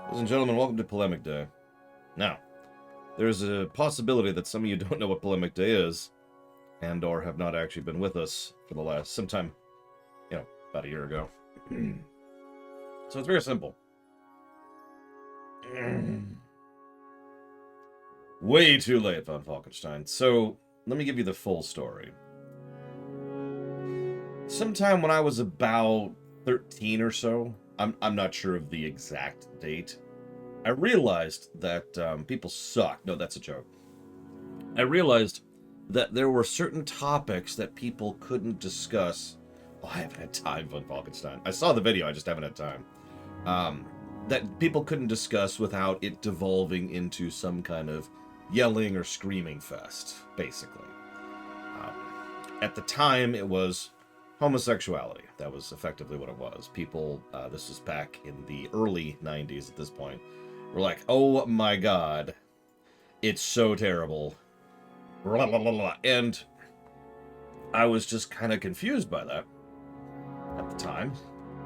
Ladies and gentlemen, welcome to Polemic Day. Now, there's a possibility that some of you don't know what Polemic Day is, and or have not actually been with us for the last, sometime, about a year ago. So it's very simple. Way too late, Von Falkenstein. So, let me give you the full story. Sometime when I was about 13 or so, I'm not sure of the exact date, I realized that people suck. No, that's a joke. I realized that there were certain topics that people couldn't discuss. Oh, I haven't had time, Von Falkenstein. I saw the video, I just haven't had time. That people couldn't discuss without it devolving into some kind of yelling or screaming fest, basically. At the time, it was homosexuality. That was effectively what it was. People, this was back in the early 90s at this point, were like, oh my god, it's so terrible. Blah, blah, blah, blah. And I was just kind of confused by that at the time.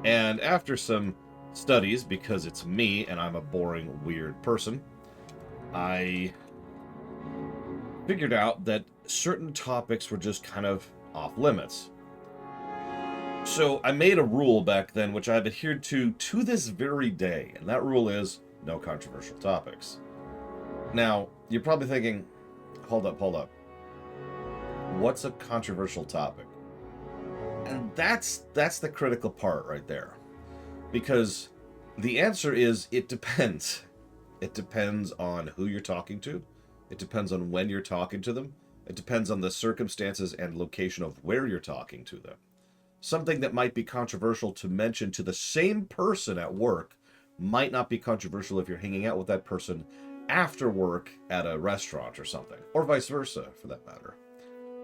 And after some studies, because it's me and I'm a boring, weird person, I figured out that certain topics were just kind of off limits. So I made a rule back then, which I've adhered to this very day, and that rule is no controversial topics. Now, you're probably thinking, hold up. What's a controversial topic? And that's the critical part right there. Because the answer is it depends. It depends on who you're talking to. It depends on when you're talking to them. It depends on the circumstances and location of where you're talking to them. Something that might be controversial to mention to the same person at work might not be controversial if you're hanging out with that person after work at a restaurant or something, or vice versa, for that matter.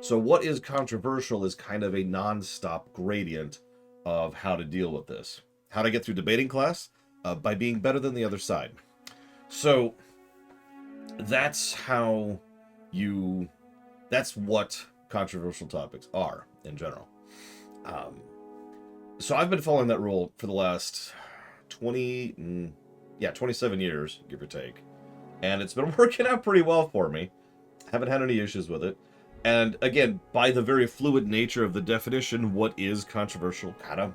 So what is controversial is kind of a non-stop gradient of how to deal with this. How to get through debating class? By being better than the other side. So that's what controversial topics are in general. So I've been following that rule for the last 27 years, give or take. And it's been working out pretty well for me. Haven't had any issues with it. And again, by the very fluid nature of the definition, what is controversial kind of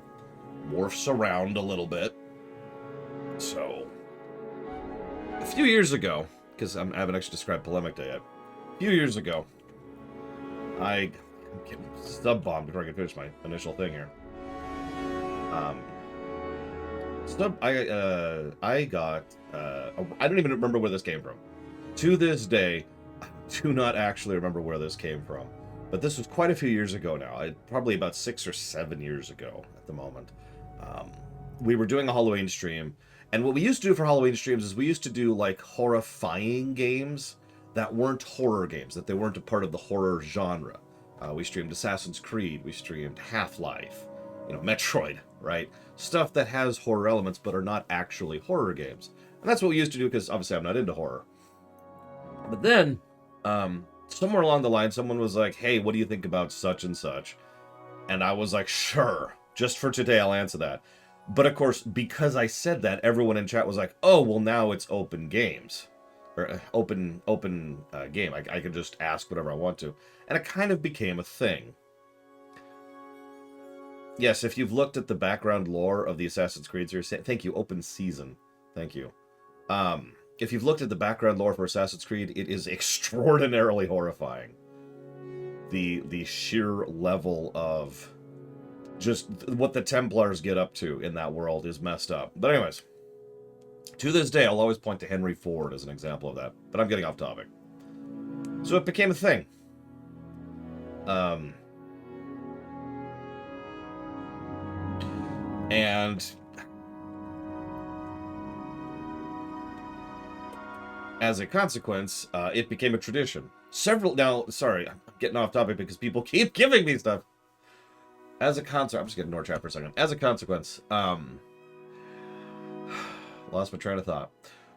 morphs around a little bit. So, a few years ago, because I haven't actually described Polemic Day yet. A few years ago, I'm getting stub-bombed before I can finish my initial thing here. I don't even remember where this came from. To this day, I do not actually remember where this came from. But this was quite a few years ago now. Probably about 6 or 7 years ago at the moment. We were doing a Halloween stream. And what we used to do for Halloween streams is we used to do like horrifying games that weren't horror games, that they weren't a part of the horror genre. We streamed Assassin's Creed, we streamed Half-Life, Metroid, right? Stuff that has horror elements but are not actually horror games. And that's what we used to do because obviously I'm not into horror. But then, somewhere along the line, someone was like, hey, what do you think about such and such? And I was like, sure, just for today I'll answer that. But of course, because I said that, everyone in chat was like, oh, well now it's open games. Or open game. I can just ask whatever I want to. And it kind of became a thing. Yes, if you've looked at the background lore of the Assassin's Creed series, thank you, open season. Thank you. If you've looked at the background lore for Assassin's Creed, it is extraordinarily horrifying. The sheer level of just what the Templars get up to in that world is messed up. But anyways, to this day, I'll always point to Henry Ford as an example of that. But I'm getting off topic. So it became a thing. And as a consequence, it became a tradition. Sorry, I'm getting off topic because people keep giving me stuff. I'm just going to ignore chat for a second. As a consequence, lost my train of thought.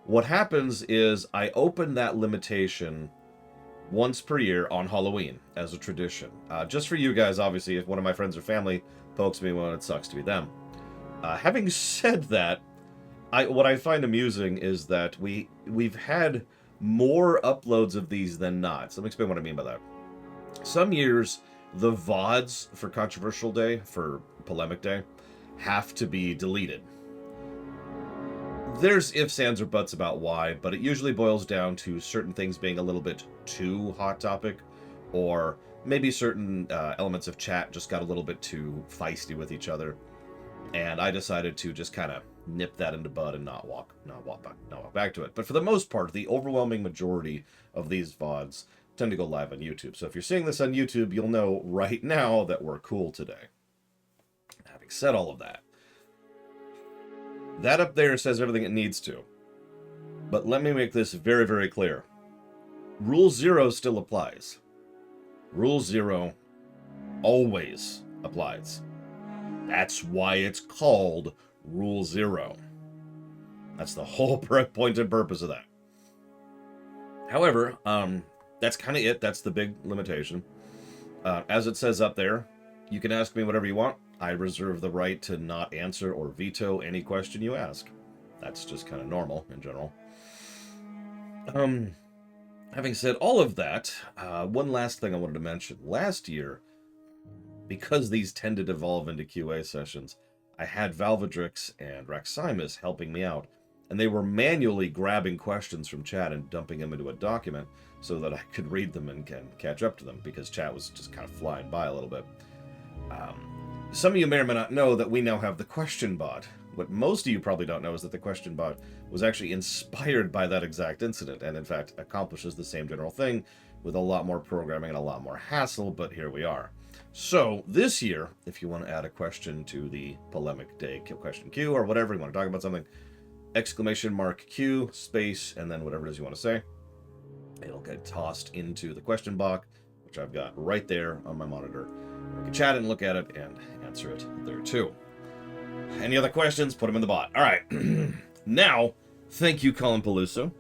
What happens is I open that limitation once per year on Halloween as a tradition. Just for you guys, obviously, if one of my friends or family pokes me, well, it sucks to be them. Having said that, what I find amusing is that we've had more uploads of these than not. So let me explain what I mean by that. Some years, the VODs for Controversial Day, for Polemic Day, have to be deleted. There's ifs, ands, or buts about why, but it usually boils down to certain things being a little bit too hot topic, or maybe certain elements of chat just got a little bit too feisty with each other, and I decided to just kind of nip that into bud and not walk back to it. But for the most part, the overwhelming majority of these VODs tend to go live on YouTube. So if you're seeing this on YouTube, you'll know right now that we're cool today. Having said all of that, that up there says everything it needs to. But let me make this very, very clear. Rule 0 still applies. Rule 0 always applies. That's why it's called Rule 0. That's the whole point and purpose of that. However, that's kind of it. That's the big limitation. As it says up there, you can ask me whatever you want. I reserve the right to not answer or veto any question you ask. That's just kind of normal in general. Having said all of that, one last thing I wanted to mention. Last year, because these tend to evolve into QA sessions, I had Valvedrix and Raximus helping me out, and they were manually grabbing questions from chat and dumping them into a document so that I could read them and can catch up to them, because chat was just kind of flying by a little bit. Some of you may or may not know that we now have the question bot. What most of you probably don't know is that the question bot was actually inspired by that exact incident, and in fact accomplishes the same general thing with a lot more programming and a lot more hassle, but here we are. So this year, if you want to add a question to the Polemic Day question queue or whatever, you want to talk about something, !Q, space, and then whatever it is you want to say, it'll get tossed into the question box, which I've got right there on my monitor. We can chat and look at it and answer it there too. Any other questions? Put them in the bot. All right. Now, thank you, Colin Peluso.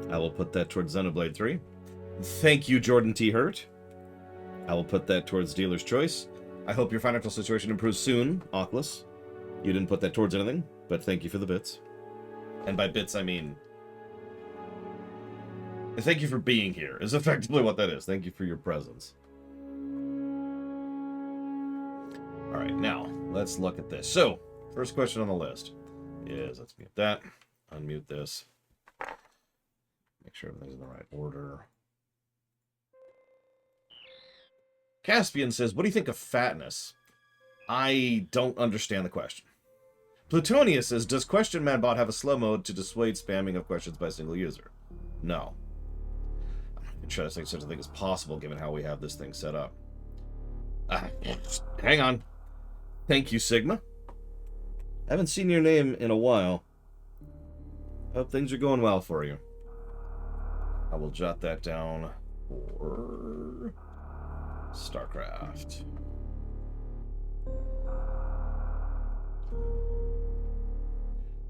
I will put that towards Xenoblade 3. Thank you, Jordan T. Hurt. I will put that towards Dealer's Choice. I hope your financial situation improves soon, Oculus. You didn't put that towards anything, but thank you for the bits. And by bits, I mean... thank you for being here, is effectively what that is. Thank you for your presence. Alright, now, let's look at this. So, first question on the list is, let's mute that, unmute this, make sure everything's in the right order. Caspian says, what do you think of fatness? I don't understand the question. Plutonia says, does Question Man Bot have a slow mode to dissuade spamming of questions by a single user? No. I'm not even sure such a thing as possible given how we have this thing set up. Hang on. Thank you, Sigma. I haven't seen your name in a while. Hope things are going well for you. I will jot that down for StarCraft.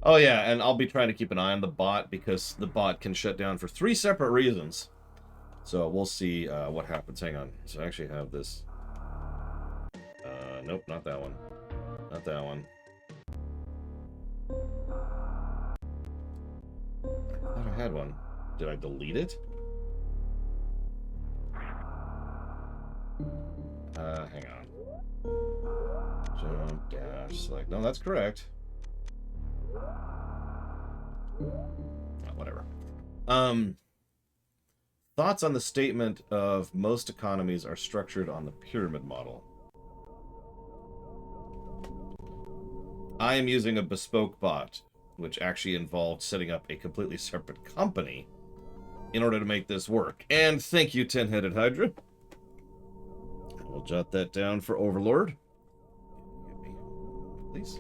Oh yeah, and I'll be trying to keep an eye on the bot because the bot can shut down for 3 separate reasons. So we'll see what happens. Hang on. So I actually have this. Nope, not that one. Not that one. I thought I had one. Did I delete it? Hang on. Jump, dash, select. No, that's correct. Whatever. Thoughts on the statement of most economies are structured on the pyramid model? I am using a bespoke bot, which actually involved setting up a completely separate company in order to make this work. And thank you, 10-Headed Hydra. We'll jot that down for Overlord. Please.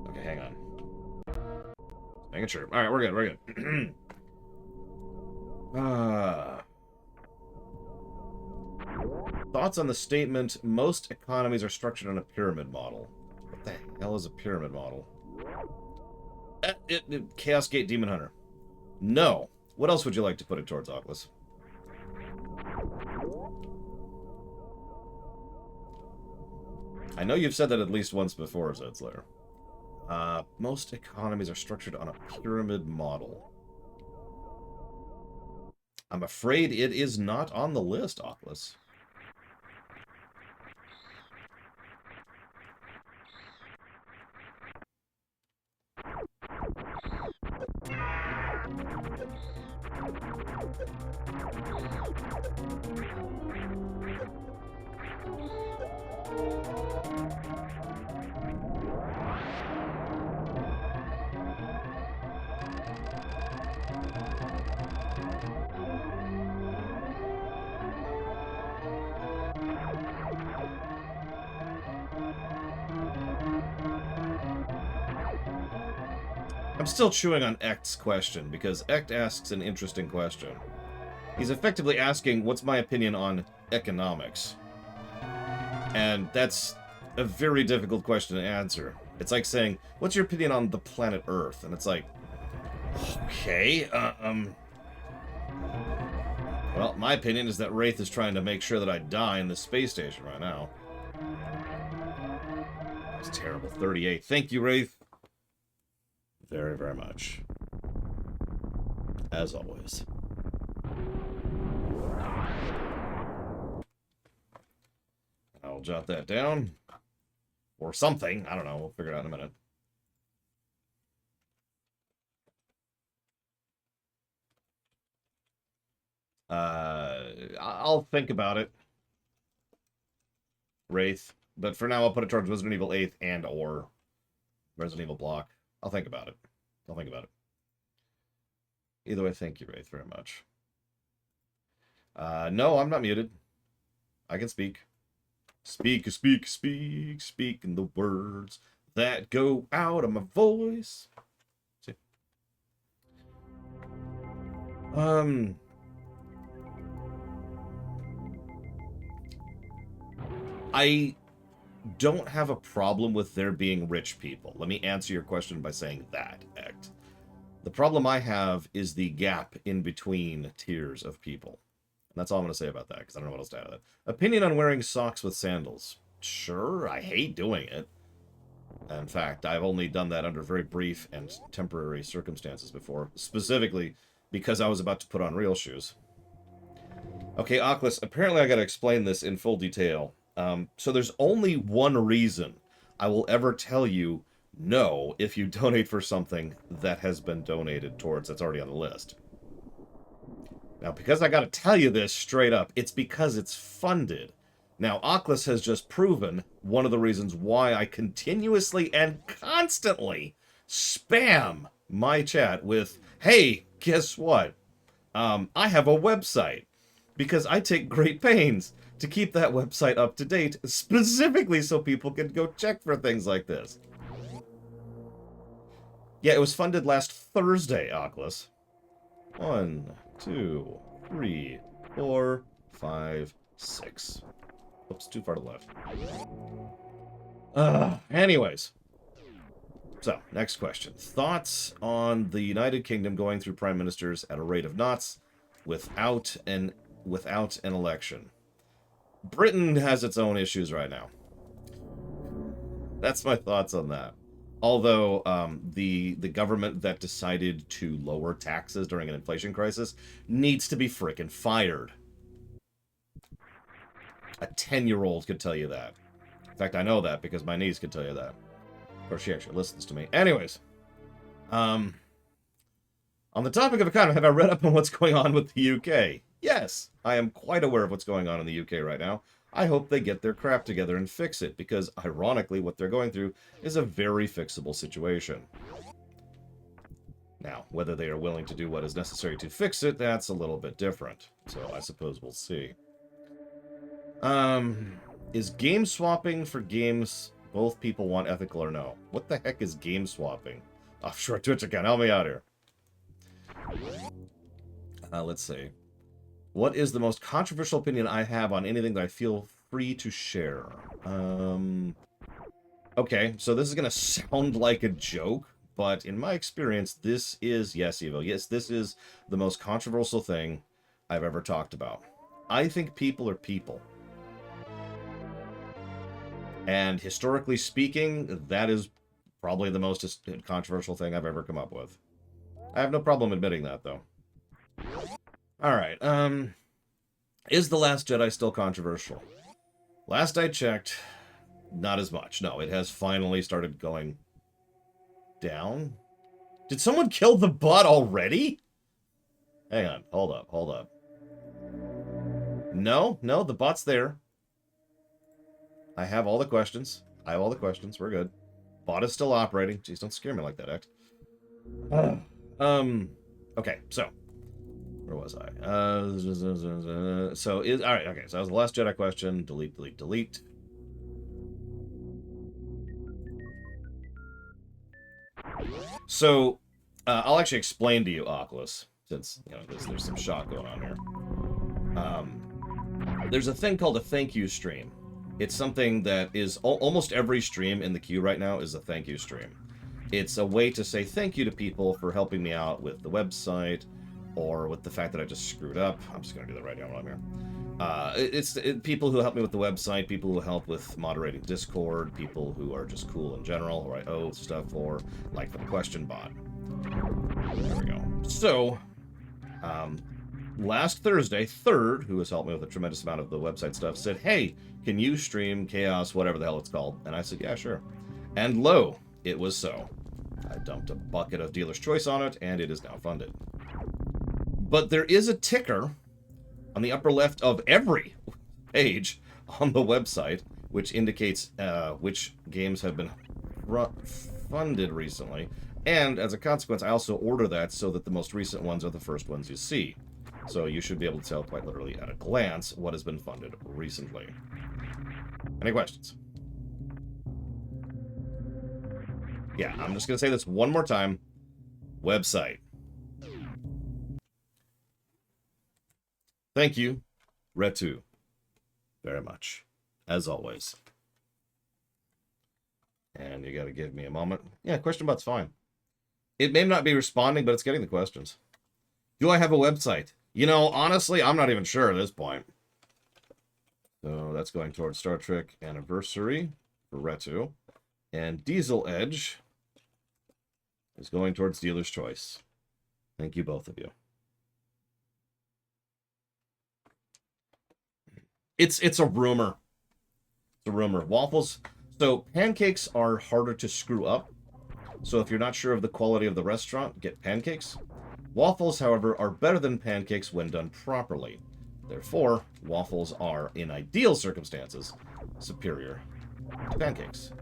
Okay, hang on. Making sure. All right, we're good. We're good. Thoughts on the statement, most economies are structured on a pyramid model. What the hell is a pyramid model? Chaos Gate Demon Hunter. No. What else would you like to put it towards, Oculus? I know you've said that at least once before, Zedslayer. Most economies are structured on a pyramid model. I'm afraid it is not on the list, Oculus. I'm still chewing on Echt's question, because Echt asks an interesting question. He's effectively asking, what's my opinion on economics? And that's a very difficult question to answer. It's like saying, what's your opinion on the planet Earth? And it's like, okay, well, my opinion is that Wraith is trying to make sure that I die in the space station right now. That's terrible. 38. Thank you, Wraith. Very, very much. As always. I'll jot that down. Or something. I don't know. We'll figure it out in a minute. I'll think about it. Wraith. But for now, I'll put it towards Resident Evil 8th and or Resident Evil Block. I'll think about it. I'll think about it. Either way, thank you, Wraith, very much. No, I'm not muted. I can speak. Speak, speak, speak, speak in the words that go out of my voice. See? I don't have a problem with there being rich people. Let me answer your question by saying that, Act. The problem I have is the gap in between tiers of people. And that's all I'm going to say about that, because I don't know what else to add to that. Opinion on wearing socks with sandals. Sure, I hate doing it. In fact, I've only done that under very brief and temporary circumstances before, specifically because I was about to put on real shoes. Okay, Oculus, apparently I got to explain this in full detail. So there's only one reason I will ever tell you no if you donate for something that has been donated towards that's already on the list. Now, because I got to tell you this straight up, it's because it's funded. Now, Oculus has just proven one of the reasons why I continuously and constantly spam my chat with, hey, guess what? I have a website. Because I take great pains to keep that website up to date, specifically so people can go check for things like this. Yeah, it was funded last Thursday, Oculus. 1, 2, 3, 4, 5, 6. Oops, too far to the left. Anyways. So, next question. Thoughts on the United Kingdom going through prime ministers at a rate of knots without an election? Britain has its own issues right now. That's my thoughts on that. Although the government that decided to lower taxes during an inflation crisis needs to be frickin' fired. A 10-year-old could tell you that. In fact, I know that because my niece could tell you that. Of course, she actually listens to me. Anyways, on the topic of economy, have I read up on what's going on with the UK? Yes, I am quite aware of what's going on in the UK right now. I hope they get their crap together and fix it, because ironically what they're going through is a very fixable situation. Now, whether they are willing to do what is necessary to fix it, that's a little bit different. So I suppose we'll see. Is game swapping for games both people want ethical or no? What the heck is game swapping? Offshore Twitch account, help me out here. Let's see. What is the most controversial opinion I have on anything that I feel free to share? Okay, so this is going to sound like a joke, but in my experience, this is, yes, Evo, yes, this is the most controversial thing I've ever talked about. I think people are people. And historically speaking, that is probably the most controversial thing I've ever come up with. I have no problem admitting that, though. All right. Is The Last Jedi still controversial? Last I checked, not as much. No, it has finally started going down. Did someone kill the bot already? Hang on. Hold up. Hold up. No, the bot's there. I have all the questions. We're good. Bot is still operating. Jeez, don't scare me like that, Act. Okay, so where was I? All right. Okay, so that was the Last Jedi question. Delete, delete, delete. So I'll actually explain to you, Oculus, since there's some shock going on here. There's a thing called a thank you stream. It's something that is almost every stream in the queue right now is a thank you stream. It's a way to say thank you to people for helping me out with the website or with the fact that I just screwed up. I'm just going to do that right now while I'm here. It's people who help me with the website, people who help with moderating Discord, people who are just cool in general, who I owe stuff for, like for the question bot. There we go. So, last Thursday, Third, who has helped me with a tremendous amount of the website stuff, said, hey, can you stream Chaos, whatever the hell it's called? And I said, yeah, sure. And lo, it was so. I dumped a bucket of Dealer's Choice on it, and it is now funded. But there is a ticker on the upper left of every page on the website, which indicates which games have been funded recently. And as a consequence, I also order that so that the most recent ones are the first ones you see. So you should be able to tell quite literally at a glance what has been funded recently. Any questions? Yeah, I'm just going to say this one more time. Website. Thank you, Retu, very much, as always. And you got to give me a moment. Yeah, question bot's fine. It may not be responding, but it's getting the questions. Do I have a website? Honestly, I'm not even sure at this point. So that's going towards Star Trek Anniversary for Retu. And Diesel Edge is going towards Dealer's Choice. Thank you, both of you. It's a rumor. It's a rumor. Waffles. So pancakes are harder to screw up. So if you're not sure of the quality of the restaurant, get pancakes. Waffles, however, are better than pancakes when done properly. Therefore, waffles are, in ideal circumstances, superior to pancakes.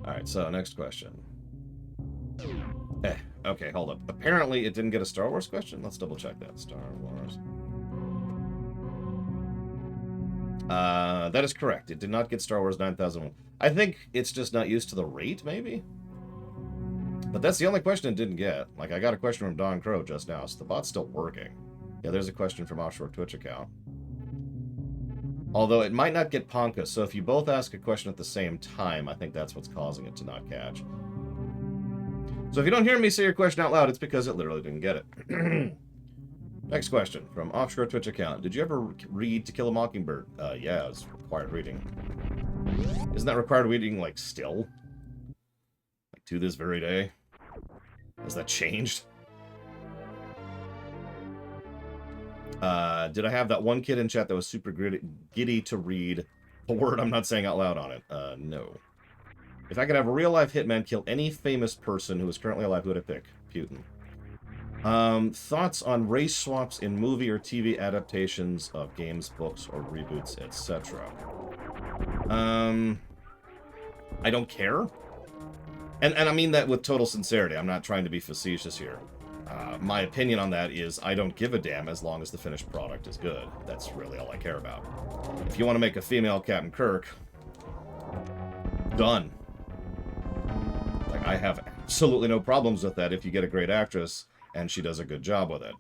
Alright, so next question. Okay, hold up. Apparently it didn't get a Star Wars question? Let's double check that. Star Wars. That is correct. It did not get Star Wars 9001. I think it's just not used to the rate, maybe? But that's the only question it didn't get. Like, I got a question from Don Crow just now, so the bot's still working. Yeah, there's a question from Offshore Twitch account. Although it might not get Ponka, so if you both ask a question at the same time, I think that's what's causing it to not catch. So if you don't hear me say your question out loud, it's because it literally didn't get it. Next question from Offshore Twitch account. Did you ever read To Kill a Mockingbird? Yeah, it's required reading. Isn't that required reading, like, still? Like, to this very day? Has that changed? Did I have that one kid in chat that was super giddy to read a word I'm not saying out loud on it? No. If I could have a real-life hitman kill any famous person who is currently alive, who would I pick? Putin. Thoughts on race swaps in movie or TV adaptations of games, books, or reboots, etc. I don't care. And I mean that with total sincerity. I'm not trying to be facetious here. My opinion on that is I don't give a damn as long as the finished product is good. That's really all I care about. If you want to make a female Captain Kirk, done. Like, I have absolutely no problems with that if you get a great actress and she does a good job with it.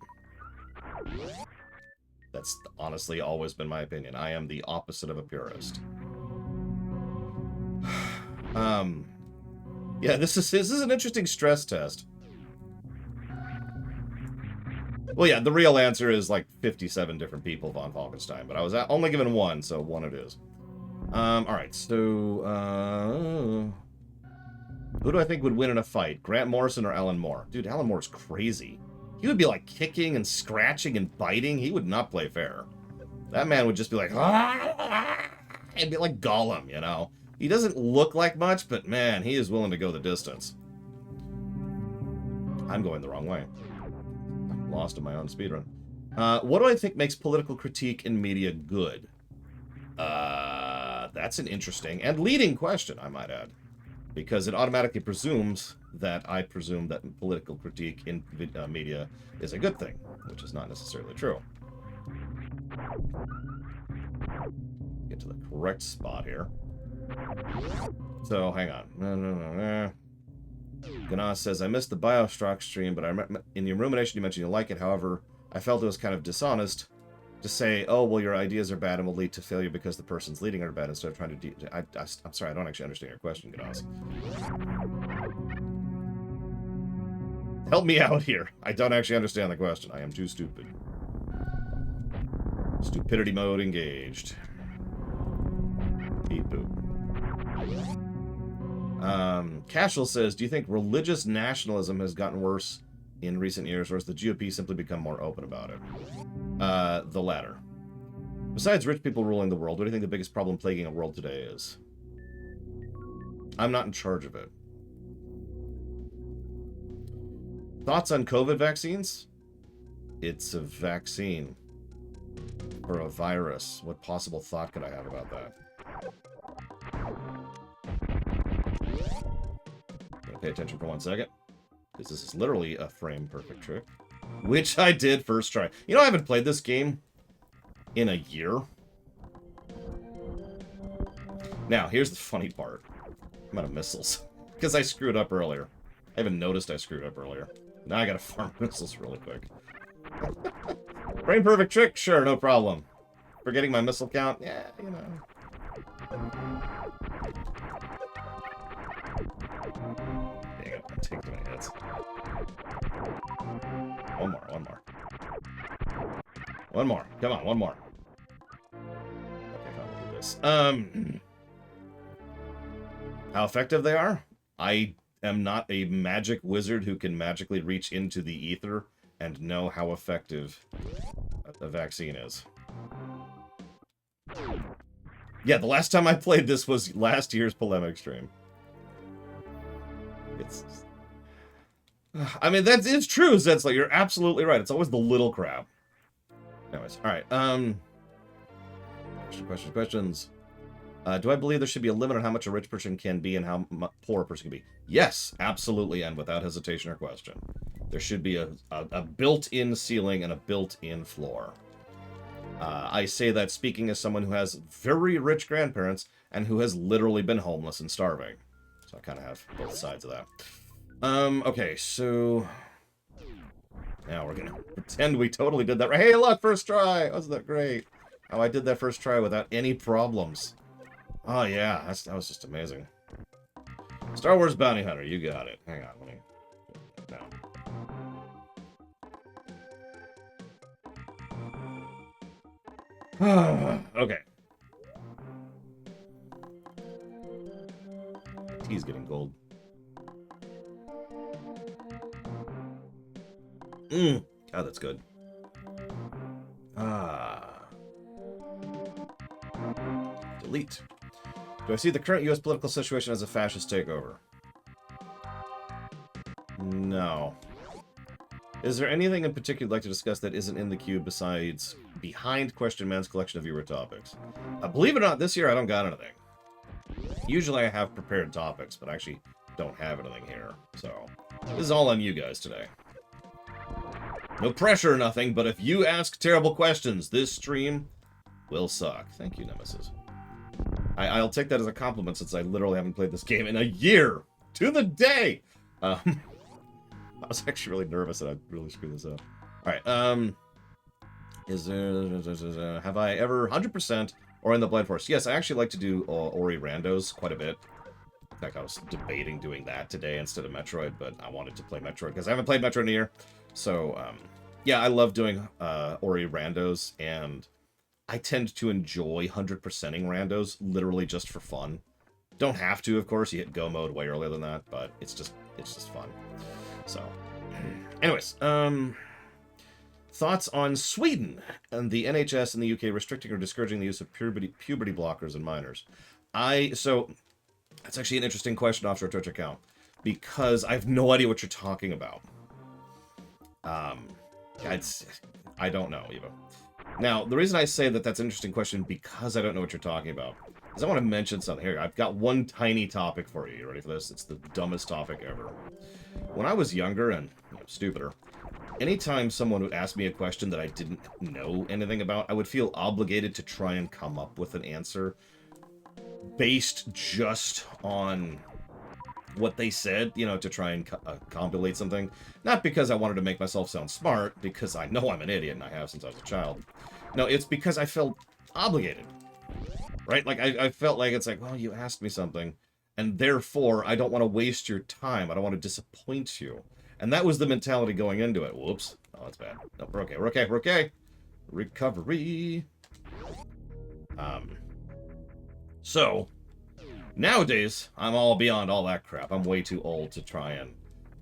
That's honestly always been my opinion. I am the opposite of a purist. Yeah, this is an interesting stress test. Well, yeah, the real answer is like 57 different people von Falkenstein, but I was only given one, so one it is. All right, so who do I think would win in a fight? Grant Morrison or Alan Moore? Dude, Alan Moore's crazy. He would be like kicking and scratching and biting. He would not play fair. That man would just be like, and be like Gollum, you know? He doesn't look like much, but man, he is willing to go the distance. I'm going the wrong way. I'm lost in my own speedrun. What do I think makes political critique in media good? That's an interesting and leading question, I might add. Because it automatically presumes that I presume that political critique in media is a good thing, which is not necessarily true. Get to the correct spot here. So, hang on. Gana says, I missed the Bioshock stream, but in your rumination you mentioned you like it. However, I felt it was kind of dishonest to say, oh, well, your ideas are bad and will lead to failure because the person's leading are bad, instead of trying to... I'm sorry, I don't actually understand your question, Gnas. Help me out here. I don't actually understand the question. I am too stupid. Stupidity mode engaged. Beep boop. Cashel says, do you think religious nationalism has gotten worse in recent years, or has the GOP simply become more open about it? The latter. Besides rich people ruling the world, what do you think the biggest problem plaguing the world today is? I'm not in charge of it. Thoughts on COVID vaccines? It's a vaccine. Or a virus. What possible thought could I have about that? Gonna pay attention for 1 second. Because this is literally a frame-perfect trick. Which I did first try. You know, I haven't played this game in a year. Now, here's the funny part. I'm out of missiles. Because I screwed up earlier. I haven't noticed I screwed up earlier. Now I gotta farm missiles really quick. Frame-perfect trick? Sure, no problem. Forgetting my missile count? Yeah, you know. Dang it, I'm taking too many hits. One more. One more. Come on, one more. Okay, fine, we'll do this. How effective they are? I am not a magic wizard who can magically reach into the ether and know how effective a vaccine is. Yeah, the last time I played this was last year's Polemic stream. I mean, it's true, Zensla. You're absolutely right. It's always the little crap. Anyways, alright, questions. Do I believe there should be a limit on how much a rich person can be and how poor a person can be? Yes, absolutely, and without hesitation or question. There should be a built-in ceiling and a built-in floor. I say that speaking as someone who has very rich grandparents and who has literally been homeless and starving. So I kind of have both sides of that. Okay, so... Now we're gonna pretend we totally did that right. Hey, look, first try! Wasn't that great? Oh, I did that first try without any problems. Oh, yeah, that was just amazing. Star Wars Bounty Hunter, you got it. Hang on, let me... No. Okay. He's getting gold. God, that's good. Delete. Do I see the current U.S. political situation as a fascist takeover? No. Is there anything in particular you'd like to discuss that isn't in the queue besides behind Question Man's collection of viewer topics? Believe it or not, this year I don't got anything. Usually I have prepared topics, but I actually don't have anything here. So, this is all on you guys today. No pressure or nothing, but if you ask terrible questions, this stream will suck. Thank you, Nemesis. I'll take that as a compliment since I literally haven't played this game in a year! To the day! I was actually really nervous that I'd really screw this up. Alright, is there... have I ever 100% or in the Blind Forest? Yes, I actually like to do Ori randos quite a bit. In fact, I was debating doing that today instead of Metroid, but I wanted to play Metroid because I haven't played Metroid in a year. So, Yeah, I love doing Ori randos, and I tend to enjoy 100%ing randos literally just for fun. Don't have to, of course. You hit go mode way earlier than that, but it's just fun. So, anyways, thoughts on Sweden and the NHS in the UK restricting or discouraging the use of puberty blockers in minors. So that's actually an interesting question off your Twitch account because I have no idea what you're talking about. I don't know, Eva. Now, the reason I say that that's an interesting question because I don't know what you're talking about is I want to mention something here. I've got one tiny topic for you. You ready for this? It's the dumbest topic ever. When I was younger and stupider, anytime someone would ask me a question that I didn't know anything about, I would feel obligated to try and come up with an answer based just on what they said, to try and compilate something. Not because I wanted to make myself sound smart, because I know I'm an idiot and I have since I was a child. No, it's because I felt obligated, right? Like, I felt like it's like, well, you asked me something, and therefore I don't want to waste your time. I don't want to disappoint you. And that was the mentality going into it. Whoops. Oh, that's bad. No, we're okay. We're okay. We're okay. Recovery. So, nowadays, I'm all beyond all that crap. I'm way too old to try and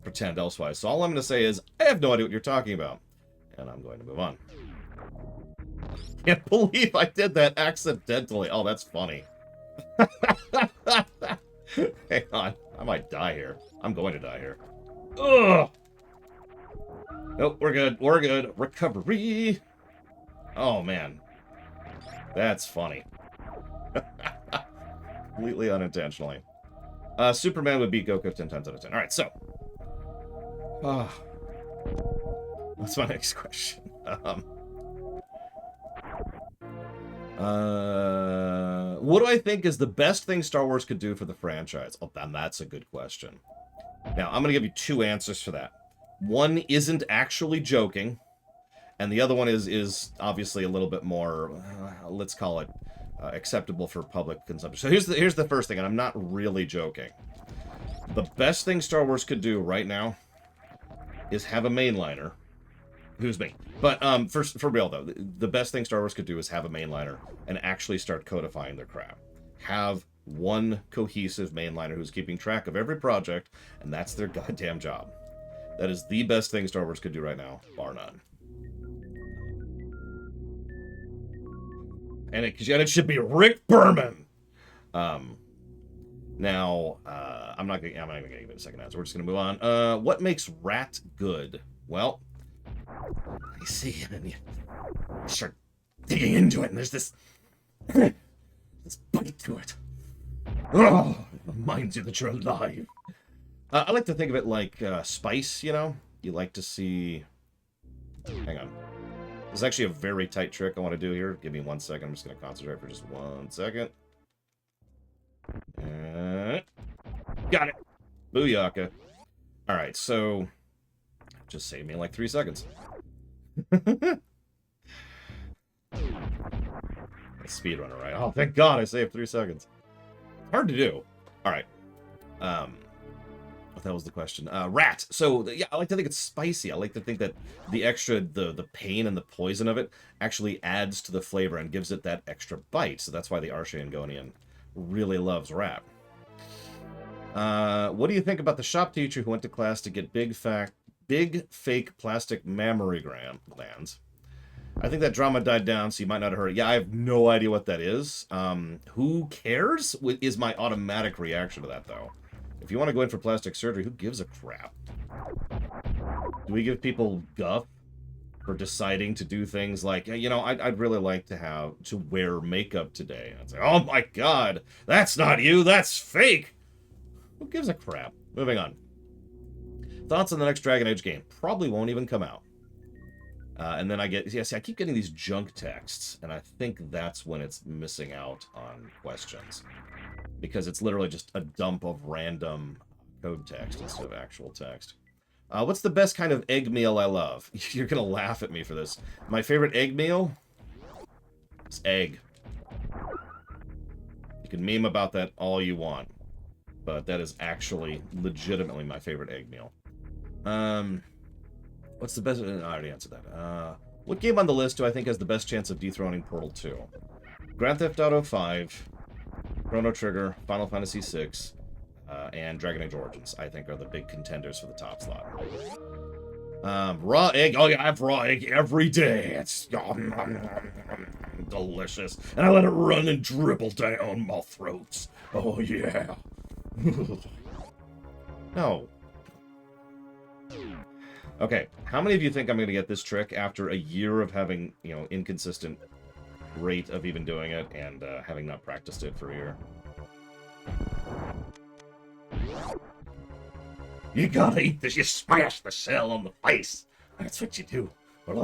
pretend elsewise. So all I'm going to say is, I have no idea what you're talking about. And I'm going to move on. Can't believe I did that accidentally. Oh, that's funny. Hang on. I might die here. I'm going to die here. Ugh! Nope, we're good. We're good. Recovery! Oh, man. That's funny. Completely unintentionally. Superman would beat Goku 10 times out of 10. Alright, so. What's my next question? What do I think is the best thing Star Wars could do for the franchise? Oh, then that's a good question. Now, I'm going to give you two answers for that. One isn't actually joking, and the other one is obviously a little bit more, let's call it, acceptable for public consumption. So here's the first thing, and I'm not really joking. The best thing Star Wars could do right now is have a mainliner. Who's me? But for real though, the best thing Star Wars could do is have a mainliner and actually start codifying their crap. Have one cohesive mainliner who's keeping track of every project, and that's their goddamn job. That is the best thing Star Wars could do right now, bar none. And it should be Rick Berman. Now, I'm not even gonna give it a second answer. We're just gonna move on. What makes Rat good? Well, I see, and you start digging into it, and there's this bite to it. Oh, it reminds you that you're alive. I like to think of it like spice, You like to see... Hang on. There's actually a very tight trick I want to do here. Give me 1 second. I'm just going to concentrate for just 1 second. Got it. Booyaka. Alright, so... Just save me like 3 seconds. Speedrunner, right? Oh, thank God I saved 3 seconds. Hard to do. Alright. That was the question. Rat. So, yeah, I like to think it's spicy. I like to think that the extra, the pain and the poison of it actually adds to the flavor and gives it that extra bite. So that's why the Arshay Angonian really loves rat. What do you think about the shop teacher who went to class to get big fake plastic mammary glands? I think that drama died down, so you might not have heard it. Yeah, I have no idea what that is. Who cares? Is my automatic reaction to that, though. If you want to go in for plastic surgery, who gives a crap? Do we give people guff for deciding to do things like, I'd really like to wear makeup today. And I'd say, oh my God, that's not you, that's fake. Who gives a crap? Moving on. Thoughts on the next Dragon Age game? Probably won't even come out. And then I keep getting these junk texts, and I think that's when it's missing out on questions. Because it's literally just a dump of random code text instead of actual text. What's the best kind of egg meal I love? You're gonna laugh at me for this. My favorite egg meal is egg. You can meme about that all you want, but that is actually legitimately my favorite egg meal. What's the best... I already answered that. What game on the list do I think has the best chance of dethroning Portal 2? Grand Theft Auto 5, Chrono Trigger, Final Fantasy 6, and Dragon Age Origins, I think, are the big contenders for the top slot. Raw egg. Oh, yeah, I have raw egg every day. It's delicious. And I let it run and dribble down my throats. Oh, yeah. No. Okay, how many of you think I'm going to get this trick after a year of having, you know, inconsistent rate of even doing it and having not practiced it for a year? You gotta eat this. You smash the shell on the face. That's what you do. I'm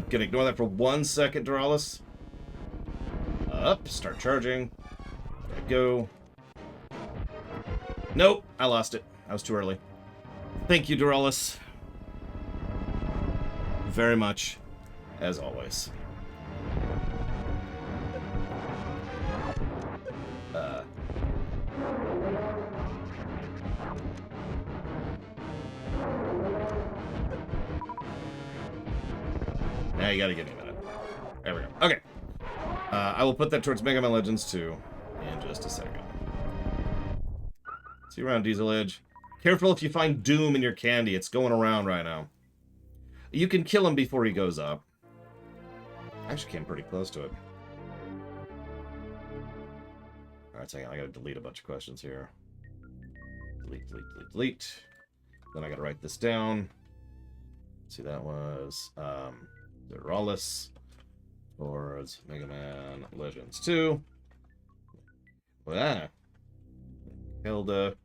gonna ignore that for 1 second, Doralis. Up, start charging. There we go. Nope, I lost it. I was too early. Thank you, Doralis. Very much, as always. Now you gotta give me a minute. There we go. Okay. I will put that towards Mega Man Legends 2 in just a second. See you around, Diesel Edge. Careful if you find Doom in your candy. It's going around right now. You can kill him before he goes up. I actually came pretty close to it. Alright, hang on. I gotta delete a bunch of questions here. Delete, delete, delete, delete. Then I gotta write this down. Let's see, that was Duralus towards Mega Man Legends 2. Hilda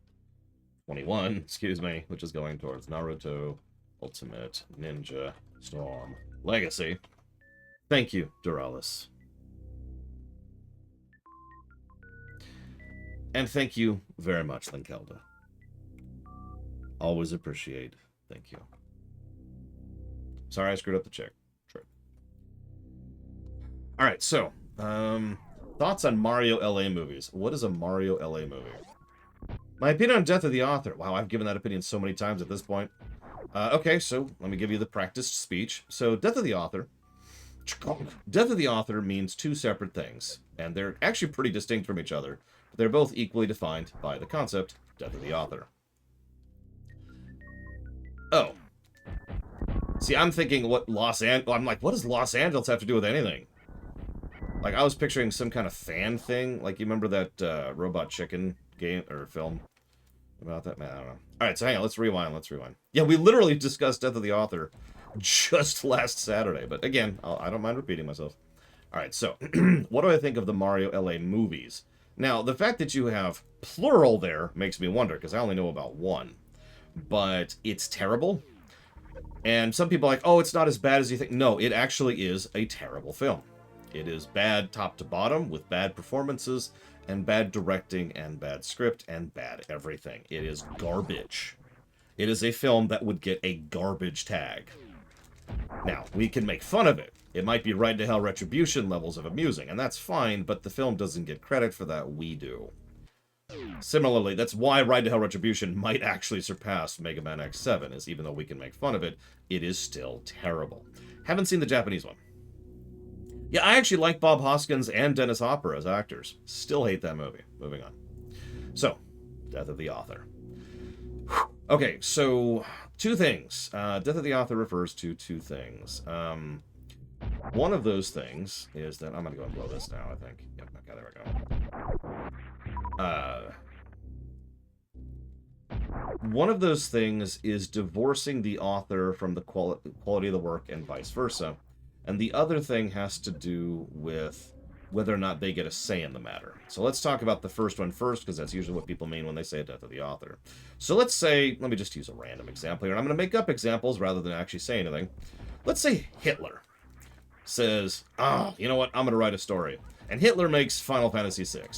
21, excuse me, which is going towards Naruto Ultimate Ninja Storm Legacy. Thank you, Duralus. And thank you very much, Linkelda. Always appreciate. Thank you. Sorry I screwed up the check. True. Alright, so, thoughts on Mario LA movies. What is a Mario LA movie? My opinion on Death of the Author. Wow, I've given that opinion so many times at this point. Okay, so let me give you the practiced speech. So, Death of the Author. Death of the Author means two separate things, and they're actually pretty distinct from each other. But they're both equally defined by the concept, Death of the Author. Oh. See, I'm thinking what I'm like, what does Los Angeles have to do with anything? Like, I was picturing some kind of fan thing. Like, you remember that Robot Chicken game or film about that? Man, I don't know. Alright, so hang on, let's rewind. Yeah, we literally discussed Death of the Author just last Saturday. But again, I don't mind repeating myself. Alright, so, what do I think of the Mario LA movies? Now, the fact that you have plural there makes me wonder, because I only know about one. But it's terrible. And some people are like, oh, it's not as bad as you think. No, it actually is a terrible film. It is bad top to bottom, with bad performances, and bad directing, and bad script, and bad everything. It is garbage. It is a film that would get a garbage tag. Now, we can make fun of it. It might be Ride to Hell Retribution levels of amusing, and that's fine, but the film doesn't get credit for that. We do. Similarly, that's why Ride to Hell Retribution might actually surpass Mega Man X7, is even though we can make fun of it, it is still terrible. Haven't seen the Japanese one. Yeah, I actually like Bob Hoskins and Dennis Hopper as actors. Still hate that movie. Moving on. So, Death of the Author. Okay, so, two things. Death of the Author refers to two things. One of those things is that... I'm going to go and blow this now, I think. Yep, okay, there we go. One of those things is divorcing the author from the quality of the work and vice versa. And the other thing has to do with whether or not they get a say in the matter. So let's talk about the first one first, because that's usually what people mean when they say Death of the Author. So let's say, let me just use a random example here, and I'm going to make up examples rather than actually say anything. Let's say Hitler says, you know what, I'm going to write a story. And Hitler makes Final Fantasy VI.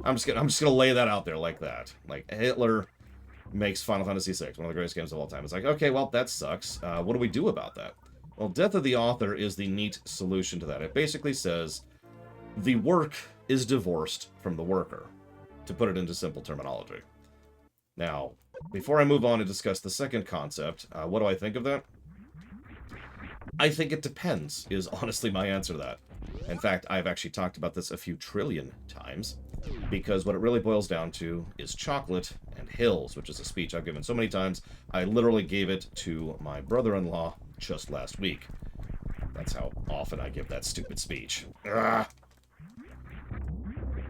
I'm just gonna lay that out there like that. Like, Hitler makes Final Fantasy VI, one of the greatest games of all time. It's like, okay, well, that sucks. What do we do about that? Well, Death of the Author is the neat solution to that. It basically says, The work is divorced from the worker, to put it into simple terminology. Now, before I move on to discuss the second concept, what do I think of that? I think it depends, is honestly my answer to that. In fact, I've actually talked about this a few trillion times, because what it really boils down to is chocolate and hills, which is a speech I've given so many times. I literally gave it to my brother-in-law just last week. That's how often I give that stupid speech. Ugh.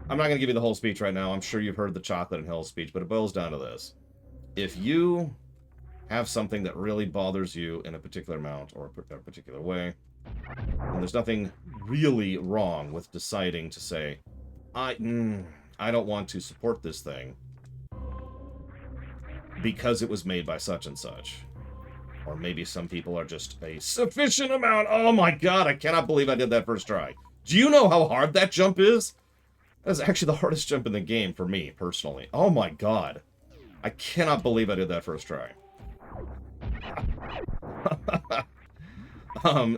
I'm not going to give you the whole speech right now. I'm sure you've heard the chocolate and hills speech, but it boils down to this. If you have something that really bothers you in a particular amount or a particular way, and there's nothing really wrong with deciding to say, I don't want to support this thing because it was made by such and such. Or maybe some people are just a sufficient amount. Oh my god, I cannot believe I did that first try. Do you know how hard that jump is? That's actually the hardest jump in the game for me, personally. Oh my god. I cannot believe I did that first try.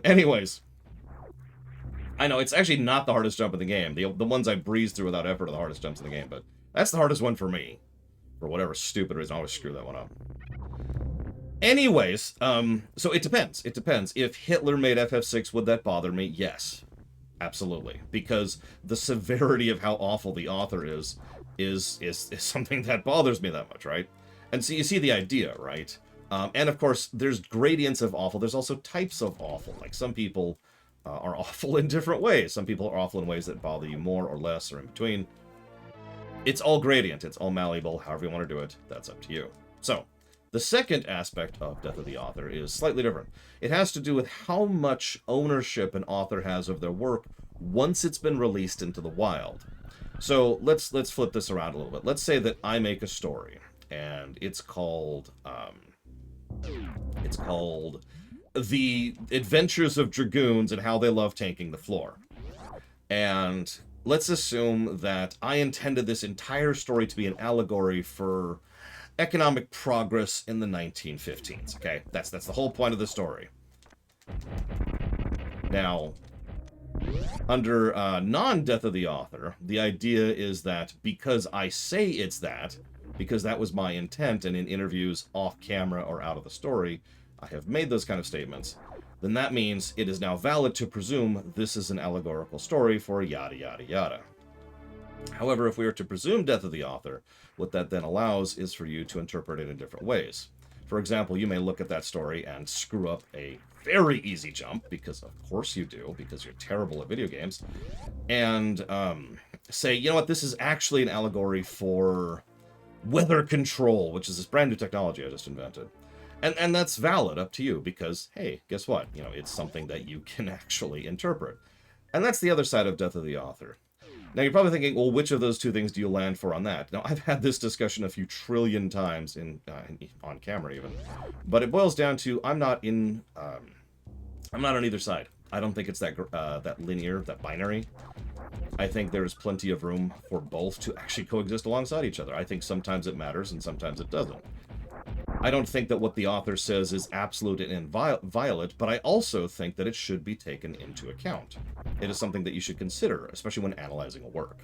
Anyways. I know, it's actually not the hardest jump in the game. The ones I breeze through without effort are the hardest jumps in the game, but that's the hardest one for me. For whatever stupid reason, I always screw that one up. Anyways, so it depends. It depends. If Hitler made FF6, would that bother me? Yes. Absolutely. Because the severity of how awful the author is something that bothers me that much, right? And so you see the idea, right? And of course, there's gradients of awful. There's also types of awful. Like some people are awful in different ways. Some people are awful in ways that bother you more or less or in between. It's all gradient. It's all malleable. However you want to do it, that's up to you. So, the second aspect of Death of the Author is slightly different. It has to do with how much ownership an author has of their work once it's been released into the wild. So let's flip this around a little bit. Let's say that I make a story, and it's called The Adventures of Dragoons and How They Love Tanking the Floor. And let's assume that I intended this entire story to be an allegory for economic progress in the 1915s, okay? That's the whole point of the story. Now, under non-Death of the Author, the idea is that because I say it's that, because that was my intent, and in interviews off camera or out of the story, I have made those kind of statements, then that means it is now valid to presume this is an allegorical story for yada yada yada. However, if we are to presume Death of the Author, what that then allows is for you to interpret it in different ways. For example, you may look at that story and screw up a very easy jump, because of course you do, because you're terrible at video games, and say, you know what, this is actually an allegory for weather control, which is this brand new technology I just invented. And that's valid, up to you, because, hey, guess what? You know, it's something that you can actually interpret. And that's the other side of Death of the Author. Now, you're probably thinking, well, which of those two things do you land for on that? Now, I've had this discussion a few trillion times on camera, even. But it boils down to, I'm not on either side. I don't think it's that linear, that binary. I think there is plenty of room for both to actually coexist alongside each other. I think sometimes it matters and sometimes it doesn't. I don't think that what the author says is absolute and inviolate, but I also think that it should be taken into account. It is something that you should consider, especially when analyzing a work.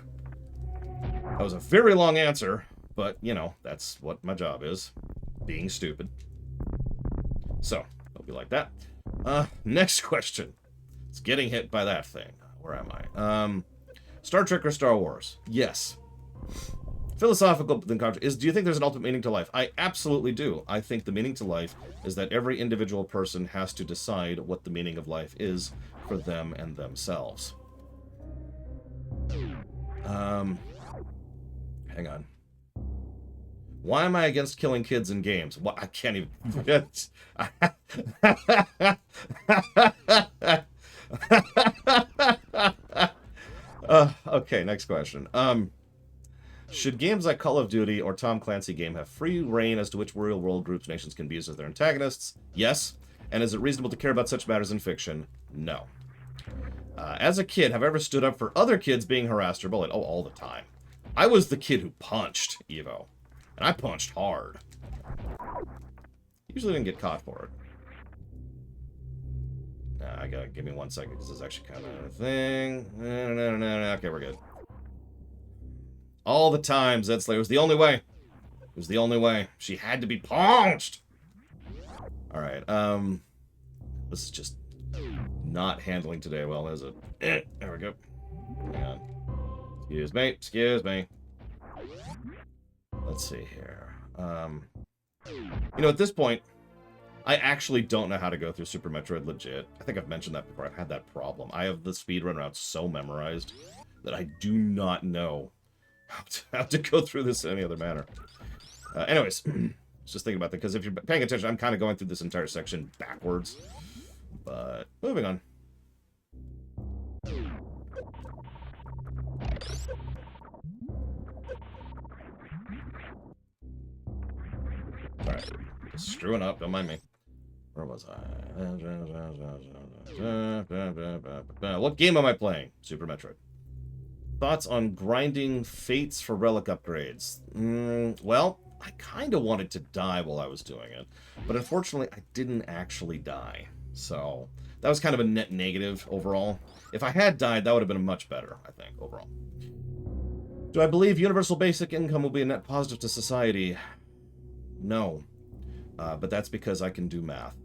That was a very long answer, but, you know, that's what my job is. Being stupid. So, hope you like that. Next question. It's getting hit by that thing. Where am I? Star Trek or Star Wars? Yes. Philosophical then is, do you think there's an ultimate meaning to life? I absolutely do. I think the meaning to life is that every individual person has to decide what the meaning of life is for them and themselves. Hang on. Why am I against killing kids in games? What? I can't even... Okay, next question. Should games like Call of Duty or Tom Clancy game have free reign as to which real-world groups nations can be used as their antagonists? Yes. And is it reasonable to care about such matters in fiction? No. As a kid, have I ever stood up for other kids being harassed or bullied? Oh, all the time. I was the kid who punched Evo. And I punched hard. Usually didn't get caught for Nah, I gotta give me 1 second because this is actually kind of a thing. No. Okay, we're good. All the time, Zed Slayer was the only way. It was the only way. She had to be punched. All right. This is just not handling today well, is it? There we go. Hang on. Excuse me. Excuse me. Let's see here. You know, at this point, I actually don't know how to go through Super Metroid legit. I think I've mentioned that before. I've had that problem. I have the speedrun route so memorized that I do not know how to go through this in any other manner. Anyways, just thinking about that, because if you're paying attention, I'm kind of going through this entire section backwards. But moving on. Alright, just screwing up, don't mind me. Where was I? What game am I playing? Super Metroid. Thoughts on grinding fates for relic upgrades? Well, I kind of wanted to die while I was doing it, but unfortunately I didn't actually die. So that was kind of a net negative overall. If I had died, that would have been much better, I think, overall. Do I believe universal basic income will be a net positive to society? No. But that's because I can do math.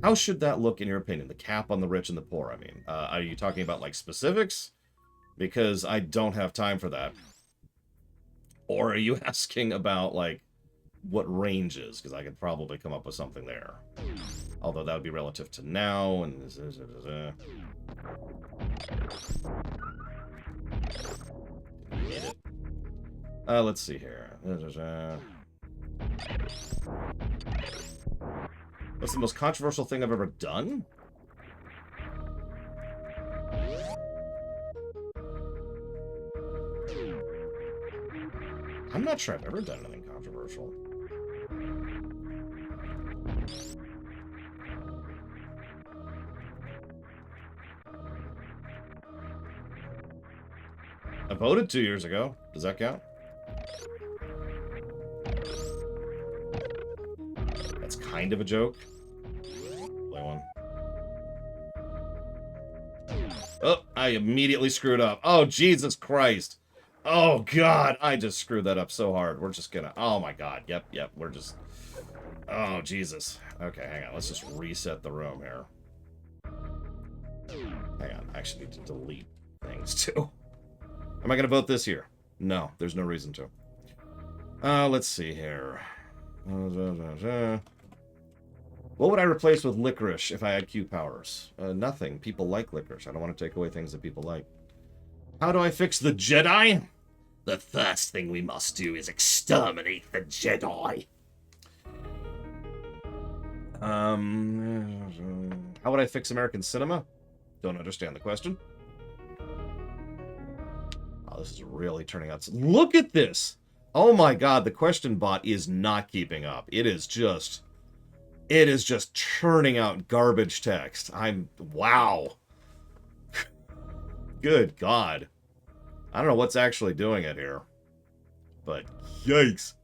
How should that look in your opinion? The cap on the rich and the poor, I mean. Are you talking about, like, specifics? Because I don't have time for that. Or are you asking about, like, what ranges? Because I could probably come up with something there. Although that would be relative to now, and... Need it. Let's see here. What's the most controversial thing I've ever done? I'm not sure I've ever done anything controversial. I voted 2 years ago. Does that count? That's kind of a joke. Play one. Oh, I immediately screwed up. Oh, Jesus Christ. Oh, God. I just screwed that up so hard. We're just gonna... Oh, my God. Yep. We're just... Oh, Jesus. Okay, hang on. Let's just reset the room here. Hang on. I actually need to delete things, too. Am I gonna vote this year? No, there's no reason to. Let's see here. What would I replace with licorice if I had Q powers? Nothing. People like licorice. I don't want to take away things that people like. How do I fix the Jedi? The first thing we must do is exterminate the Jedi. How would I fix American cinema? Don't understand the question. Oh, this is really turning out... Look at this! Oh my God, the question bot is not keeping up. It is just churning out garbage text. Wow. Good God. I don't know what's actually doing it here. But yikes.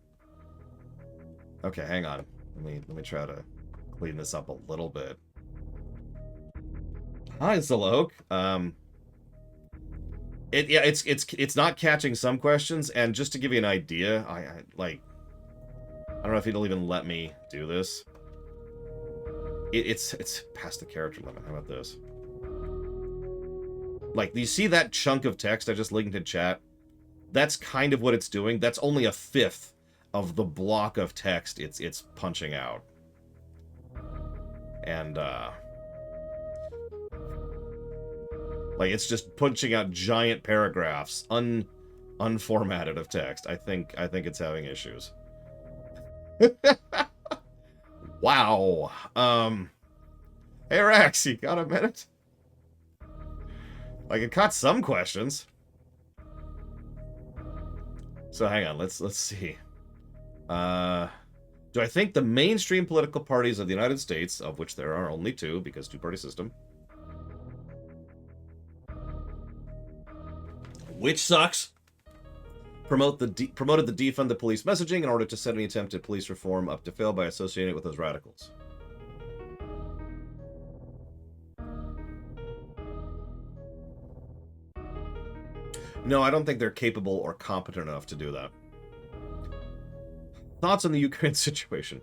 Okay, hang on. Let me try to clean this up a little bit. Hi, Zalok. It's not catching some questions, and just to give you an idea, I don't know if it'll even let me do this. It's past the character limit. How about this? Like, do you see that chunk of text I just linked in chat? That's kind of what it's doing. That's only a fifth of the block of text it's punching out. And like, it's just punching out giant paragraphs, unformatted of text. I think it's having issues. Wow. Hey Rex, you got a minute? Like, it caught some questions. So hang on, let's see. Do I think the mainstream political parties of the United States, of which there are only two, because two-party system, which sucks, promoted the defund the police messaging in order to set any attempt at police reform up to fail by associating it with those radicals? No, I don't think they're capable or competent enough to do that. Thoughts on the Ukraine situation?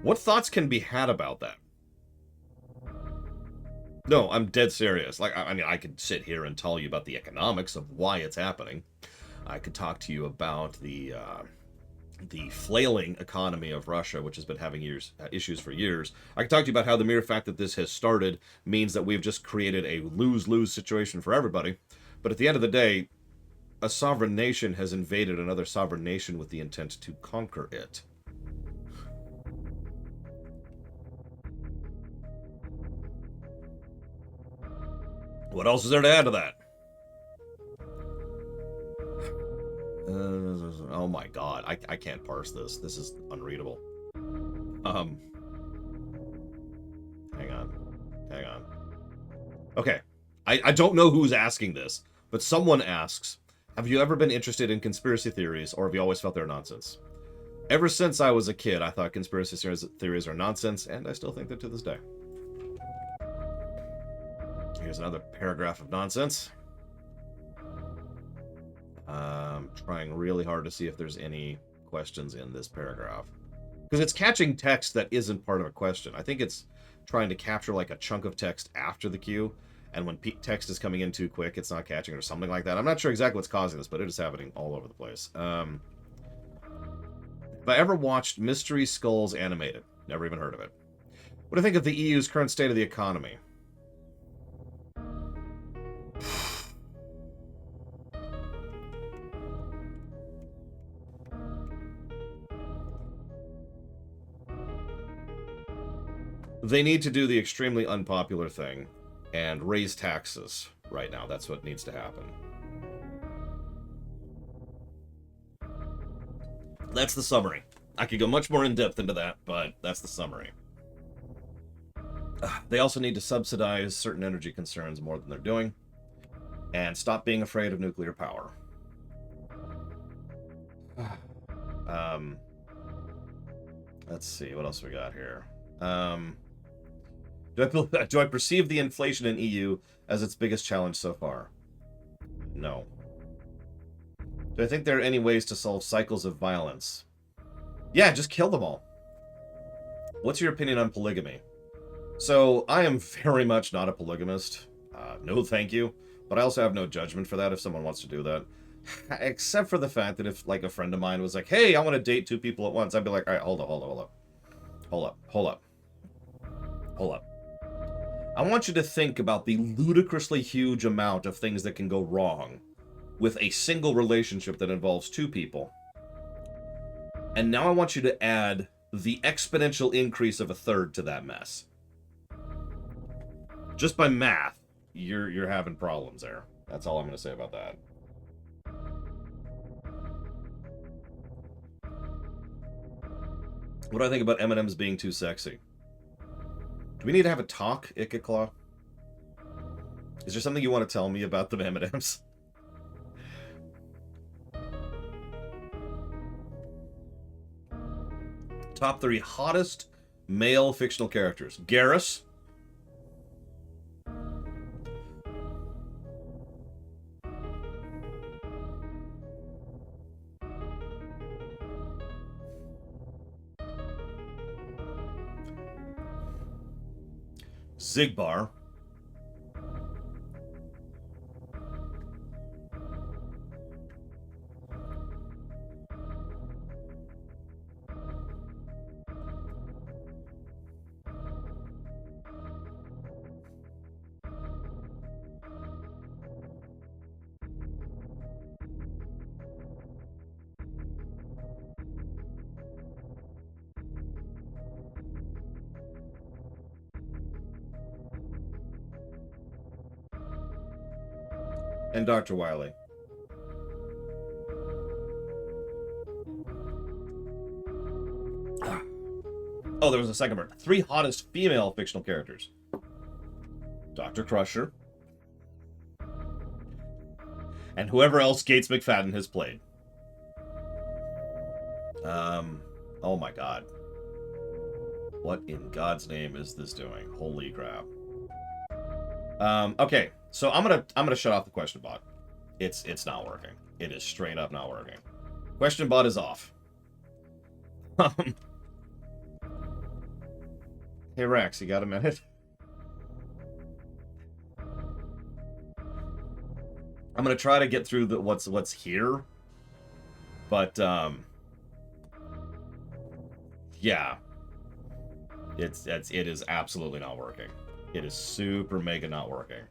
What thoughts can be had about that? No, I'm dead serious. Like, I mean, I could sit here and tell you about the economics of why it's happening. I could talk to you about the flailing economy of Russia, which has been having issues for years. I could talk to you about how the mere fact that this has started means that we've just created a lose-lose situation for everybody. But at the end of the day, a sovereign nation has invaded another sovereign nation with the intent to conquer it. What else is there to add to that? Oh my god, I can't parse this. This is unreadable. Hang on. Okay, I don't know who's asking this, but someone asks, have you ever been interested in conspiracy theories, or have you always felt they're nonsense? Ever since I was a kid, I thought conspiracy theories are nonsense, and I still think that to this day. Here's another paragraph of nonsense. Trying really hard to see if there's any questions in this paragraph. Because it's catching text that isn't part of a question. I think it's trying to capture like a chunk of text after the cue, and when text is coming in too quick, it's not catching it or something like that. I'm not sure exactly what's causing this, but it is happening all over the place. Have I ever watched Mystery Skulls animated? Never even heard of it. What do you think of the EU's current state of the economy? They need to do the extremely unpopular thing and raise taxes right now. That's what needs to happen. That's the summary. I could go much more in depth into that, but that's the summary. They also need to subsidize certain energy concerns more than they're doing, and stop being afraid of nuclear power. Let's see, what else we got here? Do I perceive the inflation in EU as its biggest challenge so far? No. Do I think there are any ways to solve cycles of violence? Yeah, just kill them all. What's your opinion on polygamy? So, I am very much not a polygamist. No thank you. But I also have no judgment for that if someone wants to do that. Except for the fact that if, like, a friend of mine was like, hey, I want to date 2 people at once, I'd be like, all right, hold up. I want you to think about the ludicrously huge amount of things that can go wrong with a single relationship that involves 2 people. And now I want you to add the exponential increase of a third to that mess. Just by math, you're having problems there. That's all I'm going to say about that. What do I think about M&M's being too sexy? Do we need to have a talk, Ikiclaw? Is there something you want to tell me about the M&M's? Top 3 hottest male fictional characters. Garrus. Zigbar. And Dr. Wily. Oh, there was a second part. 3 hottest female fictional characters. Dr. Crusher. And whoever else Gates McFadden has played. Oh my god. What in God's name is this doing? Holy crap. Okay, so I'm gonna shut off the question bot. It's not working. It is straight up not working. Question bot is off. Hey Rex, you got a minute? I'm gonna try to get through the what's here, but yeah, it is absolutely not working. It is super mega not working.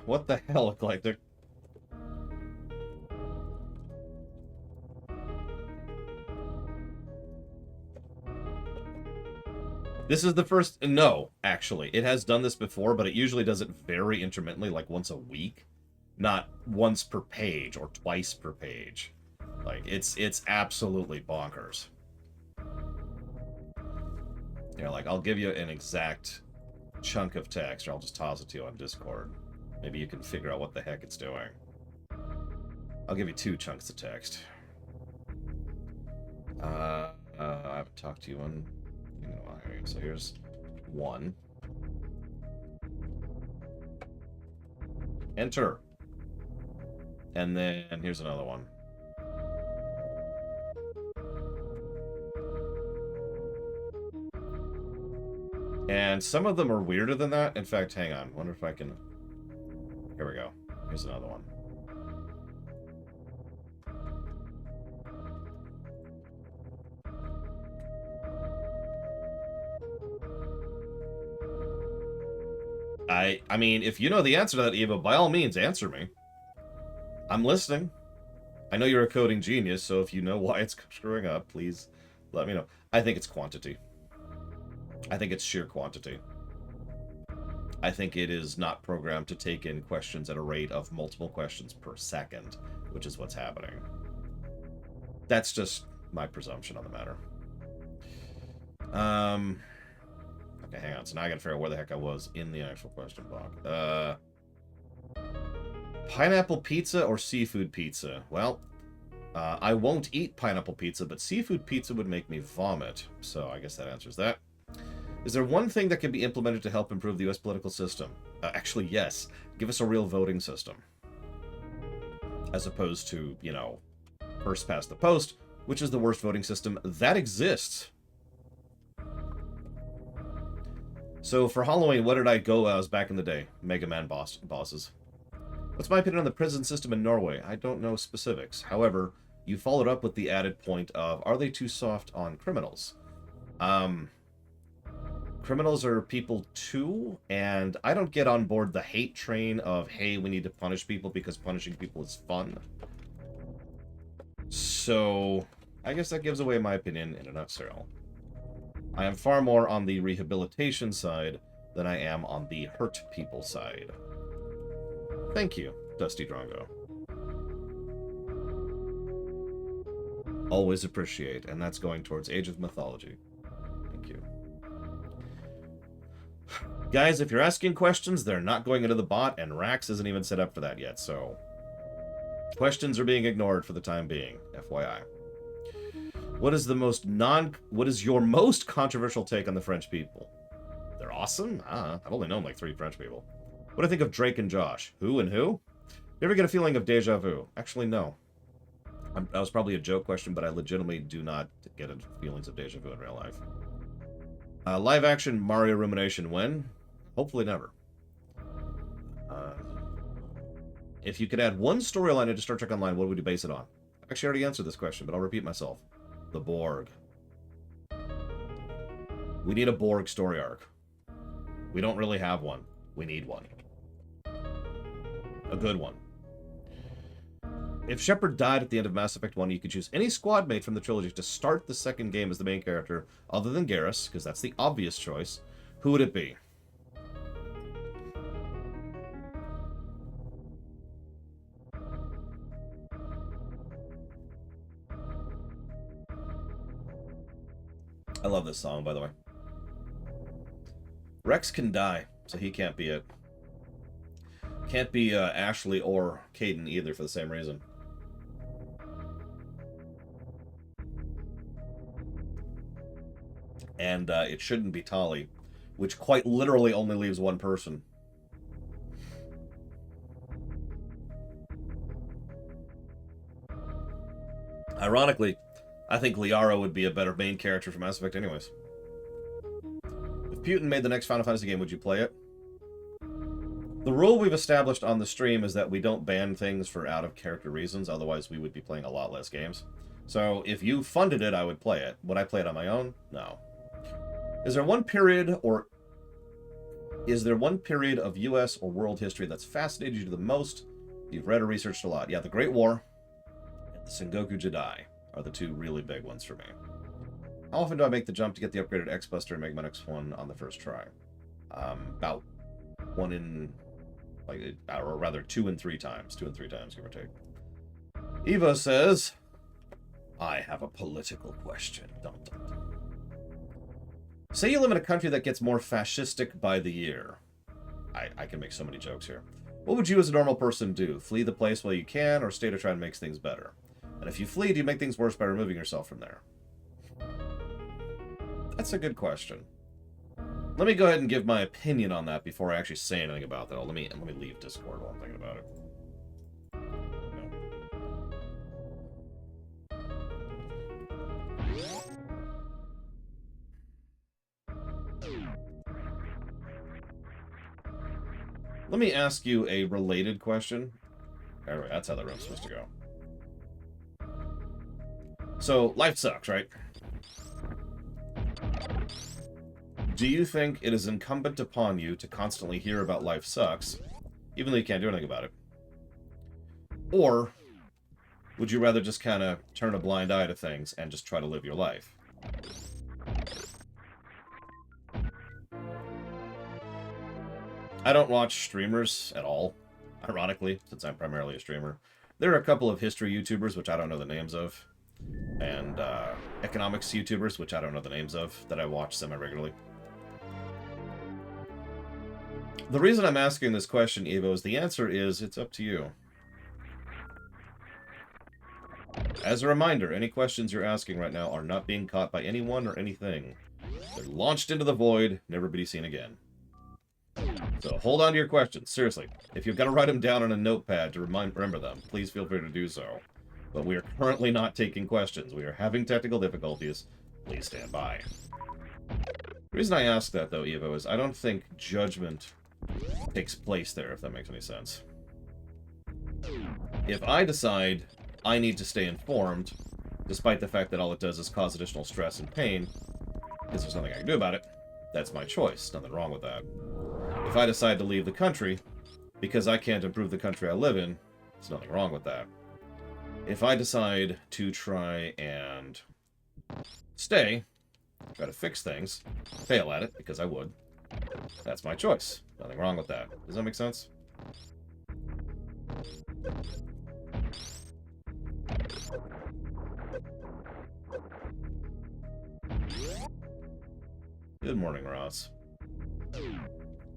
What the hell? Look like they're. This is the first. No, actually, it has done this before, but it usually does it very intermittently, like once a week, not once per page or twice per page. Like it's absolutely bonkers. You know, like I'll give you an exact chunk of text, or I'll just toss it to you on Discord. Maybe you can figure out what the heck it's doing. I'll give you 2 chunks of text. I haven't talked to you on. So here's 1. Enter. And then here's another one. And some of them are weirder than that. In fact, hang on. Wonder if I can. Here we go. Here's another one. I mean, if you know the answer to that, Eva, by all means, answer me. I'm listening. I know you're a coding genius, so if you know why it's screwing up, please let me know. I think it's quantity. I think it's sheer quantity. I think it is not programmed to take in questions at a rate of multiple questions per second, which is what's happening. That's just my presumption on the matter. Okay, hang on. So now I gotta figure out where the heck I was in the actual question block. Pineapple pizza or seafood pizza? Well, I won't eat pineapple pizza, but seafood pizza would make me vomit. So I guess that answers that. Is there one thing that can be implemented to help improve the U.S. political system? Actually, yes. Give us a real voting system. As opposed to, you know, first past the post, which is the worst voting system that exists. So for Halloween, what did I go as back in the day? Mega Man bosses. What's my opinion on the prison system in Norway? I don't know specifics. However, you followed up with the added point of, are they too soft on criminals? Criminals are people too, and I don't get on board the hate train of, hey, we need to punish people because punishing people is fun. So, I guess that gives away my opinion in a nutshell. I am far more on the rehabilitation side than I am on the hurt people side. Thank you, Dusty Drongo. Always appreciate, and that's going towards Age of Mythology. Thank you. Guys, if you're asking questions, they're not going into the bot, and Rax isn't even set up for that yet, so... Questions are being ignored for the time being, FYI. What is your most controversial take on the French people? They're awesome? I've only known like 3 French people. What do I think of Drake and Josh? Who and who? You ever get a feeling of deja vu? Actually, no. That was probably a joke question, but I legitimately do not get feelings of deja vu in real life. Live action Mario Rumination when? Hopefully never. If you could add one storyline into Star Trek Online, what would you base it on? Actually, I already answered this question, but I'll repeat myself. The Borg. We need a Borg story arc. We don't really have one. We need one. A good one. If Shepard died at the end of Mass Effect 1, you could choose any squad mate from the trilogy to start the second game as the main character, other than Garrus, because that's the obvious choice. Who would it be? I love this song, by the way. Rex can die, so he can't be it. Can't be Ashley or Caden either for the same reason. And it shouldn't be Tali, which quite literally only leaves one person. Ironically, I think Liara would be a better main character for Mass Effect anyways. If Putin made the next Final Fantasy game, would you play it? The rule we've established on the stream is that we don't ban things for out-of-character reasons, otherwise we would be playing a lot less games. So if you funded it, I would play it. Would I play it on my own? No. Is there one period of US or world history that's fascinated you the most? You've read or researched a lot. Yeah, the Great War and the Sengoku Jidai are the two really big ones for me. How often do I make the jump to get the upgraded X-Buster and make my next one on the first try? About 1 in... or rather 2 in 3 times. 2 in 3 times, give or take. Evo says, I have a political question. Dun, dun, dun. Say you live in a country that gets more fascistic by the year. I can make so many jokes here. What would you as a normal person do? Flee the place while you can, or stay to try and make things better? And if you flee, do you make things worse by removing yourself from there? That's a good question. Let me go ahead and give my opinion on that before I actually say anything about that. Let me leave Discord while I'm thinking about it. Let me ask you a related question. Anyway, that's how the room's supposed to go. So, life sucks, right? Do you think it is incumbent upon you to constantly hear about life sucks, even though you can't do anything about it? Or would you rather just kind of turn a blind eye to things and just try to live your life? I don't watch streamers at all, ironically, since I'm primarily a streamer. There are a couple of history YouTubers, which I don't know the names of, and economics YouTubers, which I don't know the names of, that I watch semi-regularly. The reason I'm asking this question, Evo, is the answer is it's up to you. As a reminder, any questions you're asking right now are not being caught by anyone or anything. They're launched into the void, never to be seen again. So hold on to your questions. Seriously, if you've got to write them down on a notepad to remember them, please feel free to do so. But we are currently not taking questions. We are having technical difficulties. Please stand by. The reason I ask that, though, Evo, is I don't think judgment takes place there, if that makes any sense. If I decide I need to stay informed, despite the fact that all it does is cause additional stress and pain, because there's nothing I can do about it, that's my choice. Nothing wrong with that. If I decide to leave the country, because I can't improve the country I live in, there's nothing wrong with that. If I decide to try and stay, try to fix things, fail at it, because I would, that's my choice. Nothing wrong with that. Does that make sense? Good morning, Ross.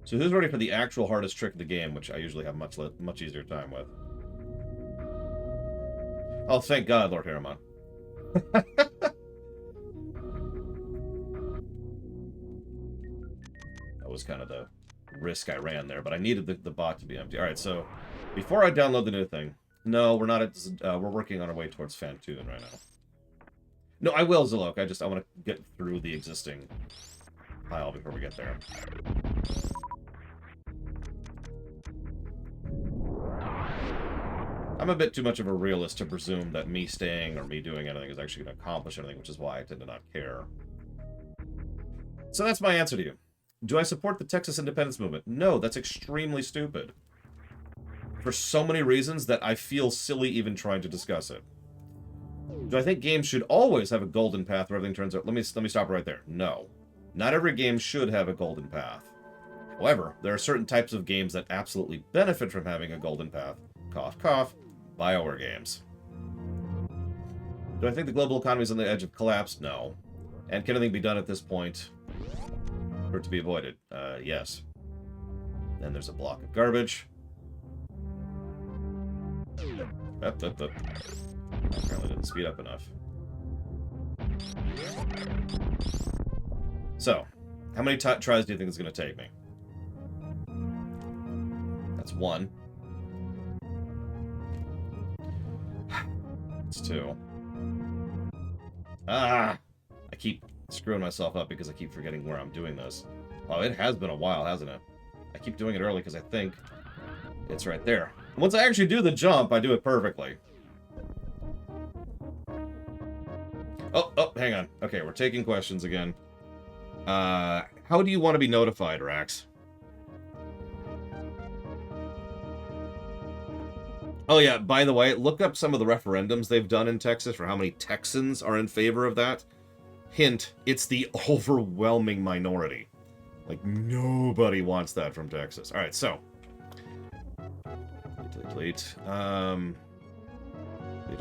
So who's ready for the actual hardest trick of the game, which I usually have much easier time with? Oh, thank God, Lord Harriman. That was kind of the risk I ran there, but I needed the bot to be empty. All right, so before I download the new thing, no, we're not at. We're working on our way towards Fantoon right now. No, I will, Zilok. I want to get through the existing pile before we get there. I'm a bit too much of a realist to presume that me staying or me doing anything is actually going to accomplish anything, which is why I tend to not care. So that's my answer to you. Do I support the Texas independence movement? No, that's extremely stupid. For so many reasons that I feel silly even trying to discuss it. Do I think games should always have a golden path where everything turns out? Let me stop right there. No. Not every game should have a golden path. However, there are certain types of games that absolutely benefit from having a golden path. Cough, cough. BioWare games. Do I think the global economy is on the edge of collapse? No. And can anything be done at this point for it to be avoided? Yes. Then there's a block of garbage. Apparently didn't speed up enough. So, How many tries do you think it's going to take me? That's 1. It's 2. Ah! I keep screwing myself up because I keep forgetting where I'm doing this. Oh, it has been a while, hasn't it? I keep doing it early because I think it's right there. Once I actually do the jump, I do it perfectly. Oh, hang on. Okay, we're taking questions again. How do you want to be notified, Rax? Oh yeah, by the way, look up some of the referendums they've done in Texas for how many Texans are in favor of that. Hint, it's the overwhelming minority. Like, nobody wants that from Texas. Alright, so. Delete. Delete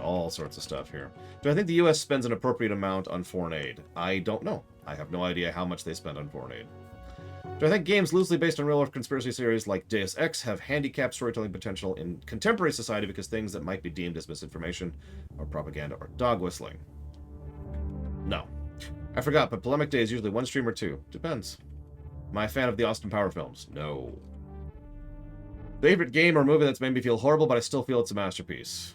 all sorts of stuff here. Do I think the U.S. spends an appropriate amount on foreign aid? I don't know. I have no idea how much they spend on foreign aid. Do I think games loosely based on real-life conspiracy theories like Deus Ex have handicapped storytelling potential in contemporary society because things that might be deemed as misinformation or propaganda or dog whistling? No. I forgot, but Polemic Day is usually 1 stream or 2. Depends. Am I a fan of the Austin Power films? No. Favorite game or movie that's made me feel horrible, but I still feel it's a masterpiece?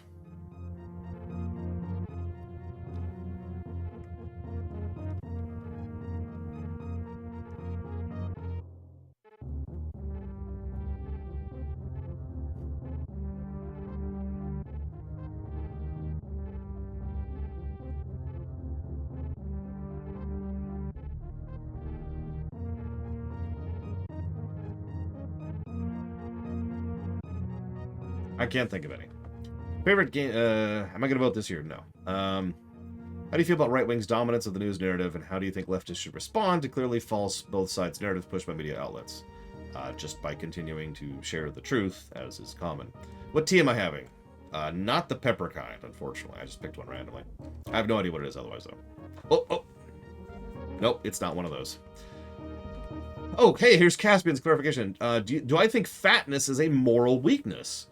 I can't think of any. Favorite game, am I going to vote this year? No. How do you feel about right-wing's dominance of the news narrative, and how do you think leftists should respond to clearly false both sides narratives pushed by media outlets? Just by continuing to share the truth, as is common. What tea am I having? Not the pepper kind, unfortunately. I just picked one randomly. I have no idea what it is otherwise, though. Oh! Nope, it's not one of those. Oh, hey, here's Caspian's clarification. Do I think fatness is a moral weakness?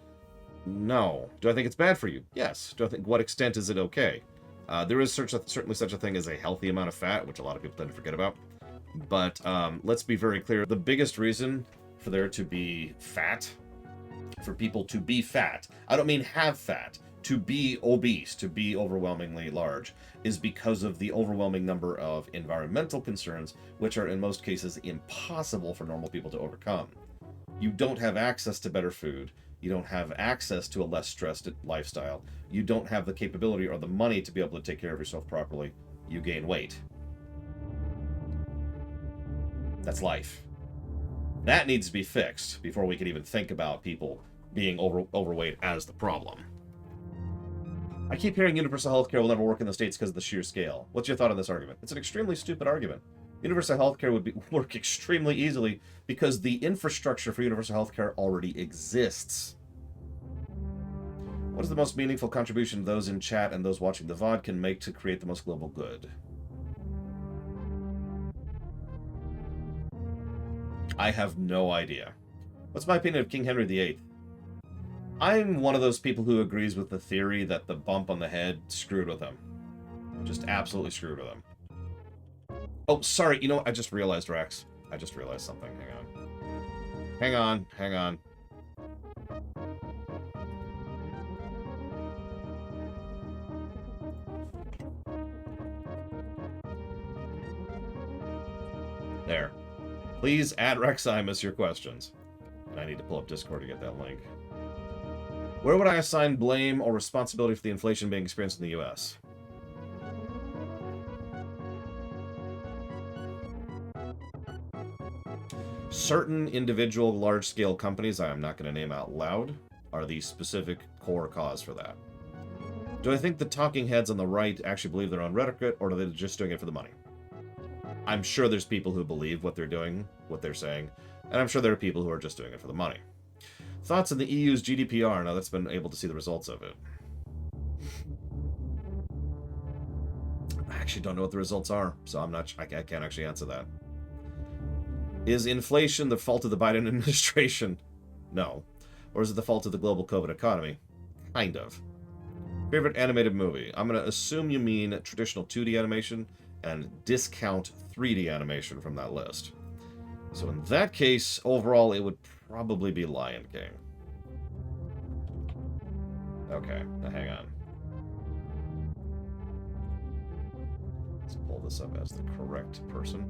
No. Do I think it's bad for you? Yes. Do I think what extent is it okay? There is certainly such a thing as a healthy amount of fat, which a lot of people tend to forget about. But let's be very clear. The biggest reason for there to be fat, for people to be fat, I don't mean have fat, to be obese, to be overwhelmingly large, is because of the overwhelming number of environmental concerns, which are in most cases impossible for normal people to overcome. You don't have access to better food. You don't have access to a less stressed lifestyle. You don't have the capability or the money to be able to take care of yourself properly. You gain weight. That's life. That needs to be fixed before we can even think about people being overweight as the problem. I keep hearing universal healthcare will never work in the States because of the sheer scale. What's your thought on this argument? It's an extremely stupid argument. Universal healthcare would work extremely easily because the infrastructure for universal healthcare already exists. What is the most meaningful contribution those in chat and those watching the VOD can make to create the most global good? I have no idea. What's my opinion of King Henry VIII? I'm one of those people who agrees with the theory that the bump on the head screwed with him. Just absolutely screwed with him. Oh, sorry. You know what? I just realized, Rex. I just realized something. Hang on. Hang on. There. Please add Reximus your questions. And I need to pull up Discord to get that link. Where would I assign blame or responsibility for the inflation being experienced in the U.S.? Certain individual large-scale companies, I am not going to name out loud, are the specific core cause for that. Do I think the talking heads on the right actually believe their own rhetoric, or are they just doing it for the money? I'm sure there's people who believe what they're doing, what they're saying, and I'm sure there are people who are just doing it for the money. Thoughts on the EU's GDPR, now that's been able to see the results of it. I actually don't know what the results are, so I can't actually answer that. Is inflation the fault of the Biden administration? No. Or is it the fault of the global COVID economy? Kind of. Favorite animated movie? I'm going to assume you mean traditional 2D animation, and discount 3D animation from that list. So in that case, overall, it would probably be Lion King. Okay, now hang on. Let's pull this up as the correct person.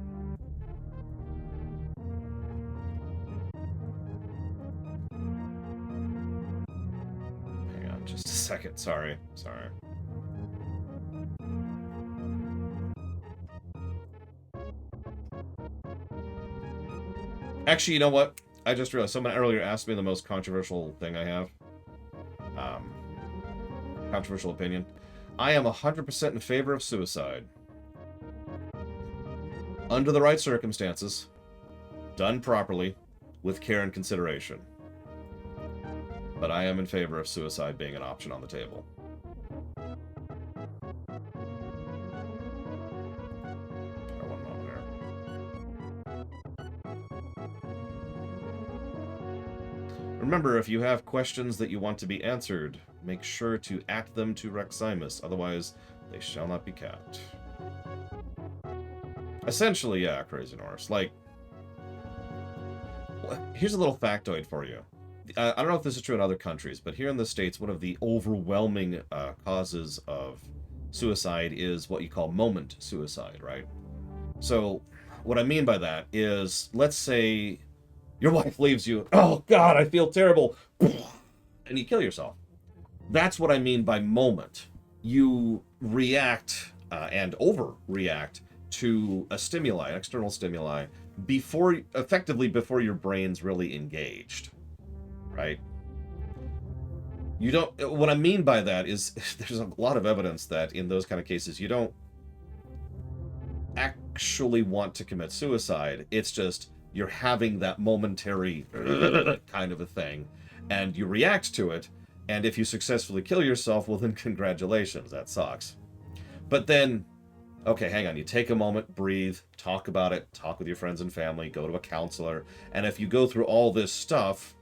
Hang on just a second. Sorry. Actually, you know what? I just realized someone earlier asked me the most controversial thing I have. Controversial opinion. I am 100% in favor of suicide. Under the right circumstances, done properly, with care and consideration. But I am in favor of suicide being an option on the table. One moment here. Remember, if you have questions that you want to be answered, make sure to @ them to Reximus, otherwise they shall not be capped. Essentially, yeah, Crazy Norris. Like, here's a little factoid for you. I don't know if this is true in other countries, but here in the States, one of the overwhelming causes of suicide is what you call moment suicide, right? So, what I mean by that is, let's say your wife leaves you, oh God, I feel terrible, and you kill yourself. That's what I mean by moment. You react and overreact to a stimuli, external stimuli, effectively before your brain's really engaged, right? You don't, what I mean by that is there's a lot of evidence that in those kind of cases, you don't actually want to commit suicide. It's just, you're having that momentary kind of a thing, and you react to it, and if you successfully kill yourself, well then congratulations, that sucks. But then, okay, hang on, you take a moment, breathe, talk about it, talk with your friends and family, go to a counselor, and if you go through all this stuff,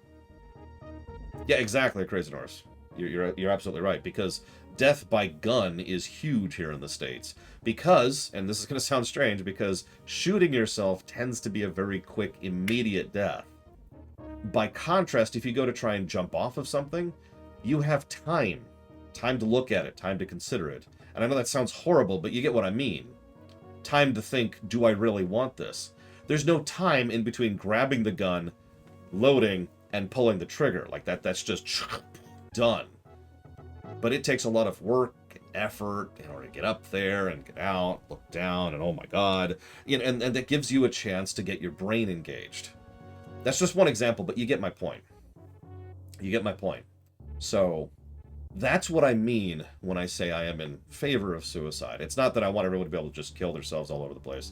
yeah, exactly, Crazy Norris. You're absolutely right, because death by gun is huge here in the States. Because, and this is going to sound strange, because shooting yourself tends to be a very quick, immediate death. By contrast, if you go to try and jump off of something, you have time to look at it, time to consider it. And I know that sounds horrible, but you get what I mean. Time to think, do I really want this? There's no time in between grabbing the gun, loading, and pulling the trigger. Like that's just done. But it takes a lot of work and effort in order to get up there and get out, look down, and oh my God. You know, and that gives you a chance to get your brain engaged. That's just one example, but you get my point. You get my point. So that's what I mean when I say I am in favor of suicide. It's not that I want everyone to be able to just kill themselves all over the place.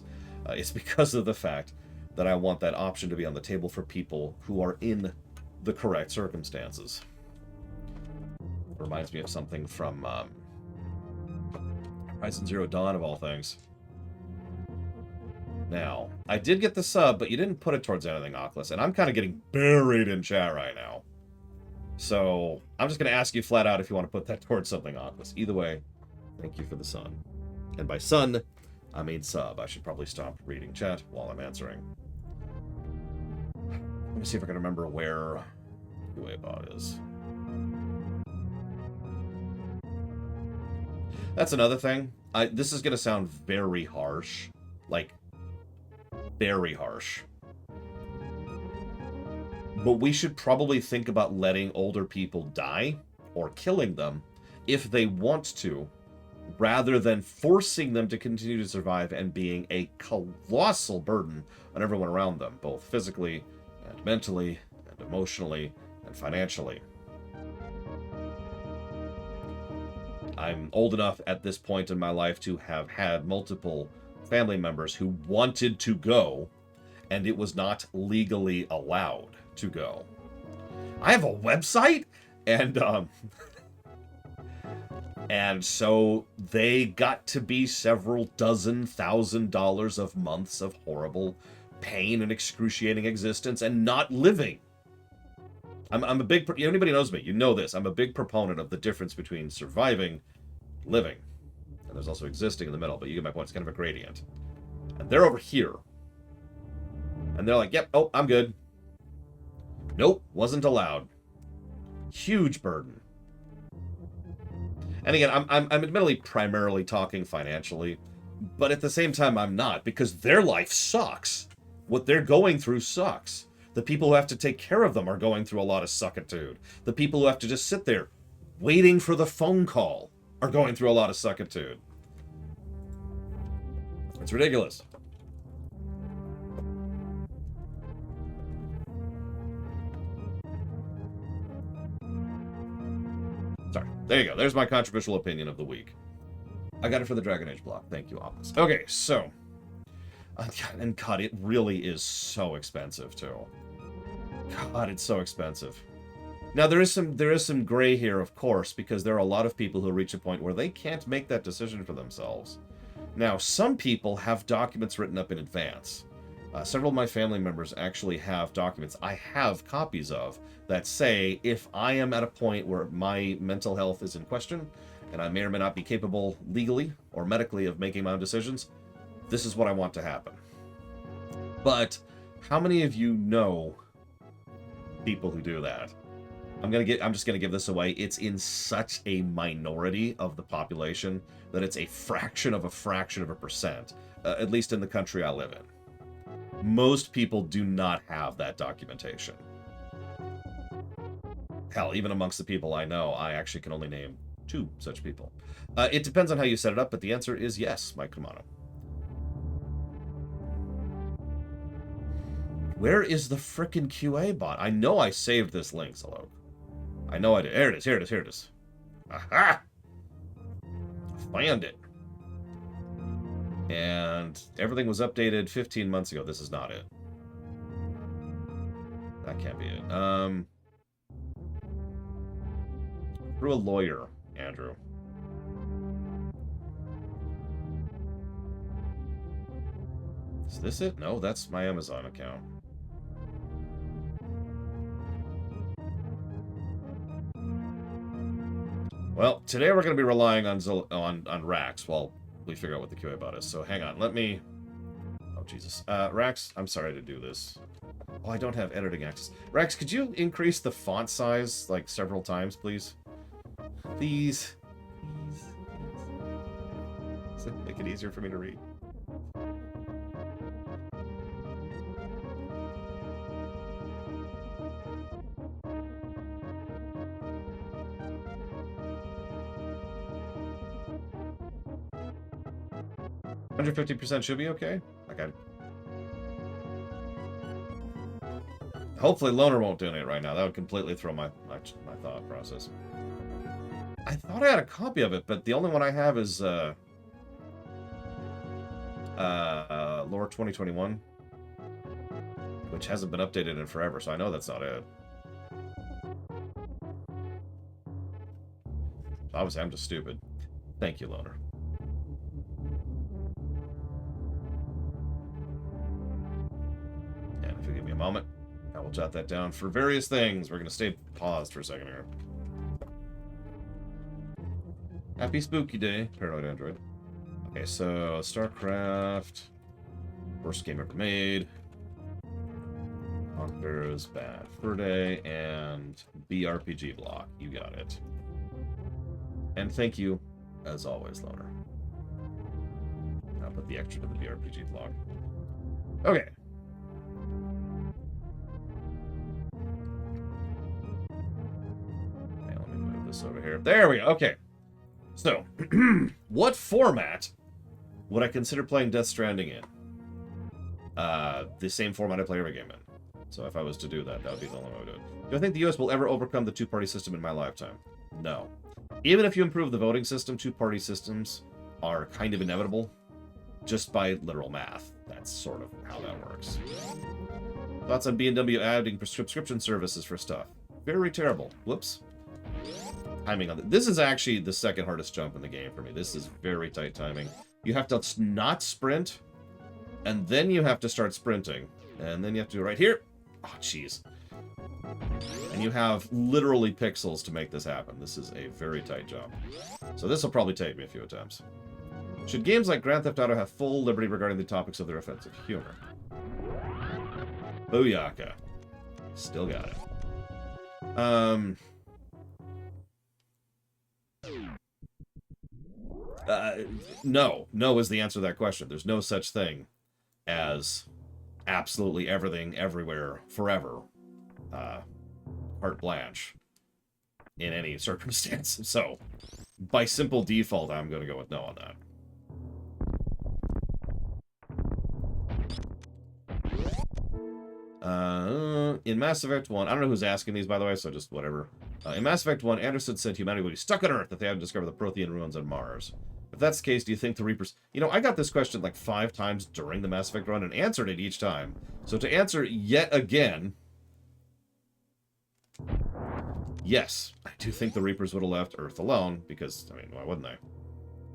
It's because of the fact that I want that option to be on the table for people who are in the correct circumstances. It reminds me of something from Horizon Zero Dawn, of all things. Now, I did get the sub, but you didn't put it towards anything, Oculus, and I'm kind of getting buried in chat right now. So, I'm just going to ask you flat out if you want to put that towards something, Oculus. Either way, thank you for the sun. And by sun, I mean sub. I should probably stop reading chat while I'm answering. Let me see if I can remember where UABot is. That's another thing. This is going to sound very harsh. Like, very harsh. But we should probably think about letting older people die, or killing them, if they want to, rather than forcing them to continue to survive and being a colossal burden on everyone around them, both physically and mentally and emotionally and financially. I'm old enough at this point in my life to have had multiple family members who wanted to go, and it was not legally allowed to go. I have a website, and and so they got to be several dozen $1,000 of months of horrible pain and excruciating existence and not living. I'm a big, anybody knows me, you know this, I'm a big proponent of the difference between surviving and living. And there's also existing in the middle, but you get my point. It's kind of a gradient. And they're over here. And they're like, yep, oh, I'm good. Nope, wasn't allowed. Huge burden. And again, I'm admittedly primarily talking financially, but at the same time, I'm not, because their life sucks. What they're going through sucks. The people who have to take care of them are going through a lot of suckitude. The people who have to just sit there waiting for the phone call are going through a lot of suckitude. It's ridiculous. Sorry. There you go. There's my controversial opinion of the week. I got it for the Dragon Age block. Thank you, Optus. Okay, so... and God, it really is so expensive, too. God, it's so expensive. Now, there is some gray here, of course, because there are a lot of people who reach a point where they can't make that decision for themselves. Now, some people have documents written up in advance. Several of my family members actually have documents I have copies of that say if I am at a point where my mental health is in question and I may or may not be capable legally or medically of making my own decisions, this is what I want to happen. But how many of you know people who do that? I'm just gonna give this away. It's in such a minority of the population that it's a fraction of a percent, at least in the country I live in. Most people do not have that documentation. Hell, even amongst the people I know, I actually can only name 2 such people. It depends on how you set it up, but the answer is yes, Mike Romano. Where is the frickin' QA bot? I know I saved this link, Salok. I know I did. Here it is. Aha! Found it. And everything was updated 15 months ago. This is not it. That can't be it. Through a lawyer, Andrew. Is this it? No, that's my Amazon account. Well, today we're going to be relying on Rax while we figure out what the QA bot is. So hang on, let me... Oh, Jesus. Rax, I'm sorry to do this. Oh, I don't have editing access. Rax, could you increase the font size, like, several times, please? Please. Please. Make it easier for me to read. $150% should be okay. I got it. Hopefully Loner won't donate right now. That would completely throw my thought process. I thought I had a copy of it, but the only one I have is Lore 2021, which hasn't been updated in forever, so I know that's not it. Obviously, I'm just stupid. Thank you, Loner. And if you give me a moment, I will jot that down for various things. We're going to stay paused for a second here. Happy Spooky Day, Paranoid Android. Okay, so StarCraft, worst game ever made, Conqueror's Bad Fur Day, and BRPG block. You got it. And thank you, as always, Loner. I'll put the extra to the BRPG block. Okay. Okay, let me move this over here. There we go. Okay. So, what format would I consider playing Death Stranding in? The same format I play every game in. So if I was to do that, that would be the only way I would do it. Do I think the US will ever overcome the two-party system in my lifetime? No. Even if you improve the voting system, two-party systems are kind of inevitable, just by literal math. That's sort of how that works. Thoughts on B&W adding subscription services for stuff? Very terrible. Whoops. Timing on this is actually the second hardest jump in the game for me. This is very tight timing. You have to not sprint, and then you have to start sprinting, and then you have to do it right here. Oh, jeez. And you have literally pixels to make this happen. This is a very tight jump. So this will probably take me a few attempts. Should games like Grand Theft Auto have full liberty regarding the topics of their offensive humor? Booyaka. Still got it. No. No is the answer to that question. There's no such thing as absolutely everything, everywhere, forever. Carte blanche. In any circumstance. So, by simple default, I'm going to go with no on that. In Mass Effect 1, I don't know who's asking these, by the way, so just whatever. In Mass Effect 1, Anderson said humanity would be stuck on Earth if they hadn't discovered the Prothean ruins on Mars. If that's the case, do you think the Reapers... You know, I got this question like 5 times during the Mass Effect run and answered it each time. So to answer yet again... Yes, I do think the Reapers would have left Earth alone, because, I mean, why wouldn't they?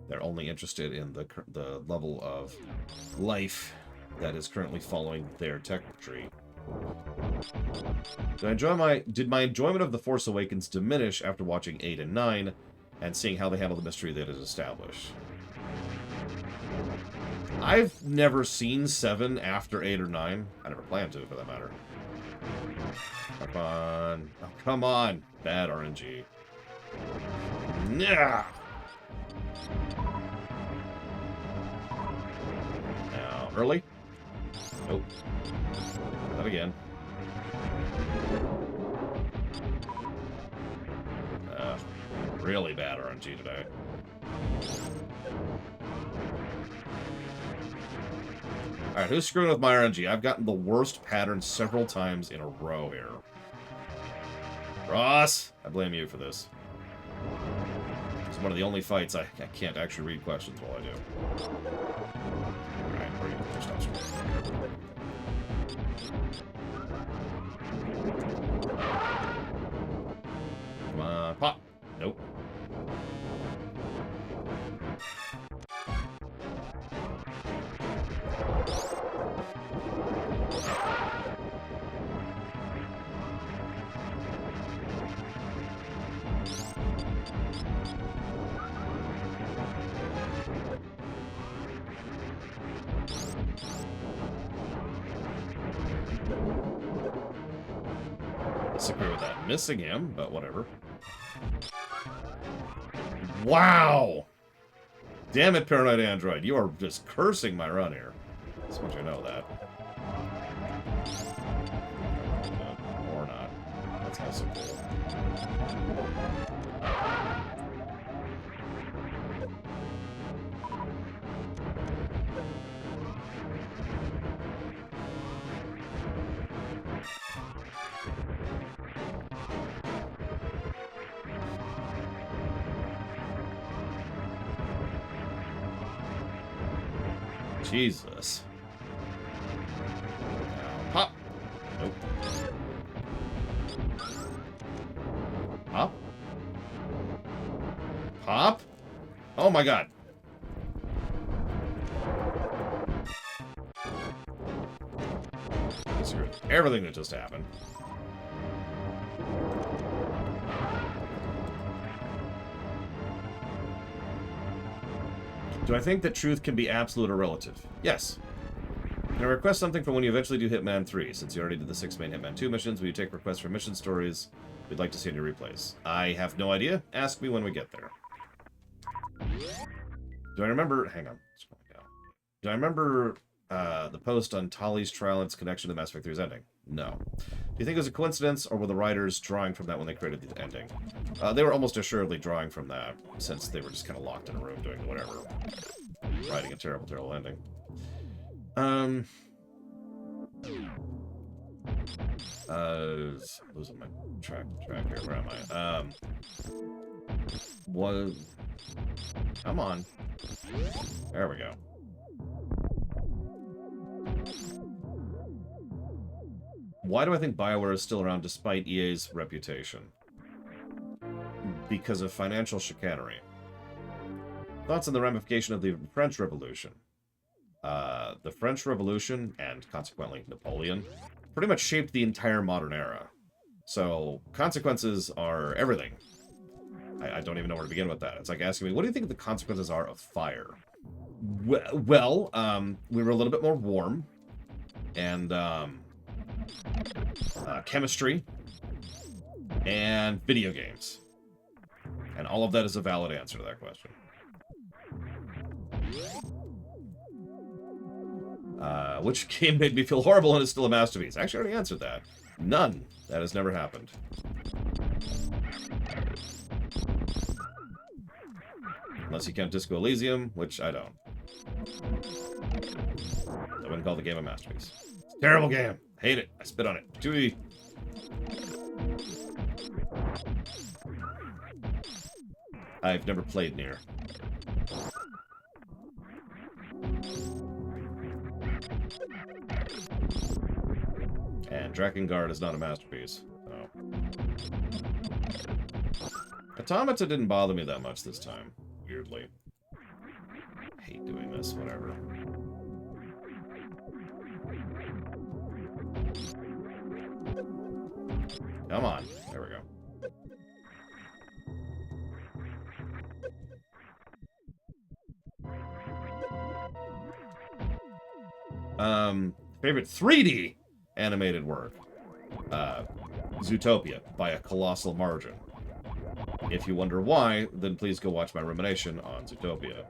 They're only interested in the level of life that is currently following their tech tree. Did my enjoyment of The Force Awakens diminish after watching 8 and 9 and seeing how they handle the mystery that is established? I've never seen 7 after 8 or 9. I never planned to, for that matter. Come on. Oh, come on. Bad RNG. Yeah. Now, early? Nope. Not again. Really bad RNG today. Alright, who's screwing with my RNG? I've gotten the worst pattern several times in a row here. Ross! I blame you for this. It's one of the only fights I can't actually read questions while I do. Alright, where are you? Stop screwing. Come on, pop! Nope. Disagree with that. Missing him, but whatever. Wow! Damn it, Paranoid Android. You are just cursing my run here. Just want you to know that. Or not. That's also cool. Jesus. Pop. Nope. Pop. Pop. Oh my god. Screw everything that just happened. Do I think that truth can be absolute or relative? Yes. Can I request something from when you eventually do Hitman 3? Since you already did the 6 main Hitman 2 missions, will you take requests for mission stories we'd like to see in your replays? I have no idea. Ask me when we get there. Do I remember... Hang on. Do I remember the post on Tali's trial and its connection to Mass Effect 3's ending? No. Do you think it was a coincidence, or were the writers drawing from that when they created the ending? They were almost assuredly drawing from that, since they were just kind of locked in a room doing whatever. Writing a terrible, terrible ending. Losing my track here. Where am I? Come on. There we go. Why do I think BioWare is still around despite EA's reputation? Because of financial chicanery. Thoughts on the ramification of the French Revolution? The French Revolution, and consequently Napoleon, pretty much shaped the entire modern era. So, consequences are everything. I don't even know where to begin with that. It's like asking me, what do you think the consequences are of fire? Well, we were a little bit more warm, and chemistry, and video games. And all of that is a valid answer to that question. Which game made me feel horrible and is still a masterpiece? I actually already answered that. None. That has never happened. Unless you count Disco Elysium, which I don't. I wouldn't call the game a masterpiece. It's a terrible game. Hate it. I spit on it. 2E. I've never played Nier. And Drakengard is not a masterpiece. So. Automata didn't bother me that much this time, weirdly. I hate doing this, whatever. Come on. There we go. Favorite 3D animated work? Zootopia, by a colossal margin. If you wonder why, then please go watch my rumination on Zootopia.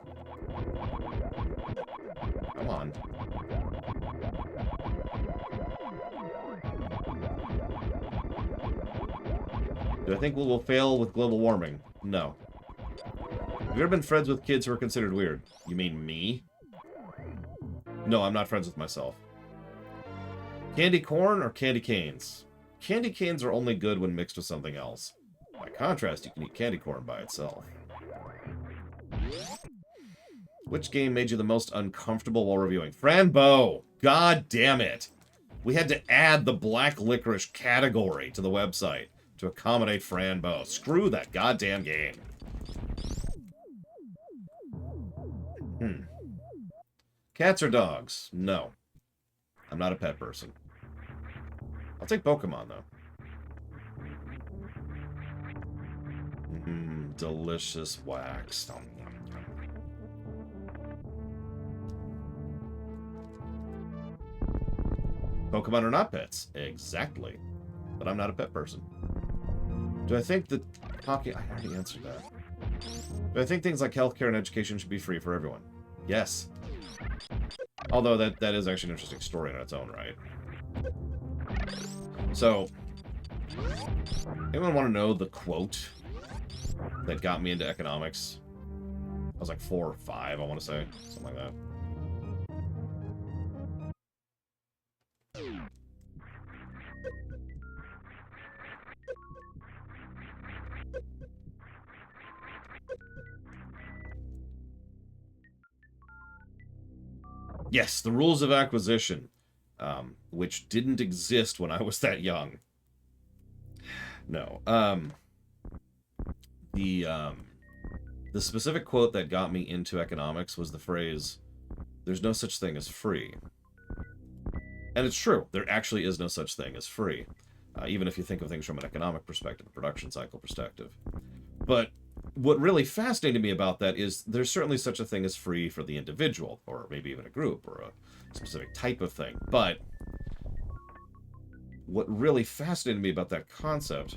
Come on. Do I think we will fail with global warming? No. Have you ever been friends with kids who are considered weird? You mean me? No, I'm not friends with myself. Candy corn or candy canes? Candy canes are only good when mixed with something else. By contrast, you can eat candy corn by itself. Which game made you the most uncomfortable while reviewing? Franbo! God damn it! We had to add the black licorice category to the website to accommodate Franbo. Screw that goddamn game. Cats or dogs? No. I'm not a pet person. I'll take Pokemon, though. Delicious wax. Pokemon are not pets. Exactly. But I'm not a pet person. Do I think that talking... I already answered that. Do I think things like healthcare and education should be free for everyone? Yes. Although that is actually an interesting story in its own right. So, anyone want to know the quote that got me into economics? I was like 4 or 5, I want to say. Something like that. Yes, the rules of acquisition, which didn't exist when I was that young. No. The specific quote that got me into economics was the phrase, "There's no such thing as free." And it's true. There actually is no such thing as free. Even if you think of things from an economic perspective, a production cycle perspective. But what really fascinated me about that is there's certainly such a thing as free for the individual, or maybe even a group, or a specific type of thing. But what really fascinated me about that concept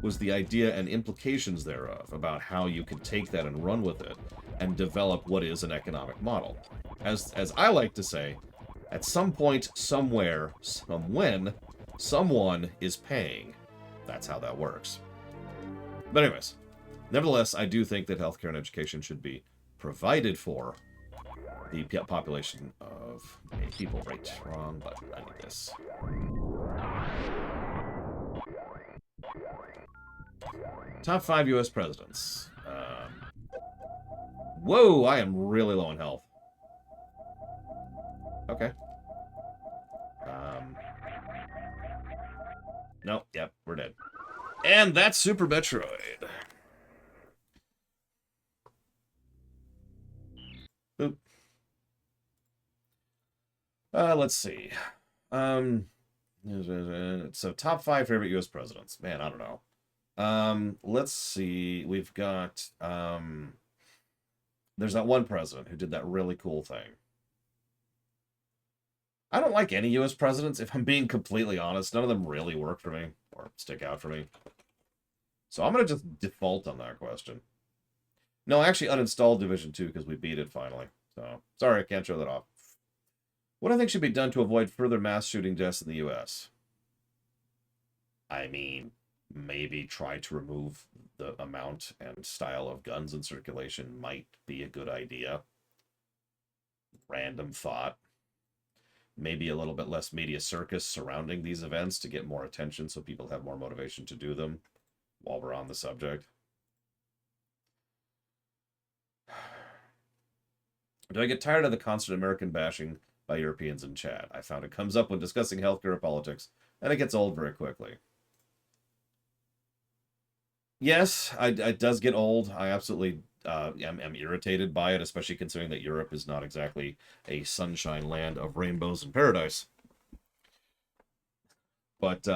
was the idea and implications thereof, about how you can take that and run with it and develop what is an economic model. As I like to say, at some point, somewhere, somewhen, someone is paying. That's how that works. But anyways, nevertheless, I do think that healthcare and education should be provided for the population of people. Right, wrong button. I need this. Top 5 U.S. presidents. Whoa, I am really low in health. Okay. Nope, yep, we're dead. And that's Super Metroid. Boop. Let's see. So top 5 favorite U.S. presidents. Man, I don't know. Let's see. We've got There's that one president who did that really cool thing. I don't like any U.S. presidents, if I'm being completely honest. None of them really work for me or stick out for me. So I'm going to just default on that question. No, I actually uninstalled Division 2 because we beat it finally. So, sorry, I can't show that off. What do I think should be done to avoid further mass shooting deaths in the U.S.? I mean, maybe try to remove the amount and style of guns in circulation might be a good idea. Random thought. Maybe a little bit less media circus surrounding these events to get more attention so people have more motivation to do them while we're on the subject. Do I get tired of the constant American bashing by Europeans in chat? I found it comes up when discussing healthcare or politics, and it gets old very quickly. Yes, it does get old. I absolutely am irritated by it, especially considering that Europe is not exactly a sunshine land of rainbows and paradise. But,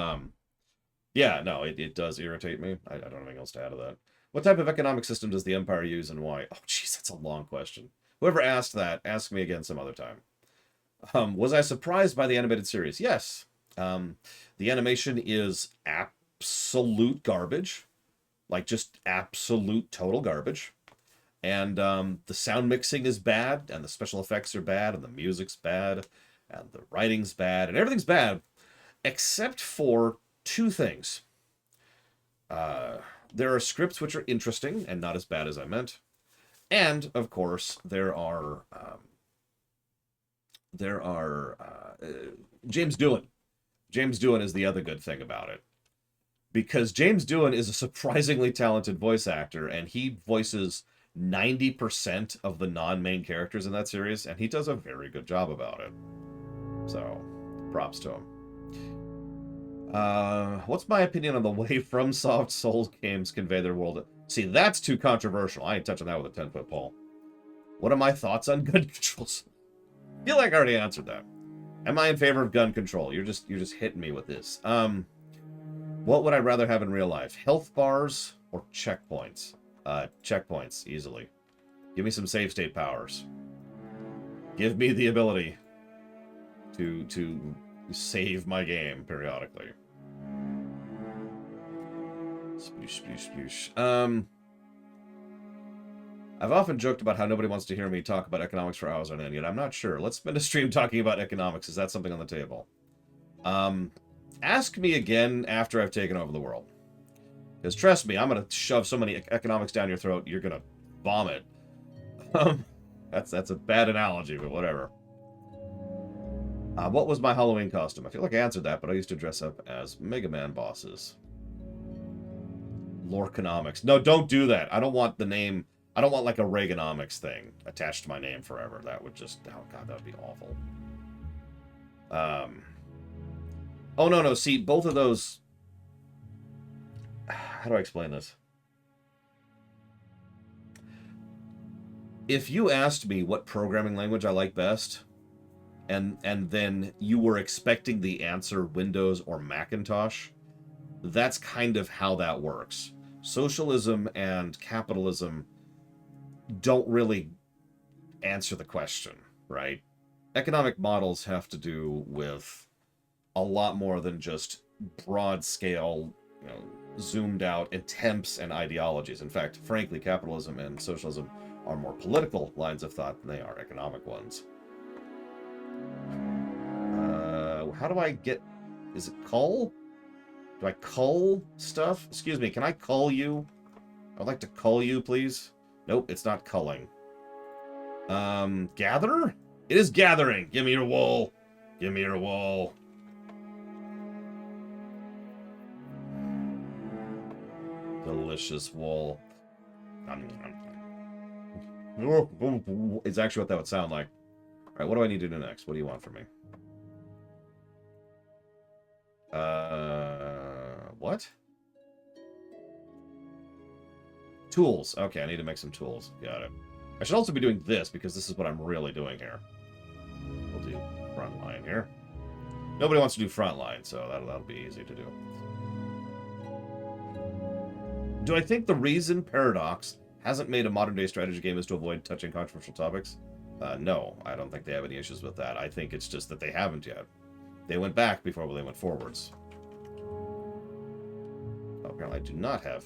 yeah, no, it does irritate me. I don't have anything else to add to that. What type of economic system does the Empire use and why? Oh, jeez, that's a long question. Whoever asked that, ask me again some other time. Was I surprised by the animated series? Yes. The animation is absolute garbage. Like, just absolute total garbage. And the sound mixing is bad, and the special effects are bad, and the music's bad, and the writing's bad, and everything's bad, except for two things. There are scripts which are interesting and not as bad as I meant. And, of course, there are James Doohan. James Doohan is the other good thing about it. Because James Doohan is a surprisingly talented voice actor, and he voices 90% of the non-main characters in that series, and he does a very good job about it. So, props to him. What's my opinion on the way FromSoft Souls games convey their world? See, that's too controversial. I ain't touching that with a 10-foot pole. What are my thoughts on gun controls? I feel like I already answered that. Am I in favor of gun control? You're just hitting me with this. What would I rather have in real life? Health bars or checkpoints? Checkpoints, easily. Give me some save state powers. Give me the ability to save my game periodically. Sploosh, sploosh, sploosh. I've often joked about how nobody wants to hear me talk about economics for hours on end, yet I'm not sure. Let's spend a stream talking about economics. Is that something on the table? Ask me again after I've taken over the world. Because trust me, I'm going to shove so many economics down your throat, you're going to vomit. That's a bad analogy, but whatever. What was my Halloween costume? I feel like I answered that, but I used to dress up as Mega Man bosses. Loreconomics. No, don't do that. I don't want the name... I don't want, like, a Reaganomics thing attached to my name forever. That would just... Oh, God, that would be awful. Oh, no. See, both of those... How do I explain this? If you asked me what programming language I like best, and then you were expecting the answer Windows or Macintosh, that's kind of how that works. Socialism and capitalism don't really answer the question, right? Economic models have to do with a lot more than just broad scale, zoomed out attempts and ideologies. In fact, frankly, capitalism and socialism are more political lines of thought than they are economic ones. How do I get... Is it cull? Do I cull stuff? Excuse me, can I cull you? I'd like to cull you, please. Nope, it's not culling. Gather? It is gathering. Give me your wool. Give me your wool. Delicious wool. It's actually what that would sound like. All right, what do I need to do next? What do you want from me? What? Tools. Okay, I need to make some tools. Got it. I should also be doing this, because this is what I'm really doing here. We'll do front line here. Nobody wants to do front line, so that'll be easy to do. Do I think the reason Paradox hasn't made a modern-day strategy game is to avoid touching controversial topics? No, I don't think they have any issues with that. I think it's just that they haven't yet. They went back before they went forwards. Oh, apparently I do not have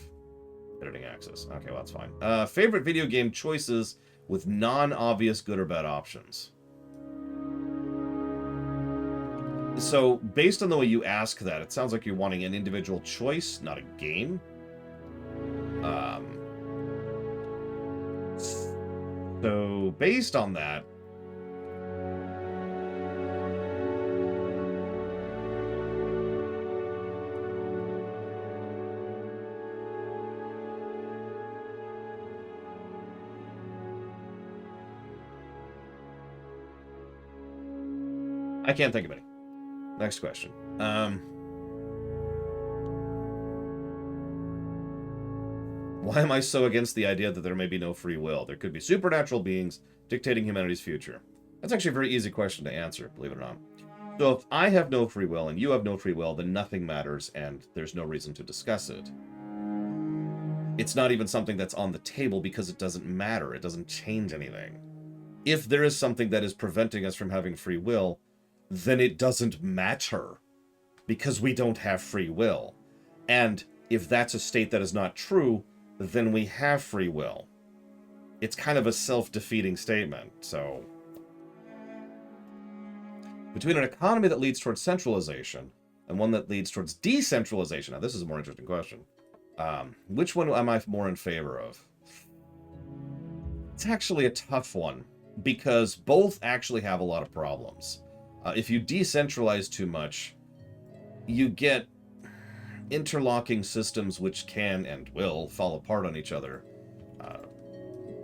editing access. Okay, well, that's fine. Favorite video game choices with non-obvious good or bad options. So, based on the way you ask that, it sounds like you're wanting an individual choice, not a game. So, based on that, I can't think of any. Next question. Why am I so against the idea that there may be no free will? There could be supernatural beings dictating humanity's future. That's actually a very easy question to answer, believe it or not. So if I have no free will and you have no free will, then nothing matters and there's no reason to discuss it. It's not even something that's on the table because it doesn't matter. It doesn't change anything. If there is something that is preventing us from having free will, then it doesn't matter because we don't have free will. And if that's a state that is not true, then we have free will. It's kind of a self-defeating statement, so... Between an economy that leads towards centralization and one that leads towards decentralization, now this is a more interesting question, which one am I more in favor of? It's actually a tough one, because both actually have a lot of problems. If you decentralize too much, you get interlocking systems which can and will fall apart on each other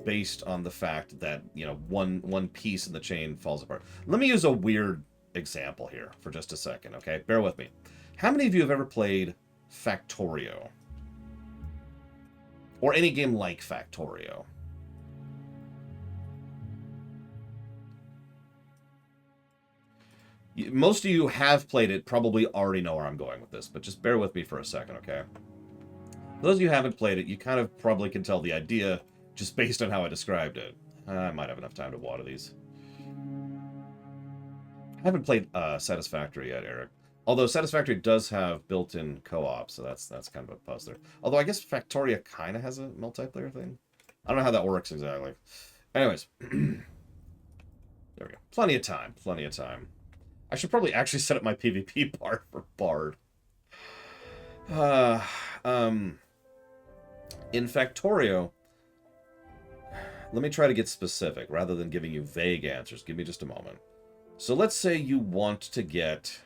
based on the fact that, you know, one piece in the chain falls apart. Let me use a weird example here for just a second, okay? Bear with me. How many of you have ever played Factorio? Or any game like Factorio? Most of you have played it, probably already know where I'm going with this, but just bear with me for a second, okay? For those of you who haven't played it, you kind of probably can tell the idea just based on how I described it. I might have enough time to water these. I haven't played Satisfactory yet, Eric. Although Satisfactory does have built-in co-op, so that's kind of a plus there. Although I guess Factoria kind of has a multiplayer thing. I don't know how that works exactly. Anyways. There we go. Plenty of time. Plenty of time. I should probably actually set up my PvP bar for Bard. In Factorio, let me try to get specific rather than giving you vague answers. Give me just a moment. So let's say you want to get...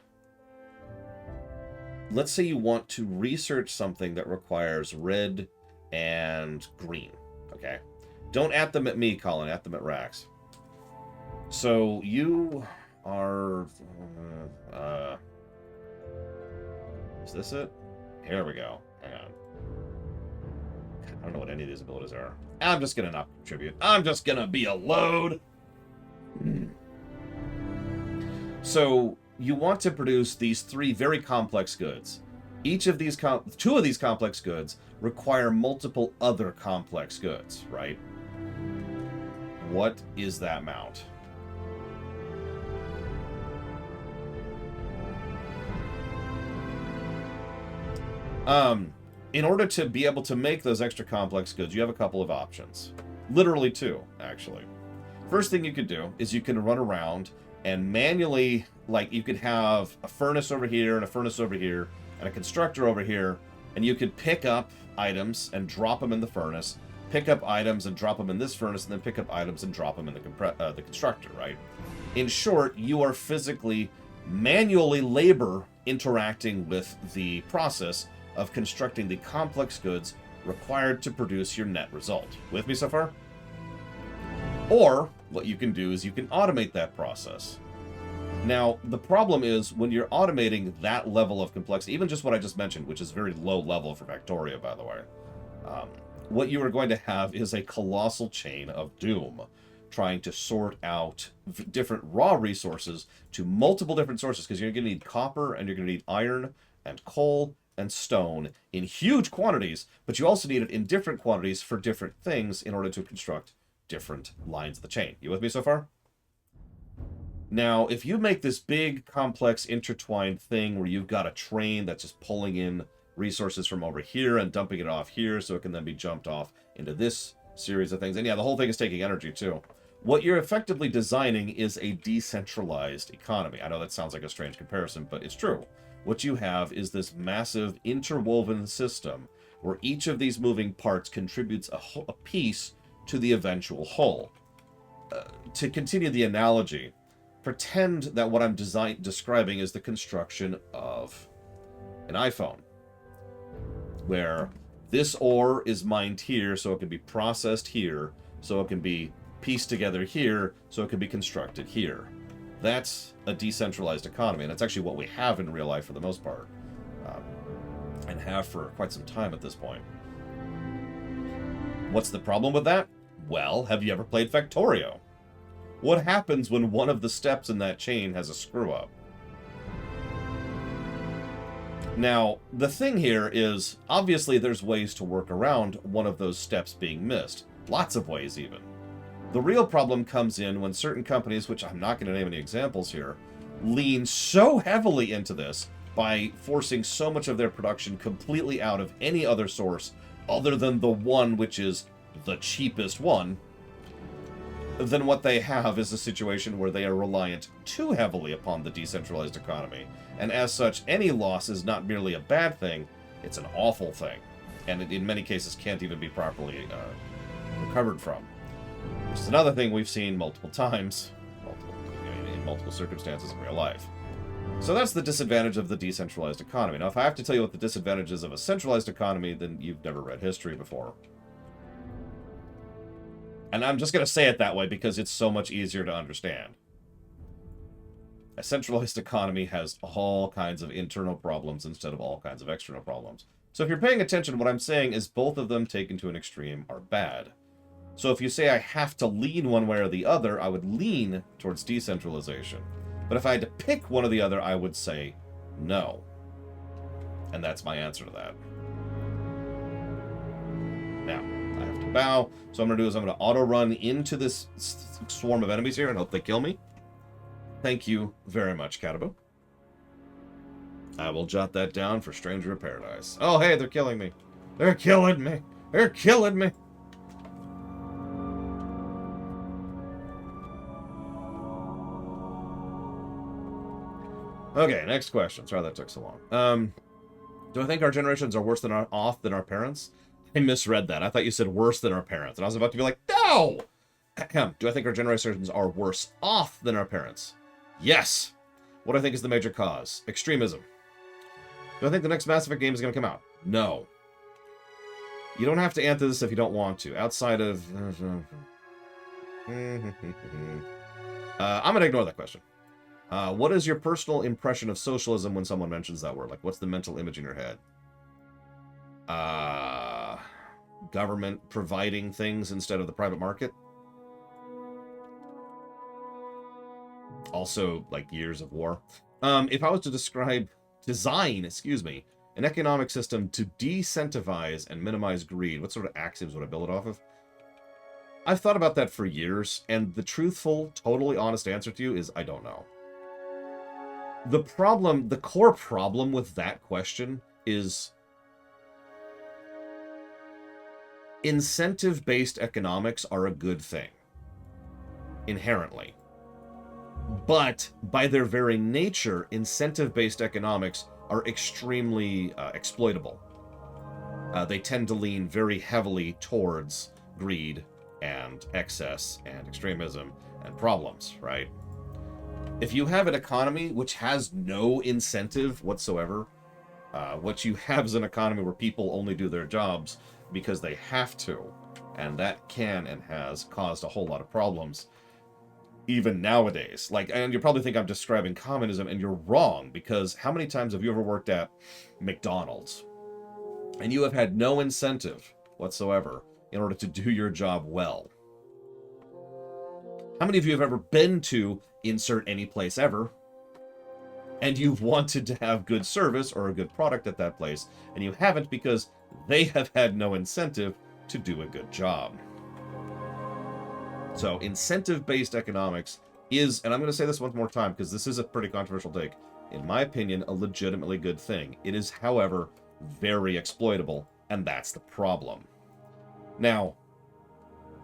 Let's say you want to research something that requires red and green, okay? Don't at them at me, Colin. At them at Rax. So you are... is this it? Here we go. Hang on. I don't know what any of these abilities are. I'm just going to not contribute. I'm just going to be a load. So you want to produce these three very complex goods. Each of these, two of these complex goods require multiple other complex goods, right? What is that amount? In order to be able to make those extra complex goods, you have a couple of options. Literally two, actually. First thing you could do is you can run around and manually, like, you could have a furnace over here and a furnace over here and a constructor over here, and you could pick up items and drop them in the furnace, pick up items and drop them in this furnace, and then pick up items and drop them in the constructor, right? In short, you are physically, manually labor interacting with the process of constructing the complex goods required to produce your net result. With me so far? Or, what you can do is you can automate that process. Now, the problem is when you're automating that level of complexity, even just what I just mentioned, which is very low level for Factoria, by the way, what you are going to have is a colossal chain of doom trying to sort out different raw resources to multiple different sources, because you're going to need copper, and you're going to need iron, and coal, and stone in huge quantities, but you also need it in different quantities for different things in order to construct different lines of the chain. You with me so far? Now, if you make this big, complex, intertwined thing where you've got a train that's just pulling in resources from over here and dumping it off here so it can then be jumped off into this series of things, and yeah, the whole thing is taking energy too. What you're effectively designing is a decentralized economy. I know that sounds like a strange comparison, but it's true. What you have is this massive interwoven system where each of these moving parts contributes a piece to the eventual whole. To continue the analogy, pretend that what I'm describing is the construction of an iPhone, where this ore is mined here so it can be processed here, so it can be pieced together here, so it can be constructed here. That's a decentralized economy, and that's actually what we have in real life for the most part, and have for quite some time at this point. What's the problem with that? Well, have you ever played Factorio? What happens when one of the steps in that chain has a screw-up? Now, the thing here is, obviously there's ways to work around one of those steps being missed. Lots of ways, even. The real problem comes in when certain companies, which I'm not going to name any examples here, lean so heavily into this by forcing so much of their production completely out of any other source other than the one which is the cheapest one, then what they have is a situation where they are reliant too heavily upon the decentralized economy. And as such, any loss is not merely a bad thing, it's an awful thing. And in many cases can't even be properly recovered from. Which is another thing we've seen multiple times, in multiple circumstances in real life. So that's the disadvantage of the decentralized economy. Now, if I have to tell you what the disadvantage is of a centralized economy, then you've never read history before. And I'm just going to say it that way because it's so much easier to understand. A centralized economy has all kinds of internal problems instead of all kinds of external problems. So if you're paying attention, what I'm saying is both of them taken to an extreme are bad. So if you say I have to lean one way or the other, I would lean towards decentralization. But if I had to pick one or the other, I would say no. And that's my answer to that. Now, I have to bow. So what I'm going to do is I'm going to auto-run into this swarm of enemies here and hope they kill me. Thank you very much, Katabu. I will jot that down for Stranger of Paradise. Oh, hey, they're killing me. They're killing me. They're killing me. Okay, next question. Sorry that took so long. Do I think our generations are worse than off than our parents? I misread that. I thought you said worse than our parents. And I was about to be like, no! Do I think our generations are worse off than our parents? Yes. What do I think is the major cause? Extremism. Do I think the next Mass Effect game is going to come out? No. You don't have to answer this if you don't want to. Outside of... I'm going to ignore that question. What is your personal impression of socialism when someone mentions that word? Like, what's the mental image in your head? Government providing things instead of the private market? Also, like, years of war. If I was to design an economic system to de-incentivize and minimize greed, what sort of axioms would I build it off of? I've thought about that for years, and the truthful, totally honest answer to you is I don't know. The core problem with that question is incentive-based economics are a good thing, inherently. But by their very nature, incentive-based economics are extremely exploitable. They tend to lean very heavily towards greed and excess and extremism and problems, right? If you have an economy which has no incentive whatsoever, what you have is an economy where people only do their jobs because they have to, and that can and has caused a whole lot of problems, even nowadays. And you probably think I'm describing communism, and you're wrong, because how many times have you ever worked at McDonald's, and you have had no incentive whatsoever in order to do your job well? How many of you have ever been to insert any place ever and you've wanted to have good service or a good product at that place, and you haven't because they have had no incentive to do a good job. So incentive-based economics is, and I'm going to say this one more time because this is a pretty controversial take, in my opinion, a legitimately good thing. It is, however, very exploitable, and that's the problem. Now,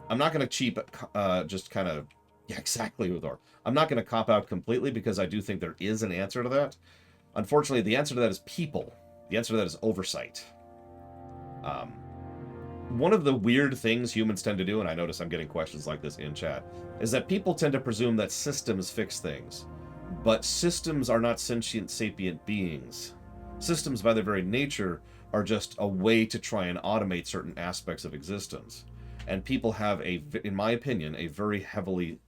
I'm not going to just kind of, yeah, exactly, Uthor. I'm not going to cop out completely because I do think there is an answer to that. Unfortunately, the answer to that is people. The answer to that is oversight. One of the weird things humans tend to do, and I notice I'm getting questions like this in chat, is that people tend to presume that systems fix things. But systems are not sentient, sapient beings. Systems, by their very nature, are just a way to try and automate certain aspects of existence. And people have, in my opinion, a very heavily...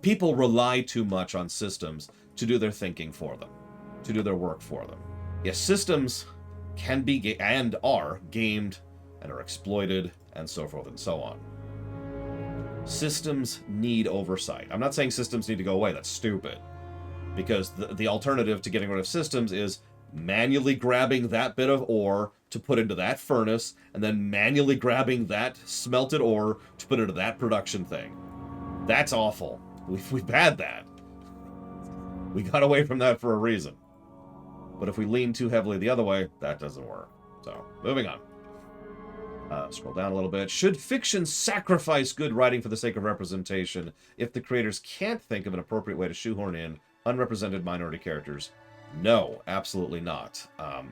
people rely too much on systems to do their thinking for them, to do their work for them. Yes, systems can be and are gamed and are exploited and so forth and so on. Systems need oversight. I'm not saying systems need to go away. That's stupid. Because the alternative to getting rid of systems is manually grabbing that bit of ore to put into that furnace, and then manually grabbing that smelted ore to put into that production thing. That's awful. We've had that. We got away from that for a reason. But if we lean too heavily the other way, that doesn't work. So, moving on. Scroll down a little bit. Should fiction sacrifice good writing for the sake of representation if the creators can't think of an appropriate way to shoehorn in unrepresented minority characters? No, absolutely not.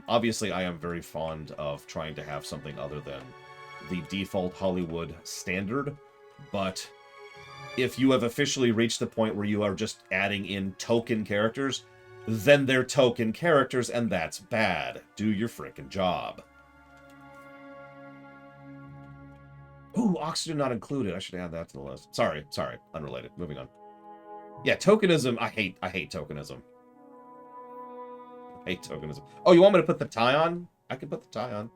Obviously, I am very fond of trying to have something other than the default Hollywood standard, but if you have officially reached the point where you are just adding in token characters, then they're token characters, and that's bad. Do your frickin' job. Ooh, oxygen not included. I should add that to the list. Sorry, unrelated. Moving on. Yeah, tokenism. I hate tokenism. I hate tokenism. Oh, you want me to put the tie on? I can put the tie on.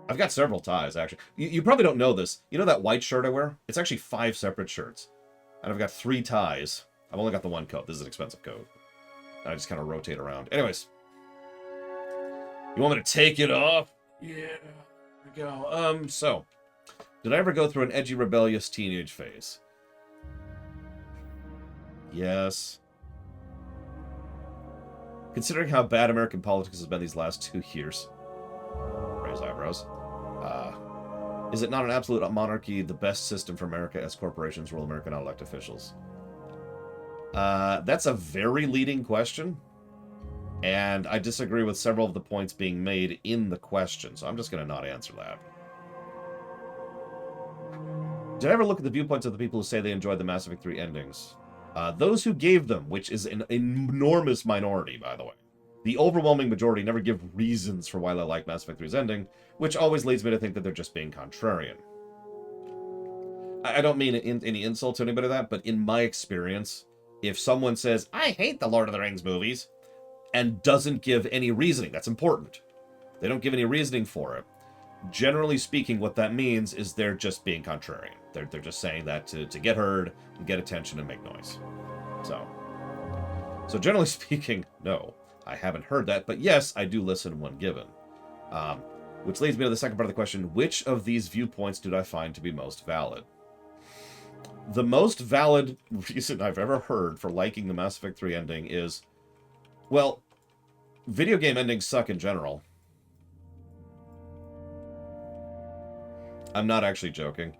I've got several ties, actually. You probably don't know this. You know that white shirt I wear? It's actually 5 separate shirts. And I've got 3 ties. I've only got the one coat. This is an expensive coat. I just kind of rotate around. Anyways. You want me to take it off? Yeah. Here we go. So. Did I ever go through an edgy, rebellious teenage phase? Yes. Considering how bad American politics has been these last 2 years. Raise eyebrows. Is it not an absolute monarchy the best system for America as corporations rule America, not elect officials? That's a very leading question. And I disagree with several of the points being made in the question, so I'm just going to not answer that. Did I ever look at the viewpoints of the people who say they enjoyed the Mass Effect 3 endings? Those who gave them, which is an enormous minority, by the way. The overwhelming majority never give reasons for why they like Mass Effect 3's ending, which always leads me to think that they're just being contrarian. I don't mean any insult to anybody that, but in my experience, if someone says, I hate the Lord of the Rings movies, and doesn't give any reasoning, that's important. They don't give any reasoning for it. Generally speaking, what that means is they're just being contrarian. They're just saying that to get heard, and get attention, and make noise. So generally speaking, no. I haven't heard that, but yes, I do listen when given. Which leads me to the second part of the question, which of these viewpoints did I find to be most valid? The most valid reason I've ever heard for liking the Mass Effect 3 ending is, well, video game endings suck in general. I'm not actually joking.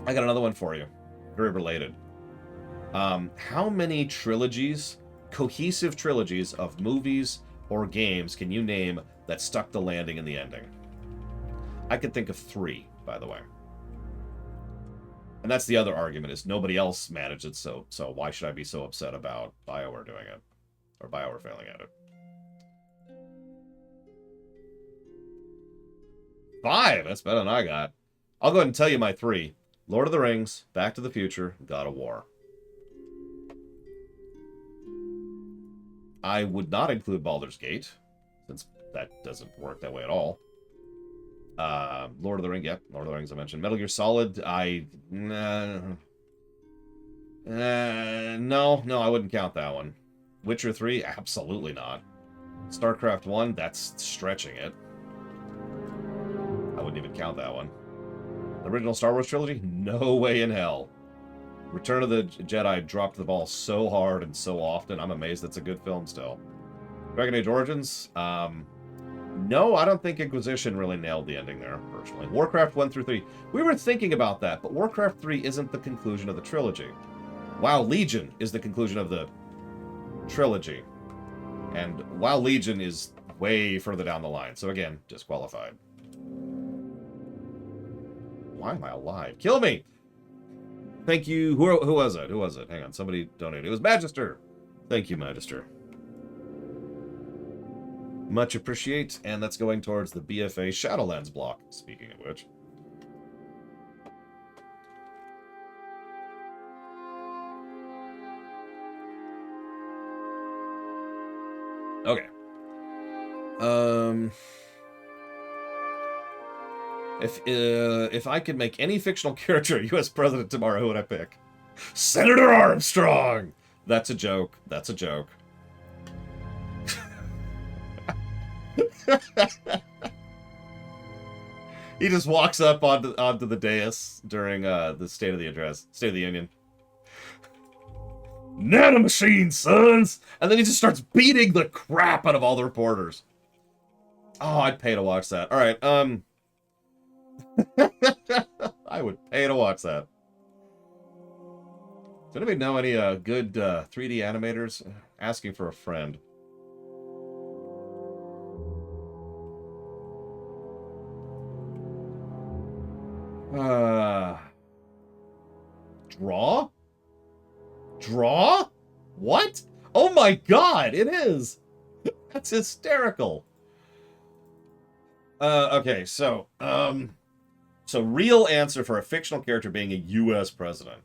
I got another one for you. Very related. How many trilogies, cohesive trilogies of movies or games can you name that stuck the landing in the ending? I could think of 3, by the way. And that's the other argument, is nobody else managed it, so why should I be so upset about BioWare doing it? Or BioWare failing at it? 5! That's better than I got. I'll go ahead and tell you my 3. Lord of the Rings, Back to the Future, God of War. I would not include Baldur's Gate, since that doesn't work that way at all. Lord of the Rings, yep, Lord of the Rings I mentioned. Metal Gear Solid, No, I wouldn't count that one. Witcher 3? Absolutely not. StarCraft 1? That's stretching it. I wouldn't even count that one. The original Star Wars trilogy? No way in hell. Return of the Jedi dropped the ball so hard and so often. I'm amazed it's a good film still. Dragon Age Origins? No, I don't think Inquisition really nailed the ending there, personally. Warcraft 1 through 3. We were thinking about that, but Warcraft 3 isn't the conclusion of the trilogy. WoW Legion is the conclusion of the trilogy. And WoW Legion is way further down the line. So again, disqualified. Why am I alive? Kill me! Thank you. Who was it? Who was it? Hang on. Somebody donated. It was Magister. Thank you, Magister. Much appreciate. And that's going towards the BFA Shadowlands block, speaking of which. Okay. If I could make any fictional character a U.S. president tomorrow, who would I pick? Senator Armstrong! That's a joke. That's a joke. He just walks up onto the dais during the State of the Union. Nanomachine, sons! And then he just starts beating the crap out of all the reporters. Oh, I'd pay to watch that. All right, I would pay to watch that. Does anybody know any good 3D animators? Asking for a friend. Draw? Draw? What? Oh my god, it is! That's hysterical. Okay, so real answer for a fictional character being a U.S. president.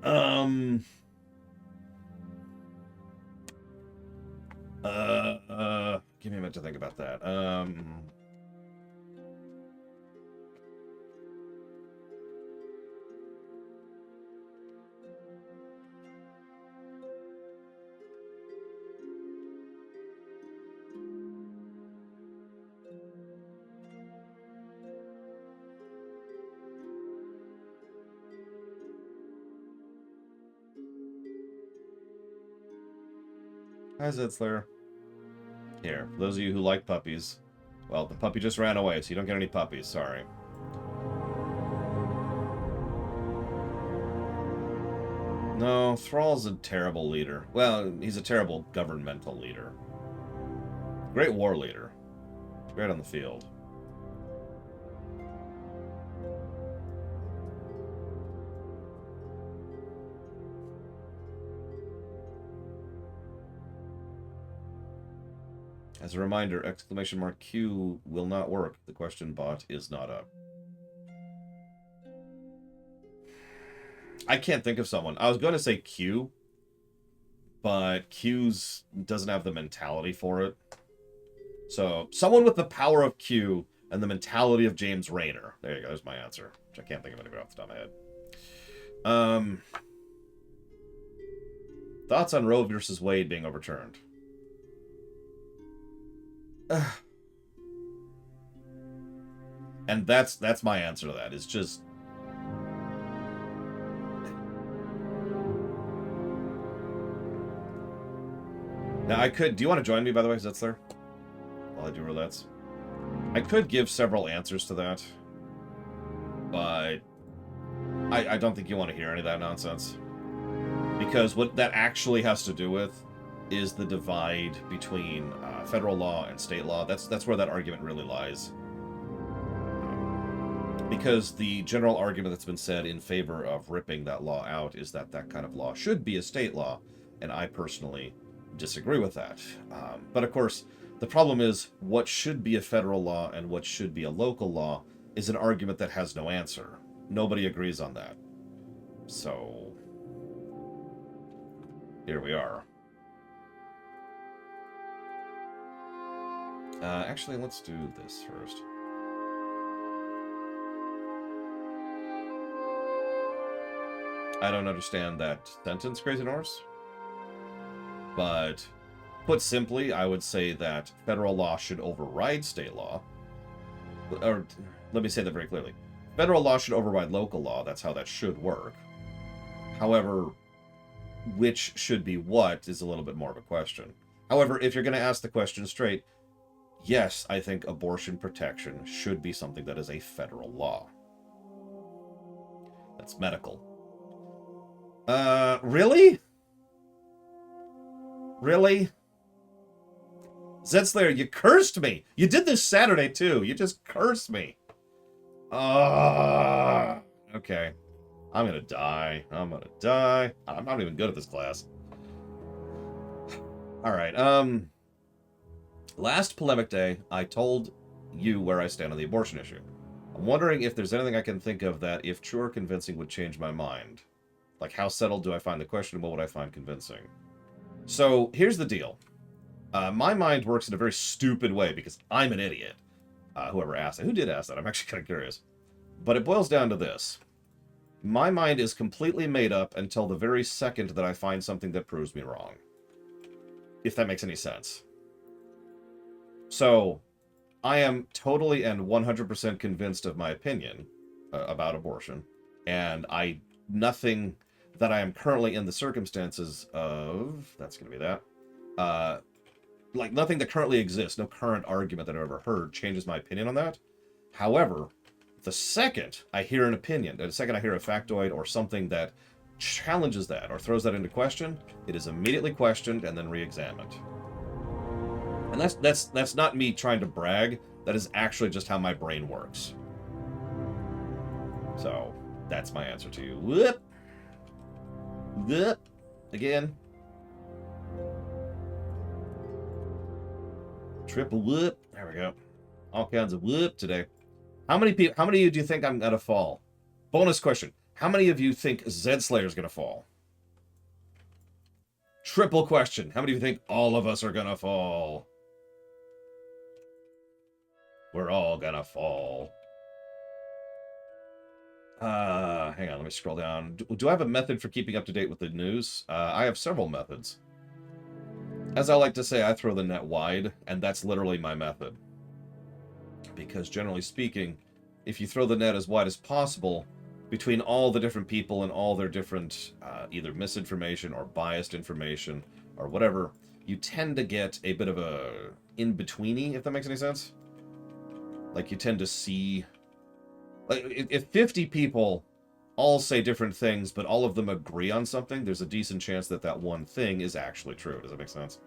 Give me a minute to think about that. Hi, Zitzler. Here, for those of you who like puppies. Well, the puppy just ran away, so you don't get any puppies, sorry. No, Thrall's a terrible leader. Well, he's a terrible governmental leader. Great war leader. Great on the field. As a reminder, exclamation mark Q will not work. The question bot is not up. I can't think of someone. I was going to say Q, but Q's doesn't have the mentality for it. So, someone with the power of Q and the mentality of James Rayner. There you go. There's my answer. Which I can't think of anybody off the top of my head. Thoughts on Roe versus Wade being overturned? And that's my answer to that. It's just... Now, I could... Do you want to join me, by the way, Zitzler? While I do roulettes? I could give several answers to that. But... I don't think you want to hear any of that nonsense. Because what that actually has to do with is the divide between federal law and state law. That's where that argument really lies. Because the general argument that's been said in favor of ripping that law out is that that kind of law should be a state law. And I personally disagree with that. But of course, the problem is what should be a federal law and what should be a local law is an argument that has no answer. Nobody agrees on that. So, here we are. Actually, let's do this first. I don't understand that sentence, Crazy Norse. But put simply, I would say that federal law should override state law. Or let me say that very clearly. Federal law should override local law. That's how that should work. However, which should be what is a little bit more of a question. However, if you're going to ask the question straight, yes, I think abortion protection should be something that is a federal law. That's medical. Really? Really? Zedslayer, you cursed me! You did this Saturday, too. You just cursed me. Okay. I'm gonna die. I'm gonna die. I'm not even good at this class. Alright, last Polemic Day, I told you where I stand on the abortion issue. I'm wondering if there's anything I can think of that, if true or convincing, would change my mind. Like, how settled do I find the question, and what would I find convincing? So, here's the deal. My mind works in a very stupid way, because I'm an idiot. Whoever asked that. Who did ask that? I'm actually kind of curious. But it boils down to this. My mind is completely made up until the very second that I find something that proves me wrong. If that makes any sense. So, I am totally and 100% convinced of my opinion about abortion. And nothing that I am currently in the circumstances of, that's going to be that, like nothing that currently exists, no current argument that I've ever heard changes my opinion on that. However, the second I hear an opinion, the second I hear a factoid or something that challenges that or throws that into question, it is immediately questioned and then re-examined. And that's not me trying to brag. That is actually just how my brain works. So, that's my answer to you. Whoop! Whoop! Again. Triple whoop. There we go. All kinds of whoop today. How many of you do you think I'm gonna fall? Bonus question. How many of you think Zedslayer's gonna fall? Triple question. How many of you think all of us are gonna fall? We're all gonna fall. Hang on, let me scroll down. Do I have a method for keeping up to date with the news? I have several methods. As I like to say, I throw the net wide, and that's literally my method. Because generally speaking, if you throw the net as wide as possible, between all the different people and all their different either misinformation or biased information or whatever, you tend to get a bit of a in-betweeny, if that makes any sense. Like, you tend to see... Like, if 50 people all say different things, but all of them agree on something, there's a decent chance that that one thing is actually true. Does that make sense?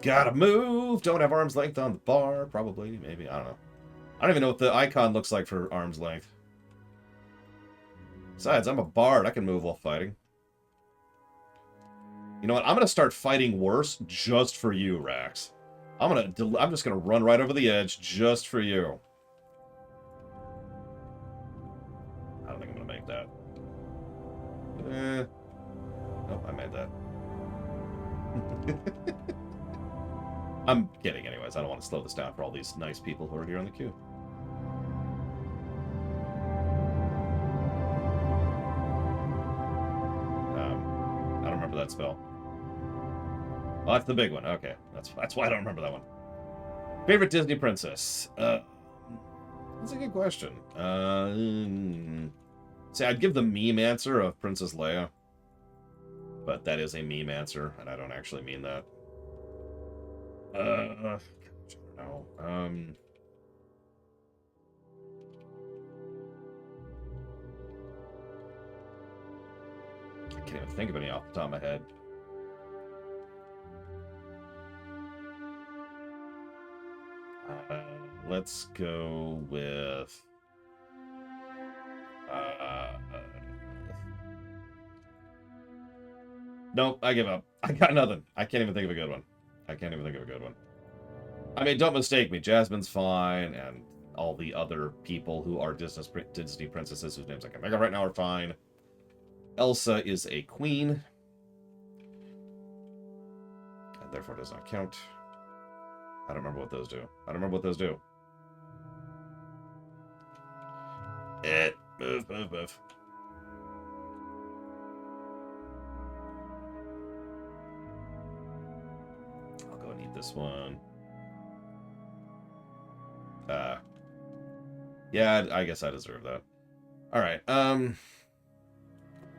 Gotta move! Don't have arm's length on the bar. Probably, maybe, I don't know. I don't even know what the icon looks like for arm's length. Besides, I'm a bard. I can move while fighting. You know what? I'm gonna start fighting worse just for you, Rax. I'm just gonna run right over the edge just for you. I don't think I'm gonna make that. Nope, I made that. I'm kidding anyways. I don't want to slow this down for all these nice people who are here on the queue. I don't remember that spell. Oh, that's the big one. Okay, that's why I don't remember that one. Favorite Disney princess? That's a good question. See, I'd give the meme answer of Princess Leia, but that is a meme answer, and I don't actually mean that. I don't know. I can't even think of any off the top of my head. Let's go with... Nope, I give up. I got nothing. I can't even think of a good one. I mean, don't mistake me. Jasmine's fine, and all the other people who are Disney princesses whose names I can't think of right now are fine. Elsa is a queen, and therefore does not count. I don't remember what those do. Move. go and eat this one. Yeah, I guess I deserve that. All right.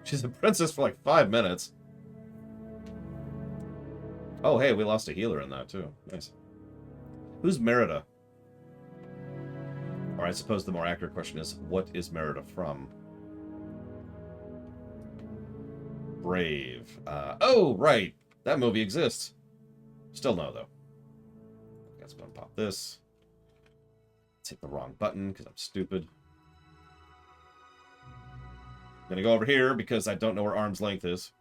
She's a princess for like 5 minutes. Oh, hey, we lost a healer in that too. Nice. Who's Merida? Or I suppose the more accurate question is, what is Merida from? Brave. Oh, right. That movie exists. Still no, though. I guess I'm gonna pop this. Let's hit the wrong button because I'm stupid. I'm gonna go over here because I don't know where arm's length is.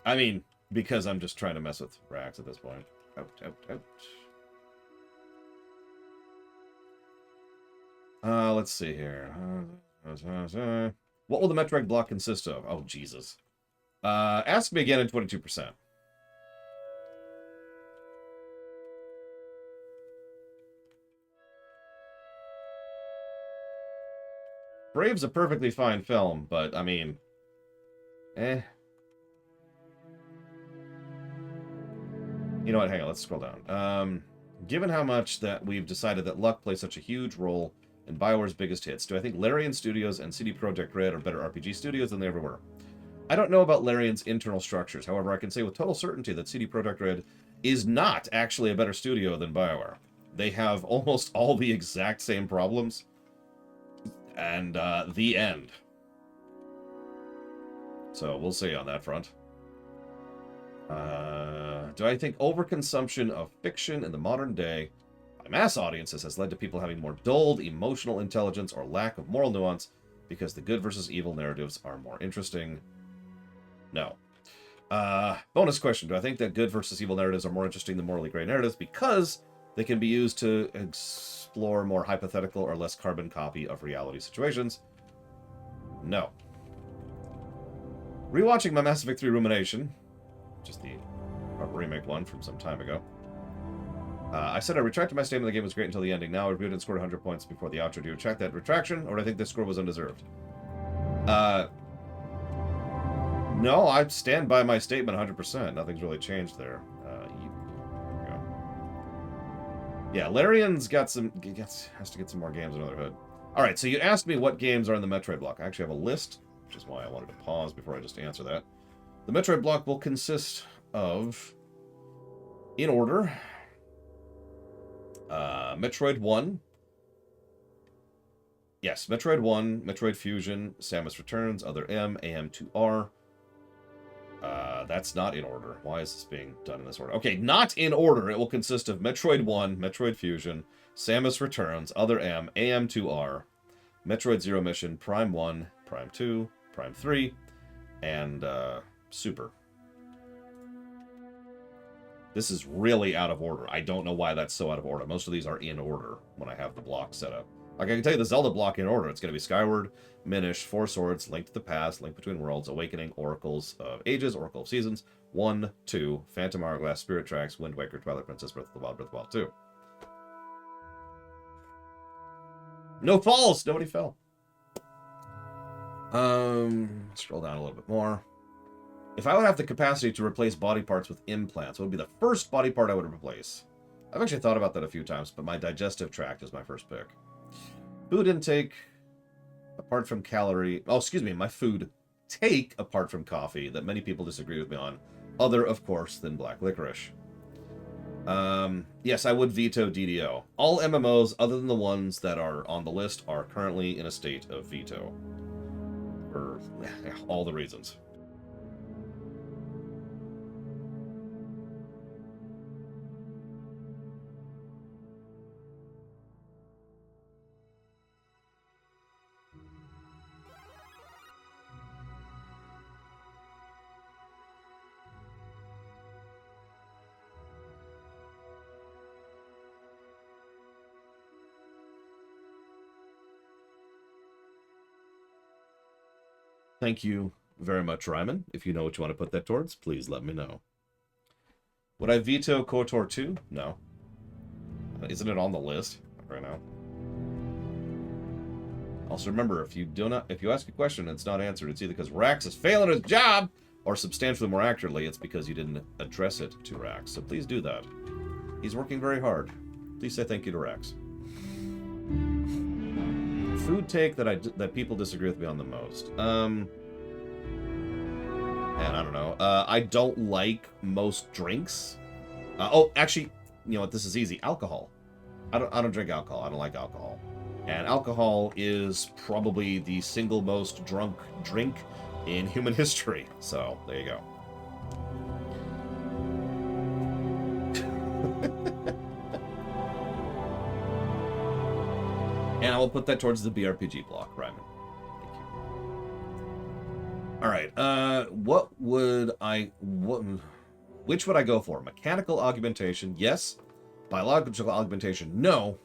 I mean, because I'm just trying to mess with Rax at this point. Out, out, out. Let's see here. What will the Metroid block consist of? Oh, Jesus. Ask me again in 22%. Brave's a perfectly fine film, but, I mean... You know what? Hang on, let's scroll down. Given how much that we've decided that luck plays such a huge role in BioWare's biggest hits, do I think Larian Studios and CD Projekt Red are better RPG studios than they ever were? I don't know about Larian's internal structures. However, I can say with total certainty that CD Projekt Red is not actually a better studio than BioWare. They have almost all the exact same problems. And, the end. So, we'll see on that front. Do I think overconsumption of fiction in the modern day by mass audiences has led to people having more dulled emotional intelligence or lack of moral nuance because the good versus evil narratives are more interesting? No. Bonus question. Do I think that good versus evil narratives are more interesting than morally gray narratives because they can be used to explore more hypothetical or less carbon copy of reality situations? No. Rewatching my Mass Effect 3 Rumination, just the remake one from some time ago. I said I retracted my statement the game was great until the ending. Now I reviewed and scored 100 points before the outro. Do you retract that retraction, or do I think this score was undeserved? No, I stand by my statement 100%. Nothing's really changed there. There we go. Yeah, Larian's got some... has to get some more games under their hood. Alright, so you asked me what games are in the Metroid block. I actually have a list, which is why I wanted to pause before I just answer that. The Metroid block will consist of, in order, Metroid 1. Yes, Metroid 1, Metroid Fusion, Samus Returns, Other M, AM2R. That's not in order. Why is this being done in this order? Okay, not in order. It will consist of Metroid 1, Metroid Fusion, Samus Returns, Other M, AM2R, Metroid Zero Mission, Prime 1, Prime 2, Prime 3, and Super. This is really out of order. I don't know why that's so out of order. Most of these are in order when I have the block set up. Like, I can tell you the Zelda block in order. It's going to be Skyward, Minish, Four Swords, Link to the Past, Link Between Worlds, Awakening, Oracles of Ages, Oracle of Seasons, 1, 2, Phantom Hourglass, Spirit Tracks, Wind Waker, Twilight Princess, Breath of the Wild, Breath of the Wild 2. No falls! Nobody fell. Scroll down a little bit more. If I would have the capacity to replace body parts with implants, what would be the first body part I would replace? I've actually thought about that a few times, but my digestive tract is my first pick. Food intake, apart from calorie... Oh, excuse me, my food take, apart from coffee, that many people disagree with me on. Other, of course, than black licorice. Yes, I would veto DDO. All MMOs, other than the ones that are on the list, are currently in a state of veto. For all the reasons. Thank you very much, Ryman. If you know what you want to put that towards, please let me know. Would I veto KOTOR 2? No. Isn't it on the list right now? Also remember, if you ask a question and it's not answered, it's either because Rax is failing his job Or substantially more accurately, it's because you didn't address it to Rax. So please do that. He's working very hard. Please say thank you to Rax. Food take that people disagree with me on the most. And I don't know. I don't like most drinks. Actually, you know what? This is easy. Alcohol. I don't drink alcohol. I don't like alcohol. And alcohol is probably the single most drunk drink in human history. So, there you go. And I will put that towards the BRPG block, Ryman. Thank you. Alright, which would I go for? Mechanical augmentation, yes. Biological augmentation, no.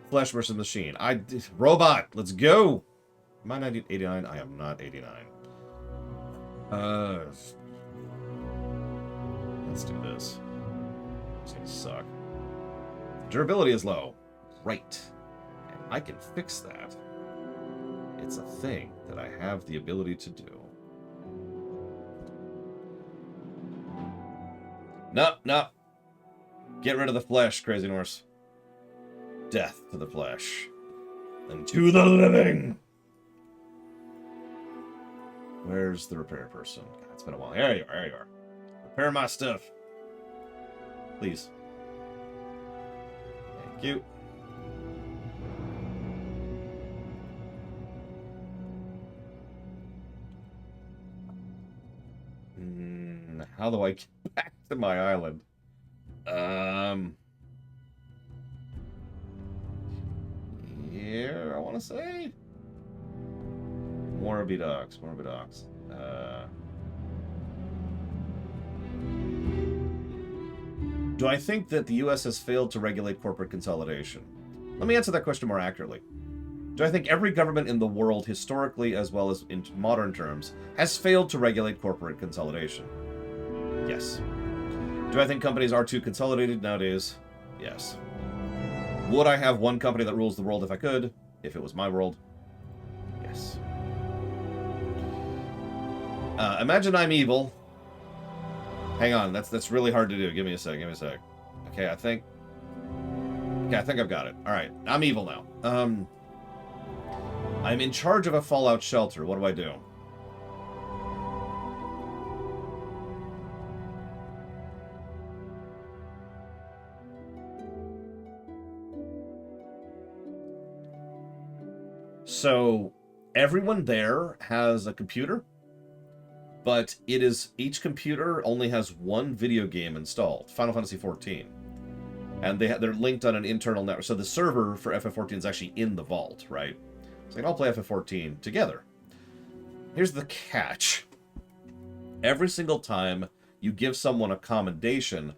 Flesh versus machine. Robot, let's go! Am I 89? I am not 89. Let's do this. It's gonna suck. Durability is low. Right. And I can fix that. It's a thing that I have the ability to do. No. Get rid of the flesh, Crazy Norse. Death to the flesh. And to the living! Where's the repair person? God, it's been a while. There you are. Repair my stuff. Please. Thank you. How do I get back to my island? Here, I want to say. Morbi Docks. Do I think that the U.S. has failed to regulate corporate consolidation? Let me answer that question more accurately. Do I think every government in the world, historically as well as in modern terms, has failed to regulate corporate consolidation? Yes. Do I think companies are too consolidated nowadays? Yes. Would I have one company that rules the world if I could? If it was my world? Yes. Imagine I'm evil. Hang on, that's really hard to do. Give me a sec. Okay, I think I've got it. Alright, I'm evil now. I'm in charge of a fallout shelter. What do I do? So, everyone there has a computer, but each computer only has one video game installed, Final Fantasy XIV. And they're linked on an internal network. So the server for FF14 is actually in the vault, right? So they can all play FF14 together. Here's the catch. Every single time you give someone a commendation,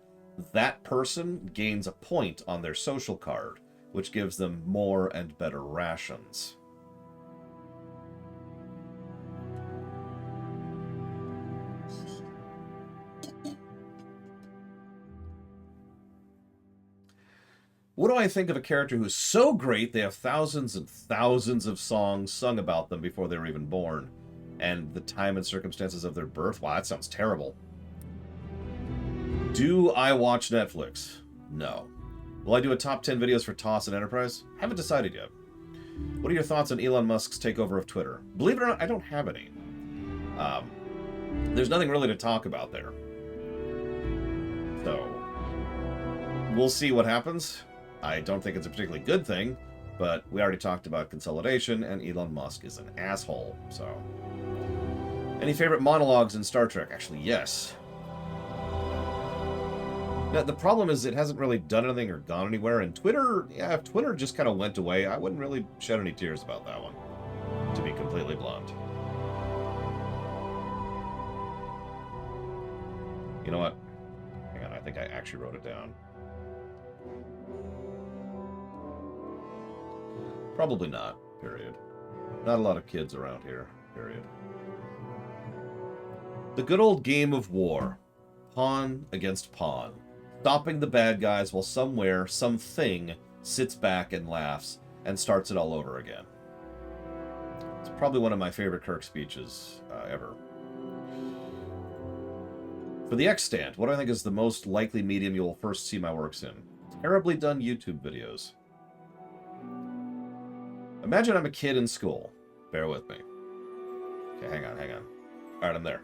that person gains a point on their social card, which gives them more and better rations. What do I think of a character who's so great they have thousands and thousands of songs sung about them before they were even born? And the time and circumstances of their birth? Wow, that sounds terrible. Do I watch Netflix? No. Will I do a top 10 videos for TOS and Enterprise? Haven't decided yet. What are your thoughts on Elon Musk's takeover of Twitter? Believe it or not, I don't have any. There's nothing really to talk about there. So, we'll see what happens. I don't think it's a particularly good thing, but we already talked about consolidation, and Elon Musk is an asshole, so... Any favorite monologues in Star Trek? Actually, yes. Now, the problem is it hasn't really done anything or gone anywhere, and Twitter, yeah, if Twitter just kind of went away, I wouldn't really shed any tears about that one, to be completely blunt. You know what? Hang on, I think I actually wrote it down. Probably not, period. Not a lot of kids around here, period. The good old game of war. Pawn against pawn. Stopping the bad guys while somewhere, something sits back and laughs and starts it all over again. It's probably one of my favorite Kirk speeches ever. For the X stand, what do I think is the most likely medium you will first see my works in? Terribly done YouTube videos. Imagine I'm a kid in school. Bear with me. Okay, hang on. Alright, I'm there.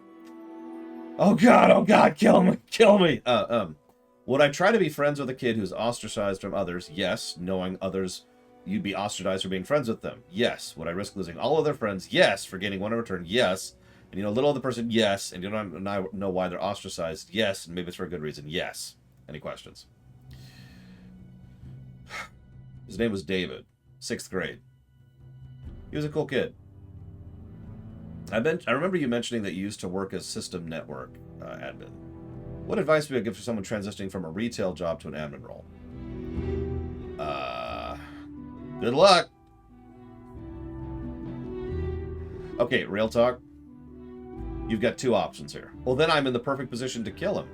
Oh god, kill me, kill me! Would I try to be friends with a kid who's ostracized from others? Yes. Knowing others, you'd be ostracized for being friends with them? Yes. Would I risk losing all of their friends? Yes. For gaining one in return? Yes. And you know little of the person? Yes. And you don't know why they're ostracized? Yes. And maybe it's for a good reason? Yes. Any questions? His name was David. 6th grade. He was a cool kid. I remember you mentioning that you used to work as system network admin. What advice would you give for someone transitioning from a retail job to an admin role? Good luck. Okay, real talk. You've got 2 options here. Well, then I'm in the perfect position to kill him.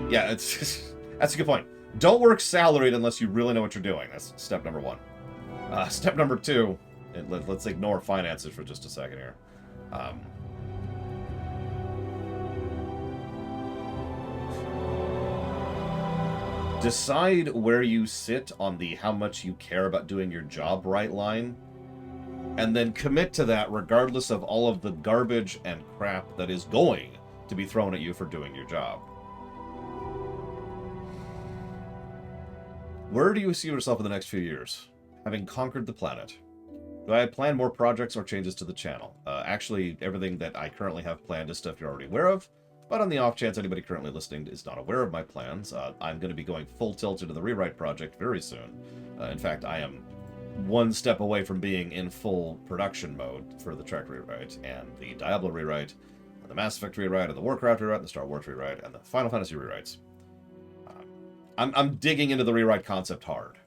Yeah, that's a good point. Don't work salaried unless you really know what you're doing. That's step number 1. Step number 2, and let's ignore finances for just a second here. Decide where you sit on the how much you care about doing your job right line, and then commit to that regardless of all of the garbage and crap that is going to be thrown at you for doing your job. Where do you see yourself in the next few years? Having conquered the planet. Do I plan more projects or changes to the channel? Actually, everything that I currently have planned is stuff you're already aware of. But on the off chance anybody currently listening is not aware of my plans, I'm going to be going full tilt into the rewrite project very soon. In fact, I am one step away from being in full production mode for the Trek rewrite, and the Diablo rewrite, and the Mass Effect rewrite, and the Warcraft rewrite, and the Star Wars rewrite, and the Final Fantasy rewrites. I'm digging into the rewrite concept hard.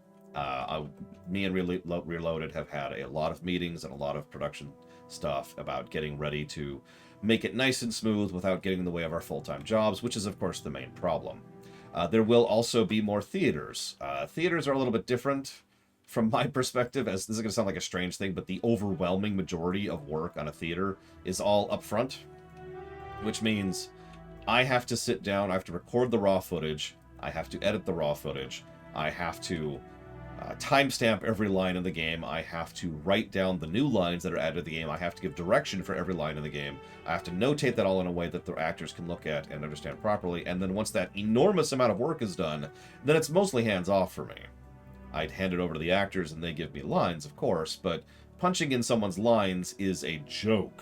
Me and Reloaded have had a lot of meetings and a lot of production stuff about getting ready to make it nice and smooth without getting in the way of our full-time jobs, which is, of course, the main problem. There will also be more theaters. Theaters are a little bit different from my perspective, as this is going to sound like a strange thing, but the overwhelming majority of work on a theater is all upfront, which means I have to sit down, I have to record the raw footage, I have to edit the raw footage, I have to timestamp every line in the game, I have to write down the new lines that are added to the game, I have to give direction for every line in the game, I have to notate that all in a way that the actors can look at and understand properly, and then once that enormous amount of work is done, then it's mostly hands-off for me. I'd hand it over to the actors and they give me lines, of course, but punching in someone's lines is a joke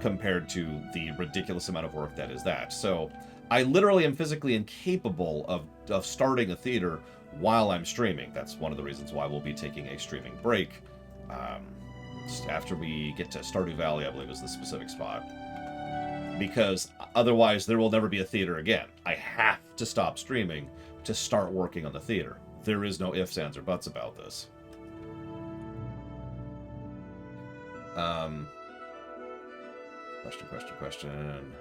compared to the ridiculous amount of work that is that. So I literally am physically incapable of starting a theater while I'm streaming. That's one of the reasons why we'll be taking a streaming break. After we get to Stardew Valley, I believe is the specific spot. Because otherwise there will never be a theater again. I have to stop streaming to start working on the theater. There is no ifs, ands, or buts about this. Question.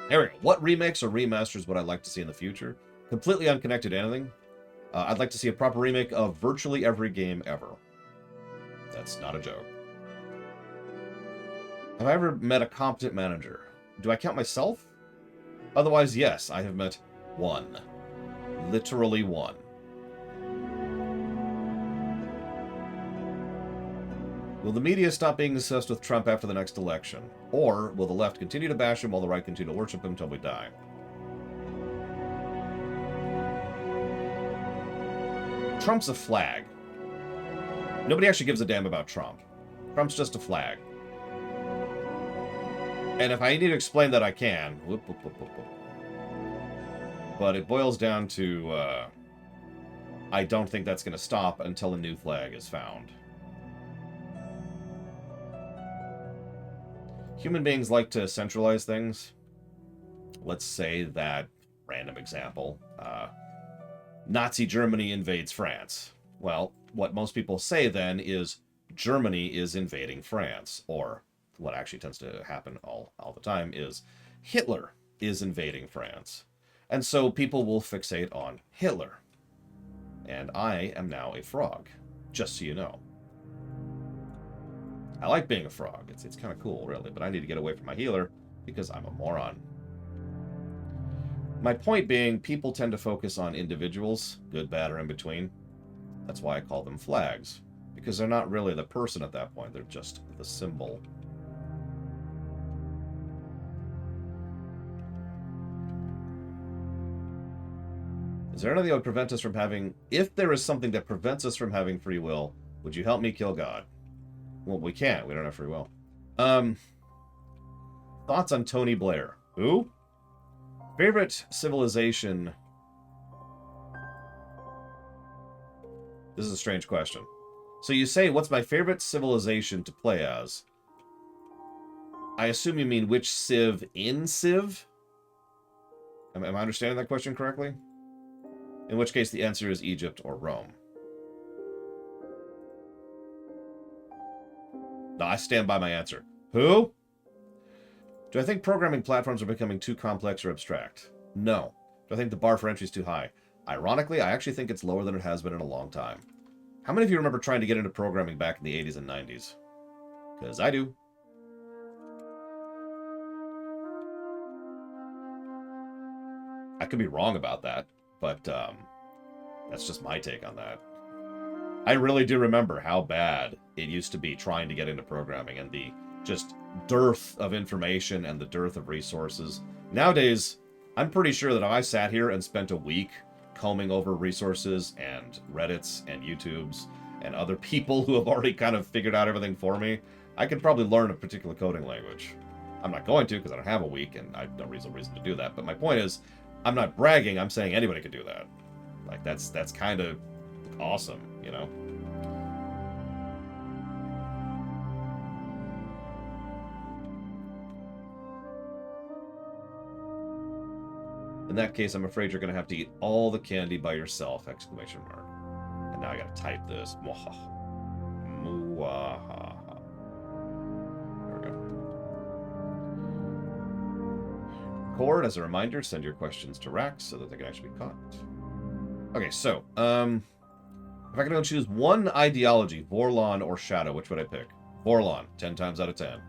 Here we go. What remakes or remasters would I like to see in the future? Completely unconnected to anything. I'd like to see a proper remake of virtually every game ever. That's not a joke. Have I ever met a competent manager? Do I count myself? Otherwise, yes, I have met one. Literally one. Will the media stop being obsessed with Trump after the next election? Or will the left continue to bash him while the right continue to worship him until we die? Trump's a flag. Nobody actually gives a damn about Trump. Trump's just a flag. And if I need to explain that, I can. But it boils down to, I don't think that's going to stop until a new flag is found. Human beings like to centralize things. Let's say that, random example, Nazi Germany invades France. Well, what most people say then is Germany is invading France. Or what actually tends to happen all the time is Hitler is invading France. And so people will fixate on Hitler. And I am now a frog, just so you know. I like being a frog. It's kind of cool, really, but I need to get away from my healer because I'm a moron. My point being, people tend to focus on individuals, good, bad, or in between. That's why I call them flags, because they're not really the person at that point, they're just the symbol. Is there anything that would prevent us from having... If there is something that prevents us from having free will, would you help me kill God? Well, we can't. We don't have free will. Thoughts on Tony Blair? Who? Favorite civilization... This is a strange question. So you say, what's my favorite civilization to play as? I assume you mean which civ in Civ? Am I understanding that question correctly? In which case the answer is Egypt or Rome. No, I stand by my answer. Who? Do I think programming platforms are becoming too complex or abstract? No. Do I think the bar for entry is too high? Ironically, I actually think it's lower than it has been in a long time. How many of you remember trying to get into programming back in the 80s and 90s? Because I do. I could be wrong about that, but that's just my take on that. I really do remember how bad it used to be trying to get into programming and the just dearth of information and the dearth of resources. Nowadays, I'm pretty sure that if I sat here and spent a week combing over resources and Reddits and YouTubes and other people who have already kind of figured out everything for me, I could probably learn a particular coding language. I'm not going to because I don't have a week and I have no reason to do that. But my point is, I'm not bragging. I'm saying anybody could do that. Like, that's kind of awesome, you know? In that case, I'm afraid you're going to have to eat all the candy by yourself! Exclamation mark. And now I got to type this. Muahaha. There we go. Cord, as a reminder, send your questions to Rax so that they can actually be caught. Okay, so, if I could only choose one ideology, Vorlon or Shadow, which would I pick? Vorlon, 10 times out of 10.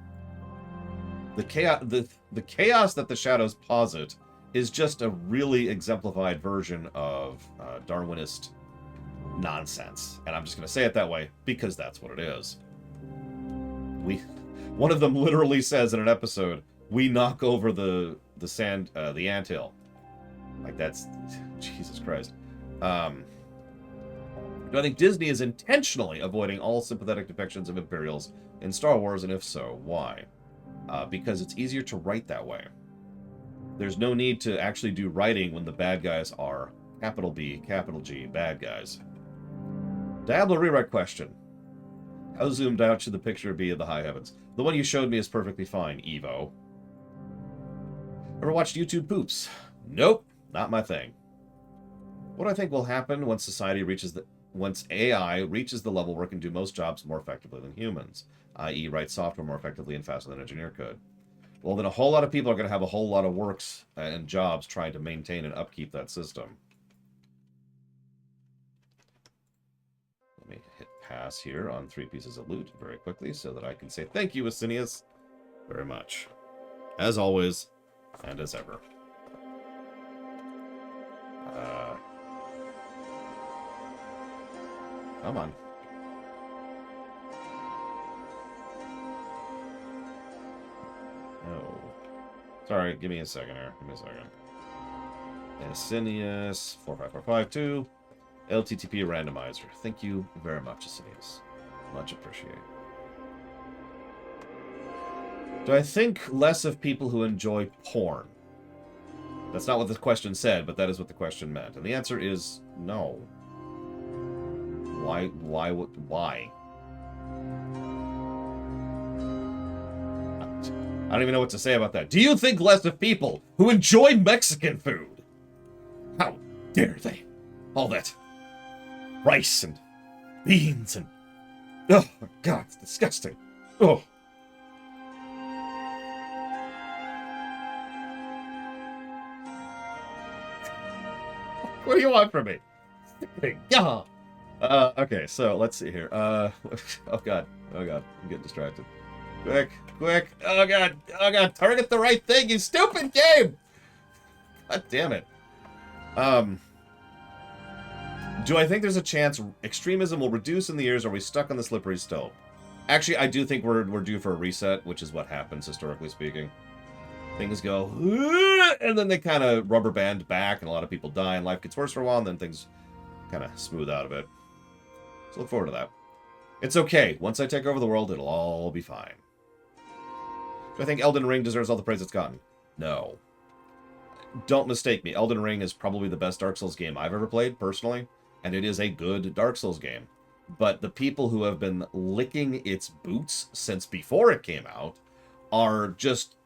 The chaos that the Shadows posit is just a really exemplified version of Darwinist nonsense. And I'm just going to say it that way because that's what it is. One of them literally says in an episode, we knock over the anthill. Like, that's... Jesus Christ. Do I think Disney is intentionally avoiding all sympathetic depictions of Imperials in Star Wars, and if so, why? Because it's easier to write that way. There's no need to actually do writing when the bad guys are capital B, capital G, bad guys. Diablo rewrite question. How zoomed out should the picture be of the high heavens? The one you showed me is perfectly fine, Evo. Ever watched YouTube poops? Nope, not my thing. What do I think will happen once once AI reaches the level where it can do most jobs more effectively than humans, i.e. write software more effectively and faster than engineer could? Well, then a whole lot of people are going to have a whole lot of works and jobs trying to maintain and upkeep that system. Let me hit pass here on 3 pieces of loot very quickly so that I can say thank you, Asinius, very much. As always, and as ever. Come on. No. Sorry, give me a second here. Give me a second. Asinius, 45452. LTTP randomizer. Thank you very much, Asinius. Much appreciated. Do I think less of people who enjoy porn? That's not what the question said, but that is what the question meant. And the answer is no. Why? I don't even know what to say about that. Do you think less of people who enjoy Mexican food? How dare they? All that rice and beans and... Oh, my God, it's disgusting. Oh. What do you want from me? Yeah. Okay, so let's see here. Oh god, I'm getting distracted. Quick! Oh god! Target the right thing, you stupid game! God damn it. Um, do I think there's a chance extremism will reduce in the years? Or are we stuck on the slippery slope? Actually, I do think we're due for a reset, which is what happens historically speaking. Things go, and then they kind of rubber band back, and a lot of people die, and life gets worse for a while, and then things kind of smooth out of it. So look forward to that. It's okay. Once I take over the world, it'll all be fine. Do I think Elden Ring deserves all the praise it's gotten? No. Don't mistake me. Elden Ring is probably the best Dark Souls game I've ever played, personally, and it is a good Dark Souls game. But the people who have been licking its boots since before it came out are just...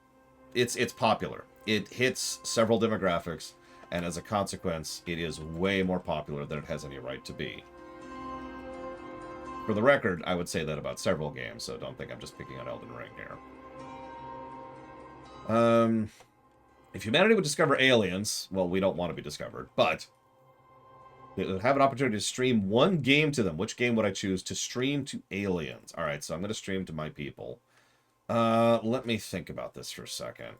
It's popular. It hits several demographics, and as a consequence, it is way more popular than it has any right to be. For the record, I would say that about several games, so don't think I'm just picking on Elden Ring here. If humanity would discover aliens, well, we don't want to be discovered, but they would have an opportunity to stream one game to them. Which game would I choose to stream to aliens? All right, so I'm going to stream to my people. Let me think about this for a second.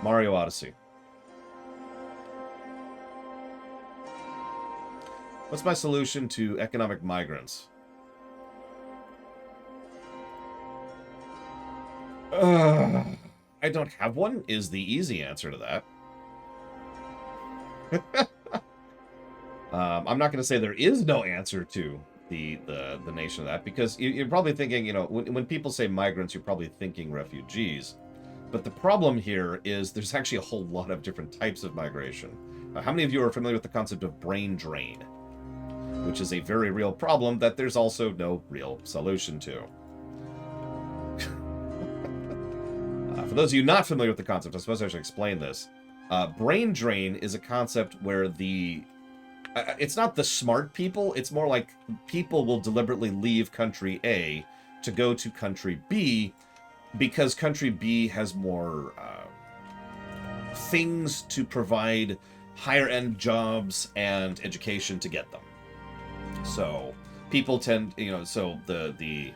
Mario Odyssey. What's my solution to economic migrants? I don't have one, is the easy answer to that. I'm not going to say there is no answer to the nation of that, because you're probably thinking, you know, when people say migrants, you're probably thinking refugees. But the problem here is there's actually a whole lot of different types of migration. How many of you are familiar with the concept of brain drain? Which is a very real problem that there's also no real solution to. For those of you not familiar with the concept, I suppose I should explain this. Brain drain is a concept where it's not the smart people, it's more like people will deliberately leave country A to go to country B because country B has more things to provide higher-end jobs and education to get them. So people tend, you know, so the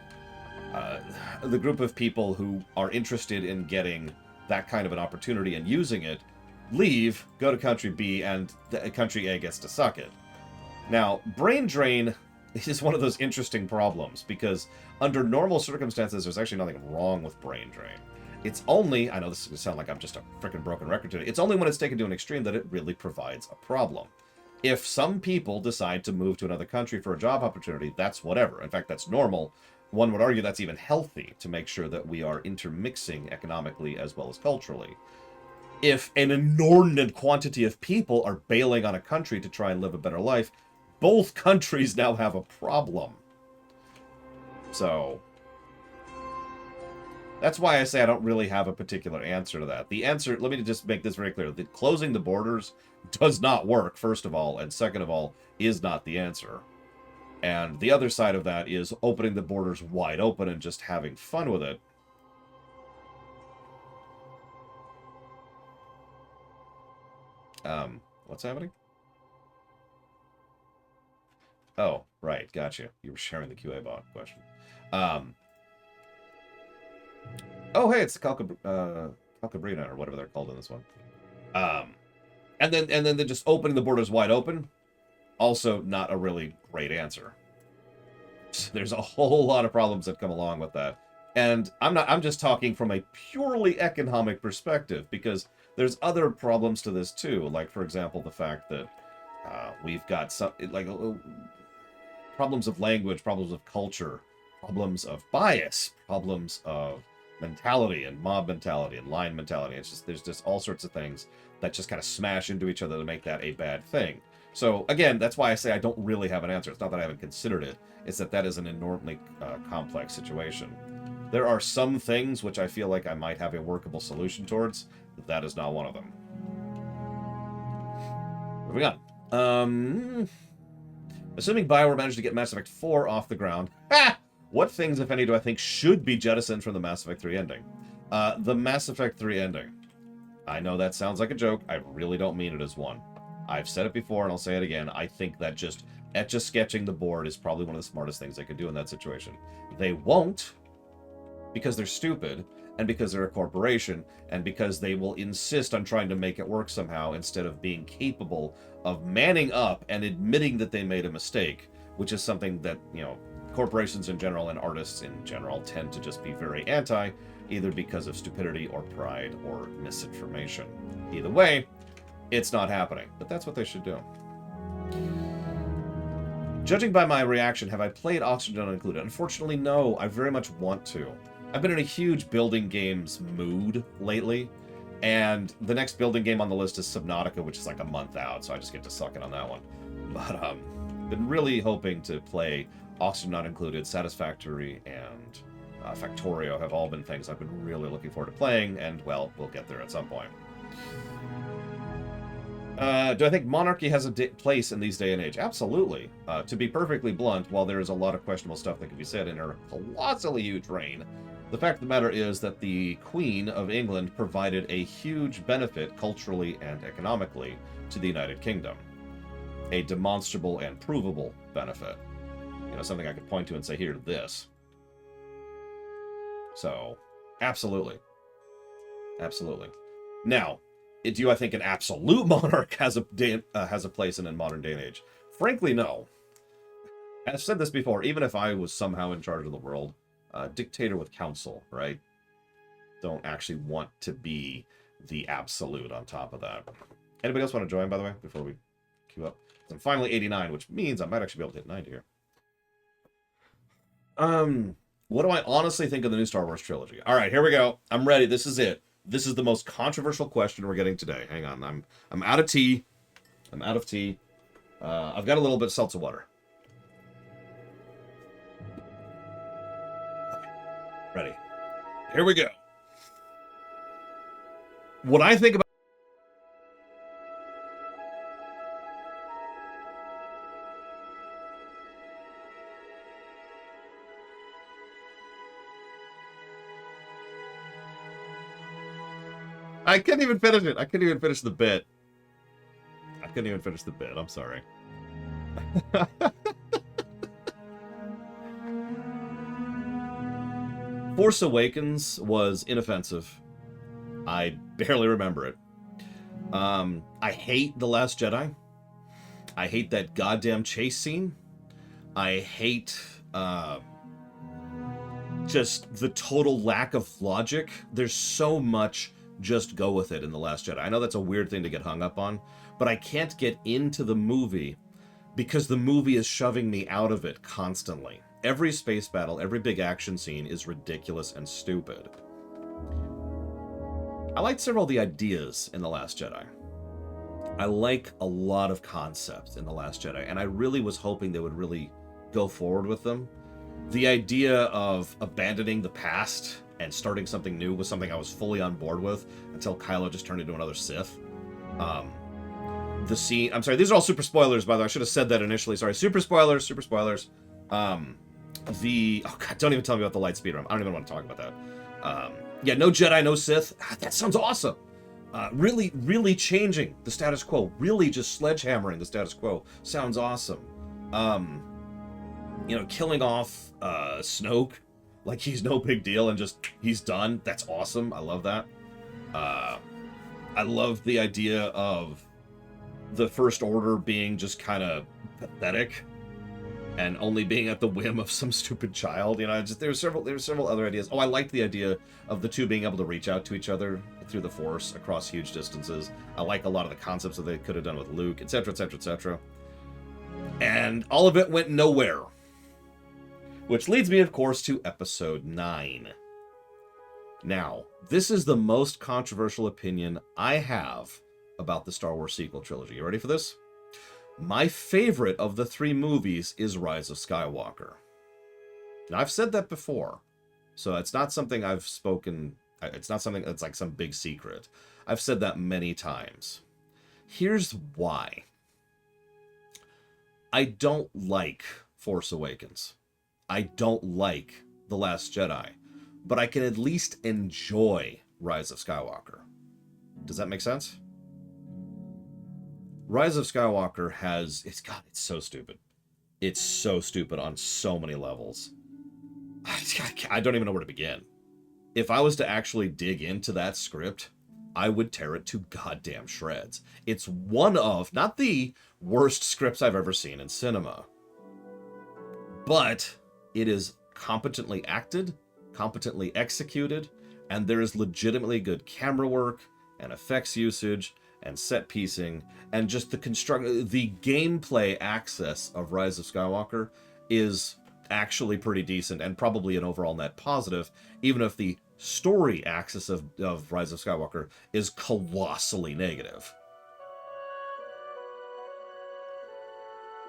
group of people who are interested in getting that kind of an opportunity and using it leave, go to country B, and country A gets to suck it. Now, brain drain is one of those interesting problems, because under normal circumstances, there's actually nothing wrong with brain drain. It's only, I know this is going to sound like I'm just a freaking broken record today, it's only when it's taken to an extreme that it really provides a problem. If some people decide to move to another country for a job opportunity, that's whatever. In fact, that's normal. One would argue that's even healthy to make sure that we are intermixing economically as well as culturally. If an inordinate quantity of people are bailing on a country to try and live a better life, both countries now have a problem. So that's why I say I don't really have a particular answer to that. The answer, let me just make this very clear, that closing the borders does not work, first of all, and second of all, is not the answer. And the other side of that is opening the borders wide open and just having fun with it. What's happening? Oh, right, gotcha. You were sharing the QA bot question. Oh, hey, it's the Calcabrina, or whatever they're called in this one. And then just opening the borders wide open, also not a really great answer. There's a whole lot of problems that come along with that. And I'm just talking from a purely economic perspective, because there's other problems to this too. Like, for example, the fact that we've got some, like, problems of language, problems of culture, problems of bias, problems of mentality and mob mentality and line mentality. It's just, there's just all sorts of things that just kind of smash into each other to make that a bad thing. So again, that's why I say I don't really have an answer. It's not that I haven't considered it. It's that is an enormously complex situation. There are some things which I feel like I might have a workable solution towards, but that is not one of them. Moving on. Assuming BioWare managed to get Mass Effect 4 off the ground. Ha! What things, if any, do I think should be jettisoned from the Mass Effect 3 ending? The Mass Effect 3 ending. I know that sounds like a joke. I really don't mean it as one. I've said it before, and I'll say it again. I think that just etch-a-sketching the board is probably one of the smartest things they could do in that situation. They won't, because they're stupid, and because they're a corporation, and because they will insist on trying to make it work somehow instead of being capable of manning up and admitting that they made a mistake, which is something that, you know, corporations in general and artists in general tend to just be very anti, either because of stupidity or pride or misinformation. Either way, it's not happening, but that's what they should do. Judging by my reaction, have I played Oxygen Not Included? Unfortunately, no. I very much want to. I've been in a huge building games mood lately, and the next building game on the list is Subnautica, which is like a month out, so I just get to suck it on that one. But been really hoping to play Oxygen Not Included, Satisfactory, and Factorio have all been things I've been really looking forward to playing, and, well, we'll get there at some point. Do I think monarchy has a place in these day and age? Absolutely. To be perfectly blunt, while there is a lot of questionable stuff that can be said in her colossally huge reign, the fact of the matter is that the Queen of England provided a huge benefit culturally and economically to the United Kingdom. A demonstrable and provable benefit. You know, something I could point to and say, here, this. So, absolutely. Absolutely. Now, do I think an absolute monarch has a place in a modern day and age? Frankly, no. I've said this before, even if I was somehow in charge of the world, dictator with counsel, right? Don't actually want to be the absolute on top of that. Anybody else want to join, by the way, before we queue up? I'm finally 89, which means I might actually be able to hit 90 here. What do I honestly think of the new Star Wars trilogy? All right, here we go. I'm ready. This is it. This is the most controversial question we're getting today. Hang on, I'm out of tea. I'm out of tea. I've got a little bit of seltzer water. Okay. Ready. Here we go. What I think about... I couldn't even finish it. I couldn't even finish the bit. I couldn't even finish the bit. I'm sorry. Force Awakens was inoffensive. I barely remember it. I hate The Last Jedi. I hate that goddamn chase scene. I hate just the total lack of logic. There's so much just go with it in The Last Jedi. I know that's a weird thing to get hung up on, but I can't get into the movie because the movie is shoving me out of it constantly. Every space battle, every big action scene is ridiculous and stupid. I liked several of the ideas in The Last Jedi. I like a lot of concepts in The Last Jedi, and I really was hoping they would really go forward with them. The idea of abandoning the past and starting something new was something I was fully on board with until Kylo just turned into another Sith. The scene... I'm sorry, these are all super spoilers, by the way. I should have said that initially. Sorry, super spoilers, super spoilers. Oh, God, don't even tell me about the light speed room. I don't even want to talk about that. Yeah, no Jedi, no Sith. That sounds awesome. Really, really changing the status quo. Really just sledgehammering the status quo. Sounds awesome. You know, killing off Snoke like he's no big deal and just he's done. That's awesome. I love that. I love the idea of the First Order being just kind of pathetic and only being at the whim of some stupid child. You know, just there's several other ideas. Oh, I liked the idea of the two being able to reach out to each other through the Force across huge distances. I like a lot of the concepts that they could have done with Luke, etc., etc., etc. And all of it went nowhere. Which leads me, of course, to Episode 9. Now, this is the most controversial opinion I have about the Star Wars sequel trilogy. You ready for this? My favorite of the three movies is Rise of Skywalker. Now, I've said that before, so it's not something I've spoken... It's not something that's like some big secret. I've said that many times. Here's why. I don't like Force Awakens. I don't like The Last Jedi, but I can at least enjoy Rise of Skywalker. Does that make sense? Rise of Skywalker has, it's so stupid. It's so stupid on so many levels. I don't even know where to begin. If I was to actually dig into that script, I would tear it to goddamn shreds. It's one of, not the worst scripts I've ever seen in cinema, but it is competently acted, competently executed, and there is legitimately good camera work and effects usage and set piecing, and just the gameplay access of Rise of Skywalker is actually pretty decent and probably an overall net positive, even if the story axis of Rise of Skywalker is colossally negative.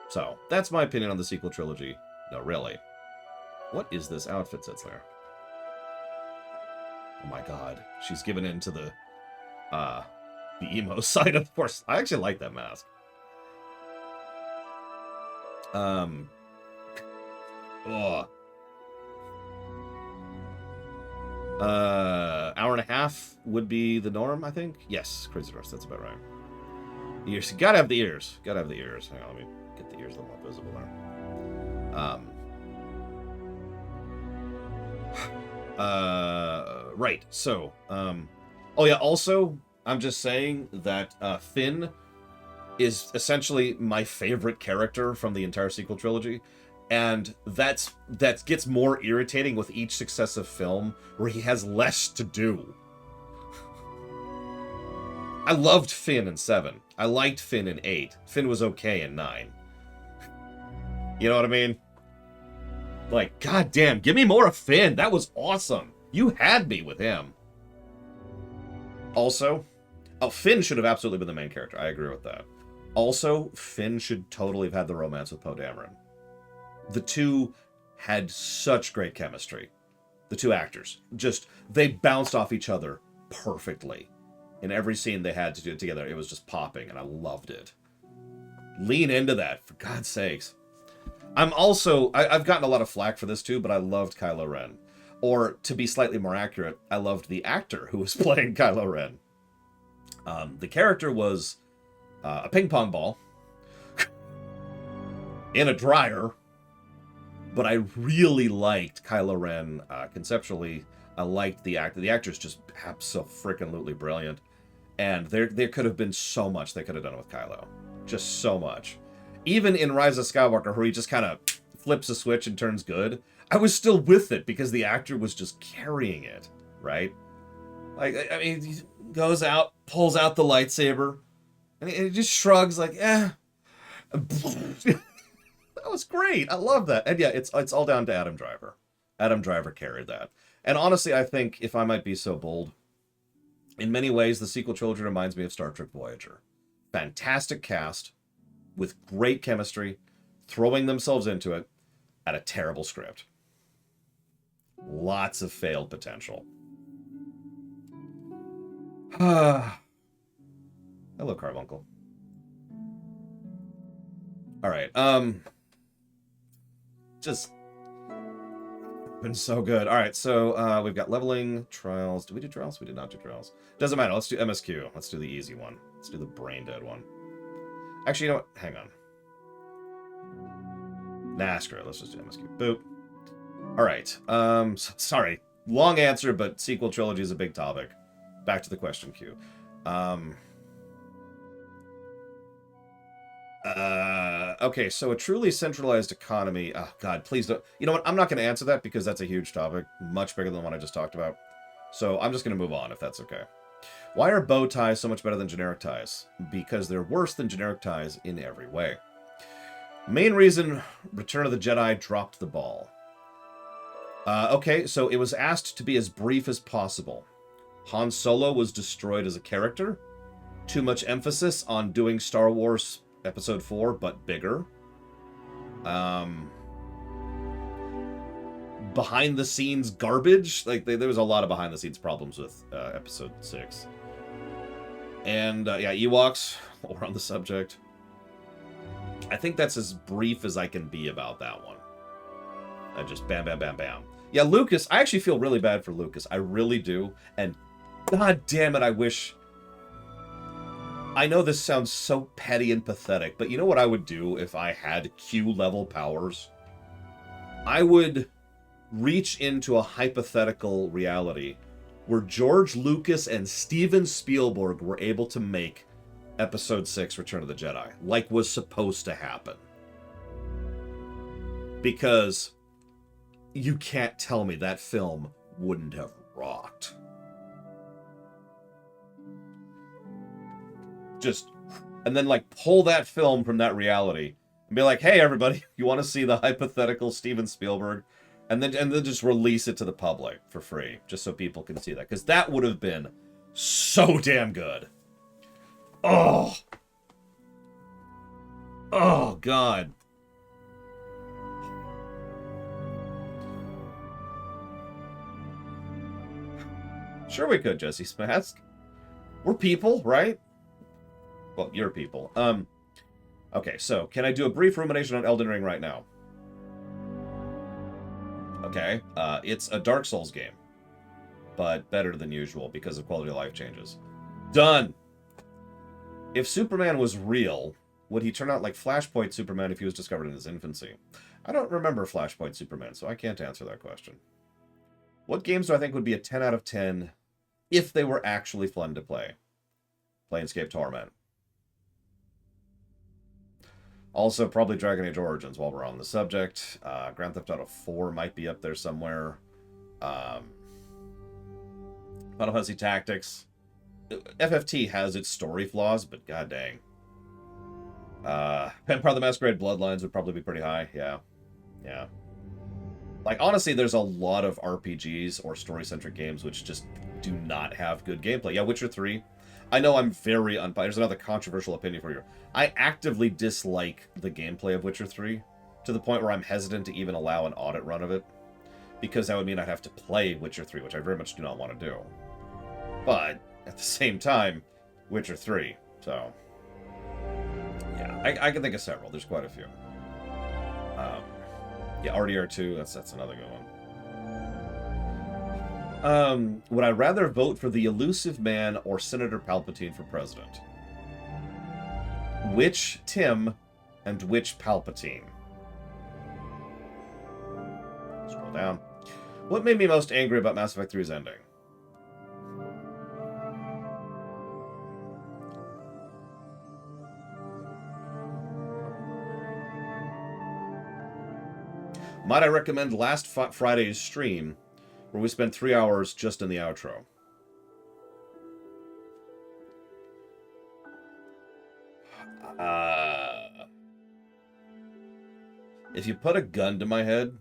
So, that's my opinion on the sequel trilogy. No, really. What is this outfit that's there? Oh my god. She's given in to the emo side of the Force. I actually like that mask. Oh. Hour and a half would be the norm, I think. Yes, Crazy Horse, that's about right. Ears, gotta have the ears. Gotta have the ears. Hang on, let me get the ears a little more visible there. Right, so, oh yeah, also, I'm just saying that Finn is essentially my favorite character from the entire sequel trilogy, and that gets more irritating with each successive film, where he has less to do. I loved Finn in 7. I liked Finn in 8. Finn was okay in 9. You know what I mean? Like, goddamn, give me more of Finn. That was awesome. You had me with him. Also, Finn should have absolutely been the main character. I agree with that. Also, Finn should totally have had the romance with Poe Dameron. The two had such great chemistry. The two actors. Just, they bounced off each other perfectly. In every scene they had to do it together, it was just popping, and I loved it. Lean into that, for God's sakes. I've gotten a lot of flack for this too, but I loved Kylo Ren. Or, to be slightly more accurate, I loved the actor who was playing Kylo Ren. The character was a ping pong ball in a dryer, but I really liked Kylo Ren conceptually. I liked the actor. The actor's just abso-freaking-lutely brilliant. And there could have been so much they could have done with Kylo. Just so much. Even in Rise of Skywalker, where he just kind of flips a switch and turns good, I was still with it because the actor was just carrying it, right? Like, I mean, he goes out, pulls out the lightsaber, and he just shrugs like, eh. That was great. I love that. And yeah, it's all down to Adam Driver. Adam Driver carried that. And honestly, I think, if I might be so bold, in many ways, the sequel trilogy reminds me of Star Trek Voyager. Fantastic cast, with great chemistry, throwing themselves into it at a terrible script. Lots of failed potential. Hello, Carbuncle. Alright, just been so good. Alright, so we've got leveling, trials. Did we do trials? We did not do trials. Doesn't matter, let's do MSQ. Let's do the easy one. Let's do the brain dead one. Actually, you know what? Hang on. Nah, screw it. Let's just do MSQ. Boop. Alright, sorry. Long answer, but sequel trilogy is a big topic. Back to the question queue. Okay, so a truly centralized economy. Oh, God, please don't. You know what? I'm not going to answer that because that's a huge topic. Much bigger than the one I just talked about. So I'm just going to move on, if that's okay. Why are bow ties so much better than generic ties? Because they're worse than generic ties in every way. Main reason Return of the Jedi dropped the ball. Okay, so it was asked to be as brief as possible. Han Solo was destroyed as a character. Too much emphasis on doing Star Wars Episode 4, but bigger. Behind-the-scenes garbage. Like, there was a lot of behind-the-scenes problems with Episode 6. And, yeah, Ewoks, while we're on the subject. I think that's as brief as I can be about that one. I just bam, bam, bam, bam. Yeah, Lucas, I actually feel really bad for Lucas. I really do. And god damn it, I wish... I know this sounds so petty and pathetic, but you know what I would do if I had Q-level powers? I would reach into a hypothetical reality where George Lucas and Steven Spielberg were able to make Episode 6, Return of the Jedi, like was supposed to happen. Because you can't tell me that film wouldn't have rocked. Just, and then like pull that film from that reality and be like, hey everybody, you want to see the hypothetical Steven Spielberg? And then just release it to the public for free, just so people can see that. Because that would have been so damn good. Oh. Oh, God. Sure we could, Jesse Smask. We're people, right? Well, you're people. Okay, so, can I do a brief rumination on Elden Ring right now? Okay, it's a Dark Souls game, but better than usual because of quality of life changes. Done! If Superman was real, would he turn out like Flashpoint Superman if he was discovered in his infancy? I don't remember Flashpoint Superman, so I can't answer that question. What games do I think would be a 10 out of 10 if they were actually fun to play? Planescape Torment. Also, probably Dragon Age Origins while we're on the subject. Grand Theft Auto 4 might be up there somewhere. Final Fantasy Tactics. FFT has its story flaws, but god dang. Vampire the Masquerade Bloodlines would probably be pretty high. Yeah. Yeah. Like, honestly, there's a lot of RPGs or story-centric games which just do not have good gameplay. Yeah, Witcher 3. I know I'm very unbiased. There's another controversial opinion for you. I actively dislike the gameplay of Witcher 3 to the point where I'm hesitant to even allow an audit run of it, because that would mean I'd have to play Witcher 3, which I very much do not want to do. But at the same time, Witcher 3. So, yeah, I can think of several. There's quite a few. Yeah, RDR2, that's another good one. Would I rather vote for the elusive man or Senator Palpatine for president? Which Tim and which Palpatine? Scroll down. What made me most angry about Mass Effect 3's ending? Might I recommend last Friday's stream, where we spent 3 hours just in the outro? If you put a gun to my head,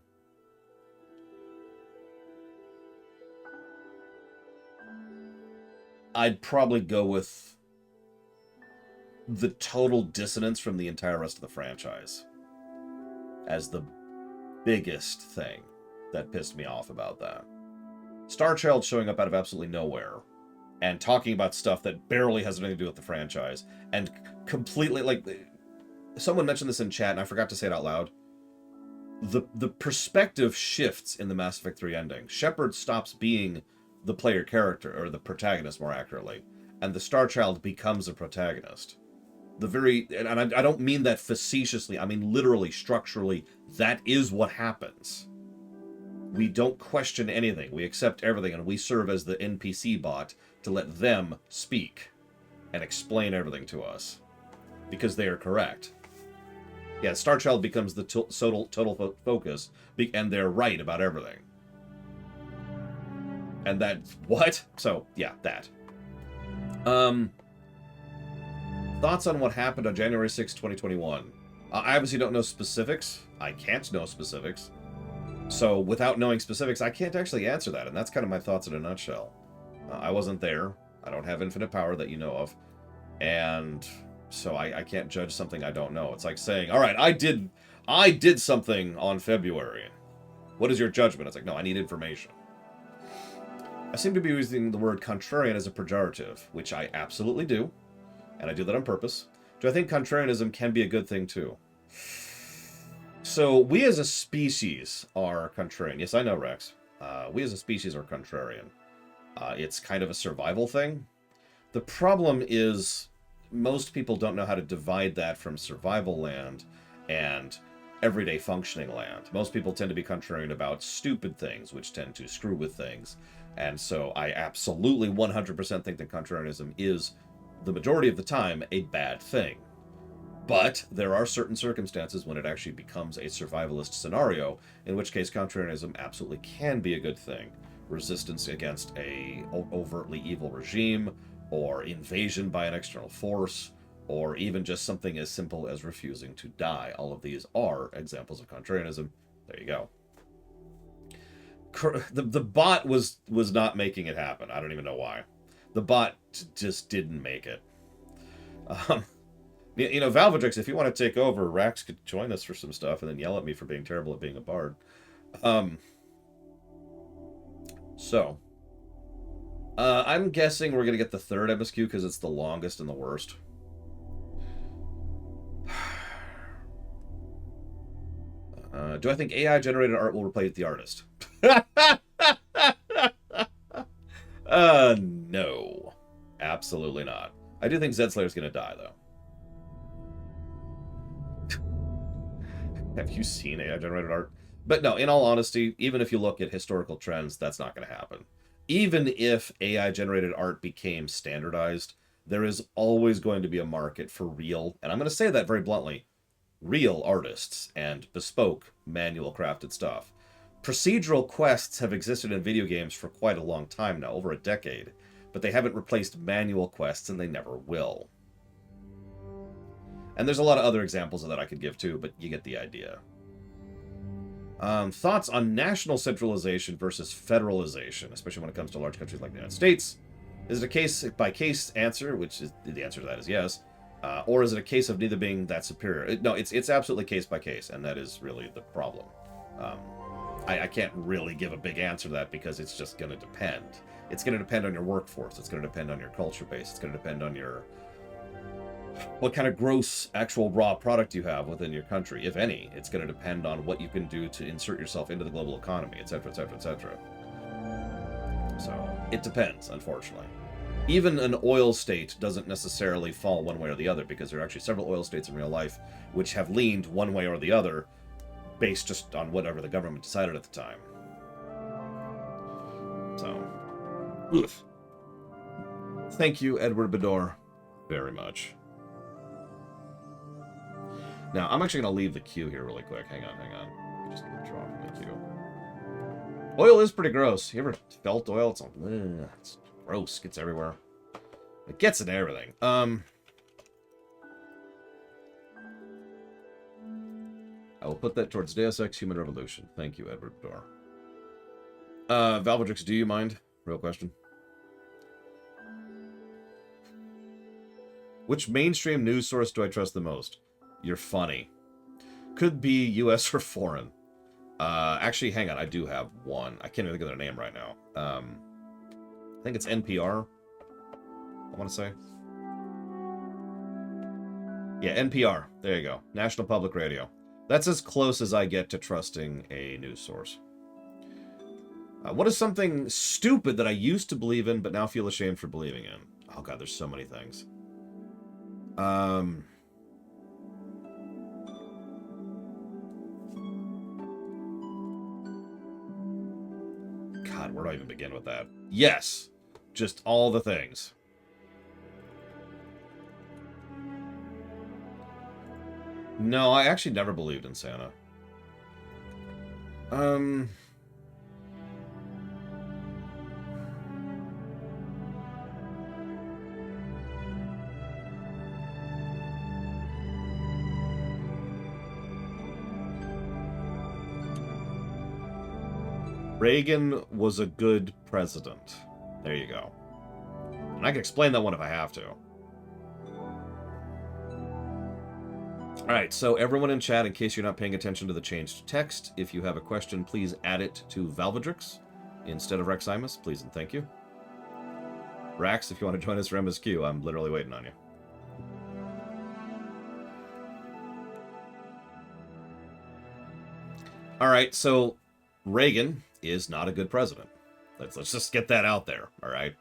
I'd probably go with the total dissonance from the entire rest of the franchise as the biggest thing that pissed me off about that. Starchild showing up out of absolutely nowhere and talking about stuff that barely has anything to do with the franchise and completely, like, someone mentioned this in chat and I forgot to say it out loud. The perspective shifts in the Mass Effect 3 ending. Shepard stops being the player character, or the protagonist more accurately, and the Starchild becomes a protagonist. And I don't mean that facetiously, I mean literally, structurally, that is what happens. We don't question anything, we accept everything, and we serve as the NPC bot to let them speak and explain everything to us. Because they are correct. Yeah, Starchild becomes the total focus, and they're right about everything. And that, what? So, yeah, that. Thoughts on what happened on January 6, 2021? I obviously don't know specifics. I can't know specifics. So, without knowing specifics, I can't actually answer that, and that's kind of my thoughts in a nutshell. I wasn't there. I don't have infinite power that you know of. And so I can't judge something I don't know. It's like saying, all right, I did something on February. What is your judgment? It's like, no, I need information. I seem to be using the word contrarian as a pejorative, which I absolutely do, and I do that on purpose. Do I think contrarianism can be a good thing too? So we as a species are contrarian. Yes, I know, Rex. We as a species are contrarian. It's kind of a survival thing. The problem is most people don't know how to divide that from survival land and everyday functioning land. Most people tend to be contrarian about stupid things, which tend to screw with things. And so I absolutely 100% think that contrarianism is, the majority of the time, a bad thing. But there are certain circumstances when it actually becomes a survivalist scenario, in which case contrarianism absolutely can be a good thing. Resistance against a overtly evil regime, or invasion by an external force, or even just something as simple as refusing to die. All of these are examples of contrarianism. There you go. The bot was not making it happen. I don't even know why. The bot just didn't make it. Um, Valvidrix, if you want to take over, Rax could join us for some stuff and then yell at me for being terrible at being a bard. Um, so, I'm guessing we're going to get the third MSQ because it's the longest and the worst. Do I think AI-generated art will replace the artist? No. Absolutely not. I do think Zedslayer's going to die, though. Have you seen AI-generated art? But no, in all honesty, even if you look at historical trends, that's not going to happen. Even if AI-generated art became standardized, there is always going to be a market for real, and I'm going to say that very bluntly, real artists and bespoke, manual crafted stuff. Procedural quests have existed in video games for quite a long time now, over a decade, but they haven't replaced manual quests and they never will. And there's a lot of other examples of that I could give too, but you get the idea. Thoughts on national centralization versus federalization, especially when it comes to large countries like the United States? Is it a case-by-case answer, which is the answer to that is yes, or is it a case of neither being that superior? No, it's absolutely case-by-case, and that is really the problem. I can't really give a big answer to that because it's just going to depend. It's going to depend on your workforce. It's going to depend on your culture base. It's going to depend on what kind of gross actual raw product you have within your country, if any. It's going to depend on what you can do to insert yourself into the global economy, etc., etc., etc. So it depends, unfortunately. Even an oil state doesn't necessarily fall one way or the other, because there are actually several oil states in real life which have leaned one way or the other based just on whatever the government decided at the time. So, oof. Thank you, Edward Bedore, very much. Now, I'm actually going to leave the queue here really quick. Hang on. Just withdraw from the queue. Oil is pretty gross. You ever felt oil? It's gross. Gets everywhere. It gets into everything. I will put that towards Deus Ex Human Revolution. Thank you, Edward Bedore. Valvidrix, do you mind? Real question. Which mainstream news source do I trust the most? You're funny. Could be U.S. or foreign. Actually, hang on. I do have one. I can't even think of their name right now. I think it's NPR. I want to say. Yeah, NPR. There you go. National Public Radio. That's as close as I get to trusting a news source. What is something stupid that I used to believe in but now feel ashamed for believing in? Oh god, there's so many things. God, where do I even begin with that? Yes! Just all the things. No, I actually never believed in Santa. Reagan was a good president. There you go. And I can explain that one if I have to. Alright, so everyone in chat, in case you're not paying attention to the changed text, if you have a question, please add it to Valvidrix instead of Reximus, please and thank you. Rax, if you want to join us for MSQ, I'm literally waiting on you. All right, so Reagan is not a good president. Let's just get that out there. All right.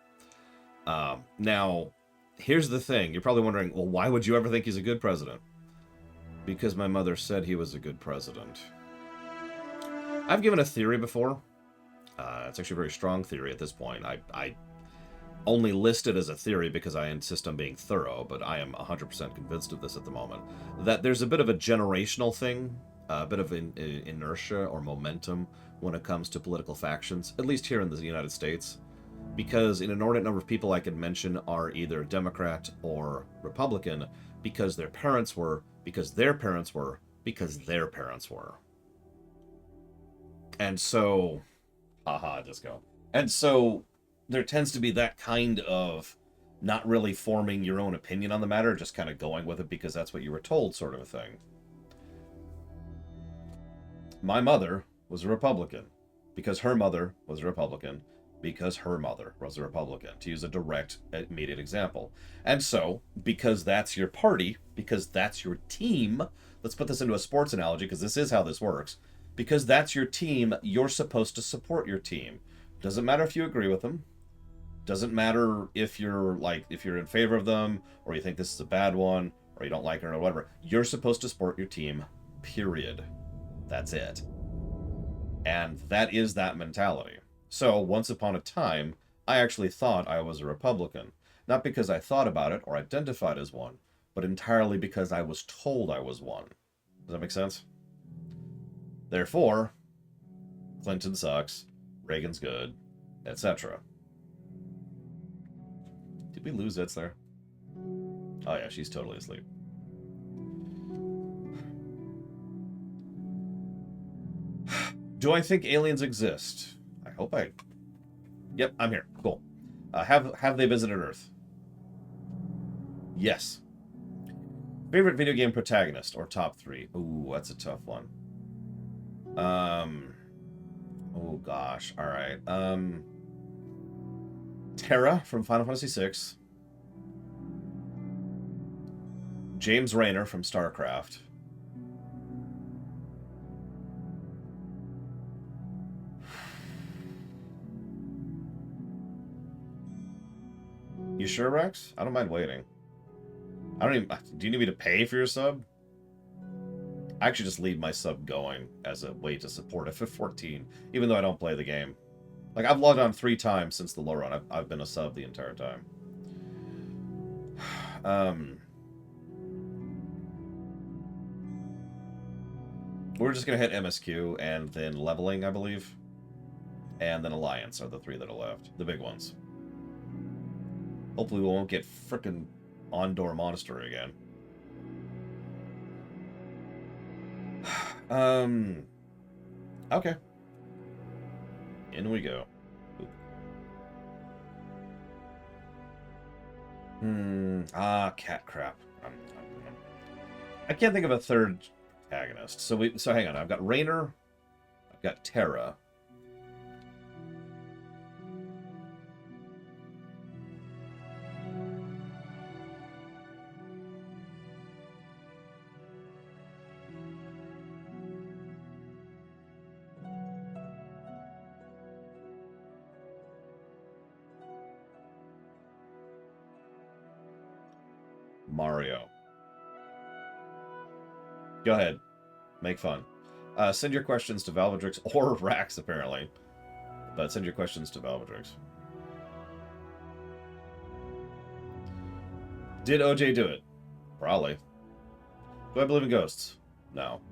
Now, here's the thing. You're probably wondering, well, why would you ever think he's a good president? Because my mother said he was a good president. I've given a theory before. It's actually a very strong theory at this point. I only list it as a theory because I insist on being thorough, but I am 100% convinced of this at the moment. That there's a bit of a generational thing, a bit of inertia or momentum when it comes to political factions, at least here in the United States. Because an inordinate number of people I could mention are either Democrat or Republican because their parents were, because their parents were, because their parents were. And so, haha, disco. And so there tends to be that kind of not really forming your own opinion on the matter, just kind of going with it because that's what you were told, sort of a thing. My mother was a Republican because her mother was a Republican because her mother was a Republican, to use a direct, immediate example. And so, because that's your party, because that's your team, let's put this into a sports analogy because this is how this works. Because that's your team, you're supposed to support your team. Doesn't matter if you agree with them. Doesn't matter if you're in favor of them, or you think this is a bad one, or you don't like it, or whatever. You're supposed to support your team, period. That's it. And that is that mentality. So, once upon a time, I actually thought I was a Republican. Not because I thought about it or identified as one, but entirely because I was told I was one. Does that make sense? Therefore, Clinton sucks, Reagan's good, etc. Did we lose Itz there? Oh yeah, she's totally asleep. Do I think aliens exist? I hope I... Yep, I'm here. Cool. Have they visited Earth? Yes. Favorite video game protagonist or top 3? Ooh, that's a tough one. Oh gosh. All right. Terra from Final Fantasy VI. James Raynor from StarCraft. You sure, Rex? I don't mind waiting. I don't even... Do you need me to pay for your sub? I actually just leave my sub going as a way to support FF14, even though I don't play the game. Like, I've logged on 3 times since the low run. I've been a sub the entire time. We're just going to hit MSQ and then leveling, I believe. And then Alliance are the 3 that are left. The big ones. Hopefully we won't get frickin' Ondor Monastery again. Okay. In we go. Cat crap. I can't think of a third protagonist. So hang on. I've got Raynor. I've got Terra. Mario. Go ahead. Make fun. Send your questions to Valvedrix or Rax, apparently. But send your questions to Valvedrix. Did OJ do it? Probably. Do I believe in ghosts? No.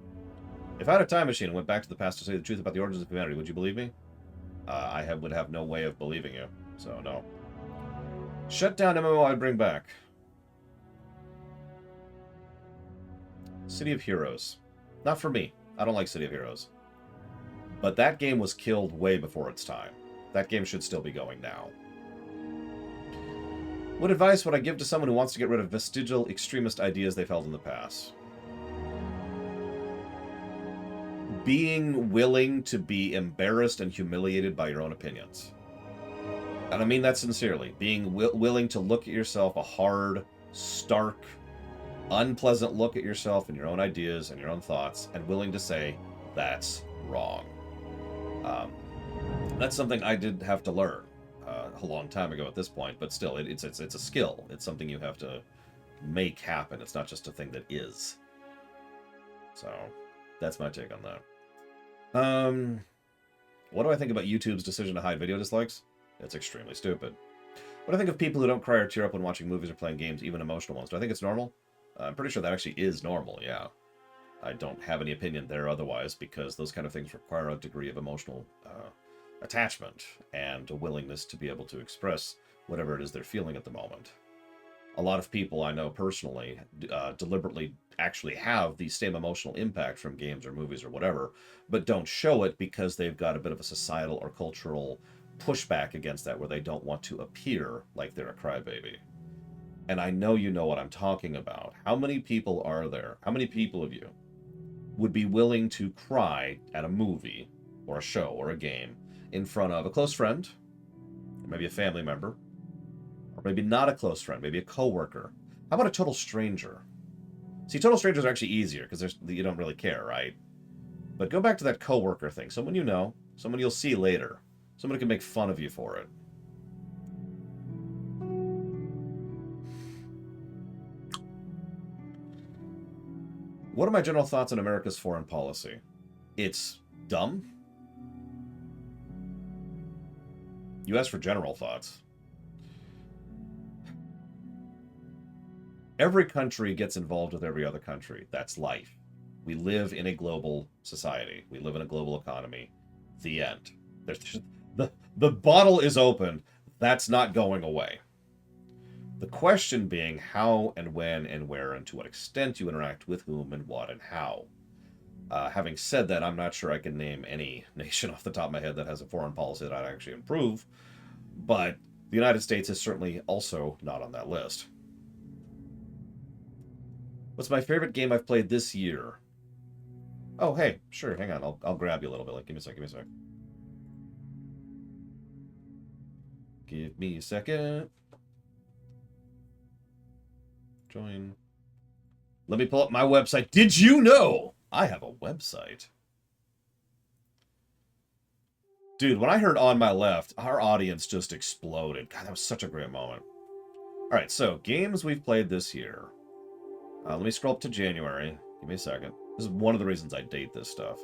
If I had a time machine and went back to the past to say the truth about the origins of humanity, would you believe me? Would have no way of believing you. So, no. Shut down MMO I'd bring back. City of Heroes. Not for me. I don't like City of Heroes. But that game was killed way before its time. That game should still be going now. What advice would I give to someone who wants to get rid of vestigial extremist ideas they've held in the past? Being willing to be embarrassed and humiliated by your own opinions. And I mean that sincerely. Being willing to look at yourself a hard, stark, unpleasant look at yourself and your own ideas and your own thoughts, and willing to say, that's wrong. Um, that's something I did have to learn a long time ago at this point, but still, it's a skill. It's something you have to make happen. It's not just a thing that is. So, that's my take on that. What do I think about YouTube's decision to hide video dislikes? It's extremely stupid. What do I think of people who don't cry or tear up when watching movies or playing games, even emotional ones? Do I think it's normal? I'm pretty sure that actually is normal, yeah. I don't have any opinion there otherwise, because those kind of things require a degree of emotional attachment and a willingness to be able to express whatever it is they're feeling at the moment. A lot of people I know personally deliberately actually have the same emotional impact from games or movies or whatever, but don't show it because they've got a bit of a societal or cultural pushback against that, where they don't want to appear like they're a crybaby. And I know you know what I'm talking about. How many people are there? How many people of you would be willing to cry at a movie or a show or a game in front of a close friend, or maybe a family member, or maybe not a close friend, maybe a coworker? How about a total stranger? See, total strangers are actually easier because you don't really care, right? But go back to that coworker thing. Someone you know, someone you'll see later, someone who can make fun of you for it. What are my general thoughts on America's foreign policy? It's dumb. You asked for general thoughts. Every country gets involved with every other country. That's life. We live in a global society. We live in a global economy. The end. The bottle is open. That's not going away. The question being how and when and where and to what extent you interact with whom and what and how. Having said that, I'm not sure I can name any nation off the top of my head that has a foreign policy that I'd actually improve, but the United States is certainly also not on that list. What's my favorite game I've played this year? Oh, hey, sure, hang on, I'll grab you a little bit. Like, give me a sec, give me a sec. Give me a second. Join. Let me pull up my website. Did you know I have a website? Dude, when I heard On My Left, our audience just exploded. God, that was such a great moment. All right, so games we've played this year. Let me scroll up to January. Give me a second. This is one of the reasons I date this stuff.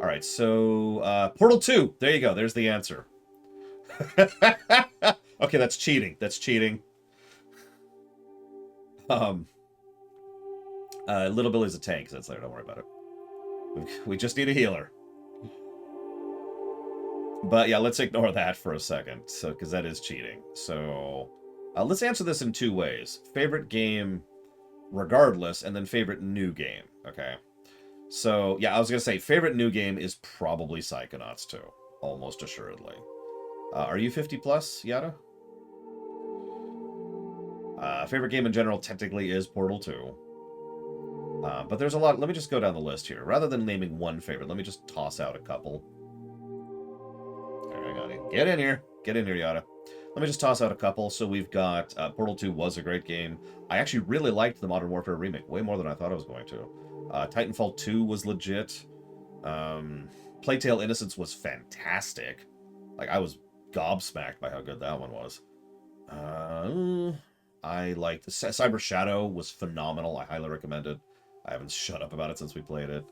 All right, so Portal 2. There you go. There's the answer. Okay, that's cheating. That's cheating. Little Billy's a tank. So that's there. Don't worry about it. We just need a healer. But yeah, let's ignore that for a second, so because that is cheating. So let's answer this in two ways: favorite game, regardless, and then favorite new game. Okay. So yeah, I was gonna say favorite new game is probably Psychonauts 2, almost assuredly. Are you 50 plus, Yada? Favorite game in general technically is Portal 2. But there's a lot. Let me just go down the list here. Rather than naming one favorite, let me just toss out a couple. I got it. Get in here. Get in here, Yada. Let me just toss out a couple. So we've got Portal 2 was a great game. I actually really liked the Modern Warfare remake, way more than I thought I was going to. Titanfall 2 was legit. Plague Tale Innocence was fantastic. Like, I was gobsmacked by how good that one was. I liked Cyber Shadow was phenomenal. I highly recommend it. I haven't shut up about it since we played it.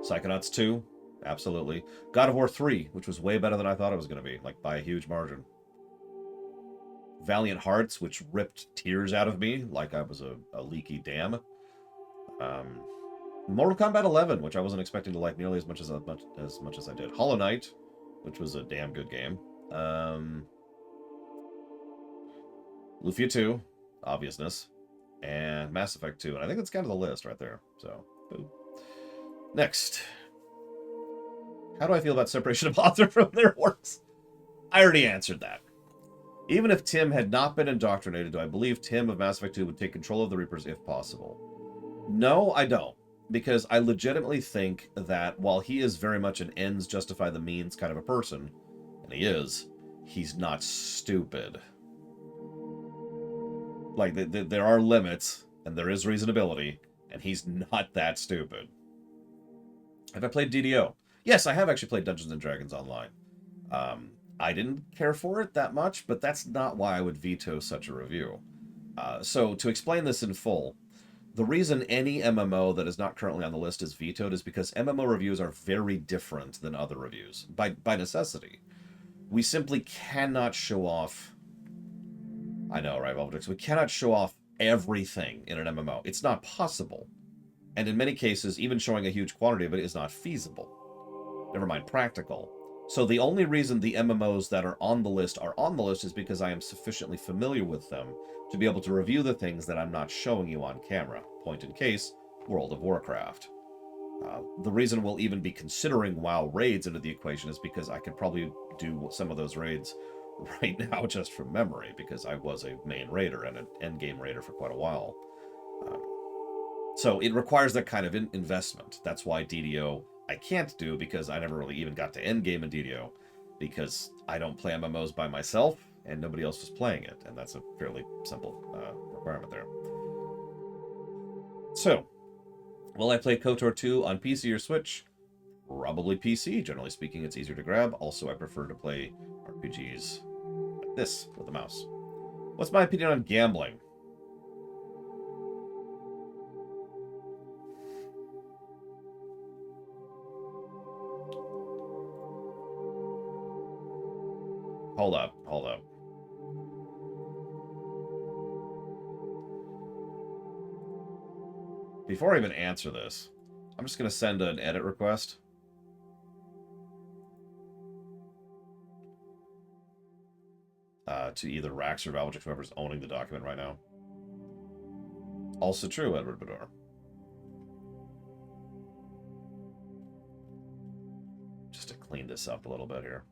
Psychonauts 2, absolutely. God of War 3, which was way better than I thought it was going to be, like by a huge margin. Valiant Hearts, which ripped tears out of me like I was a leaky dam. Mortal Kombat 11, which I wasn't expecting to like nearly as much as I did. Hollow Knight, which was a damn good game. Lufia 2, obviousness, and Mass Effect 2, and I think that's kind of the list right there. So, boom. Next. How do I feel about separation of author from their works? I already answered that. Even if Tim had not been indoctrinated, do I believe Tim of Mass Effect 2 would take control of the Reapers if possible? No, I don't. Because I legitimately think that while he is very much an ends justify the means kind of a person, and he is, he's not stupid. Like, there are limits, and there is reasonability, and he's not that stupid. Have I played DDO? Yes, I have actually played Dungeons and Dragons Online. I didn't care for it that much, but that's not why I would veto such a review. So to explain this in full, the reason any MMO that is not currently on the list is vetoed is because MMO reviews are very different than other reviews, by necessity. We simply cannot show off... I know, right, Volvix? We cannot show off everything in an MMO. It's not possible. And in many cases, even showing a huge quantity of it is not feasible. Never mind practical. So the only reason the MMOs that are on the list is because I am sufficiently familiar with them to be able to review the things that I'm not showing you on camera. Point in case, World of Warcraft. The reason we'll even be considering WoW raids into the equation is because I could probably do some of those raids right now just from memory, because I was a main raider and an endgame raider for quite a while. So it requires that kind of investment. That's why DDO I can't do, because I never really even got to endgame in DDO, because I don't play MMOs by myself and nobody else was playing it, and that's a fairly simple requirement there. So, will I play KOTOR 2 on PC or Switch? Probably PC. Generally speaking, it's easier to grab. Also, I prefer to play RPGs like this with a mouse. What's my opinion on gambling? Hold up. Before I even answer this, I'm just going to send an edit request. To either Rax or Valvage, whoever's owning the document right now. Also true, Edward Bedore. Just to clean this up a little bit here.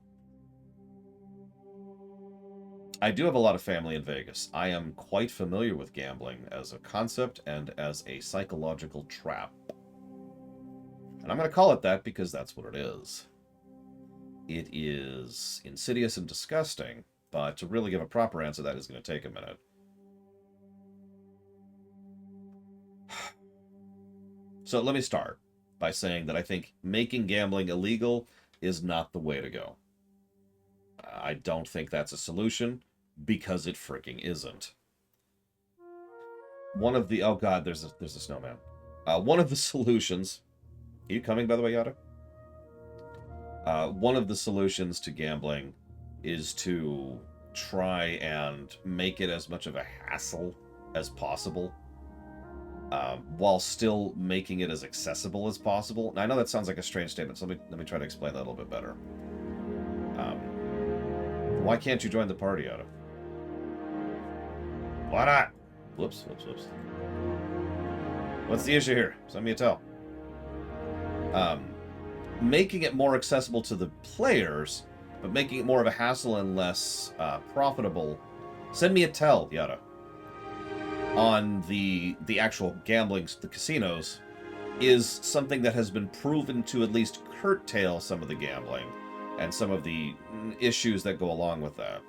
I do have a lot of family in Vegas. I am quite familiar with gambling as a concept and as a psychological trap. And I'm going to call it that because that's what it is. It is insidious and disgusting, but to really give a proper answer, that is going to take a minute. So let me start by saying that I think making gambling illegal is not the way to go. I don't think that's a solution, because it freaking isn't. One of the... Oh god, there's a snowman. One of the solutions... Are you coming, by the way, Yada? One of the solutions to gambling is to try and make it as much of a hassle as possible, while still making it as accessible as possible. And I know that sounds like a strange statement, so let me try to explain that a little bit better. Why can't you join the party, Yada? Why not? Whoops. What's the issue here? Send me a tell. Making it more accessible to the players, but making it more of a hassle and less profitable. Send me a tell, Yada. On the actual gambling, the casinos, is something that has been proven to at least curtail some of the gambling and some of the issues that go along with that.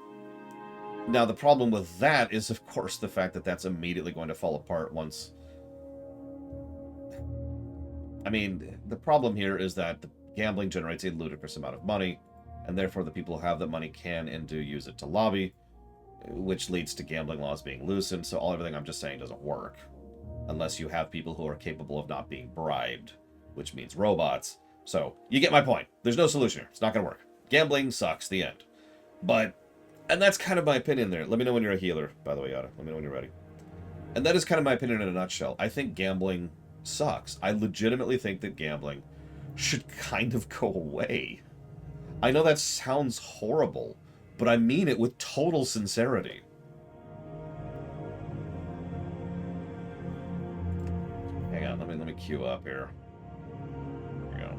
Now, the problem with that is, of course, the fact that that's immediately going to fall apart once... I mean, the problem here is that the gambling generates a ludicrous amount of money, and therefore the people who have that money can and do use it to lobby, which leads to gambling laws being loosened, so everything I'm just saying doesn't work. Unless you have people who are capable of not being bribed, which means robots. So, you get my point. There's no solution here. It's not going to work. Gambling sucks. The end. And that's kind of my opinion there. Let me know when you're a healer, by the way, Yada. Let me know when you're ready. And that is kind of my opinion in a nutshell. I think gambling sucks. I legitimately think that gambling should kind of go away. I know that sounds horrible, but I mean it with total sincerity. Hang on, let me queue up here. There we go.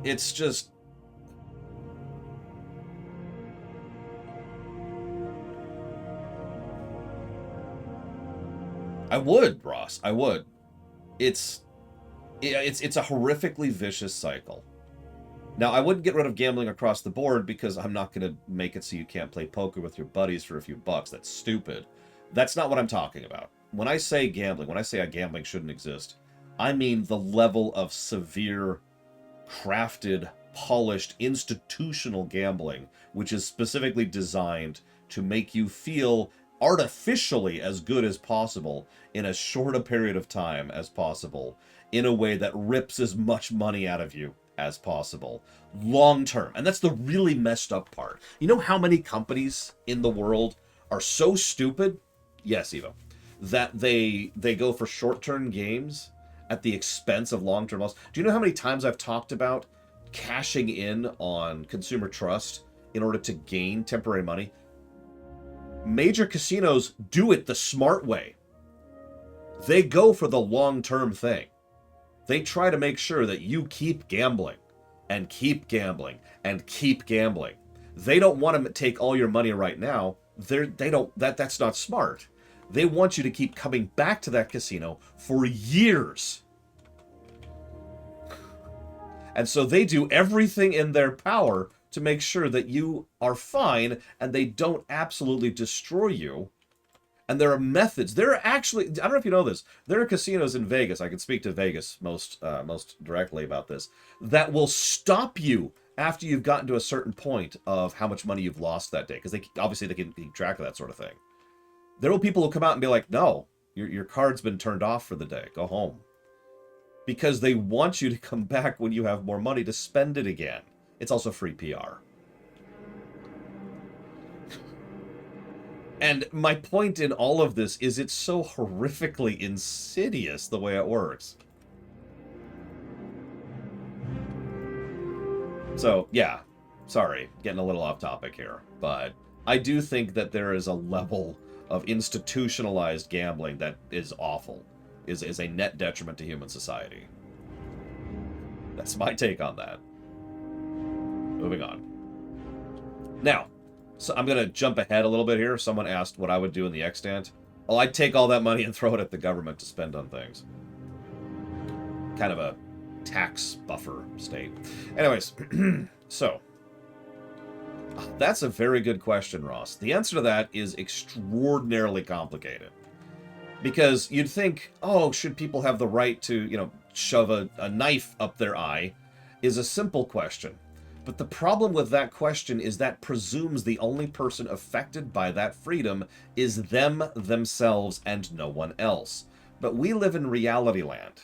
It's just... I would, Ross. I would. It's a horrifically vicious cycle. Now, I wouldn't get rid of gambling across the board because I'm not going to make it so you can't play poker with your buddies for a few bucks. That's stupid. That's not what I'm talking about. when I say gambling, when I say gambling shouldn't exist, I mean the level of severe, crafted, polished, institutional gambling, which is specifically designed to make you feel artificially as good as possible in as short a period of time as possible, in a way that rips as much money out of you as possible long term. And that's the really messed up part. You know how many companies in the world are so stupid? Yes, Evo. That they go for short-term games at the expense of long-term loss. Do you know how many times I've talked about cashing in on consumer trust in order to gain temporary money? Major casinos do it the smart way. They go for the long-term thing. They try to make sure that you keep gambling and keep gambling and keep gambling. They don't want to take all your money right now. That's not smart. They want you to keep coming back to that casino for years. And so they do everything in their power to make sure that you are fine and they don't absolutely destroy you. And there are methods. There are actually, I don't know if you know this, there are casinos in Vegas, I can speak to Vegas most directly about this, that will stop you after you've gotten to a certain point of how much money you've lost that day. Because obviously they can keep track of that sort of thing. There will people who come out and be like, no, your card's been turned off for the day. Go home. Because they want you to come back when you have more money to spend it again. It's also free PR. And my point in all of this is it's so horrifically insidious the way it works. So, yeah. Sorry, getting a little off topic here. But I do think that there is a level of institutionalized gambling that is awful. Is a net detriment to human society. That's my take on that. Moving on. Now, so I'm going to jump ahead a little bit here. Someone asked what I would do in the extant. Well, I'd take all that money and throw it at the government to spend on things. Kind of a tax buffer state. Anyways, so that's a very good question, Ross. The answer to that is extraordinarily complicated. Because you'd think, oh, should people have the right to, shove a knife up their eye, is a simple question. But the problem with that question is that presumes the only person affected by that freedom is them, themselves, and no one else. But we live in reality land.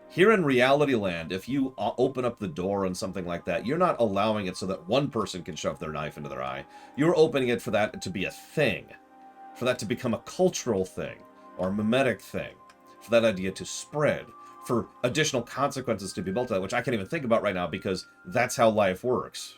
Here in reality land, if you open up the door and something like that, you're not allowing it so that one person can shove their knife into their eye. You're opening it for that to be a thing. For that to become a cultural thing. Or a mimetic thing, for that idea to spread, for additional consequences to be built out, which I can't even think about right now because that's how life works,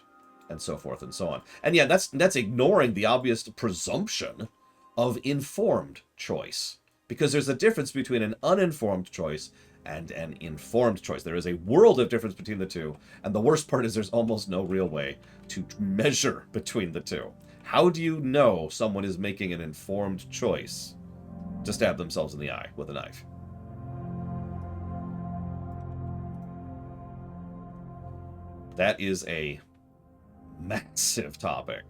and so forth and so on. And yeah, that's ignoring the obvious presumption of informed choice, because there's a difference between an uninformed choice and an informed choice. There is a world of difference between the two, and the worst part is there's almost no real way to measure between the two. How do you know someone is making an informed choice to stab themselves in the eye with a knife? That is a massive topic.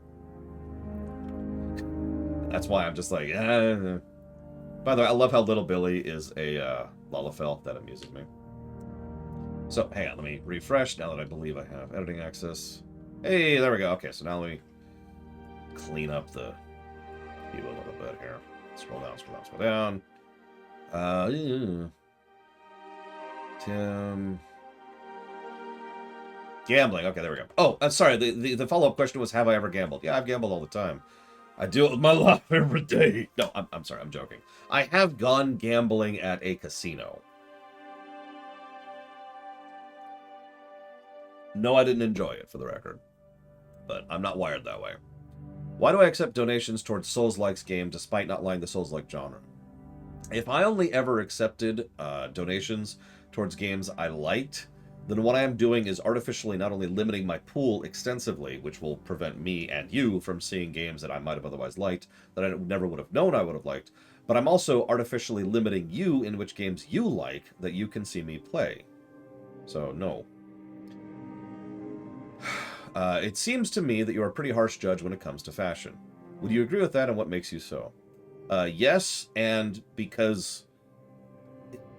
That's why I'm just like, By the way, I love how Little Billy is a Lalafell. That amuses me. So, hang on, let me refresh now that I believe I have editing access. Hey, there we go. Okay, so now let me clean up the view a little bit here. Scroll down, scroll down, scroll down. Tim. Gambling. Okay, there we go. Oh, I'm sorry. The follow-up question was, have I ever gambled? Yeah, I've gambled all the time. I do it with my life every day. No, I'm sorry. I'm joking. I have gone gambling at a casino. No, I didn't enjoy it, for the record. But I'm not wired that way. Why do I accept donations towards Souls-like game despite not liking the Souls-like genre? If I only ever accepted donations towards games I liked, then what I am doing is artificially not only limiting my pool extensively, which will prevent me and you from seeing games that I might have otherwise liked, that I never would have known I would have liked, but I'm also artificially limiting you in which games you like that you can see me play. So, no. It seems to me that you're a pretty harsh judge when it comes to fashion. Would you agree with that, and what makes you so? Yes, and because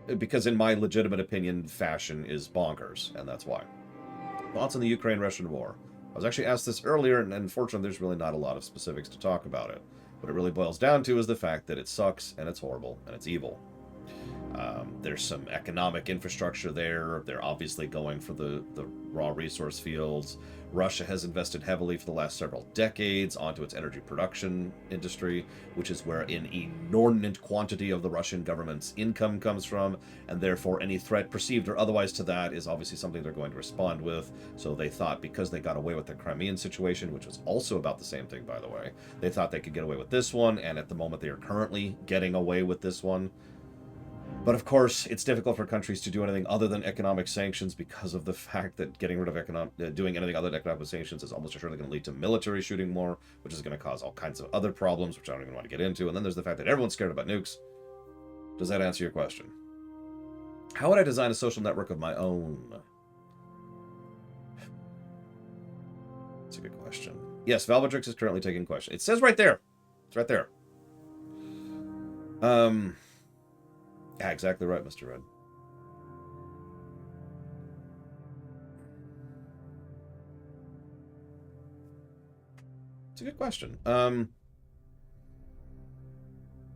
in my legitimate opinion, fashion is bonkers, and that's why. Thoughts on the Ukraine-Russian war? I was actually asked this earlier, and unfortunately there's really not a lot of specifics to talk about it. What it really boils down to is the fact that it sucks, and it's horrible, and it's evil. There's some economic infrastructure there. They're obviously going for the raw resource fields. Russia has invested heavily for the last several decades onto its energy production industry, which is where an inordinate quantity of the Russian government's income comes from, and therefore any threat, perceived or otherwise, to that is obviously something they're going to respond with. So they thought, because they got away with the Crimean situation, which was also about the same thing, by the way, they thought they could get away with this one, and at the moment they are currently getting away with this one. But of course, it's difficult for countries to do anything other than economic sanctions because of the fact that getting rid of doing anything other than economic sanctions is almost surely going to lead to military shooting more, which is going to cause all kinds of other problems, which I don't even want to get into. And then there's the fact that everyone's scared about nukes. Does that answer your question? How would I design a social network of my own? That's a good question. Yes, Valvatrix is currently taking questions. It says right there. It's right there. Yeah, exactly right, Mr. Red. It's a good question. Yeah,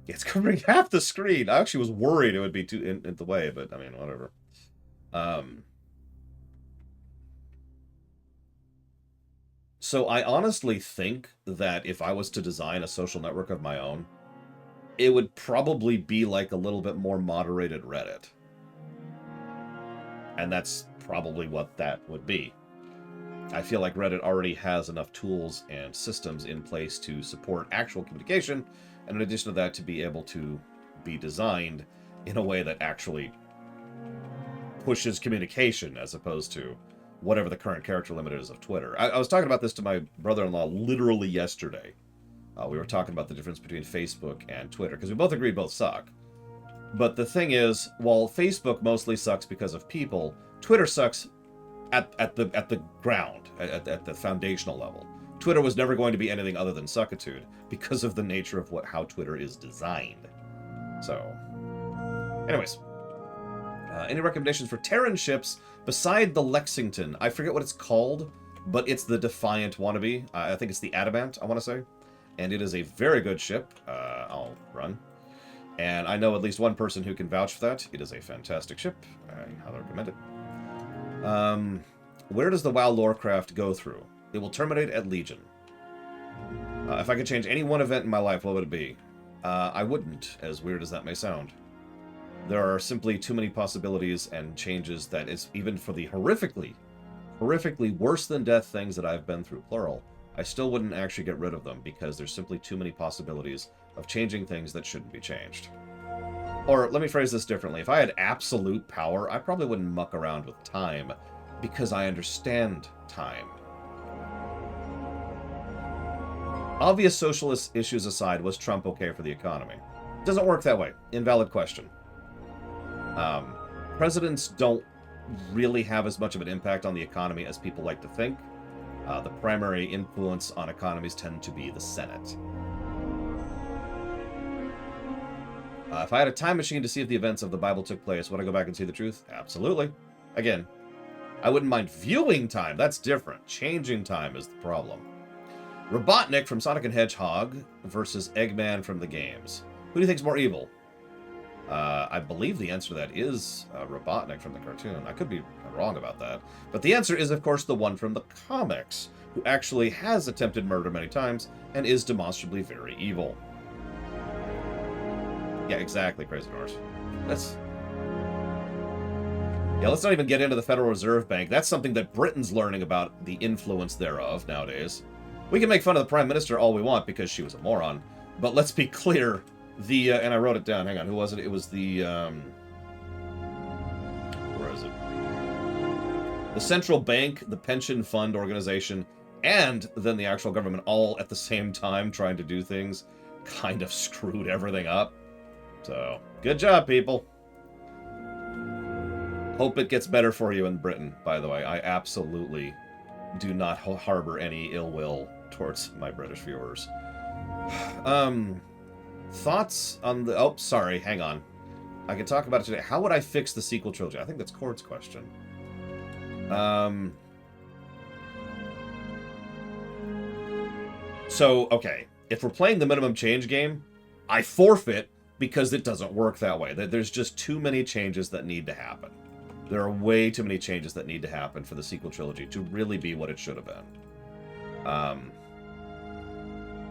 it's covering half the screen. I actually was worried it would be too in the way, but I mean, whatever. So I honestly think that if I was to design a social network of my own, it would probably be like a little bit more moderated Reddit. And that's probably what that would be. I feel like Reddit already has enough tools and systems in place to support actual communication, and in addition to that, to be able to be designed in a way that actually pushes communication as opposed to whatever the current character limit is of Twitter. I was talking about this to my brother-in-law literally yesterday. We were talking about the difference between Facebook and Twitter, because we both agreed both suck. But the thing is, while Facebook mostly sucks because of people, Twitter sucks at the ground, at the foundational level. Twitter was never going to be anything other than suckitude because of the nature of how Twitter is designed. So, anyways. Any recommendations for Terran ships beside the Lexington? I forget what it's called, but it's the Defiant wannabe. I think it's the Adamant, I want to say. And it is a very good ship. I'll run. And I know at least one person who can vouch for that. It is a fantastic ship. I highly recommend it. Where does the WoW Lorecraft go through? It will terminate at Legion. If I could change any one event in my life, what would it be? I wouldn't, as weird as that may sound. There are simply too many possibilities and changes that is, even for the horrifically worse than death things that I've been through, plural, I still wouldn't actually get rid of them because there's simply too many possibilities of changing things that shouldn't be changed. Or let me phrase this differently. If I had absolute power, I probably wouldn't muck around with time because I understand time. Obvious socialist issues aside, was Trump okay for the economy? Doesn't work that way. Invalid question. Presidents don't really have as much of an impact on the economy as people like to think. The primary influence on economies tend to be the Senate. If I had a time machine to see if the events of the Bible took place, would I go back and see the truth? Absolutely. Again, I wouldn't mind viewing time. That's different. Changing time is the problem. Robotnik from Sonic and Hedgehog versus Eggman from the games. Who do you think's more evil? I believe the answer to that is Robotnik from the cartoon. I could be wrong about that. But the answer is, of course, the one from the comics, who actually has attempted murder many times and is demonstrably very evil. Yeah, exactly, Crazy Norse. Let's not even get into the Federal Reserve Bank. That's something that Britain's learning about the influence thereof nowadays. We can make fun of the Prime Minister all we want because she was a moron. But let's be clear, and I wrote it down, hang on, who was it? It was the, where is it? The central bank, the pension fund organization, and then the actual government all at the same time trying to do things kind of screwed everything up. So, good job, people. Hope it gets better for you in Britain, by the way. I absolutely do not harbor any ill will towards my British viewers. Thoughts on the... Oh, sorry, hang on. I can talk about it today. How would I fix the sequel trilogy? I think that's Cord's question. So, okay. If we're playing the minimum change game, I forfeit because it doesn't work that way. There's just too many changes that need to happen. There are way too many changes that need to happen for the sequel trilogy to really be what it should have been.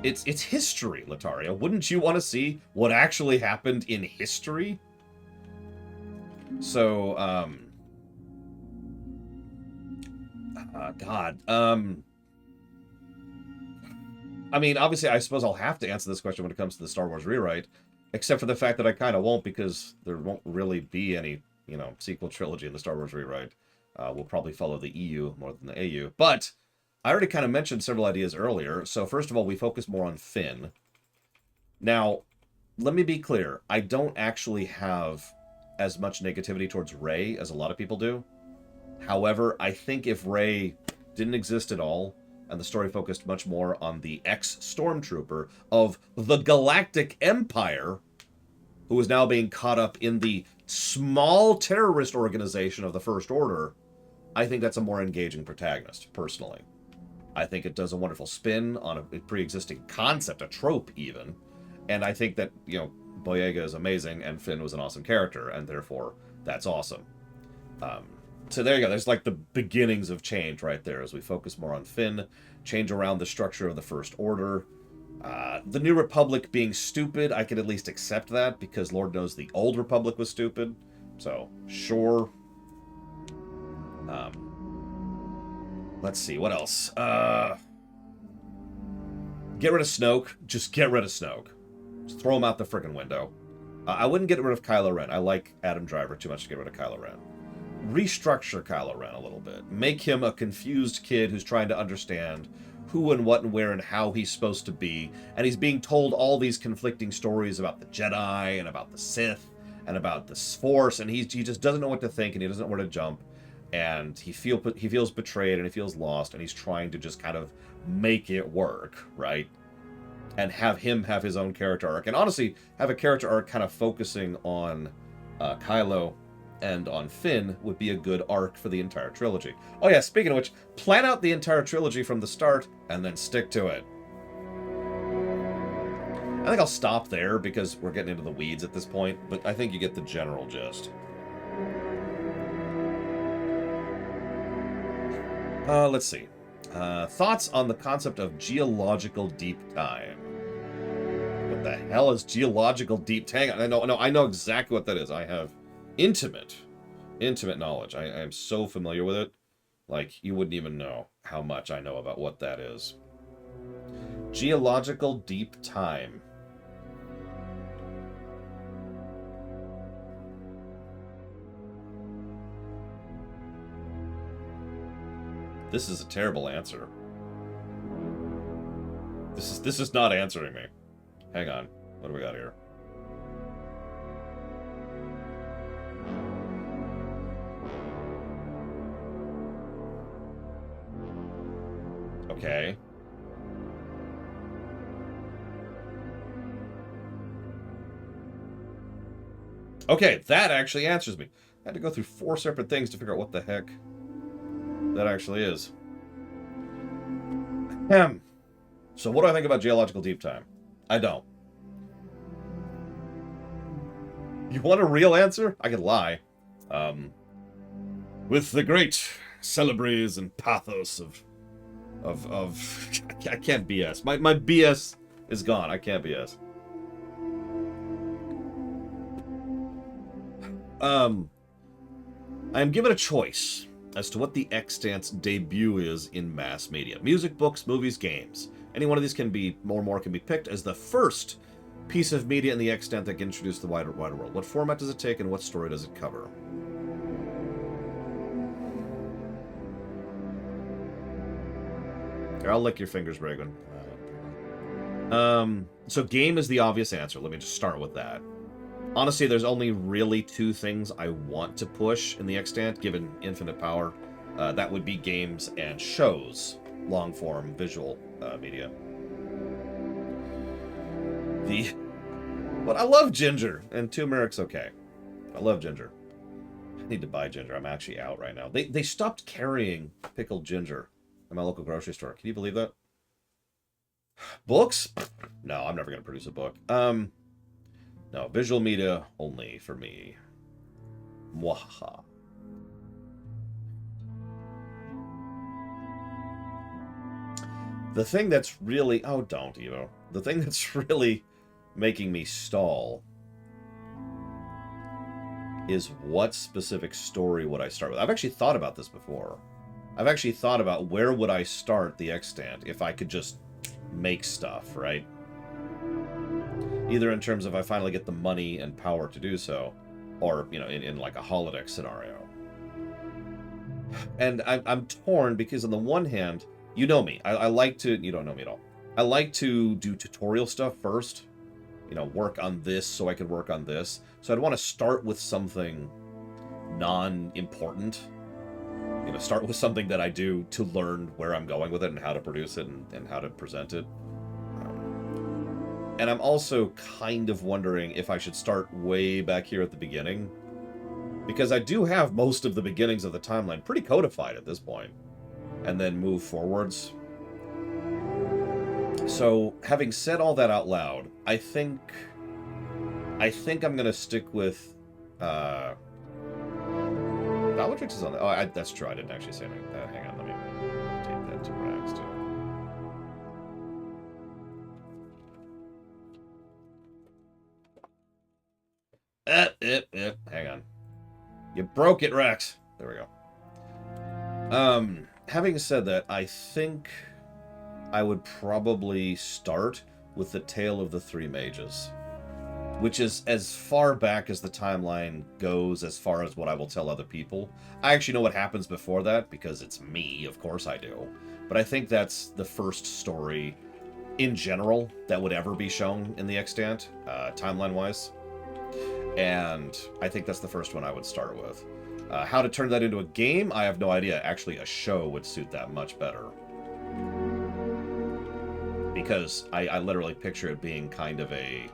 It's history, Lataria. Wouldn't you want to see what actually happened in history? So, God. I mean, obviously, I suppose I'll have to answer this question when it comes to the Star Wars rewrite, except for the fact that I kind of won't, because there won't really be any, sequel trilogy in the Star Wars rewrite. We'll probably follow the EU more than the AU. But I already kind of mentioned several ideas earlier. So first of all, we focus more on Finn. Now, let me be clear. I don't actually have as much negativity towards Rey as a lot of people do. However, I think if Rey didn't exist at all, and the story focused much more on the ex-stormtrooper of the Galactic Empire, who is now being caught up in the small terrorist organization of the First Order, I think that's a more engaging protagonist, personally. I think it does a wonderful spin on a pre-existing concept, a trope even, and I think that, Boyega is amazing, and Finn was an awesome character, and therefore, that's awesome. So there you go. There's like the beginnings of change right there as we focus more on Finn, change around the structure of the First Order. The New Republic being stupid, I could at least accept that because Lord knows the Old Republic was stupid. So, sure. Let's see, what else? Get rid of Snoke. Just get rid of Snoke. Just throw him out the frickin' window. I wouldn't get rid of Kylo Ren. I like Adam Driver too much to get rid of Kylo Ren. Restructure Kylo Ren a little bit. Make him a confused kid who's trying to understand who and what and where and how he's supposed to be. And he's being told all these conflicting stories about the Jedi and about the Sith and about the Force. And he just doesn't know what to think and he doesn't know where to jump. And he feels betrayed and he feels lost. And he's trying to just kind of make it work, right? And have him have his own character arc. And honestly, have a character arc kind of focusing on Kylo and on Finn would be a good arc for the entire trilogy. Oh yeah, speaking of which, plan out the entire trilogy from the start and then stick to it. I think I'll stop there because we're getting into the weeds at this point, but I think you get the general gist. Let's see. Thoughts on the concept of geological deep time. What the hell is geological deep time? I know exactly what that is. I have intimate knowledge. I am so familiar with it. Like, you wouldn't even know how much I know about what that is. Geological deep time. This is a terrible answer. This is not answering me. Hang on. What do we got here? Okay. Okay, that actually answers me. I had to go through 4 separate things to figure out what the heck that actually is. So what do I think about geological deep time? I don't. You want a real answer? I could lie. With the great celebrys and pathos of I can't BS. My BS is gone. I can't BS. I am given a choice as to what the extant's debut is in mass media. Music, books, movies, games. Any one of these can be, more can be picked as the first piece of media in the extant that can introduce the wider world. What format does it take and what story does it cover? Here, I'll lick your fingers, Bragan. So game is the obvious answer. Let me just start with that. Honestly, there's only really 2 things I want to push in the extant, given infinite power. That would be games and shows, long-form visual media. But I love ginger, and turmeric's okay. I love ginger. I need to buy ginger. I'm actually out right now. They stopped carrying pickled ginger at my local grocery store. Can you believe that? Books? No, I'm never gonna produce a book. No, visual media only for me. Mwahaha. The thing that's really... Oh, don't, Evo. The thing that's really making me stall is what specific story would I start with. I've actually thought about this before. I've actually thought about where would I start the extant if I could just make stuff, right? Either in terms of I finally get the money and power to do so, or, you know, in like a holodeck scenario. And I'm torn because on the one hand, you know me. I like to... You don't know me at all. I like to do tutorial stuff first. You know, work on this so I can work on this. So I'd want to start with something non-important. You know, start with something that I do to learn where I'm going with it and how to produce it and how to present it. And I'm also kind of wondering if I should start way back here at the beginning. Because I do have most of the beginnings of the timeline pretty codified at this point. And then move forwards. So, having said all that out loud, I think I'm gonna stick with, Bellatrix is on the... Oh, that's true, I didn't actually say anything. Hang on, let me take that to Rags, too. Hang on. You broke it, Rex. There we go. Having said that, I think I would probably start with the Tale of the Three Mages, which is as far back as the timeline goes as far as what I will tell other people. I actually know what happens before that, because it's me, of course I do. But I think that's the first story, in general, that would ever be shown in the extant, timeline-wise. And I think that's the first one I would start with. How to turn that into a game, I have no idea. Actually, a show would suit that much better. Because I literally picture it being kind of a...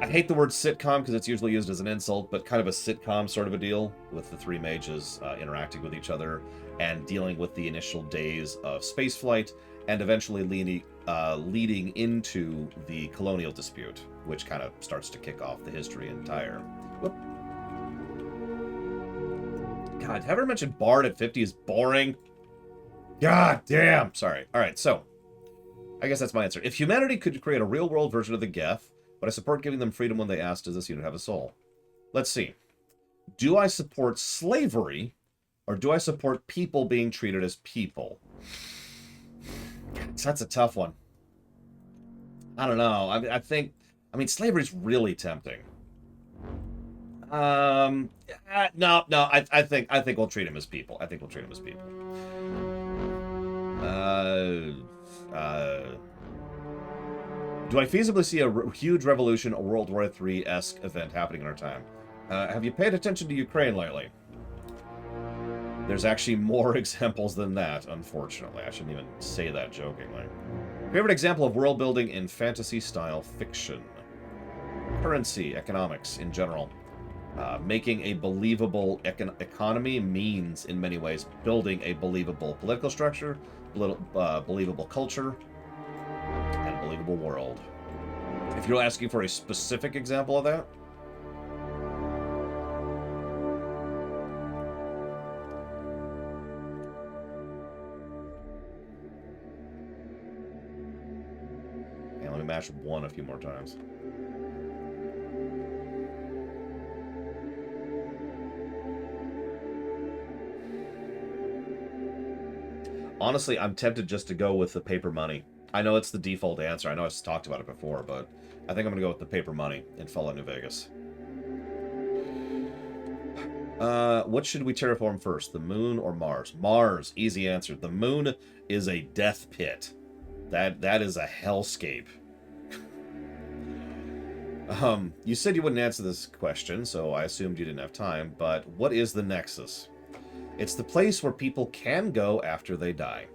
I hate the word sitcom because it's usually used as an insult, but kind of a sitcom sort of a deal with the three mages interacting with each other and dealing with the initial days of spaceflight and eventually leading into the colonial dispute, which kind of starts to kick off the history entire. Whoop. God, have I ever mentioned Bard at 50 is boring? God damn! Sorry. Alright, so, I guess that's my answer. If humanity could create a real-world version of the Geth, would I support giving them freedom when they ask, does this unit have a soul? Let's see. Do I support slavery, or do I support people being treated as people? That's a tough one. I don't know. I mean, slavery's really tempting. No. I think we'll treat them as people. I think we'll treat them as people. Do I feasibly see a huge revolution, a World War III-esque event happening in our time? Have you paid attention to Ukraine lately? There's actually more examples than that, unfortunately. I shouldn't even say that jokingly. Favorite example of world building in fantasy-style fiction? Currency, economics in general. Making a believable economy means, in many ways, building a believable political structure, believable culture, and a believable world. If you're asking for a specific example of that, let me mash 1 a few more times. Honestly, I'm tempted just to go with the paper money. I know it's the default answer. I know I've talked about it before, but I think I'm going to go with the paper money in Fallout New Vegas. What should we terraform first, the moon or Mars? Mars, easy answer. The moon is a death pit. That is a hellscape. You said you wouldn't answer this question, so I assumed you didn't have time, but what is the Nexus? It's the place where people can go after they die.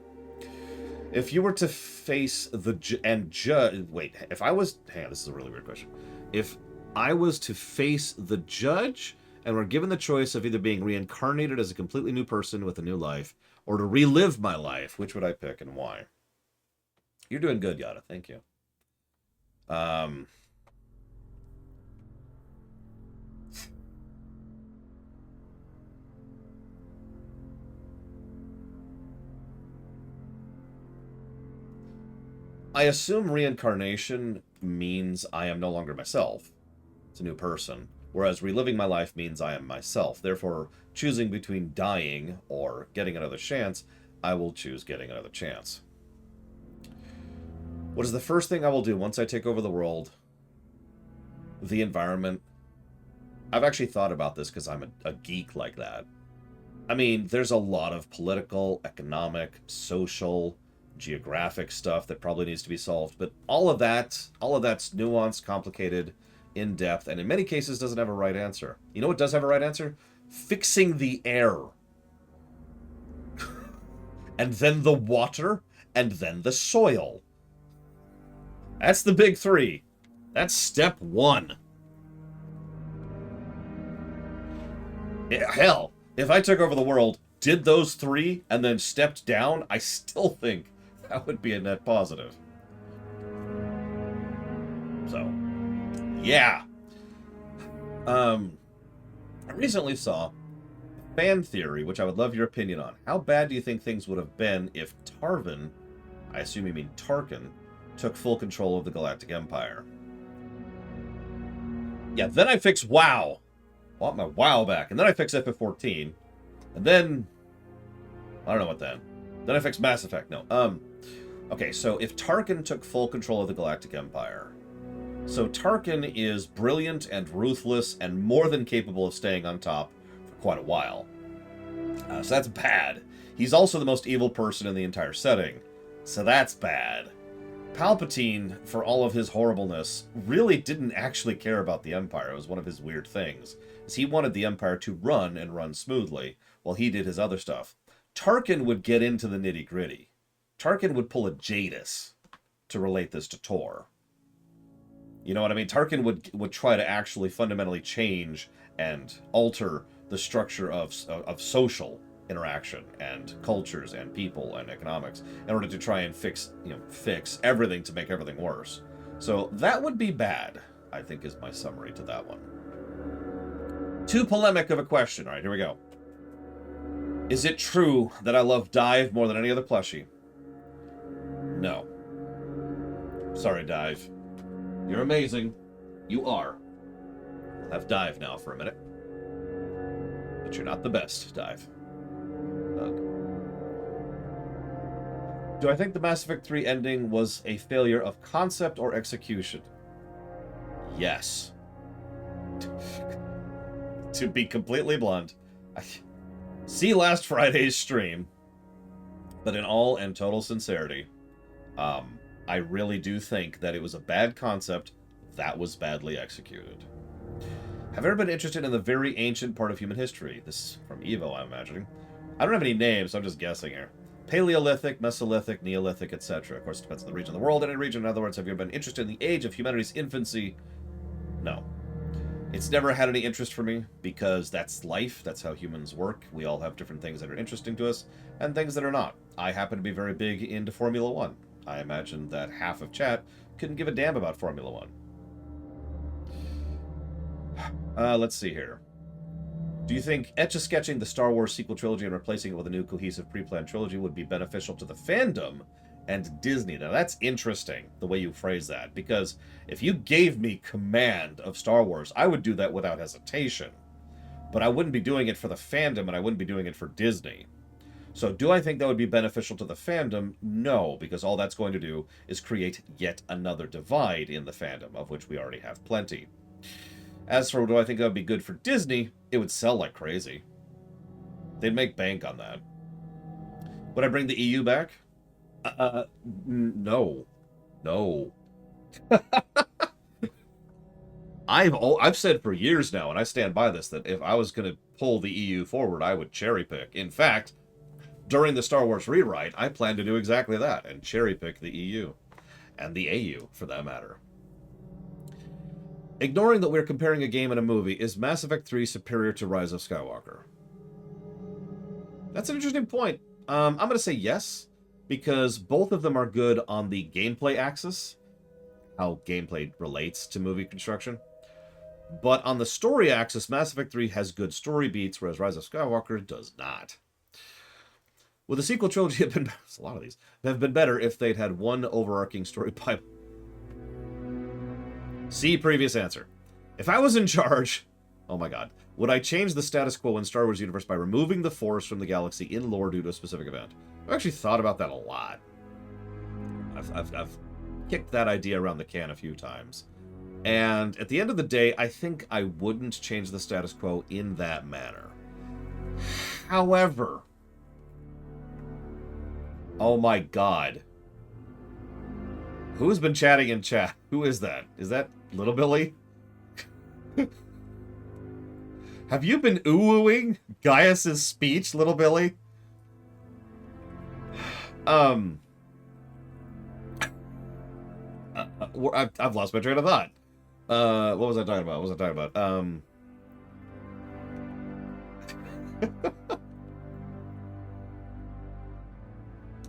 If you were to face the judge, wait, if I was, hang on, this is a really weird question. If I was to face the judge and were given the choice of either being reincarnated as a completely new person with a new life or to relive my life, which would I pick and why? You're doing good, Yada. Thank you. Um, I assume reincarnation means I am no longer myself. It's a new person. Whereas reliving my life means I am myself. Therefore, choosing between dying or getting another chance, I will choose getting another chance. What is the first thing I will do once I take over the world? The environment. I've actually thought about this because I'm a geek like that. I mean, there's a lot of political, economic, social, geographic stuff that probably needs to be solved, but all of that's nuanced, complicated, in depth, and in many cases doesn't have a right answer. You know what does have a right answer? Fixing the air. And then the water, and then the soil. That's the big three. That's step one. Hell, if I took over the world, did those three, and then stepped down, I still think that would be a net positive. So, yeah. I recently saw fan theory, which I would love your opinion on. How bad do you think things would have been if Tarvin, I assume you mean Tarkin, took full control of the Galactic Empire? Yeah, then I fix WoW. I want my WoW back. And then I fix FF14. And then... I don't know what then. Then I fix Mass Effect. No. Okay, so if Tarkin took full control of the Galactic Empire... So Tarkin is brilliant and ruthless and more than capable of staying on top for quite a while. So that's bad. He's also the most evil person in the entire setting. So that's bad. Palpatine, for all of his horribleness, really didn't actually care about the Empire. It was one of his weird things. He wanted the Empire to run and run smoothly, while he did his other stuff. Tarkin would get into the nitty-gritty. Tarkin would pull a Jadis to relate this to Tor. You know what I mean? Tarkin would try to actually fundamentally change and alter the structure of social interaction and cultures and people and economics in order to try and fix everything to make everything worse. So that would be bad, I think, is my summary to that one. Too polemic of a question. All right, here we go. Is it true that I love Dive more than any other plushie? No. Sorry, Dive. You're amazing. You are. I'll have Dive now for a minute. But you're not the best, Dive. Ugh. Do I think the Mass Effect 3 ending was a failure of concept or execution? Yes. To be completely blunt, see last Friday's stream, but in all and total sincerity, I really do think that it was a bad concept that was badly executed. Have you ever been interested in the very ancient part of human history? This is from Evo, I'm imagining. I don't have any names, so I'm just guessing here. Paleolithic, Mesolithic, Neolithic, etc. Of course, it depends on the region of the world. In any region, in other words, have you ever been interested in the age of humanity's infancy? No. It's never had any interest for me, because that's life. That's how humans work. We all have different things that are interesting to us, and things that are not. I happen to be very big into Formula One. I imagine that half of chat couldn't give a damn about Formula One. Let's see here. Do you think etch-a-sketching the Star Wars sequel trilogy and replacing it with a new cohesive pre-planned trilogy would be beneficial to the fandom and Disney? Now, that's interesting, the way you phrase that, because if you gave me command of Star Wars, I would do that without hesitation. But I wouldn't be doing it for the fandom, and I wouldn't be doing it for Disney. So do I think that would be beneficial to the fandom? No, because all that's going to do is create yet another divide in the fandom, of which we already have plenty. As for do I think that would be good for Disney, it would sell like crazy. They'd make bank on that. Would I bring the EU back? No. No. I've said for years now, and I stand by this, that if I was going to pull the EU forward, I would cherry pick. In fact, During the Star Wars rewrite, I plan to do exactly that and cherry pick the EU. And the AU, for that matter. Ignoring that we're comparing a game and a movie, is Mass Effect 3 superior to Rise of Skywalker? That's an interesting point. I'm going to say yes, because both of them are good on the gameplay axis, how gameplay relates to movie construction. But on the story axis, Mass Effect 3 has good story beats, whereas Rise of Skywalker does not. Would the sequel trilogy have been... a lot of these. Have been better if they'd had one overarching story pipe. See previous answer. If I was in charge... oh my god. Would I change the status quo in Star Wars universe by removing the Force from the galaxy in lore due to a specific event? I've actually thought about that a lot. I've kicked that idea around the can a few times. And at the end of the day, I think I wouldn't change the status quo in that manner. However... oh my god. Who's been chatting in chat? Who is that? Is that Little Billy? Have you been ooh-ooing Gaius' speech, Little Billy? I've lost my train of thought. What was I talking about? What was I talking about?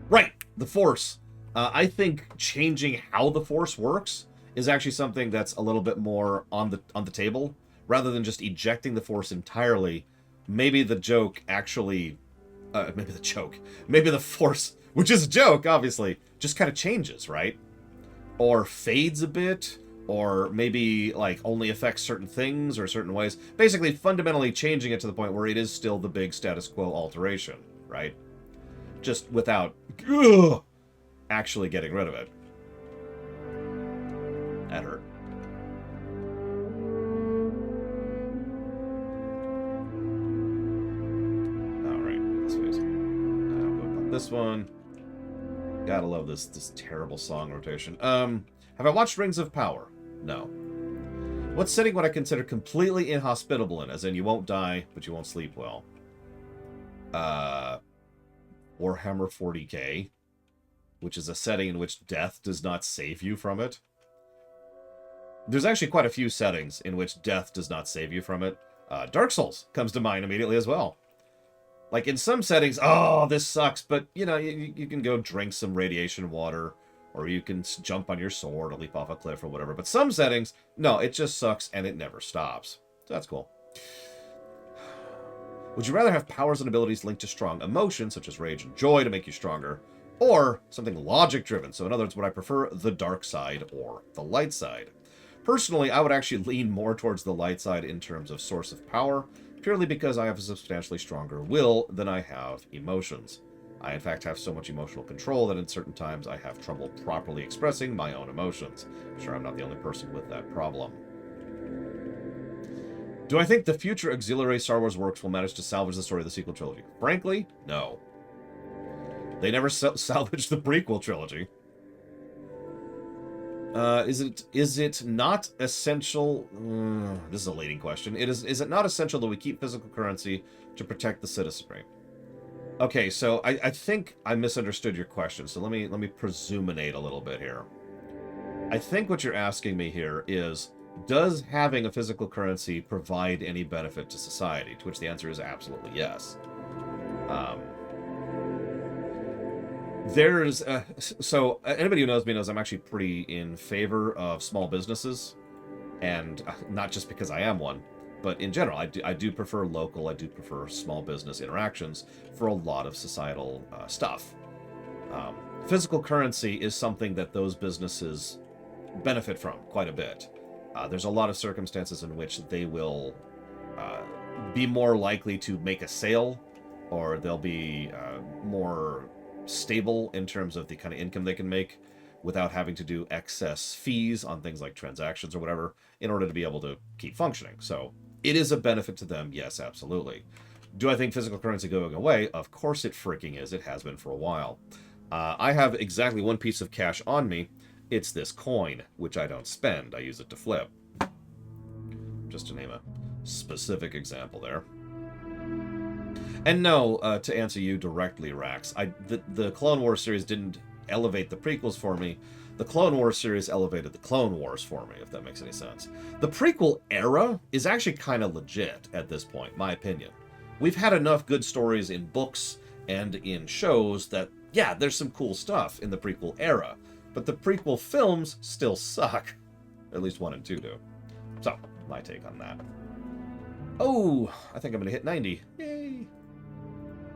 Right, the Force. I think changing how the Force works is actually something that's a little bit more on the table, rather than just ejecting the Force entirely. Maybe the joke actually, maybe the Force, which is a joke, obviously, just kind of changes, right? Or fades a bit, or maybe like only affects certain things or certain ways. Basically, fundamentally changing it to the point where it is still the big status quo alteration, right? Just without actually getting rid of it. That hurt. Alright, this way. We'll put this one. Gotta love this terrible song rotation. Have I watched Rings of Power? No. What setting would I consider completely inhospitable in? As in, you won't die, but you won't sleep well. Warhammer 40k, which is a setting in which death does not save you from it. There's actually quite a few settings in which death does not save you from it. Dark Souls comes to mind immediately as well. Like, in some settings, oh, this sucks, but, you know, you can go drink some radiation water, or you can jump on your sword or leap off a cliff or whatever. But some settings, no, it just sucks and it never stops. So that's cool. Would you rather have powers and abilities linked to strong emotions, such as rage and joy, to make you stronger, or something logic-driven? So in other words, would I prefer the dark side or the light side? Personally, I would actually lean more towards the light side in terms of source of power, purely because I have a substantially stronger will than I have emotions. I, in fact, have so much emotional control that in certain times I have trouble properly expressing my own emotions. I'm sure I'm not the only person with that problem. Do I think the future auxiliary Star Wars works will manage to salvage the story of the sequel trilogy? Frankly, no. They never salvaged the prequel trilogy. Is it not essential? This is a leading question. Is it not essential that we keep physical currency to protect the citizenry? Okay, so I think I misunderstood your question. So let me presuminate a little bit here. I think what you're asking me here is, does having a physical currency provide any benefit to society? To which the answer is absolutely yes. So anybody who knows me knows I'm actually pretty in favor of small businesses, and not just because I am one, but in general, I do prefer local, I do prefer small business interactions for a lot of societal stuff. Physical currency is something that those businesses benefit from quite a bit. There's a lot of circumstances in which they will be more likely to make a sale, or they'll be more stable in terms of the kind of income they can make without having to do excess fees on things like transactions or whatever in order to be able to keep functioning. So it is a benefit to them, yes, absolutely. Do I think physical currency going away? Of course it freaking is. It has been for a while. I have exactly one piece of cash on me. It's this coin, which I don't spend. I use it to flip. Just to name a specific example there. And no, to answer you directly, Rax, the Clone Wars series didn't elevate the prequels for me. The Clone Wars series elevated the Clone Wars for me, if that makes any sense. The prequel era is actually kind of legit at this point, my opinion. We've had enough good stories in books and in shows that, yeah, there's some cool stuff in the prequel era. But the prequel films still suck. At least 1 and 2 do. So, my take on that. Oh, I think I'm going to hit 90. Yay!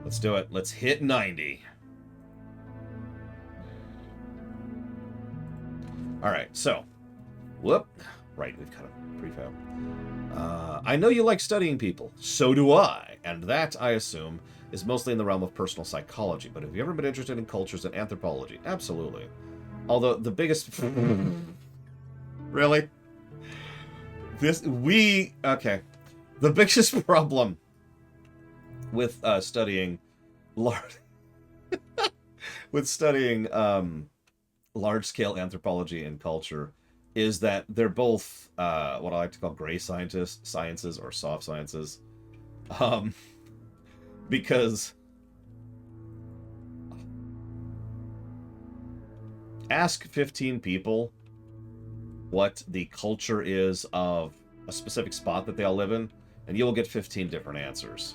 Let's do it. Let's hit 90. Alright, so. Whoop. Right, we've got a prefab. I know you like studying people. So do I. And that, I assume, is mostly in the realm of personal psychology. But have you ever been interested in cultures and anthropology? Absolutely. Although the biggest... Really? Okay. The biggest problem with studying large-scale anthropology and culture is that they're both what I like to call gray sciences or soft sciences, because ask 15 people what the culture is of a specific spot that they all live in, and you will get 15 different answers.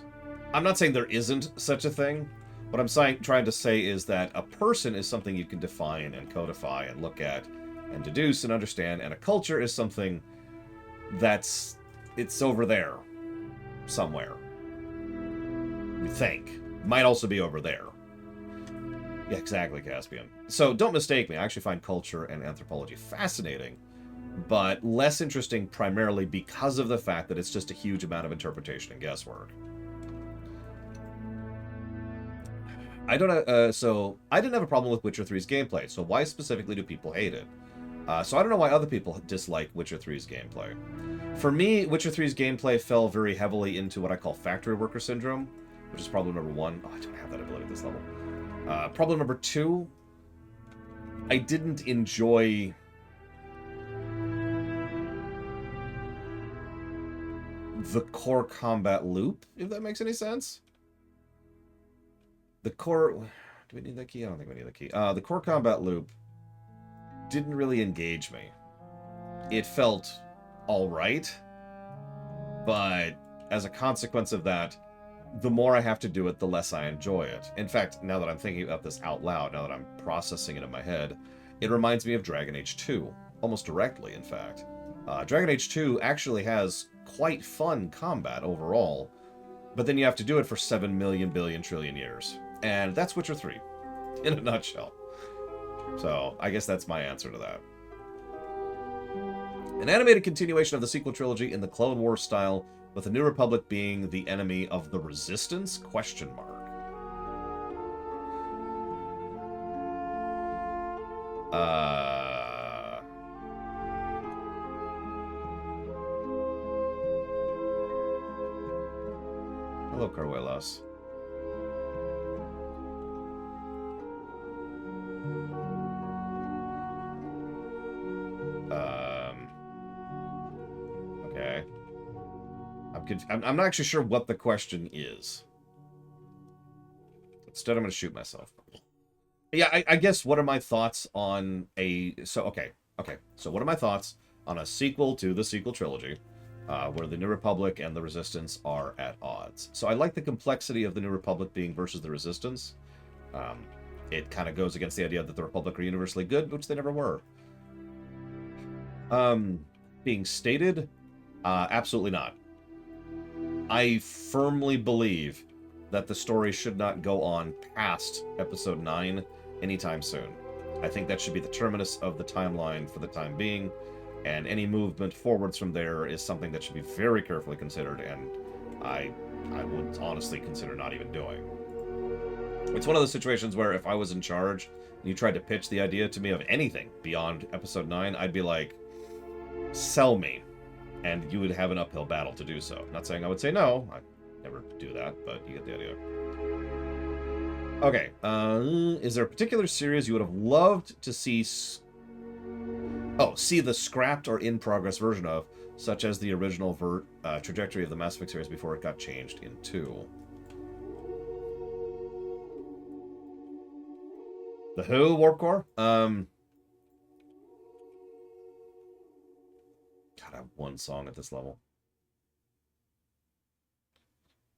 I'm not saying there isn't such a thing. What I'm trying to say is that a person is something you can define and codify and look at and deduce and understand, and a culture is something it's over there somewhere. We think. Might also be over there. Yeah, exactly, Caspian. So don't mistake me. I actually find culture and anthropology fascinating, but less interesting primarily because of the fact that it's just a huge amount of interpretation and guesswork. So I didn't have a problem with Witcher 3's gameplay, so why specifically do people hate it? So I don't know why other people dislike Witcher 3's gameplay. For me, Witcher 3's gameplay fell very heavily into what I call factory worker syndrome, which is problem number 1. Oh, I don't have that ability at this level. Problem number 2, I didn't enjoy the core combat loop, if that makes any sense. The core... Do we need that key? I don't think we need the key. The core combat loop didn't really engage me. It felt alright, but as a consequence of that, the more I have to do it, the less I enjoy it. In fact, now that I'm thinking about this out loud, now that I'm processing it in my head, it reminds me of Dragon Age 2. Almost directly, in fact. Dragon Age 2 actually has quite fun combat overall, but then you have to do it for 7 million billion trillion years. And that's Witcher 3, in a nutshell. So, I guess that's my answer to that. An animated continuation of the sequel trilogy in the Clone Wars style, with the New Republic being the enemy of the Resistance? Question mark. Hello, Carvelas. Okay. I'm not actually sure what the question is. Instead, I'm going to shoot myself. Yeah, I guess what are my thoughts on a... So what are my thoughts on a sequel to the sequel trilogy, where the New Republic and the Resistance are at odds? So I like the complexity of the New Republic being versus the Resistance. It kind of goes against the idea that the Republic are universally good, which they never were. Being stated, absolutely not. I firmly believe that the story should not go on past Episode 9 anytime soon. I think that should be the terminus of the timeline for the time being, and any movement forwards from there is something that should be very carefully considered, and I would honestly consider not even doing. It's one of those situations where if I was in charge and you tried to pitch the idea to me of anything beyond Episode 9, I'd be like, sell me. And you would have an uphill battle to do so. Not saying I would say no. I never do that, but you get the idea. Okay. Is there a particular series you would have loved to see... see the scrapped or in-progress version of, such as the original trajectory of the Mass Effect series before it got changed in 2? The Who, Warp Core? God, I have one song at this level.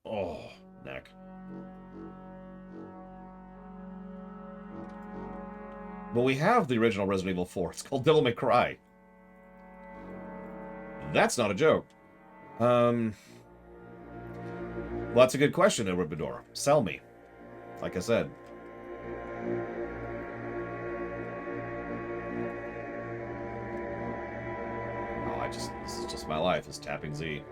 Oh, neck. But we have the original Resident Evil 4. It's called Devil May Cry. That's not a joke. Well, that's a good question, Edward Bedore. Sell me. Like I said. Oh, this is just my life, is tapping Z.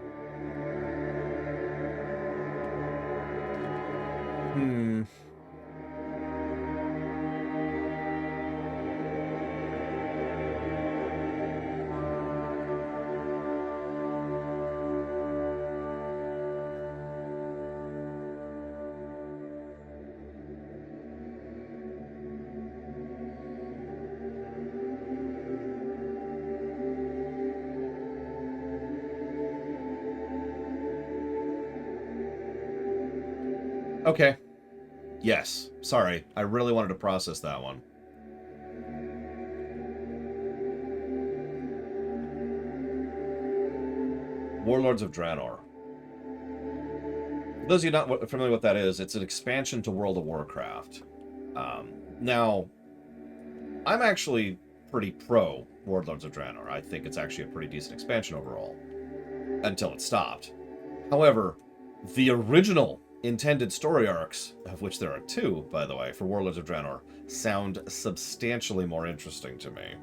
Okay. Yes. Sorry. I really wanted to process that one. Warlords of Draenor. For those of you not familiar with what that is, it's an expansion to World of Warcraft. Now, I'm actually pretty pro Warlords of Draenor. I think it's actually a pretty decent expansion overall. Until it stopped. However, the original intended story arcs, of which there are 2, by the way, for Warlords of Draenor, sound substantially more interesting to me.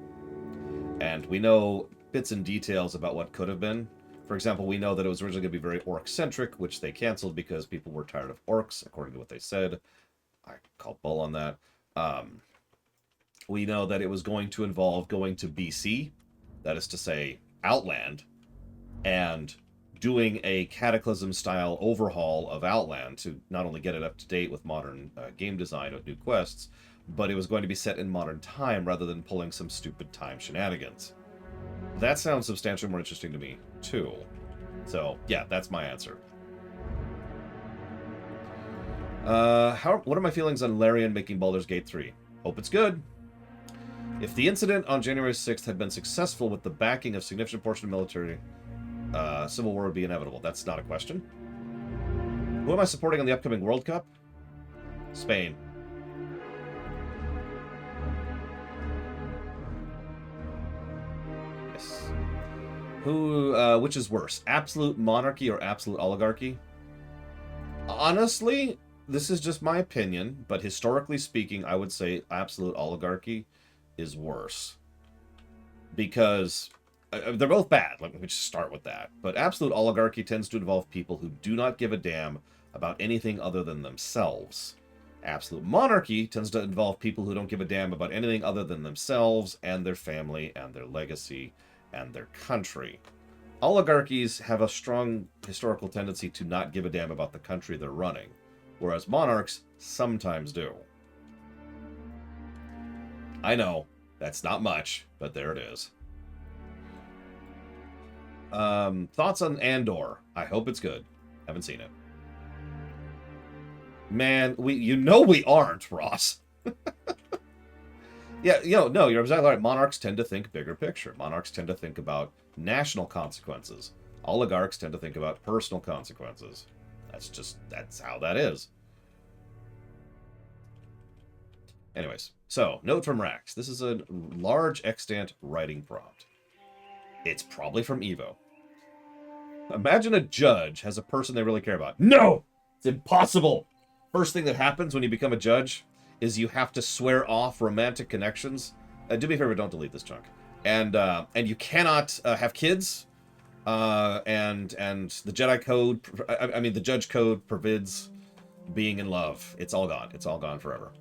And we know bits and details about what could have been. For example, we know that it was originally going to be very orc-centric, which they canceled because people were tired of orcs, according to what they said. I call bull on that. We know that it was going to involve going to BC, that is to say, Outland, and doing a Cataclysm-style overhaul of Outland to not only get it up to date with modern game design with new quests, but it was going to be set in modern time rather than pulling some stupid time shenanigans. That sounds substantially more interesting to me, too. So, yeah, that's my answer. What are my feelings on Larian making Baldur's Gate 3? Hope it's good. If the incident on January 6th had been successful with the backing of significant portion of military, Civil War would be inevitable. That's not a question. Who am I supporting on the upcoming World Cup? Spain. Yes. Which is worse, absolute monarchy or absolute oligarchy? Honestly, this is just my opinion, but historically speaking, I would say absolute oligarchy is worse. Because they're both bad. Let me just start with that. But absolute oligarchy tends to involve people who do not give a damn about anything other than themselves. Absolute monarchy tends to involve people who don't give a damn about anything other than themselves and their family and their legacy and their country. Oligarchies have a strong historical tendency to not give a damn about the country they're running, whereas monarchs sometimes do. I know, that's not much, but there it is. Thoughts on Andor? I hope it's good. Haven't seen it. Man, we aren't, Ross. Yeah, no, you're exactly right. Monarchs tend to think bigger picture. Monarchs tend to think about national consequences. Oligarchs tend to think about personal consequences. That's how that is. Anyways, so, note from Rax. This is a large extant writing prompt. It's probably from Evo. Imagine a judge has a person they really care about. No! It's impossible! First thing that happens when you become a judge is you have to swear off romantic connections. Do me a favor, don't delete this chunk. And you cannot have kids. And the Jedi Code, I mean, the Judge Code forbids being in love. It's all gone. It's all gone forever.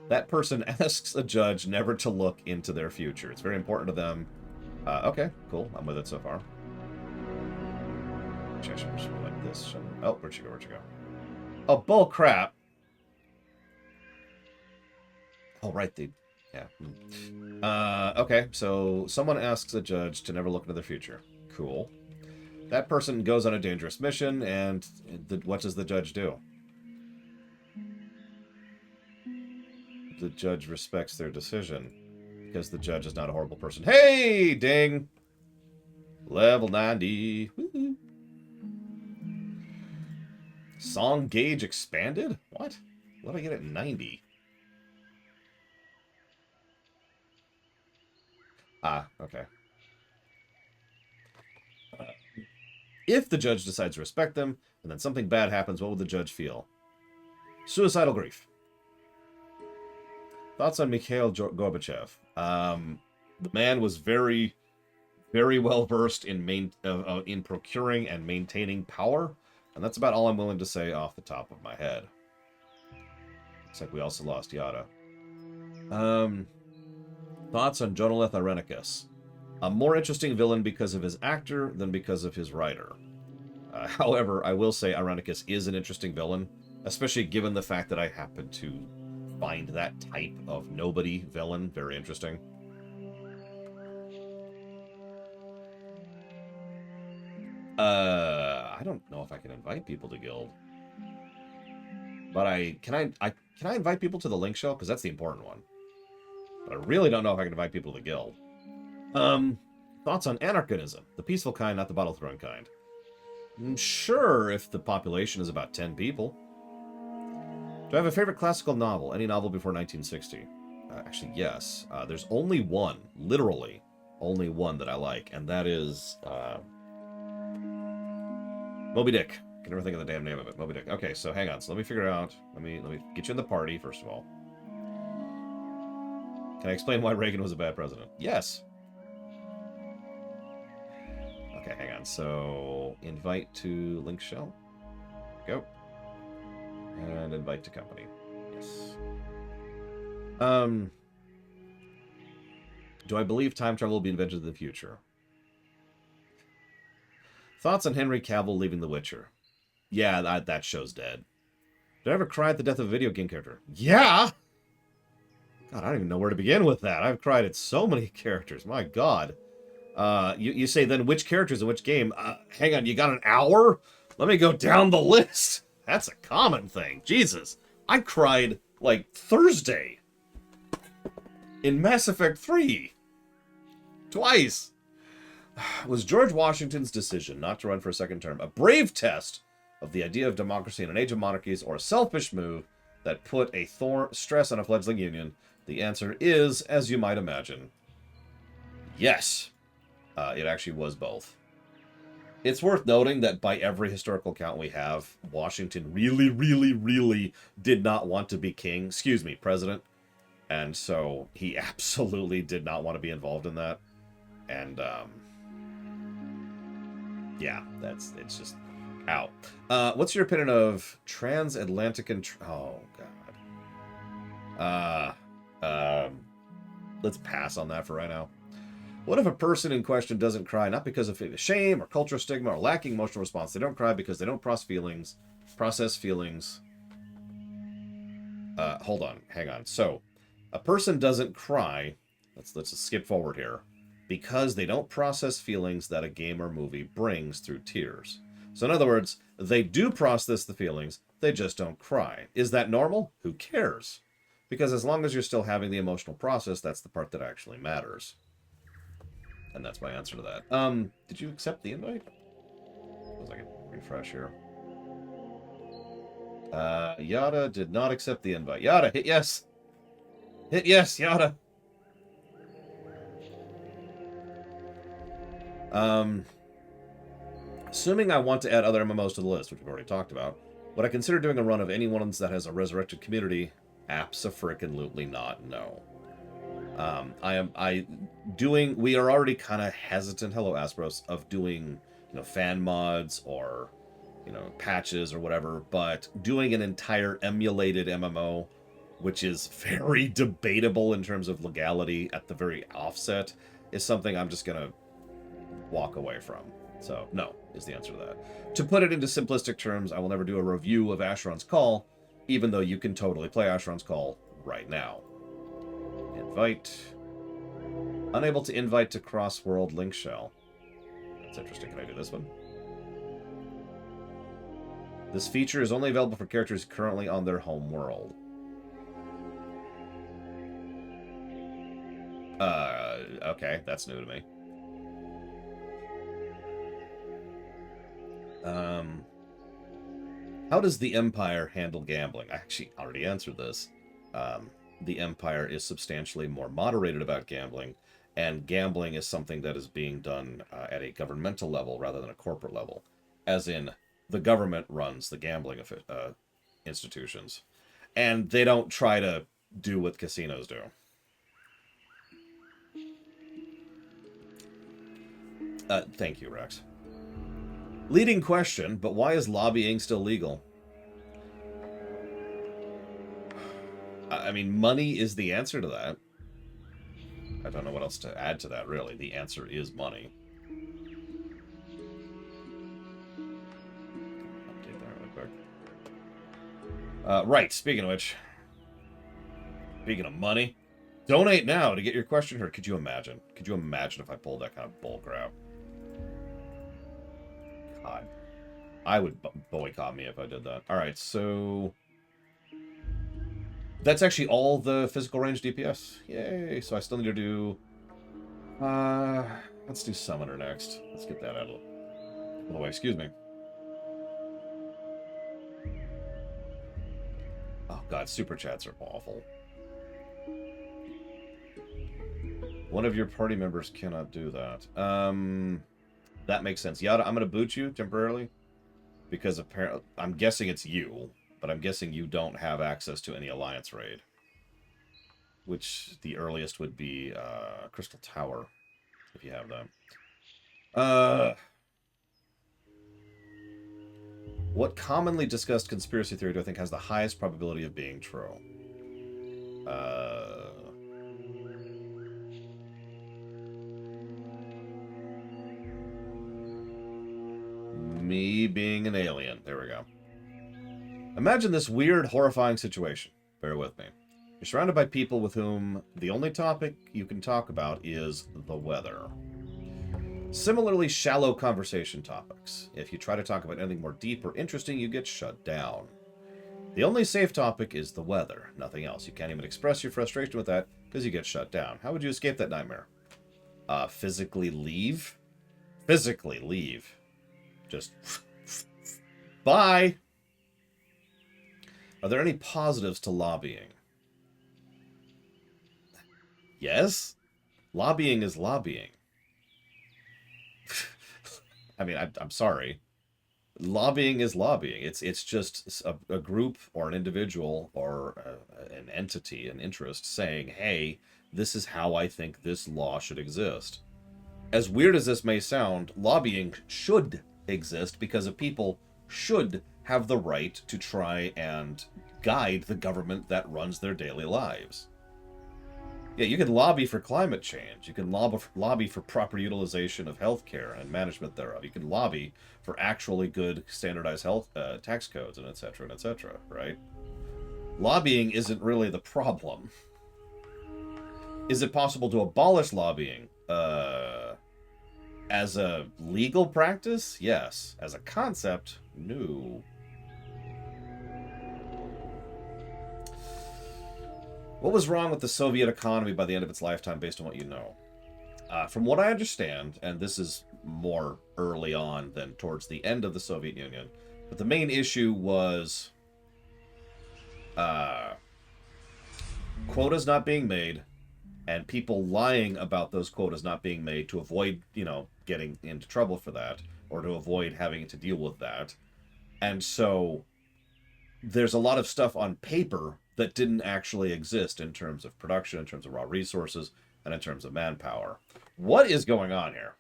That person asks a judge never to look into their future. It's very important to them. Okay, cool. I'm with it so far. Actually, I should just go like this. Oh, where'd she go? Where'd she go? Oh, bull crap. Oh, right. Yeah. Okay, so someone asks a judge to never look into their future. Cool. That person goes on a dangerous mission, and what does the judge do? the judge respects their decision. Because the judge is not a horrible person. Hey, ding! Level 90. Woo-hoo. Song gauge expanded? What? What did I get at 90? Ah, okay. If the judge decides to respect them, and then something bad happens, what would the judge feel? Suicidal grief. Thoughts on Mikhail Gorbachev? The man was very, very well versed in procuring and maintaining power, and that's about all I'm willing to say off the top of my head. Looks like we also lost Yada. Thoughts on Jonolith Irenicus? A more interesting villain because of his actor than because of his writer. However, I will say Irenicus is an interesting villain, especially given the fact that I happen to find that type of nobody villain very interesting. I don't know if I can invite people to Guild. But can I invite people to the link shell? Because that's the important one. But I really don't know if I can invite people to the Guild. Thoughts on anarchism? The peaceful kind, not the bottle-throwing kind. Sure, if the population is about 10 people. Do I have a favorite classical novel? Any novel before 1960? Actually, yes. There's only one, literally, only one that I like, and that is Moby Dick. I can never think of the damn name of it. Moby Dick. Okay, so hang on. So let me figure out. Let me get you in the party first of all. Can I explain why Reagan was a bad president? Yes. Okay, hang on. So invite to link shell. Go. And invite to company. Yes. Do I believe time travel will be invented in the future? Thoughts on Henry Cavill leaving The Witcher? Yeah, that show's dead. Did I ever cry at the death of a video game character? Yeah! God, I don't even know where to begin with that. I've cried at so many characters. My God. You say, then which characters in which game? Hang on, you got an hour? Let me go down the list. That's a common thing. Jesus. I cried, like, Thursday. In Mass Effect 3. Twice. Was George Washington's decision not to run for a second term a brave test of the idea of democracy in an age of monarchies, or a selfish move that put a stress on a fledgling union? The answer is, as you might imagine, yes. It actually was both. It's worth noting that by every historical count we have, Washington really, really, really did not want to be king. Excuse me, president. And so he absolutely did not want to be involved in that. And, yeah, it's just out. What's your opinion of transatlantic and... oh, God. Let's pass on that for right now. What if a person in question doesn't cry, not because of shame or cultural stigma or lacking emotional response? They don't cry because they don't process feelings. Hold on, hang on. So, a person doesn't cry, let's just skip forward here, because they don't process feelings that a game or movie brings through tears. So in other words, they do process the feelings, they just don't cry. Is that normal? Who cares? Because as long as you're still having the emotional process, that's the part that actually matters. And that's my answer to that. Did you accept the invite? Let's I can refresh here. Yada did not accept the invite. Yada, hit yes. Hit yes, Yada. Assuming I want to add other MMOs to the list, which we've already talked about, would I consider doing a run of any ones that has a resurrected community? Abso-frickin-lutely not, no. We are already kind of hesitant, hello Aspros, of doing, fan mods or, patches or whatever, but doing an entire emulated MMO, which is very debatable in terms of legality at the very offset, is something I'm just gonna walk away from. So, no, is the answer to that. To put it into simplistic terms, I will never do a review of Asheron's Call, even though you can totally play Asheron's Call right now. Invite. Unable to invite to cross-world link shell. That's interesting. Can I do this one? This feature is only available for characters currently on their home world. Okay, that's new to me. How does the Empire handle gambling? I actually already answered this. Um, the Empire is substantially more moderated about gambling, and gambling is something that is being done at a governmental level rather than a corporate level. As in, the government runs the gambling institutions, and they don't try to do what casinos do. Thank you, Rex. Leading question, but why is lobbying still legal? I mean, money is the answer to that. I don't know what else to add to that, really. The answer is money. Update that really quick. Right, speaking of which, speaking of money, donate now to get your question heard. Could you imagine? Could you imagine if I pulled that kind of bull crap? God. I would boycott me if I did that. Alright, so... That's actually all the physical range DPS. Yay! So I still need to do... let's do Summoner next. Let's get that out of the way. Excuse me. Oh god, super chats are awful. One of your party members cannot do that. That makes sense. Yada, I'm gonna boot you temporarily. Because apparently... I'm guessing it's you. But I'm guessing you don't have access to any Alliance raid. Which the earliest would be Crystal Tower. If you have that. What commonly discussed conspiracy theory do I think has the highest probability of being true? Me being an alien. There we go. Imagine this weird, horrifying situation. Bear with me. You're surrounded by people with whom the only topic you can talk about is the weather. Similarly shallow conversation topics. If you try to talk about anything more deep or interesting, you get shut down. The only safe topic is the weather, nothing else. You can't even express your frustration with that because you get shut down. How would you escape that nightmare? Physically leave? Physically leave. Just... Bye! Are there any positives to lobbying? Yes? Lobbying is lobbying. I mean, I'm sorry. Lobbying is lobbying. It's just a group or an individual or an entity, an interest saying, hey, this is how I think this law should exist. As weird as this may sound, lobbying should exist because of people should have the right to try and guide the government that runs their daily lives. Yeah, you can lobby for climate change. You can lobby for proper utilization of healthcare and management thereof. You can lobby for actually good standardized health tax codes and etc. Right? Lobbying isn't really the problem. Is it possible to abolish lobbying? As a legal practice? Yes. As a concept? No. What was wrong with the Soviet economy by the end of its lifetime based on what you know? From what I understand, and this is more early on than towards the end of the Soviet Union, but the main issue was quotas not being made and people lying about those quotas not being made to avoid, getting into trouble for that or to avoid having to deal with that. And so there's a lot of stuff on paper that didn't actually exist in terms of production, in terms of raw resources, and in terms of manpower. What is going on here?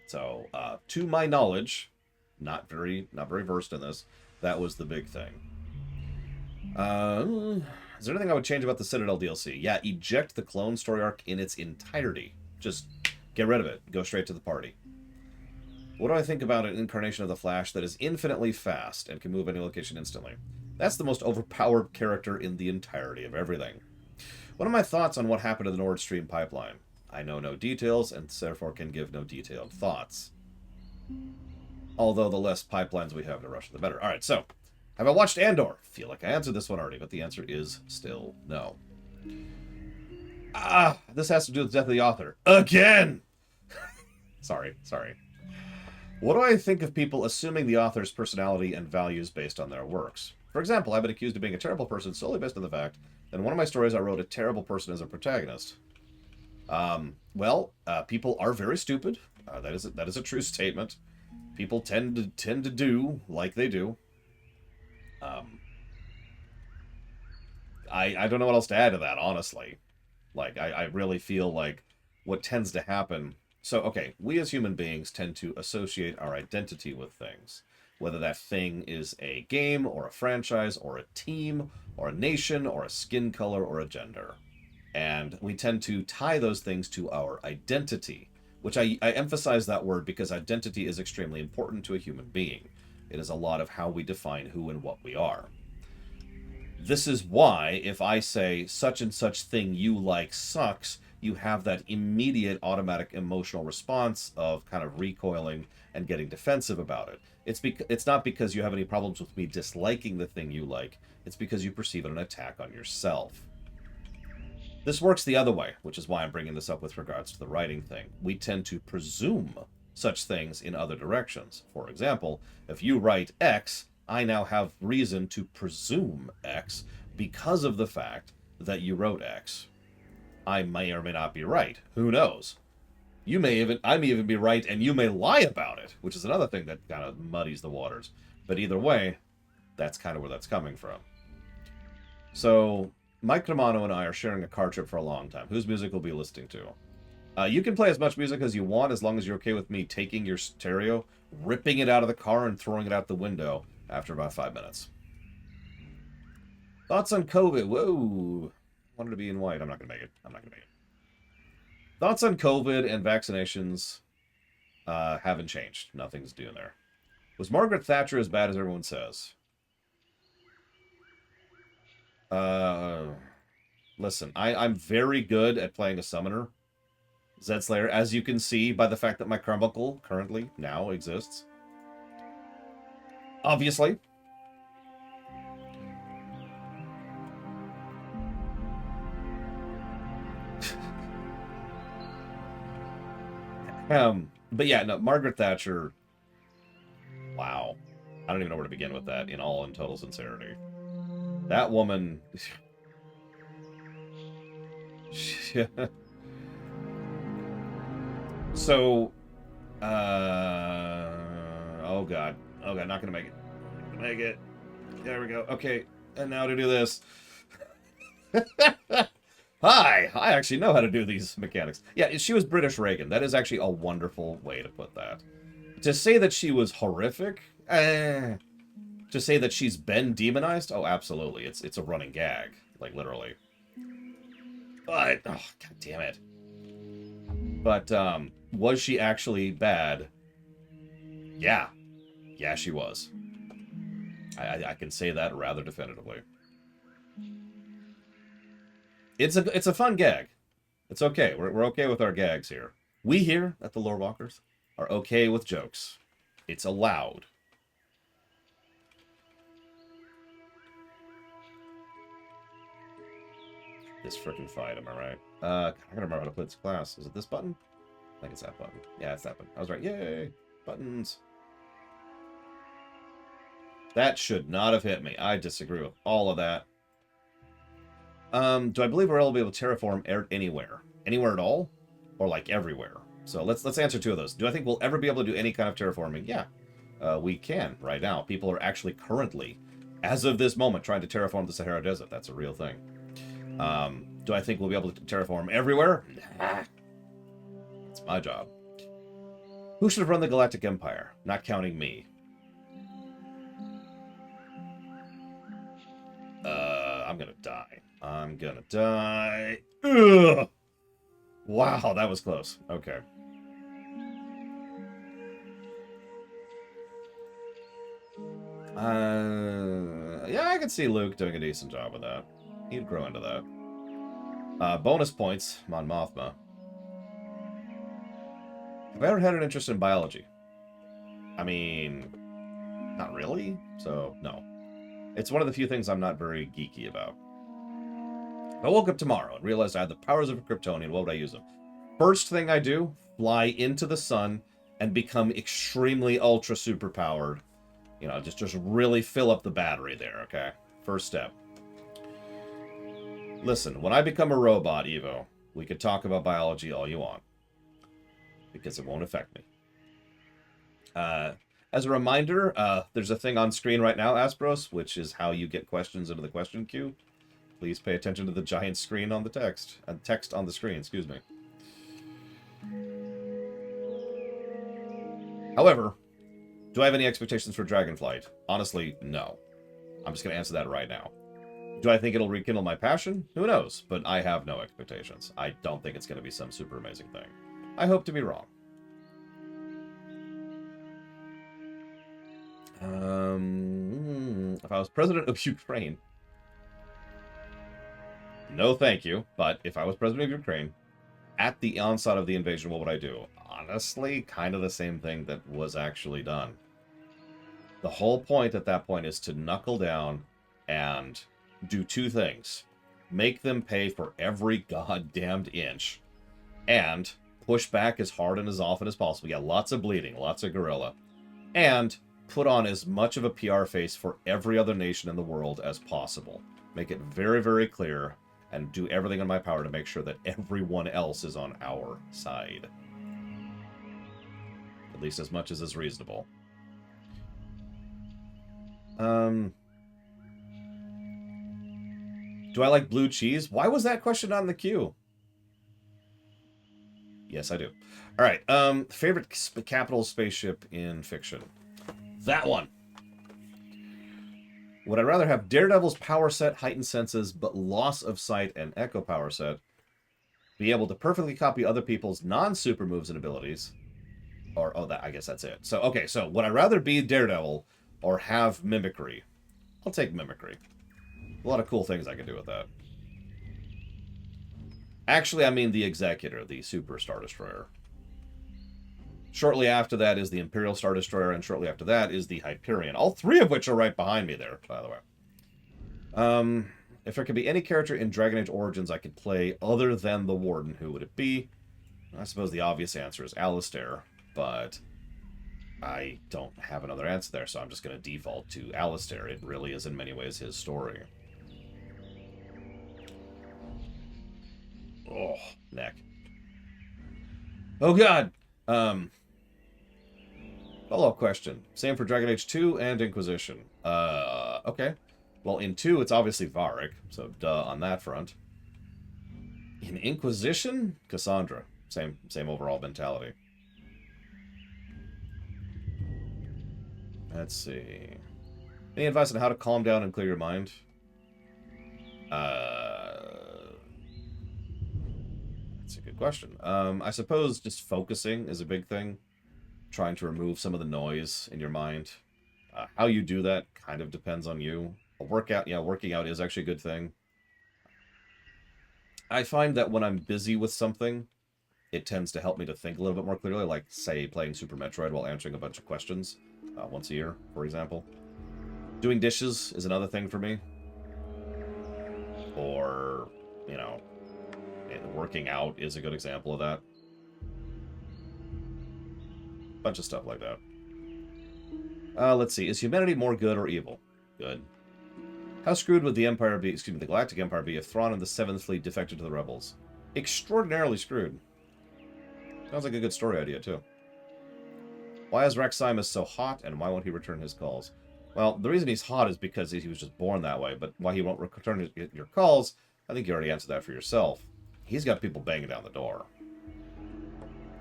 So, to my knowledge, not very versed in this, that was the big thing. Is there anything I would change about the Citadel DLC? Yeah, eject the clone story arc in its entirety. Just get rid of it. Go straight to the party. What do I think about an incarnation of the Flash that is infinitely fast and can move any location instantly? That's the most overpowered character in the entirety of everything. What are my thoughts on what happened to the Nord Stream pipeline? I know no details, and therefore can give no detailed thoughts. Although the less pipelines we have to Russia, the better. Alright, so, Have I watched Andor? Feel like I answered this one already, but the answer is still no. This has to do with the death of the author. Again! Sorry. What do I think of people assuming the author's personality and values based on their works? For example, I've been accused of being a terrible person solely based on the fact that in one of my stories I wrote a terrible person as a protagonist. People are very stupid. That is a true statement. People tend to do like they do. I don't know what else to add to that, honestly. Like, I really feel like what tends to happen... So, okay, we as human beings tend to associate our identity with things. Whether that thing is a game, or a franchise, or a team, or a nation, or a skin color, or a gender. And we tend to tie those things to our identity, which I emphasize that word because identity is extremely important to a human being. It is a lot of how we define who and what we are. This is why, if I say such and such thing you like sucks, you have that immediate automatic emotional response of kind of recoiling and getting defensive about it. It's not because you have any problems with me disliking the thing you like. It's because you perceive it an attack on yourself. This works the other way, which is why I'm bringing this up with regards to the writing thing. We tend to presume such things in other directions. For example, if you write X, I now have reason to presume X because of the fact that you wrote X. I may or may not be right. Who knows? I may even be right, and you may lie about it, which is another thing that kind of muddies the waters. But either way, that's kind of where that's coming from. So, Mike Romano and I are sharing a car trip for a long time. Whose music will be listening to? You can play as much music as you want, as long as you're okay with me taking your stereo, ripping it out of the car, and throwing it out the window after about 5 minutes. Thoughts on COVID? Whoa. Wanted to be in white. I'm not going to make it. Thoughts on COVID and vaccinations haven't changed. Nothing's doing there. Was Margaret Thatcher as bad as everyone says? Listen, I'm very good at playing a summoner. Zed Slayer, as you can see by the fact that my Carbuncle currently now exists. Obviously. But yeah, no, Margaret Thatcher. Wow. I don't even know where to begin with that, in all and total sincerity. That woman... So, oh god, not gonna make it. Make it. There we go. Okay, and now to do this. Hi, I actually know how to do these mechanics. Yeah, she was British Reagan. That is actually a wonderful way to put that. To say that she was horrific, to say that she's been demonized, oh, absolutely. It's a running gag, like literally. But, oh, god damn it. But, was she actually bad? Yeah. Yeah, she was. I can say that rather definitively. It's a fun gag. It's okay. We're okay with our gags here. We here at the Lore Walkers are okay with jokes. It's allowed. This frickin' fight, am I right? I gotta remember how to play this class. Is it this button? I think it's that button. Yeah, it's that button. I was right. Yay! Buttons. That should not have hit me. I disagree with all of that. Do I believe we'll be able to terraform anywhere? Anywhere at all? Or like everywhere? So let's answer two of those. Do I think we'll ever be able to do any kind of terraforming? Yeah. We can right now. People are actually currently, as of this moment, trying to terraform the Sahara Desert. That's a real thing. Do I think we'll be able to terraform everywhere? Nah. It's my job. Who should have run the Galactic Empire? Not counting me. I'm gonna die. I'm gonna die. Ugh! Wow, that was close. Okay. Yeah, I could see Luke doing a decent job with that. He'd grow into that. Bonus points, Mon Mothma. Have I ever had an interest in biology? I mean, not really, so no. It's one of the few things I'm not very geeky about. If I woke up tomorrow and realized I had the powers of a Kryptonian, what would I use them? First thing I do, fly into the sun and become extremely ultra super powered. You know, just really fill up the battery there, okay? First step. Listen, when I become a robot, Evo, we could talk about biology all you want. Because it won't affect me. As a reminder, there's a thing on screen right now, Aspros, which is how you get questions into the question queue. Please pay attention to the giant screen on the text. Text on the screen, excuse me. However, do I have any expectations for Dragonflight? Honestly, no. I'm just going to answer that right now. Do I think it'll rekindle my passion? Who knows? But I have no expectations. I don't think it's going to be some super amazing thing. I hope to be wrong. If I was president of Ukraine... No thank you, but if I was president of Ukraine, at the onset of the invasion, what would I do? Honestly, kind of the same thing that was actually done. The whole point at that point is to knuckle down and do two things. Make them pay for every goddamned inch, and push back as hard and as often as possible. Yeah, lots of bleeding, lots of guerrilla. And put on as much of a PR face for every other nation in the world as possible. Make it very, very clear, and do everything in my power to make sure that everyone else is on our side. At least as much as is reasonable. Do I like blue cheese? Why was that question on the queue? Yes, I do. All right. Favorite capital spaceship in fiction? That one. Would I rather have Daredevil's power set, heightened senses, but loss of sight and echo power set, be able to perfectly copy other people's non-super moves and abilities, or, oh, that, I guess that's it. So, okay, so would I rather be Daredevil or have mimicry? I'll take mimicry. A lot of cool things I can do with that. Actually, I mean the Executor, the Super Star Destroyer. Shortly after that is the Imperial Star Destroyer, and shortly after that is the Hyperion. All three of which are right behind me there, by the way. If there could be any character in Dragon Age Origins I could play other than the Warden, who would it be? I suppose the obvious answer is Alistair, but I don't have another answer there, so I'm just going to default to Alistair. It really is in many ways his story. Oh, neck. Oh, God! Follow-up question. Same for Dragon Age 2 and Inquisition. Okay. Well, in 2, it's obviously Varric, so duh on that front. In Inquisition, Cassandra. Same overall mentality. Let's see. Any advice on how to calm down and clear your mind? That's a good question. I suppose just focusing is a big thing. Trying to remove some of the noise in your mind. How you do that kind of depends on you. Working out is actually a good thing. I find that when I'm busy with something, it tends to help me to think a little bit more clearly, like, say, playing Super Metroid while answering a bunch of questions once a year, for example. Doing dishes is another thing for me. Or, you know, working out is a good example of that. Bunch of stuff like that. Let's see. Is humanity more good or evil? Good. How screwed would the Empire be, excuse me, the Galactic Empire be if Thrawn and the Seventh Fleet defected to the Rebels? Extraordinarily screwed. Sounds like a good story idea, too. Why is Reximus so hot, and why won't he return his calls? Well, the reason he's hot is because he was just born that way, but why he won't return your calls, I think you already answered that for yourself. He's got people banging down the door.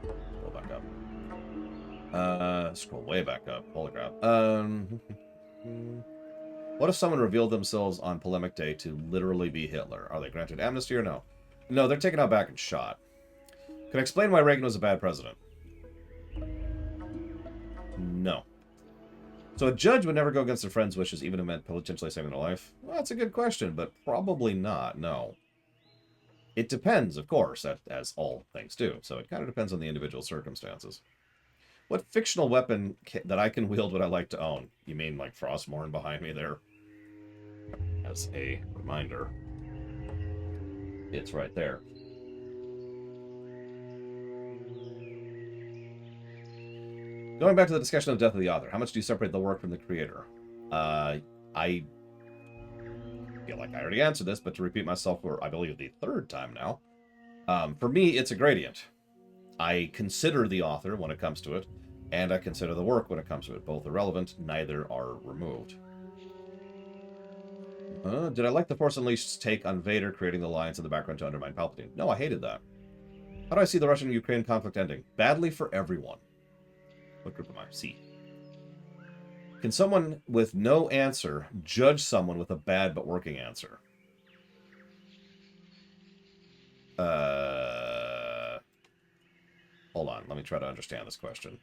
Go back up. Scroll way back up. Holy crap. What if someone revealed themselves on Polemic Day to literally be Hitler? Are they granted amnesty or no? No, they're taken out back and shot. Can I explain why Reagan was a bad president? No. So a judge would never go against a friend's wishes, even if it meant potentially saving their life? Well, that's a good question, but probably not, no. It depends, of course, as all things do, so it kind of depends on the individual circumstances. What fictional weapon that I can wield would I like to own? You mean like Frostmourne behind me there? as a reminder. It's right there. Going back to the discussion of the death of the author, how much do you separate the work from the creator? I feel like I already answered this, but to repeat myself for, I believe, the third time now, for me, it's a gradient. I consider the author when it comes to it, and I consider the work when it comes to it. Both are relevant, neither are removed. Did I like the Force Unleashed's take on Vader creating the alliance in the background to undermine Palpatine? No, I hated that. How do I see the Russian-Ukraine conflict ending? Badly for everyone. What group am I? C. Can someone with no answer judge someone with a bad but working answer? Hold on. Let me try to understand this question.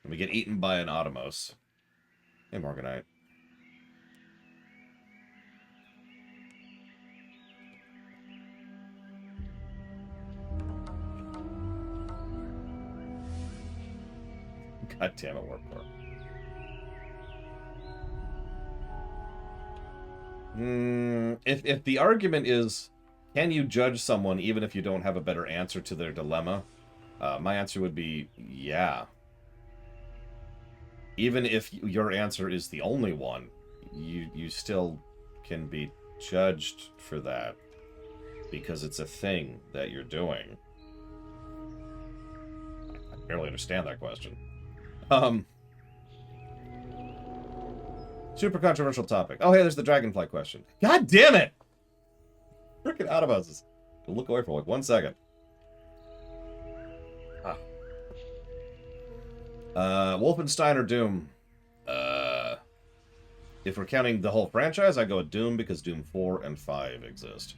Let me get eaten by an Automos. Hey, Morganite. God damn it, Warpcore. If the argument is, can you judge someone even if you don't have a better answer to their dilemma? My answer would be, yeah. Even if your answer is the only one, you still can be judged for that because it's a thing that you're doing. I barely understand that question. Super controversial topic. Oh, hey, there's the Dragonfly question. God damn it! Freaking Autobuses. Look away for like 1 second. Wolfenstein or Doom? If we're counting the whole franchise, I go with Doom because Doom 4 and 5 exist.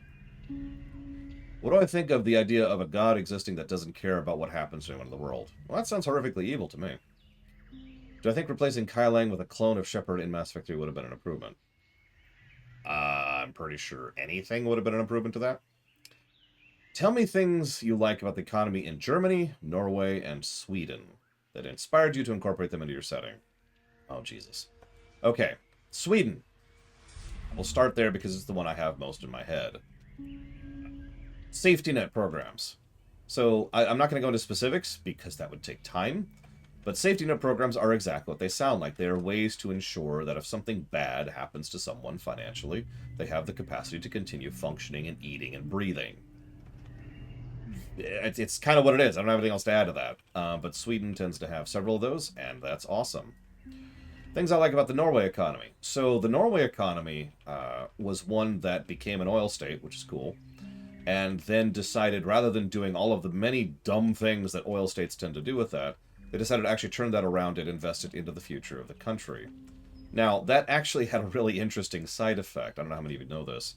What do I think of the idea of a god existing that doesn't care about what happens to anyone in the world? Well, that sounds horrifically evil to me. Do I think replacing Kai Lang with a clone of Shepard in Mass Effect 3 would have been an improvement? I'm pretty sure anything would have been an improvement to that. Tell me things you like about the economy in Germany, Norway, and Sweden that inspired you to incorporate them into your setting. Oh, Jesus. Okay, Sweden. We'll start there because it's the one I have most in my head. Safety net programs. So I'm not going to go into specifics because that would take time. But safety net programs are exactly what they sound like. They are ways to ensure that if something bad happens to someone financially, they have the capacity to continue functioning and eating and breathing. It's kind of what it is. I don't have anything else to add to that. But Sweden tends to have several of those, and that's awesome. Things I like about the Norway economy. So the Norway economy was one that became an oil state, which is cool, and then decided, rather than doing all of the many dumb things that oil states tend to do with that, they decided to actually turn that around and invest it into the future of the country. Now, that actually had a really interesting side effect. I don't know how many of you know this.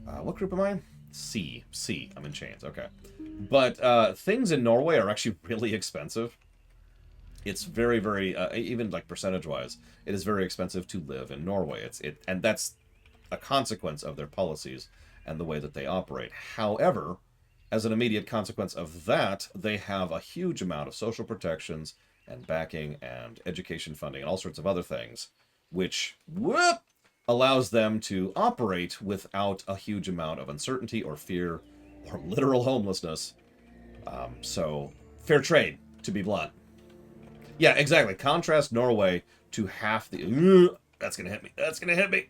What group am I in? C. C. I'm in chains. Okay. But things in Norway are actually really expensive. It's very, very, even like percentage-wise, it is very expensive to live in Norway. And that's a consequence of their policies and the way that they operate. However, as an immediate consequence of that, they have a huge amount of social protections and backing and education funding and all sorts of other things, which allows them to operate without a huge amount of uncertainty or fear or literal homelessness. So, fair trade, to be blunt. Yeah, exactly. Contrast Norway to half the... That's going to hit me. That's going to hit me.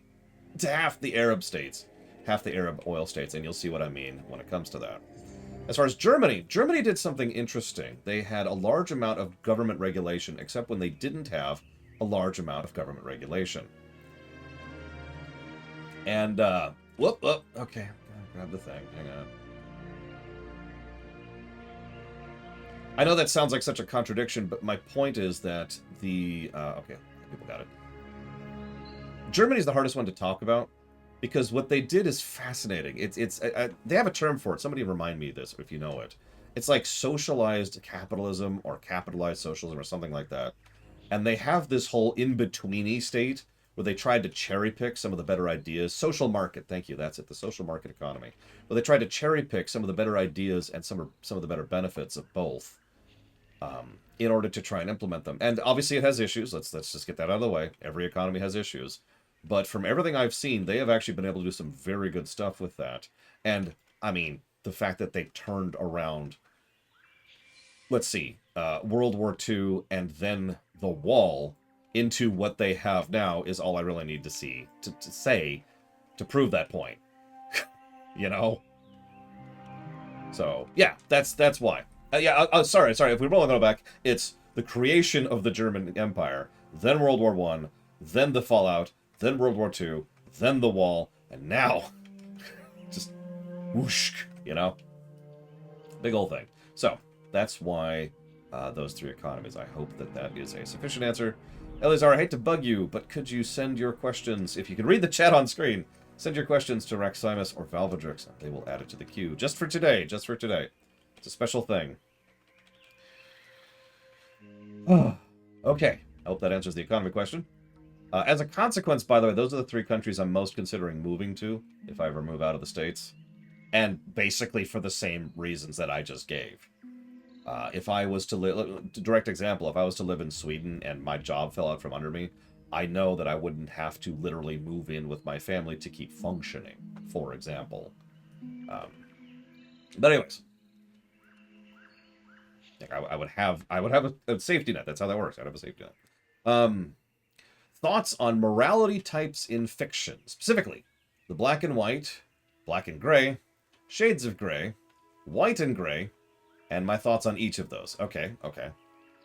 To half the Arab states. Half the Arab oil states, and you'll see what I mean when it comes to that. As far as Germany, Germany did something interesting. They had a large amount of government regulation, except when they didn't have a large amount of government regulation. And, whoop, okay. Grab the thing. Hang on. I know that sounds like such a contradiction, but my point is that the, okay, people got it. Germany's the hardest one to talk about, because what they did is fascinating. They have a term for it. Somebody remind me of this if you know it. It's like socialized capitalism or capitalized socialism or something like that. And they have this whole in-betweeny state where they tried to cherry pick some of the better ideas. Social market, thank you, that's it, the social market economy. Where they tried to cherry pick some of the better ideas and some of the better benefits of both. in order to try and implement them. And obviously, it has issues. Let's just get that out of the way. Every economy has issues, but from everything I've seen, they have actually been able to do some very good stuff with that. And I mean, the fact that they turned around, let's see, World War II and then the Wall into what they have now is all I really need to see to say to prove that point. You know. So yeah, that's why. Yeah, sorry. If we roll on back, it's the creation of the German Empire, then World War One, then the fallout, then World War Two, then the Wall, and now just whoosh. You know, big old thing. So that's why those three economies. I hope that is a sufficient answer. Eleazar, I hate to bug you, but could you send your questions, if you can read the chat on screen, send your questions to Raximus or Valvadrix. They will add it to the queue. Just for today. Just for today. It's a special thing. Okay. I hope that answers the economy question. As a consequence, by the way, those are the three countries I'm most considering moving to if I ever move out of the States. And basically for the same reasons that I just gave. If I was to live, direct example, if I was to live in Sweden and my job fell out from under me, I know that I wouldn't have to literally move in with my family to keep functioning, for example. But anyways, I would have a safety net. That's how that works. I'd have a safety net. Thoughts on morality types in fiction, specifically the black and white, black and gray, shades of gray, white and gray, and my thoughts on each of those. Okay.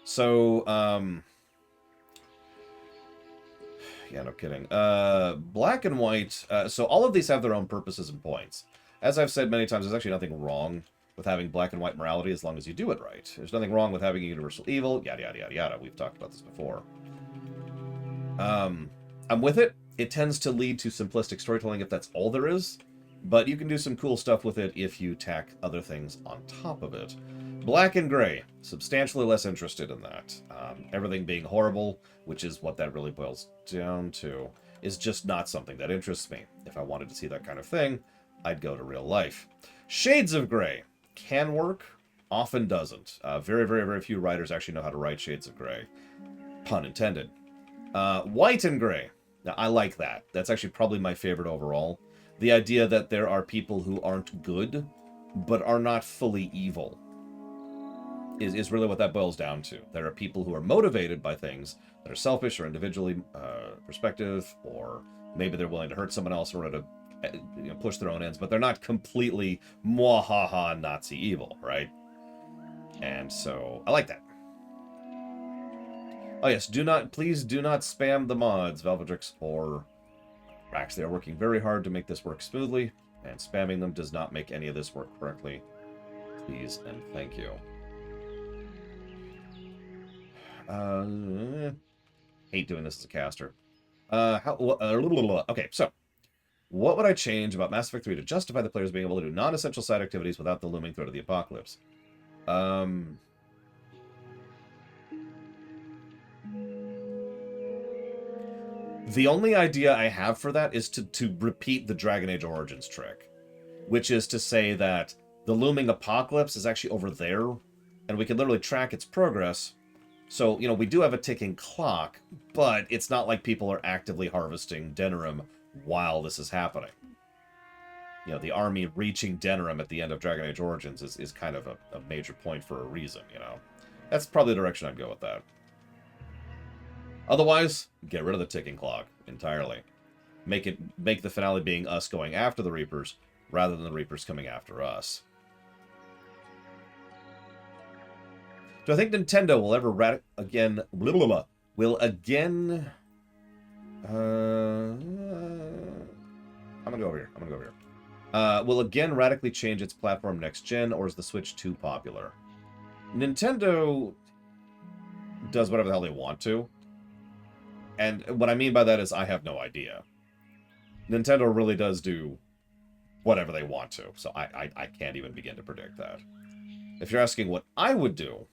So, yeah, no kidding. Black and white, so all of these have their own purposes and points. As I've said many times, there's actually nothing wrong with having black and white morality as long as you do it right. There's nothing wrong with having a universal evil, yada, yada, yada, yada. We've talked about this before. I'm with it. It tends to lead to simplistic storytelling if that's all there is, but you can do some cool stuff with it if you tack other things on top of it. Black and gray, substantially less interested in that. Everything being horrible, which is what that really boils down to, is just not something that interests me. If I wanted to see that kind of thing, I'd go to real life. Shades of gray can work, often doesn't. Very, very, very few writers actually know how to write shades of gray. Pun intended. White and gray. Now, I like that. That's actually probably my favorite overall. The idea that there are people who aren't good, but are not fully evil, is really what that boils down to. There are people who are motivated by things that are selfish or individually perspective, or maybe they're willing to hurt someone else in order to push their own ends, but they're not completely mwahaha Nazi evil, right? And so I like that. Oh yes, please do not spam the mods, Valvadrix or Rax. They are working very hard to make this work smoothly, and spamming them does not make any of this work correctly. Please and thank you. Hate doing this as a caster. Okay, so what would I change about Mass Effect 3 to justify the players being able to do non-essential side activities without the looming threat of the apocalypse? The only idea I have for that is to repeat the Dragon Age Origins trick, which is to say that the looming apocalypse is actually over there, and we can literally track its progress. So, we do have a ticking clock, but it's not like people are actively harvesting Denerim while this is happening. The army reaching Denerim at the end of Dragon Age Origins is kind of a major point for a reason, That's probably the direction I'd go with that. Otherwise, get rid of the ticking clock entirely. Make the finale being us going after the Reapers, rather than the Reapers coming after us. Do I think Nintendo will ever again? Will again? I'm gonna go over here. Will again radically change its platform next gen, or is the Switch too popular? Nintendo does whatever the hell they want to. And what I mean by that is I have no idea. Nintendo really does do whatever they want to, so I can't even begin to predict that. If you're asking what I would do,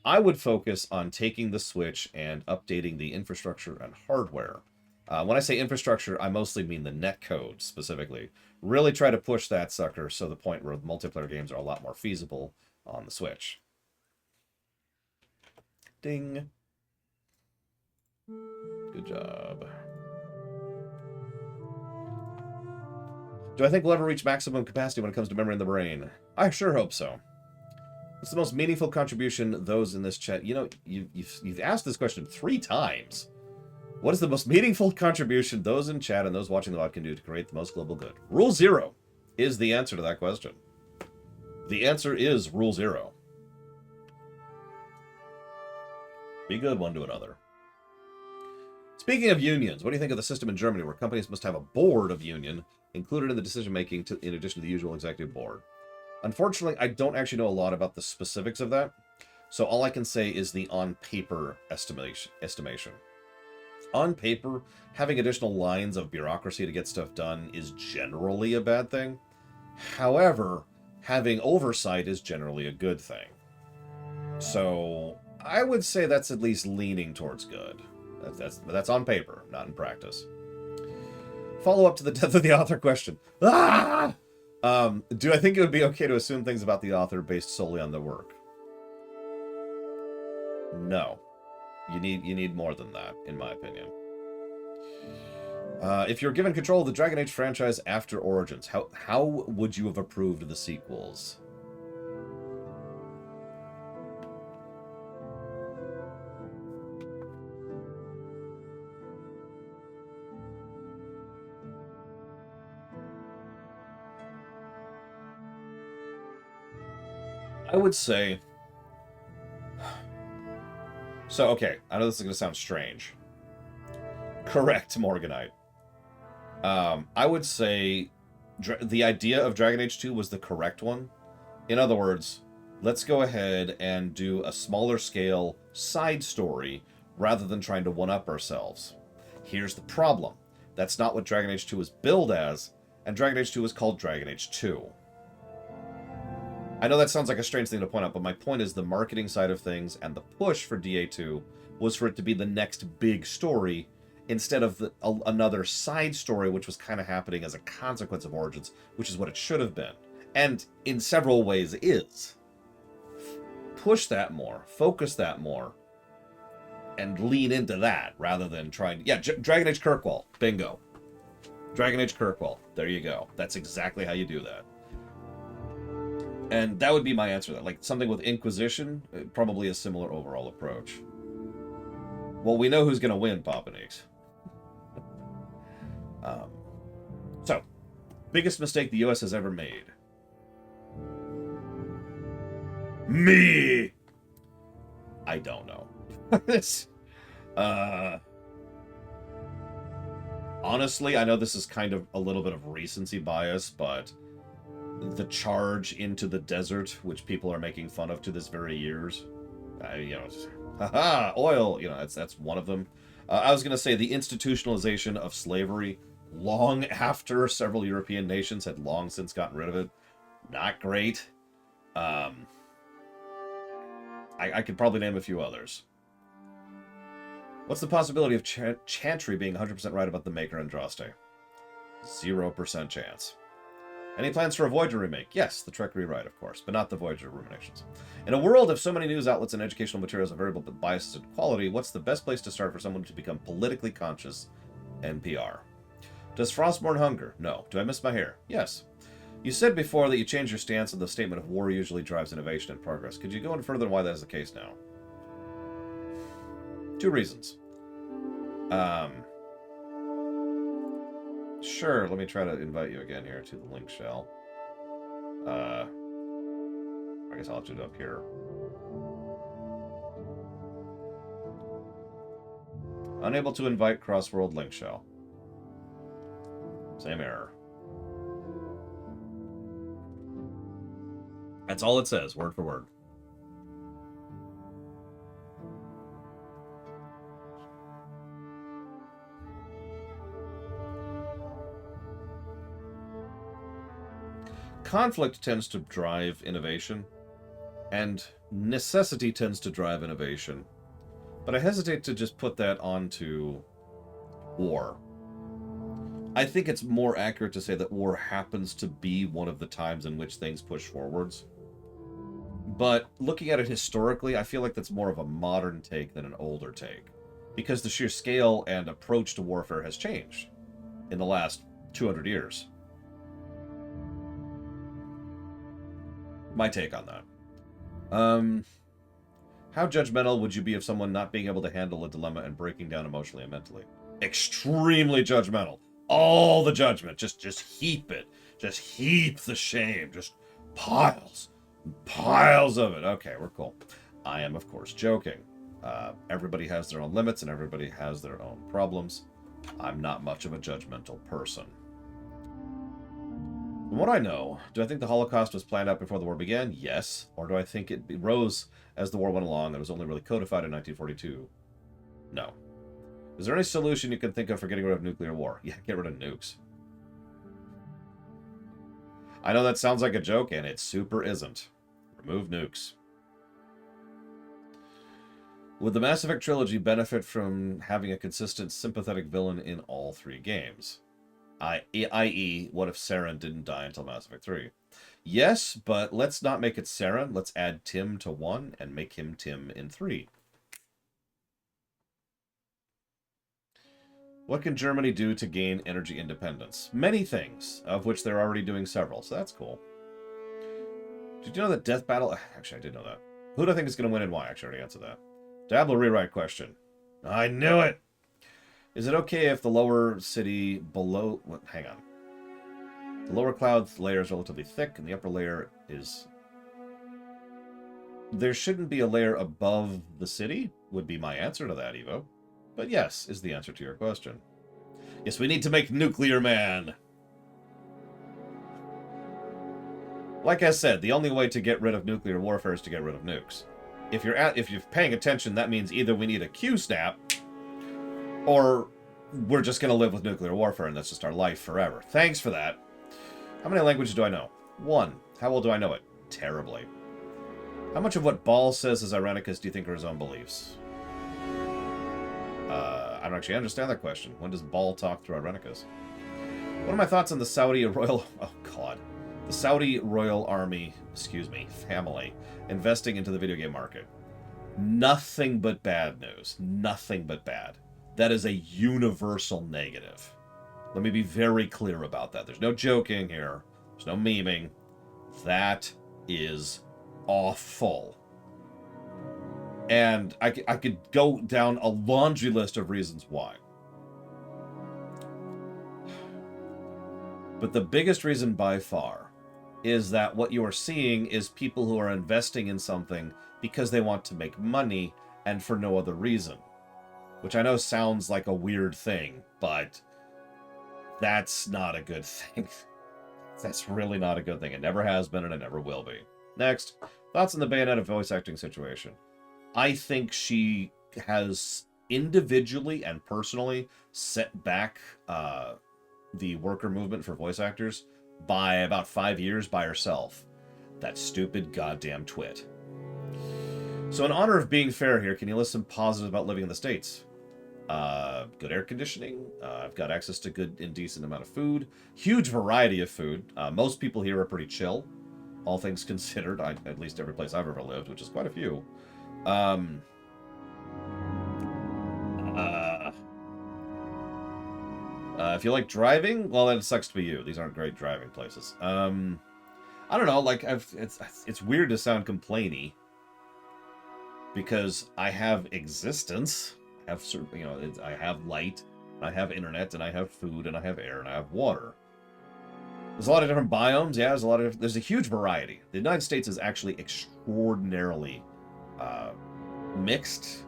I would focus on taking the Switch and updating the infrastructure and hardware. When I say infrastructure, I mostly mean the netcode, specifically. Really try to push that sucker so the point where multiplayer games are a lot more feasible on the Switch. Ding. Good job. Do I think we'll ever reach maximum capacity when it comes to memory in the brain? I sure hope so. What's the most meaningful contribution those in this chat... You know, you've asked this question 3 times. What is the most meaningful contribution those in chat and those watching the VOD can do to create the most global good? Rule 0 is the answer to that question. The answer is Rule 0. Be good one to another. Speaking of unions, what do you think of the system in Germany where companies must have a board of union included in the decision-making in addition to the usual executive board? Unfortunately, I don't actually know a lot about the specifics of that, so all I can say is the on-paper estimation. On paper, having additional lines of bureaucracy to get stuff done is generally a bad thing. However, having oversight is generally a good thing. So, I would say that's at least leaning towards good. That's on paper, not in practice. Follow-up to the death of the author question. Ah! Do I think it would be okay to assume things about the author based solely on the work? No. You need more than that, in my opinion. If you're given control of the Dragon Age franchise after Origins, how would you have approved the sequels? I would say... So, okay, I know this is going to sound strange. Correct, Morganite. I would say the idea of Dragon Age 2 was the correct one. In other words, let's go ahead and do a smaller scale side story rather than trying to one-up ourselves. Here's the problem. That's not what Dragon Age 2 was billed as, and Dragon Age 2 was called Dragon Age 2. I know that sounds like a strange thing to point out, but my point is the marketing side of things and the push for DA2 was for it to be the next big story instead of another side story which was kind of happening as a consequence of Origins, which is what it should have been. And in several ways is. Push that more, focus that more, and lean into that rather than trying... Yeah, Dragon Age Kirkwall. Bingo. Dragon Age Kirkwall. There you go. That's exactly how you do that. And that would be my answer to that. Like, something with Inquisition, probably a similar overall approach. Well, we know who's going to win, Papanix. So, biggest mistake the US has ever made. Me! I don't know. Honestly, I know this is kind of a little bit of recency bias, but... the charge into the desert, which people are making fun of to this very years. You know, haha, oil, you know, that's one of them. I was going to say the institutionalization of slavery long after several European nations had long since gotten rid of it. Not great. I could probably name a few others. What's the possibility of Chantry being 100% right about the Maker Andraste? 0% chance. Any plans for a Voyager remake? Yes, the Trek rewrite, of course, but not the Voyager ruminations. In a world of so many news outlets and educational materials of variable biases and quality, what's the best place to start for someone to become politically conscious? NPR. Does Frostborn hunger? No. Do I miss my hair? Yes. You said before that you changed your stance on the statement of war usually drives innovation and progress. Could you go in further on why that is the case now? 2 reasons. Sure, let me try to invite you again here to the link shell. I guess I'll do it up here. Unable to invite crossworld link shell. Same error. That's all it says, word for word. Conflict tends to drive innovation, and necessity tends to drive innovation. But I hesitate to just put that onto war. I think it's more accurate to say that war happens to be one of the times in which things push forwards. But looking at it historically, I feel like that's more of a modern take than an older take. Because the sheer scale and approach to warfare has changed in the last 200 years. My take on that. How judgmental would you be of someone not being able to handle a dilemma and breaking down emotionally and mentally? Extremely judgmental. All the judgment. Just heap it. Just heap the shame. Just piles. Piles of it. Okay, we're cool. I am, of course, joking. Everybody has their own limits and everybody has their own problems. I'm not much of a judgmental person. From what I know, do I think the Holocaust was planned out before the war began? Yes. Or do I think it rose as the war went along and was only really codified in 1942? No. Is there any solution you can think of for getting rid of nuclear war? Yeah, get rid of nukes. I know that sounds like a joke, and it super isn't. Remove nukes. Would the Mass Effect trilogy benefit from having a consistent, sympathetic villain in all 3 games? I.e., what if Saren didn't die until Mass Effect 3? Yes, but let's not make it Saren. Let's add Tim to 1 and make him Tim in 3. What can Germany do to gain energy independence? Many things, of which they're already doing several, so that's cool. Did you know that Death Battle... Actually, I did know that. Who do I think is going to win and why? Actually, I already answered that. Diablo rewrite question. I knew it! Is it okay if the lower city below... What? Hang on. The lower cloud layer is relatively thick, and the upper layer is... There shouldn't be a layer above the city, would be my answer to that, Evo. But yes, is the answer to your question. Yes, we need to make Nuclear Man. Like I said, the only way to get rid of nuclear warfare is to get rid of nukes. If you're paying attention, that means either we need a Q-snap, or we're just going to live with nuclear warfare, and that's just our life forever. Thanks for that. How many languages do I know? 1. How well do I know it? Terribly. How much of what Ball says is Irenicus do you think are his own beliefs? I don't actually understand that question. When does Ball talk through Irenicus? What are my thoughts on the Saudi Royal... Oh, God. The Saudi Royal Army, family, investing into the video game market? Nothing but bad news. Nothing but bad. That is a universal negative. Let me be very clear about that. There's no joking here. There's no memeing. That is awful. And I could go down a laundry list of reasons why. But the biggest reason by far is that what you are seeing is people who are investing in something because they want to make money and for no other reason. Which I know sounds like a weird thing, but that's not a good thing. That's really not a good thing. It never has been and it never will be. Next, thoughts on the Bayonetta voice acting situation. I think she has individually and personally set back the worker movement for voice actors by about 5 years by herself. That stupid goddamn twit. So in honor of being fair here, can you list some positives about living in the States? Good air conditioning. I've got access to good and decent amount of food. Huge variety of food. Most people here are pretty chill, all things considered. At least every place I've ever lived, which is quite a few. If you like driving, well, then it sucks to be you. These aren't great driving places. I don't know. Like, it's weird to sound complainy because I have existence. I have certain, I have light, I have internet, and I have food, and I have air, and I have water. There's a lot of different biomes. Yeah, there's a huge variety. The United States is actually extraordinarily mixed,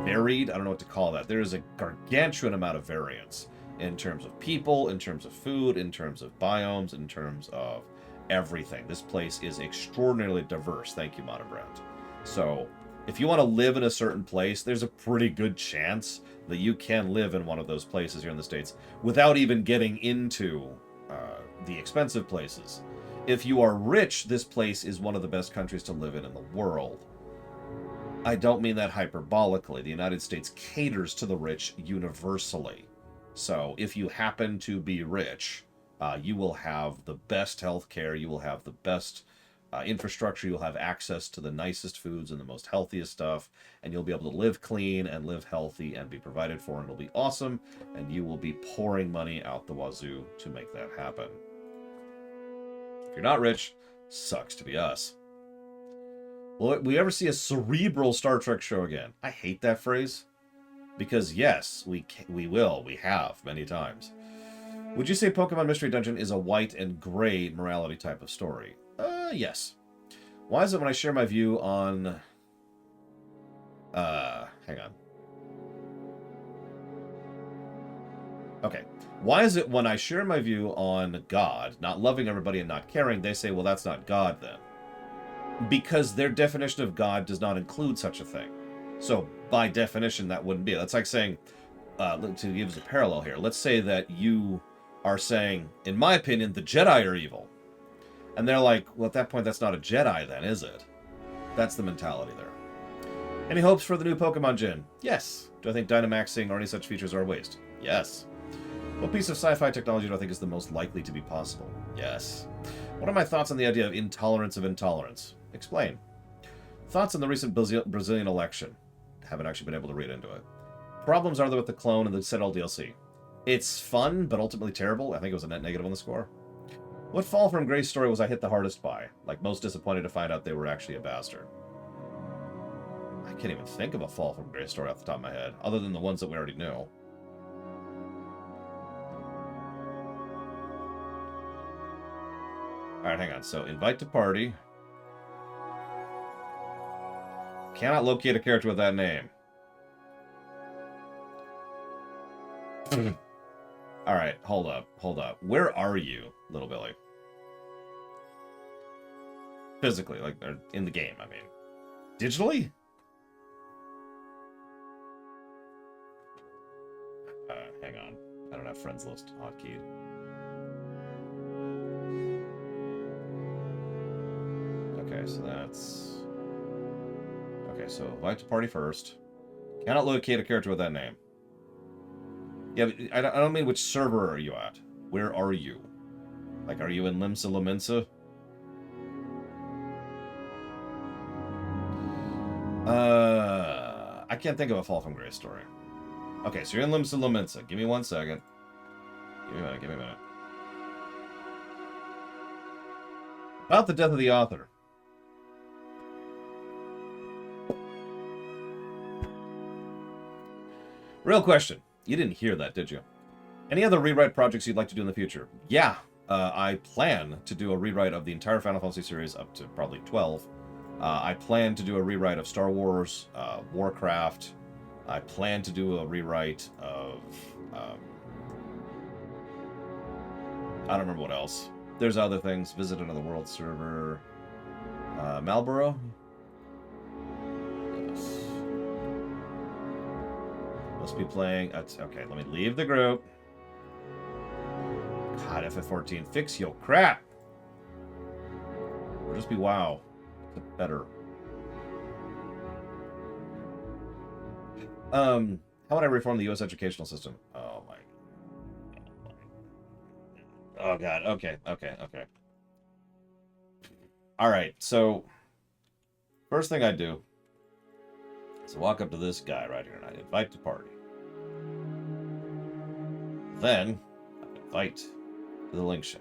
varied. I don't know what to call that. There is a gargantuan amount of variance in terms of people, in terms of food, in terms of biomes, in terms of everything. This place is extraordinarily diverse. Thank you, Modern Brand. So, if you want to live in a certain place, there's a pretty good chance that you can live in one of those places here in the States without even getting into the expensive places. If you are rich, this place is one of the best countries to live in the world. I don't mean that hyperbolically. The United States caters to the rich universally. So if you happen to be rich, you will have the best health care, you will have the best infrastructure. You'll have access to the nicest foods and the most healthiest stuff, and you'll be able to live clean and live healthy and be provided for, and it'll be awesome, and you will be pouring money out the wazoo to make that happen. If you're not rich, sucks to be us. Will we ever see a cerebral Star Trek show again? I hate that phrase, because yes, we will. We have many times. Would you say Pokemon Mystery Dungeon is a white and gray morality type of story? Yes. Why is it when I share my view on... hang on. Okay. Why is it when I share my view on God, not loving everybody and not caring, they say, well, that's not God then? Because their definition of God does not include such a thing. So, by definition, that wouldn't be. That's like saying, to give us a parallel here, let's say that you are saying, in my opinion, the Jedi are evil. And they're like, well, at that point, that's not a Jedi then, is it? That's the mentality there. Any hopes for the new Pokemon Gen? Yes. Do I think Dynamaxing or any such features are a waste? Yes. What piece of sci-fi technology do I think is the most likely to be possible? Yes. What are my thoughts on the idea of intolerance of intolerance? Explain. Thoughts on the recent Brazilian election? Haven't actually been able to read into it. Problems are there with the clone and the Citadel DLC? It's fun, but ultimately terrible. I think it was a net negative on the score. What Fall from Grace story was I hit the hardest by? Like, most disappointed to find out they were actually a bastard. I can't even think of a Fall from Grace story off the top of my head, other than the ones that we already knew. Alright, hang on. So, invite to party. Cannot locate a character with that name. Alright, hold up. Where are you, little Billy? Physically, like, in the game, I mean. Digitally? Hang on. I don't have friends list hotkeyed. Okay, so that's... Okay, so invite to party first. Cannot locate a character with that name. Yeah, but I don't mean which server are you at. Where are you? Like, are you in Limsa Lominsa? I can't think of a Fall from Grace story. Okay, so you're in Limsa Lominsa. Give me 1 second. Give me a minute. About the death of the author. Real question. You didn't hear that, did you? Any other rewrite projects you'd like to do in the future? Yeah, I plan to do a rewrite of the entire Final Fantasy series up to probably 12. I plan to do a rewrite of Star Wars, Warcraft. I plan to do a rewrite of... I don't remember what else. There's other things. Visit Another World server. Marlboro? Yes. Must be playing... okay, let me leave the group. God, FF14. Fix your crap! Or just be WoW. Better. How would I reform the U.S. educational system? Oh my... Oh god, okay. Alright, so... First thing I do is walk up to this guy right here and I invite to party. Then, I invite to the link show.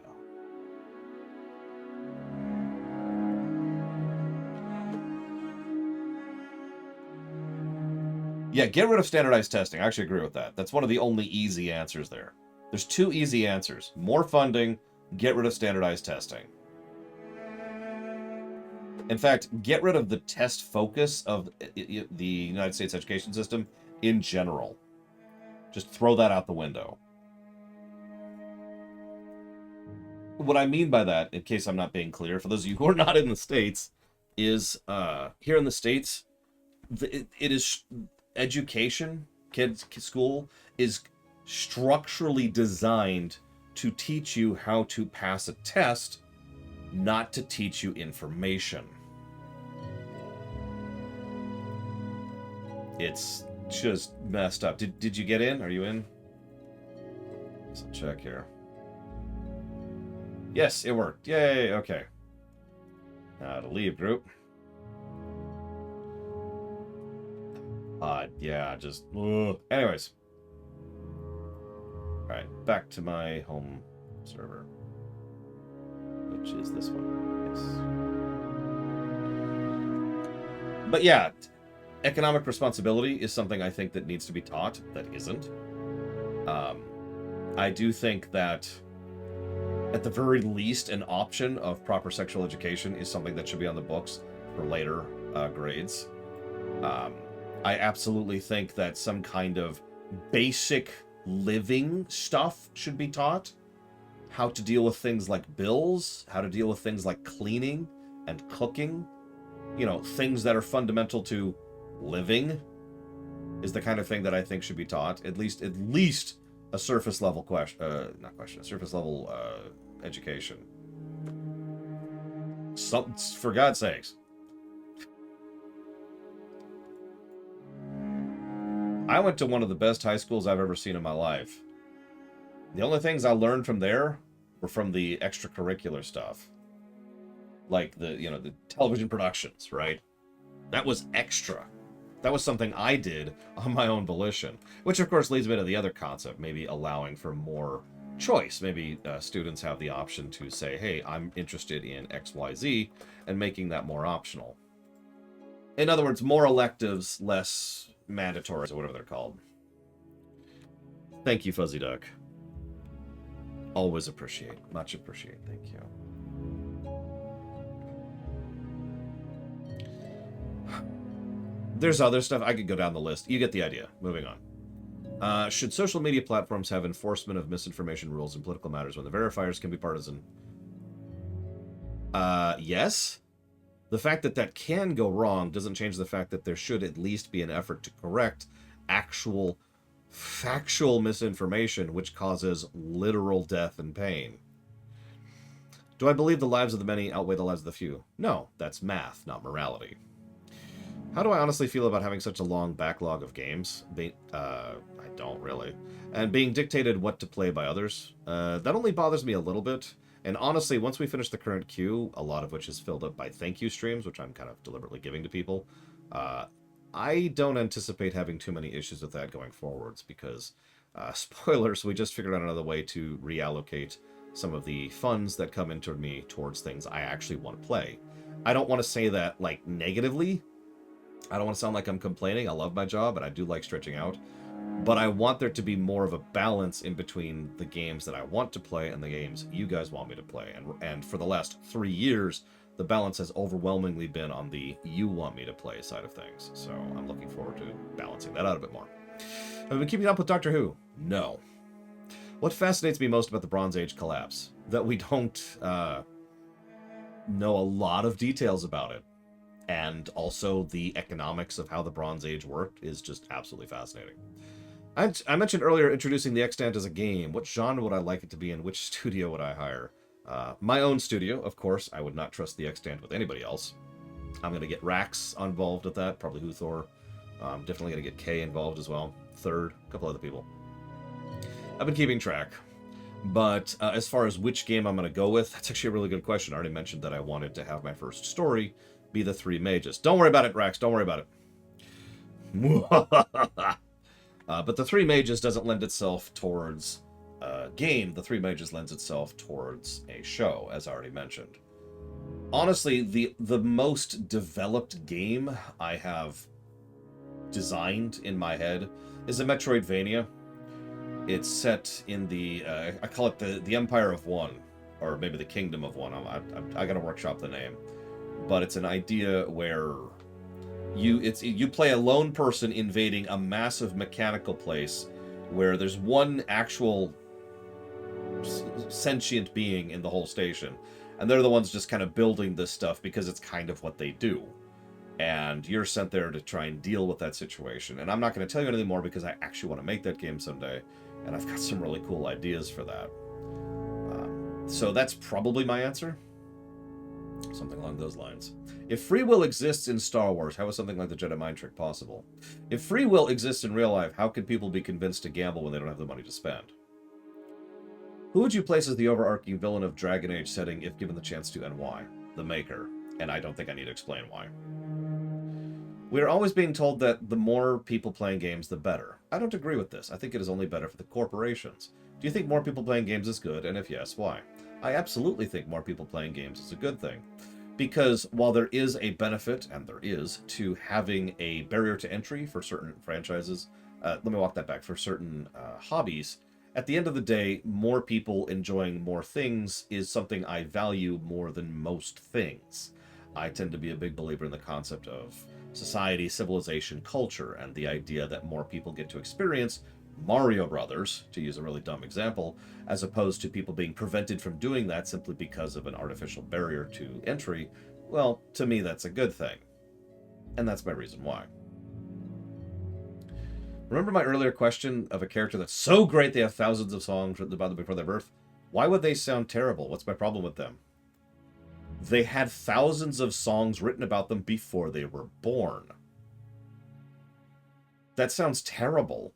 Yeah, get rid of standardized testing. I actually agree with that. That's one of the only easy answers there. There's 2 easy answers. More funding, get rid of standardized testing. In fact, get rid of the test focus of the United States education system in general. Just throw that out the window. What I mean by that, in case I'm not being clear, for those of you who are not in the States, is here in the States, it is... Education, school, is structurally designed to teach you how to pass a test, not to teach you information. It's just messed up. Did you get in? Are you in? Let's check here. Yes, it worked. Yay, okay. To leave group. Yeah, just... Anyways. Alright, back to my home server. Which is this one. Yes. But yeah, economic responsibility is something I think that needs to be taught that isn't. I do think that at the very least an option of proper sexual education is something that should be on the books for later grades. I absolutely think that some kind of basic living stuff should be taught. How to deal with things like bills, how to deal with things like cleaning and cooking. You know, things that are fundamental to living is the kind of thing that I think should be taught. At least a surface level surface level education. For God's sakes. I went to one of the best high schools I've ever seen in my life. The only things I learned from there were from the extracurricular stuff. Like the television productions, right? That was extra. That was something I did on my own volition. Which, of course, leads me to the other concept, maybe allowing for more choice. Maybe students have the option to say, hey, I'm interested in XYZ, and making that more optional. In other words, more electives, less mandatory, or whatever they're called. Thank you, Fuzzy Duck. Always appreciate. Much appreciate. Thank you. There's other stuff. I could go down the list. You get the idea. Moving on. Should social media platforms have enforcement of misinformation rules in political matters when the verifiers can be partisan? Yes. The fact that that can go wrong doesn't change the fact that there should at least be an effort to correct actual factual misinformation which causes literal death and pain. Do I believe the lives of the many outweigh the lives of the few? No, that's math, not morality. How do I honestly feel about having such a long backlog of games? I don't really. And being dictated what to play by others? That only bothers me a little bit. And honestly, once we finish the current queue, a lot of which is filled up by thank you streams, which I'm kind of deliberately giving to people, I don't anticipate having too many issues with that going forwards because, spoilers, we just figured out another way to reallocate some of the funds that come into me towards things I actually want to play. I don't want to say that, like, negatively. I don't want to sound like I'm complaining. I love my job, and I do like stretching out. But I want there to be more of a balance in between the games that I want to play and the games you guys want me to play. And for the last 3 years, the balance has overwhelmingly been on the you want me to play side of things. So I'm looking forward to balancing that out a bit more. Have I been keeping up with Doctor Who? No. What fascinates me most about the Bronze Age collapse? That we don't know a lot of details about it. And also the economics of how the Bronze Age worked is just absolutely fascinating. I mentioned earlier introducing the extant as a game. What genre would I like it to be in? Which studio would I hire? My own studio, of course. I would not trust the extant with anybody else. I'm going to get Rax involved with that, probably Huthor. Definitely going to get Kay involved as well. Third, a couple other people. I've been keeping track. But as far as which game I'm going to go with, that's actually a really good question. I already mentioned that I wanted to have my first story be the Three Mages. Don't worry about it, Rax. Don't worry about it. But the Three Mages doesn't lend itself towards a game. The Three Mages lends itself towards a show, as I already mentioned. Honestly, the most developed game I have designed in my head is a Metroidvania. It's set in the, I call it the Empire of One, or maybe the Kingdom of One. I gotta workshop the name. But it's an idea where you play a lone person invading a massive mechanical place where there's one actual sentient being in the whole station. And they're the ones just kind of building this stuff because it's kind of what they do. And you're sent there to try and deal with that situation. And I'm not going to tell you anything more because I actually want to make that game someday. And I've got some really cool ideas for that. So that's probably my answer. Something along those lines. If free will exists in Star Wars, how is something like the Jedi mind trick possible? If free will exists in real life, how can people be convinced to gamble when they don't have the money to spend? Who would you place as the overarching villain of Dragon Age setting if given the chance to, and why? The Maker. and I don't think I need to explain why. We are always being told that the more people playing games, the better. I don't agree with this. I think it is only better for the corporations. Do you think more people playing games is good, and if yes, why? I absolutely think more people playing games is a good thing. Because while there is a benefit, and there is, to having a barrier to entry for certain franchises, let me walk that back, for certain hobbies, at the end of the day, more people enjoying more things is something I value more than most things. I tend to be a big believer in the concept of society, civilization, culture, and the idea that more people get to experience Mario Brothers, to use a really dumb example, as opposed to people being prevented from doing that simply because of an artificial barrier to entry. Well, to me, that's a good thing. And that's my reason why. Remember my earlier question of a character that's so great they have thousands of songs written about them before their birth? Why would they sound terrible? What's my problem with them? They had thousands of songs written about them before they were born. That sounds terrible.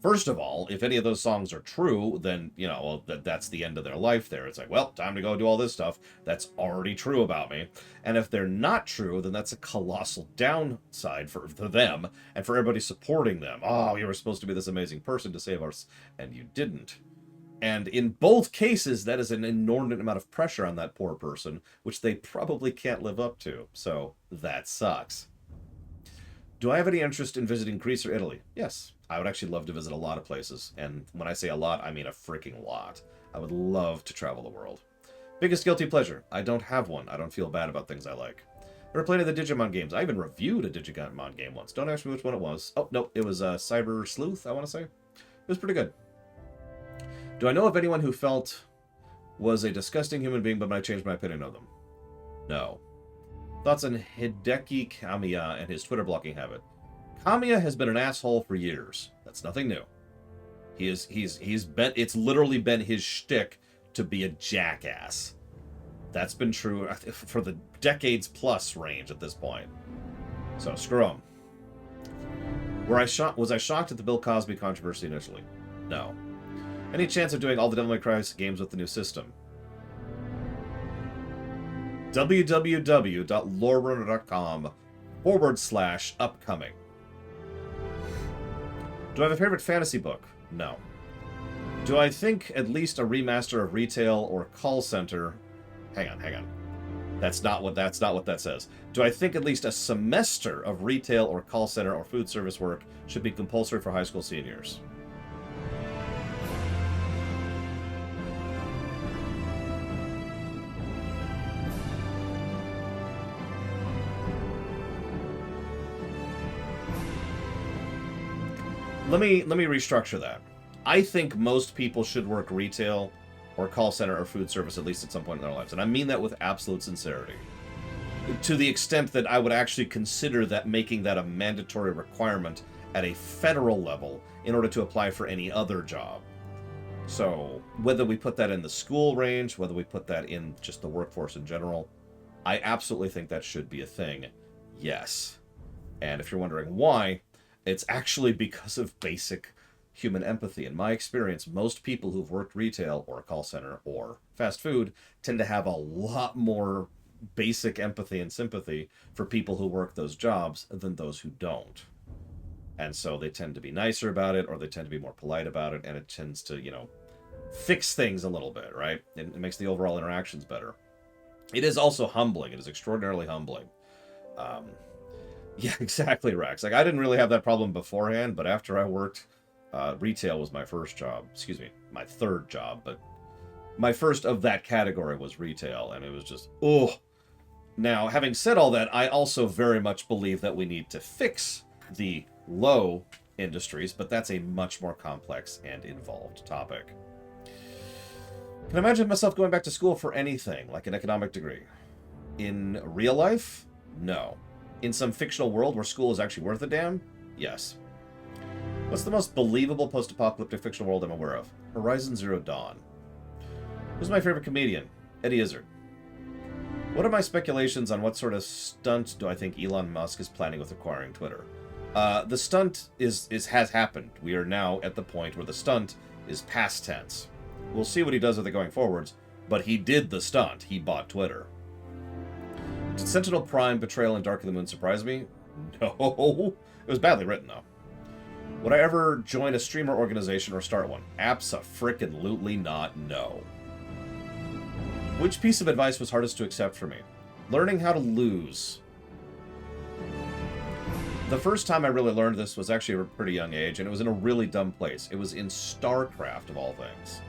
First of all, if any of those songs are true, then, you know, well, that's the end of their life there. It's like, well, time to go do all this stuff that's already true about me. And if they're not true, then that's a colossal downside for them and for everybody supporting them. Oh, you were supposed to be this amazing person to save us, and you didn't. And in both cases, that is an inordinate amount of pressure on that poor person, which they probably can't live up to. So that sucks. Do I have any interest in visiting Greece or Italy? Yes. I would actually love to visit a lot of places. And when I say a lot, I mean a freaking lot. I would love to travel the world. Biggest guilty pleasure? I don't have one. I don't feel bad about things I like. Ever played any of the Digimon games? I even reviewed a Digimon game once. Don't ask me which one it was. Oh, no. It was Cyber Sleuth, I want to say. It was pretty good. Do I know of anyone who felt was a disgusting human being but might change my opinion of them? No. Thoughts on Hideki Kamiya and his Twitter blocking habit? Kamiya has been an asshole for years. That's nothing new. He's been, it's literally been his shtick to be a jackass. That's been true for the decades plus range at this point. So screw him. Was I shocked at the Bill Cosby controversy initially? No. Any chance of doing all the Devil May Cry games with the new system? www.lorerunner.com/upcoming. Do I have a favorite fantasy book? No. Do I think at least a remaster of Retail or Call Center... Hang on. That's not what that says. Do I think at least a semester of Retail or Call Center or food service work should be compulsory for high school seniors? Let me restructure that. I think most people should work retail or call center or food service at least at some point in their lives. And I mean that with absolute sincerity. To the extent that I would actually consider that making that a mandatory requirement at a federal level in order to apply for any other job. So whether we put that in the school range, whether we put that in just the workforce in general, I absolutely think that should be a thing. Yes. And if you're wondering why, it's actually because of basic human empathy. In my experience, most people who've worked retail or a call center or fast food tend to have a lot more basic empathy and sympathy for people who work those jobs than those who don't. And so they tend to be nicer about it, or they tend to be more polite about it, and it tends to, you know, fix things a little bit, right? It makes the overall interactions better. It is also humbling. It is extraordinarily humbling. Yeah, exactly, Rex. Like, I didn't really have that problem beforehand, but after I worked, retail was my first job. Excuse me, my third job, but my first of that category was retail, and it was just, oh. Now, having said all that, I also very much believe that we need to fix the low industries, but that's a much more complex and involved topic. Can I imagine myself going back to school for anything, like an economic degree? In real life? No. In some fictional world where school is actually worth a damn? Yes. What's the most believable post-apocalyptic fictional world I'm aware of? Horizon Zero Dawn. Who's my favorite comedian? Eddie Izzard. What are my speculations on what sort of stunt do I think Elon Musk is planning with acquiring Twitter? The stunt has happened. We are now at the point where the stunt is past tense. We'll see what he does with it going forwards, but he did the stunt. He bought Twitter. Did Sentinel Prime, Betrayal, and Dark of the Moon surprise me? No. It was badly written, though. Would I ever join a streamer organization or start one? Abso-frickin-lutely not, no. Which piece of advice was hardest to accept for me? Learning how to lose. The first time I really learned this was actually at a pretty young age, and it was in a really dumb place. It was in StarCraft, of all things.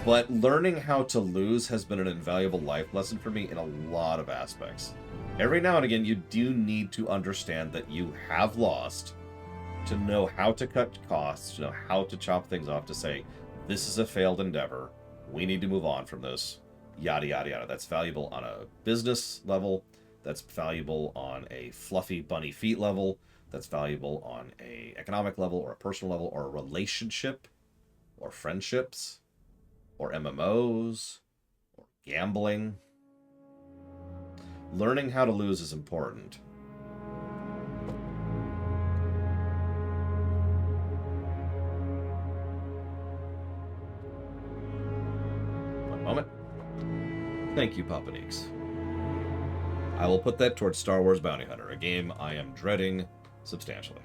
But learning how to lose has been an invaluable life lesson for me in a lot of aspects. Every now and again, you do need to understand that you have lost, to know how to cut costs, to know how to chop things off, to say, this is a failed endeavor, we need to move on from this, yada, yada, yada. That's valuable on a business level, that's valuable on a fluffy bunny feet level, that's valuable on a economic level, or a personal level, or a relationship, or friendships, or MMOs, or gambling. Learning how to lose is important. One moment. Thank you, Papa Neeks. I will put that towards Star Wars Bounty Hunter, a game I am dreading substantially.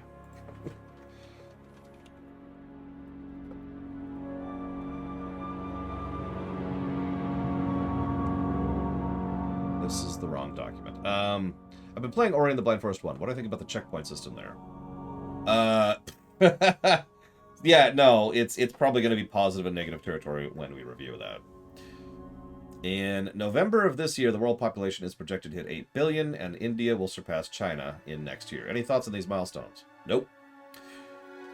This is the wrong document. I've been playing Ori and the Blind Forest 1. What do I think about the checkpoint system there? Yeah, no, it's probably going to be positive and negative territory when we review that. In November of this year, the world population is projected to hit 8 billion, and India will surpass China in next year. Any thoughts on these milestones? Nope.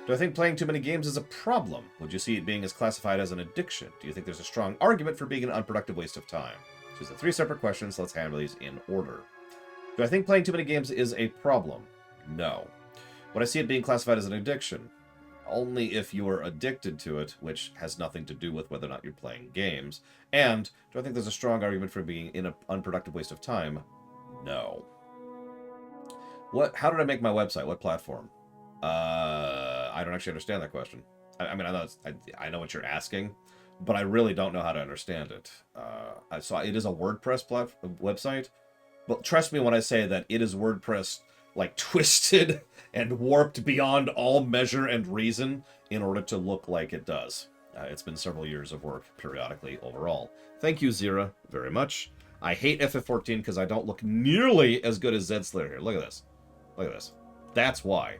Do I think playing too many games is a problem? Would you see it being as classified as an addiction? Do you think there's a strong argument for being an unproductive waste of time? These are 3 separate questions. Let's handle these in order. Do I think playing too many games is a problem? No. Would I see it being classified as an addiction? Only if you are addicted to it, which has nothing to do with whether or not you're playing games. And do I think there's a strong argument for being in an unproductive waste of time? No. How did I make my website? What platform? I don't actually understand that question. I mean, I know what you're asking, but I really don't know how to understand it. So it is a WordPress website, but trust me when I say that it is WordPress like twisted and warped beyond all measure and reason in order to look like it does. It's been several years of work periodically overall. Thank you, Zira, very much. I hate FF14 because I don't look nearly as good as Zed Slayer here. Look at this. Look at this. That's why.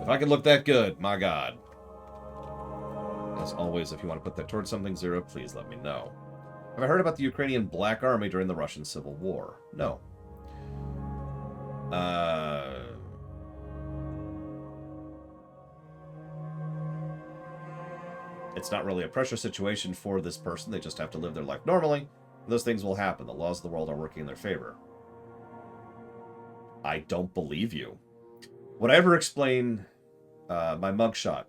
If I could look that good, my God. As always, if you want to put that towards something, Zira, please let me know. Have I heard about the Ukrainian Black Army during the Russian Civil War? No. It's not really a pressure situation for this person. They just have to live their life normally. Those things will happen. The laws of the world are working in their favor. I don't believe you. Would I ever explain my mugshot?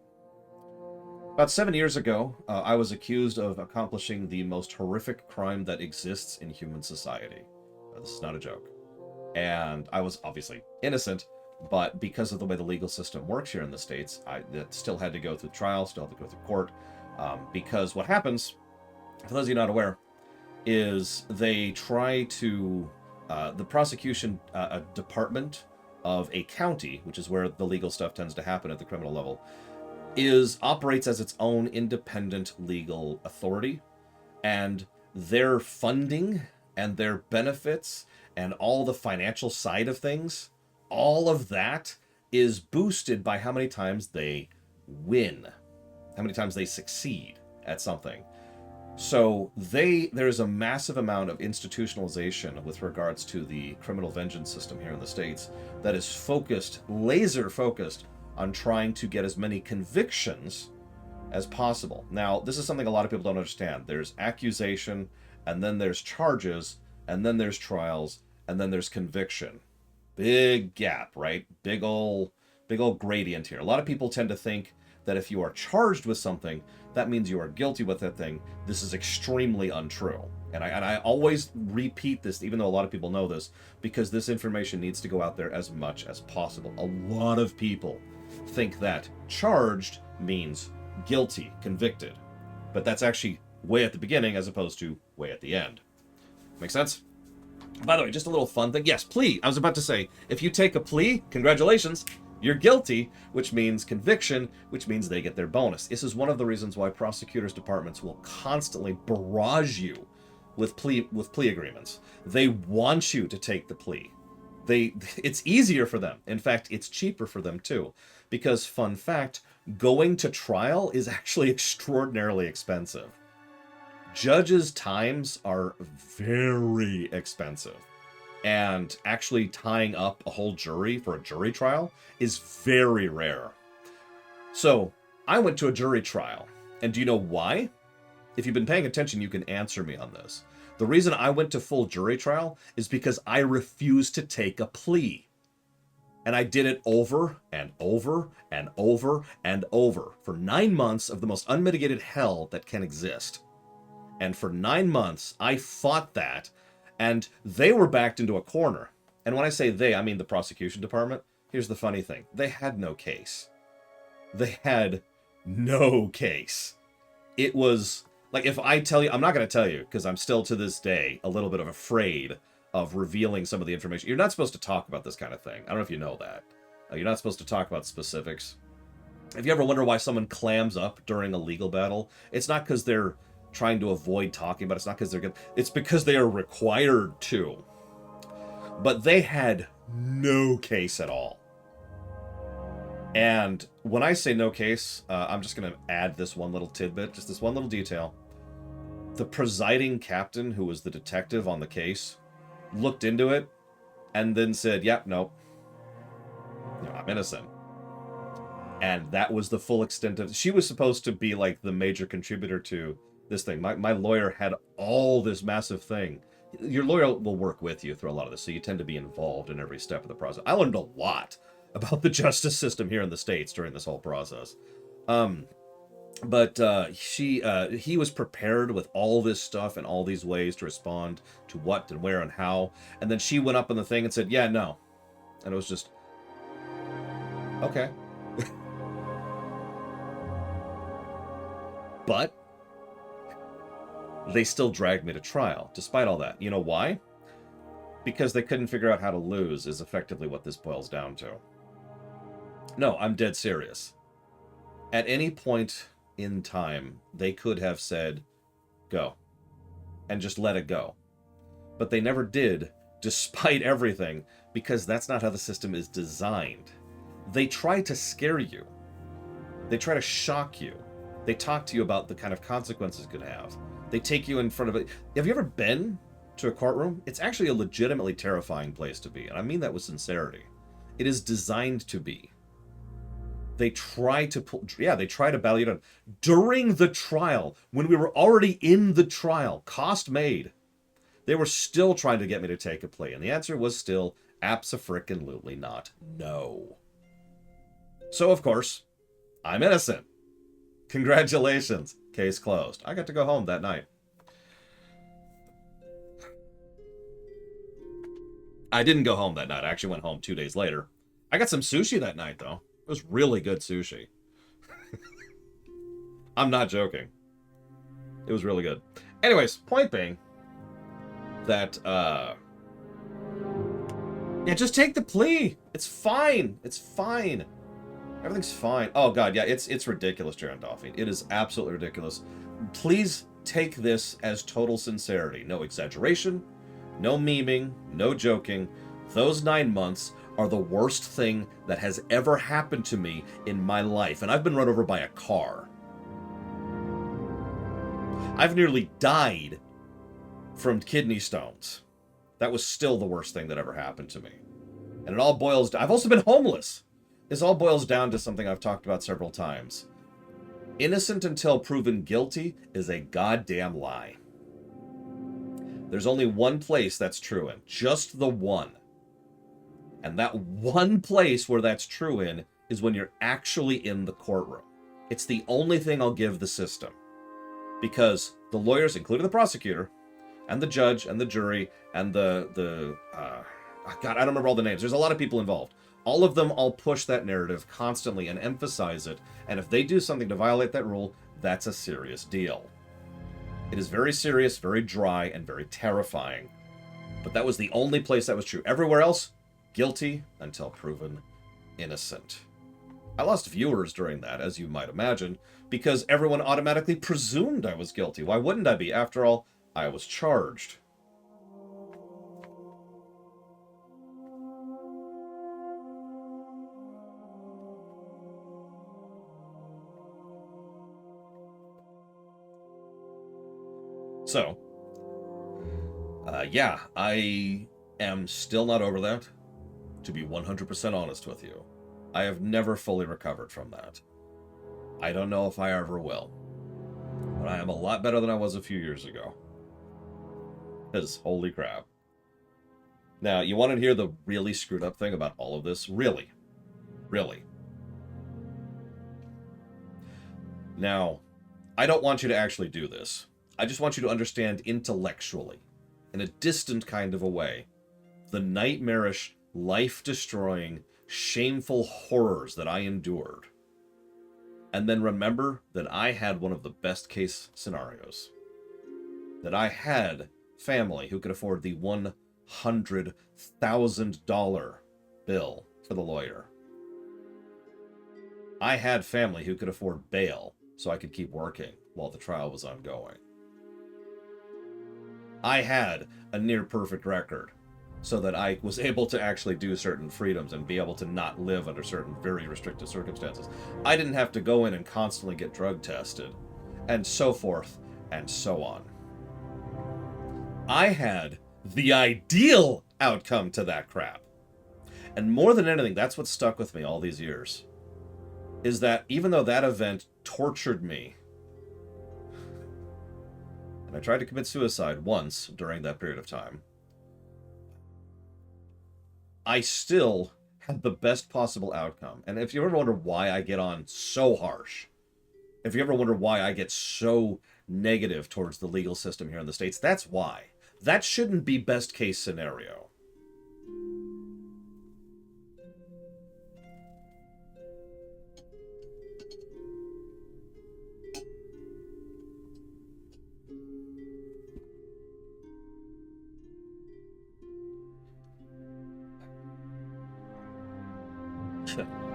About 7 years ago, I was accused of accomplishing the most horrific crime that exists in human society. This is not a joke. And I was obviously innocent, but because of the way the legal system works here in the States, that still had to go through trial, still had to go through court, because what happens, for those of you not aware, is they try to, the prosecution department of a county, which is where the legal stuff tends to happen at the criminal level, operates as its own independent legal authority, and their funding and their benefits and all the financial side of things, all of that is boosted by how many times they win, how many times they succeed at something. So there's a massive amount of institutionalization with regards to the criminal vengeance system here in the States that is focused, laser focused, on trying to get as many convictions as possible. Now, this is something a lot of people don't understand. There's accusation, and then there's charges, and then there's trials, and then there's conviction. Big gap, right? Big ol' gradient here. A lot of people tend to think that if you are charged with something, that means you are guilty with that thing. This is extremely untrue. And I always repeat this, even though a lot of people know this, because this information needs to go out there as much as possible. A lot of people think that charged means guilty, convicted. But that's actually way at the beginning as opposed to way at the end. Make sense? By the way, just a little fun thing. Yes, plea. I was about to say, if you take a plea, congratulations, you're guilty, which means conviction, which means they get their bonus. This is one of the reasons why prosecutors' departments will constantly barrage you with plea agreements. They want you to take the plea. It's easier for them. In fact, it's cheaper for them too, because fun fact, going to trial is actually extraordinarily expensive. Judges' times are very expensive. And actually tying up a whole jury for a jury trial is very rare. So, I went to a jury trial. And do you know why? If you've been paying attention, you can answer me on this. The reason I went to full jury trial is because I refused to take a plea. And I did it over and over and over and over for 9 months of the most unmitigated hell that can exist. And for 9 months, I fought that, and they were backed into a corner. And when I say they, I mean the prosecution department. Here's the funny thing. They had no case. They had no case. It was, like, if I tell you, I'm not going to tell you, because I'm still to this day a little bit of afraid of revealing some of the information. You're not supposed to talk about this kind of thing. I don't know if you know that. You're not supposed to talk about specifics. If you ever wonder why someone clams up during a legal battle, it's not because they're trying to avoid talking about it. It's not because they're good. It's because they are required to. But they had no case at all. And when I say no case, I'm just going to add this one little tidbit, just this one little detail. The presiding captain, who was the detective on the case, looked into it and then said, yep, nope. I'm innocent. And that was the full extent of... She was supposed to be like the major contributor to this thing. My lawyer had all this massive thing. Your lawyer will work with you through a lot of this, so you tend to be involved in every step of the process. I learned a lot about the justice system here in the States during this whole process. But he was prepared with all this stuff and all these ways to respond to what and where and how. And then she went up on the thing and said, yeah, no. And it was just, okay. But they still dragged me to trial, despite all that. You know why? Because they couldn't figure out how to lose is effectively what this boils down to. No, I'm dead serious. At any point in time, they could have said, go, and just let it go. But they never did, despite everything, because that's not how the system is designed. They try to scare you. They try to shock you. They talk to you about the kind of consequences it could have. They take you in front of it. Have you ever been to a courtroom? It's actually a legitimately terrifying place to be, and I mean that with sincerity. It is designed to be. They try to battle you down. During the trial, when we were already in the trial, cost made, they were still trying to get me to take a plea, and the answer was still abso-frickin-lutely not no. So, of course, I'm innocent. Congratulations. Case closed. I got to go home that night. I didn't go home that night. I actually went home 2 days later. I got some sushi that night, though. It was really good sushi. I'm not joking. It was really good. Anyways, point being that, yeah, just take the plea. It's fine. It's fine. Everything's fine. Oh, God, yeah, it's ridiculous, Jaron Doffing. It is absolutely ridiculous. Please take this as total sincerity. No exaggeration, no memeing, no joking. Those 9 months are the worst thing that has ever happened to me in my life. And I've been run over by a car. I've nearly died from kidney stones. That was still the worst thing that ever happened to me. And it all boils down... I've also been homeless. This all boils down to something I've talked about several times. Innocent until proven guilty is a goddamn lie. There's only one place that's true in. Just the one. And that one place where that's true in is when you're actually in the courtroom. It's the only thing I'll give the system. Because the lawyers, including the prosecutor, and the judge, and the jury, and God, I don't remember all the names. There's a lot of people involved. All of them all push that narrative constantly and emphasize it. And if they do something to violate that rule, that's a serious deal. It is very serious, very dry, and very terrifying. But that was the only place that was true. Everywhere else, guilty until proven innocent. I lost viewers during that, as you might imagine, because everyone automatically presumed I was guilty. Why wouldn't I be? After all, I was charged. So, yeah, I am still not over that, to be 100% honest with you. I have never fully recovered from that. I don't know if I ever will. But I am a lot better than I was a few years ago. Because, holy crap. Now, you want to hear the really screwed up thing about all of this? Really. Really. Now, I don't want you to actually do this. I just want you to understand intellectually, in a distant kind of a way, the nightmarish, life-destroying, shameful horrors that I endured. And then remember that I had one of the best case scenarios. That I had family who could afford the $100,000 bill for the lawyer. I had family who could afford bail so I could keep working while the trial was ongoing. I had a near-perfect record so that I was able to actually do certain freedoms and be able to not live under certain very restrictive circumstances. I didn't have to go in and constantly get drug tested, and so forth and so on. I had the ideal outcome to that crap. And more than anything, that's what stuck with me all these years, is that even though that event tortured me, and I tried to commit suicide once during that period of time, I still had the best possible outcome. And if you ever wonder why I get on so harsh, if you ever wonder why I get so negative towards the legal system here in the States, that's why. That shouldn't be best case scenario.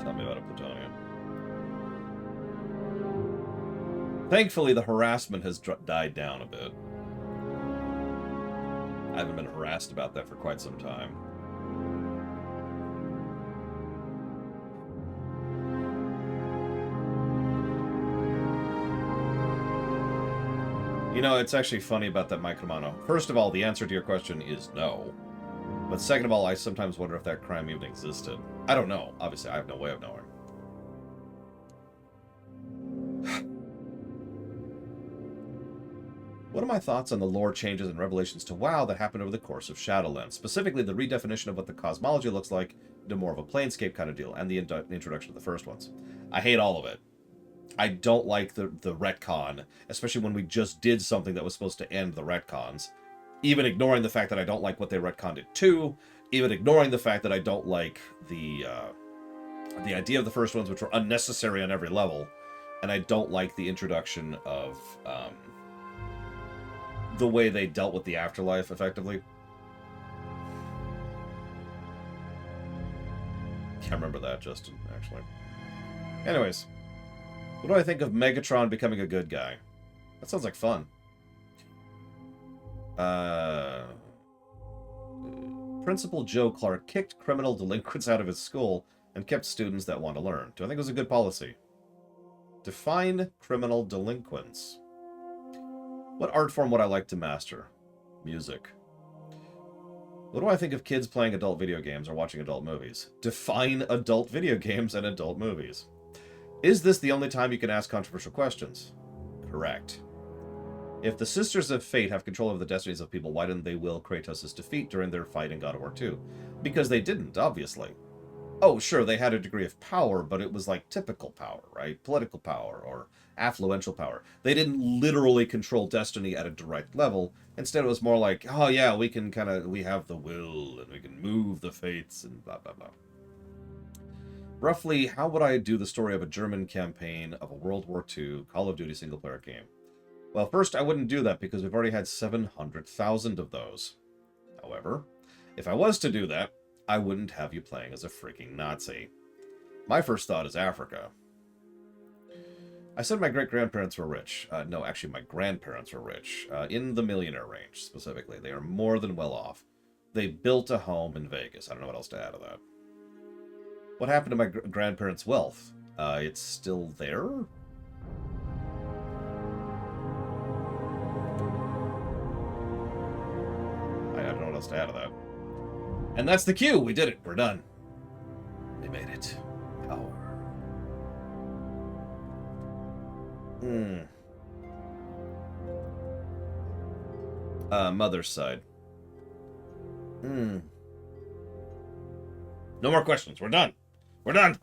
Tell me about it, Plutonium. Thankfully, the harassment has died down a bit. I haven't been harassed about that for quite some time. You know, it's actually funny about that Micromano. First of all, the answer to your question is no. But second of all, I sometimes wonder if that crime even existed. I don't know. Obviously, I have no way of knowing. What are my thoughts on the lore changes and revelations to WoW that happened over the course of Shadowlands? Specifically, the redefinition of what the cosmology looks like into more of a planescape kind of deal, and the introduction of the first ones. I hate all of it. I don't like the retcon, especially when we just did something that was supposed to end the retcons. Even ignoring the fact that I don't like what they retconned it to, even ignoring the fact that I don't like the idea of the first ones, which were unnecessary on every level, and I don't like the introduction of the way they dealt with the afterlife, effectively. Can't remember that, Justin, actually. Anyways, what do I think of Megatron becoming a good guy? That sounds like fun. Principal Joe Clark kicked criminal delinquents out of his school and kept students that want to learn. Do I think it was a good policy? Define criminal delinquents. What art form would I like to master? Music. What do I think of kids playing adult video games or watching adult movies? Define adult video games and adult movies. Is this the only time you can ask controversial questions? Correct. If the Sisters of Fate have control over the destinies of people, why didn't they will Kratos' defeat during their fight in God of War 2? Because they didn't, obviously. Oh, sure, they had a degree of power, but it was like typical power, right? Political power or affluential power. They didn't literally control destiny at a direct level. Instead, it was more like, oh yeah, we have the will, and we can move the fates, and blah, blah, blah. Roughly, how would I do the story of a German campaign of a World War II Call of Duty single-player game? Well, first, I wouldn't do that because we've already had 700,000 of those. However, if I was to do that, I wouldn't have you playing as a freaking Nazi. My first thought is Africa. I said my great-grandparents were rich. No, actually, my grandparents were rich. In the millionaire range, specifically. They are more than well off. They built a home in Vegas. I don't know what else to add to that. What happened to my grandparents' wealth? It's still there? I don't know what else to add to that. And that's the cue. We did it. We're done. We made it. Power. Mother's side. No more questions. We're done. We're done.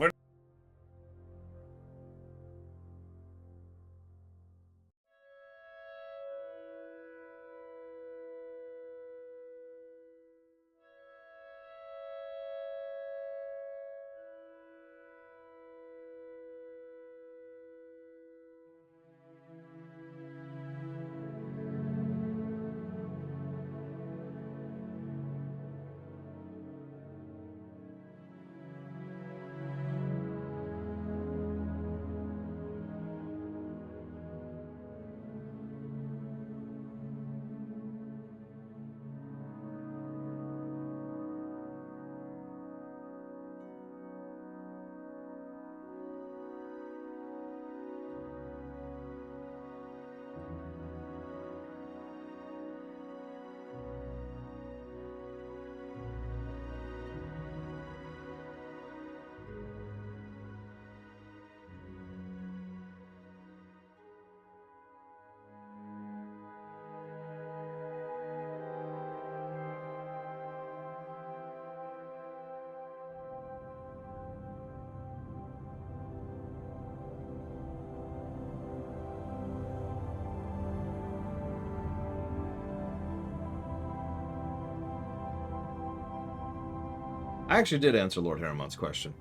I actually did answer Lord Harriman's question.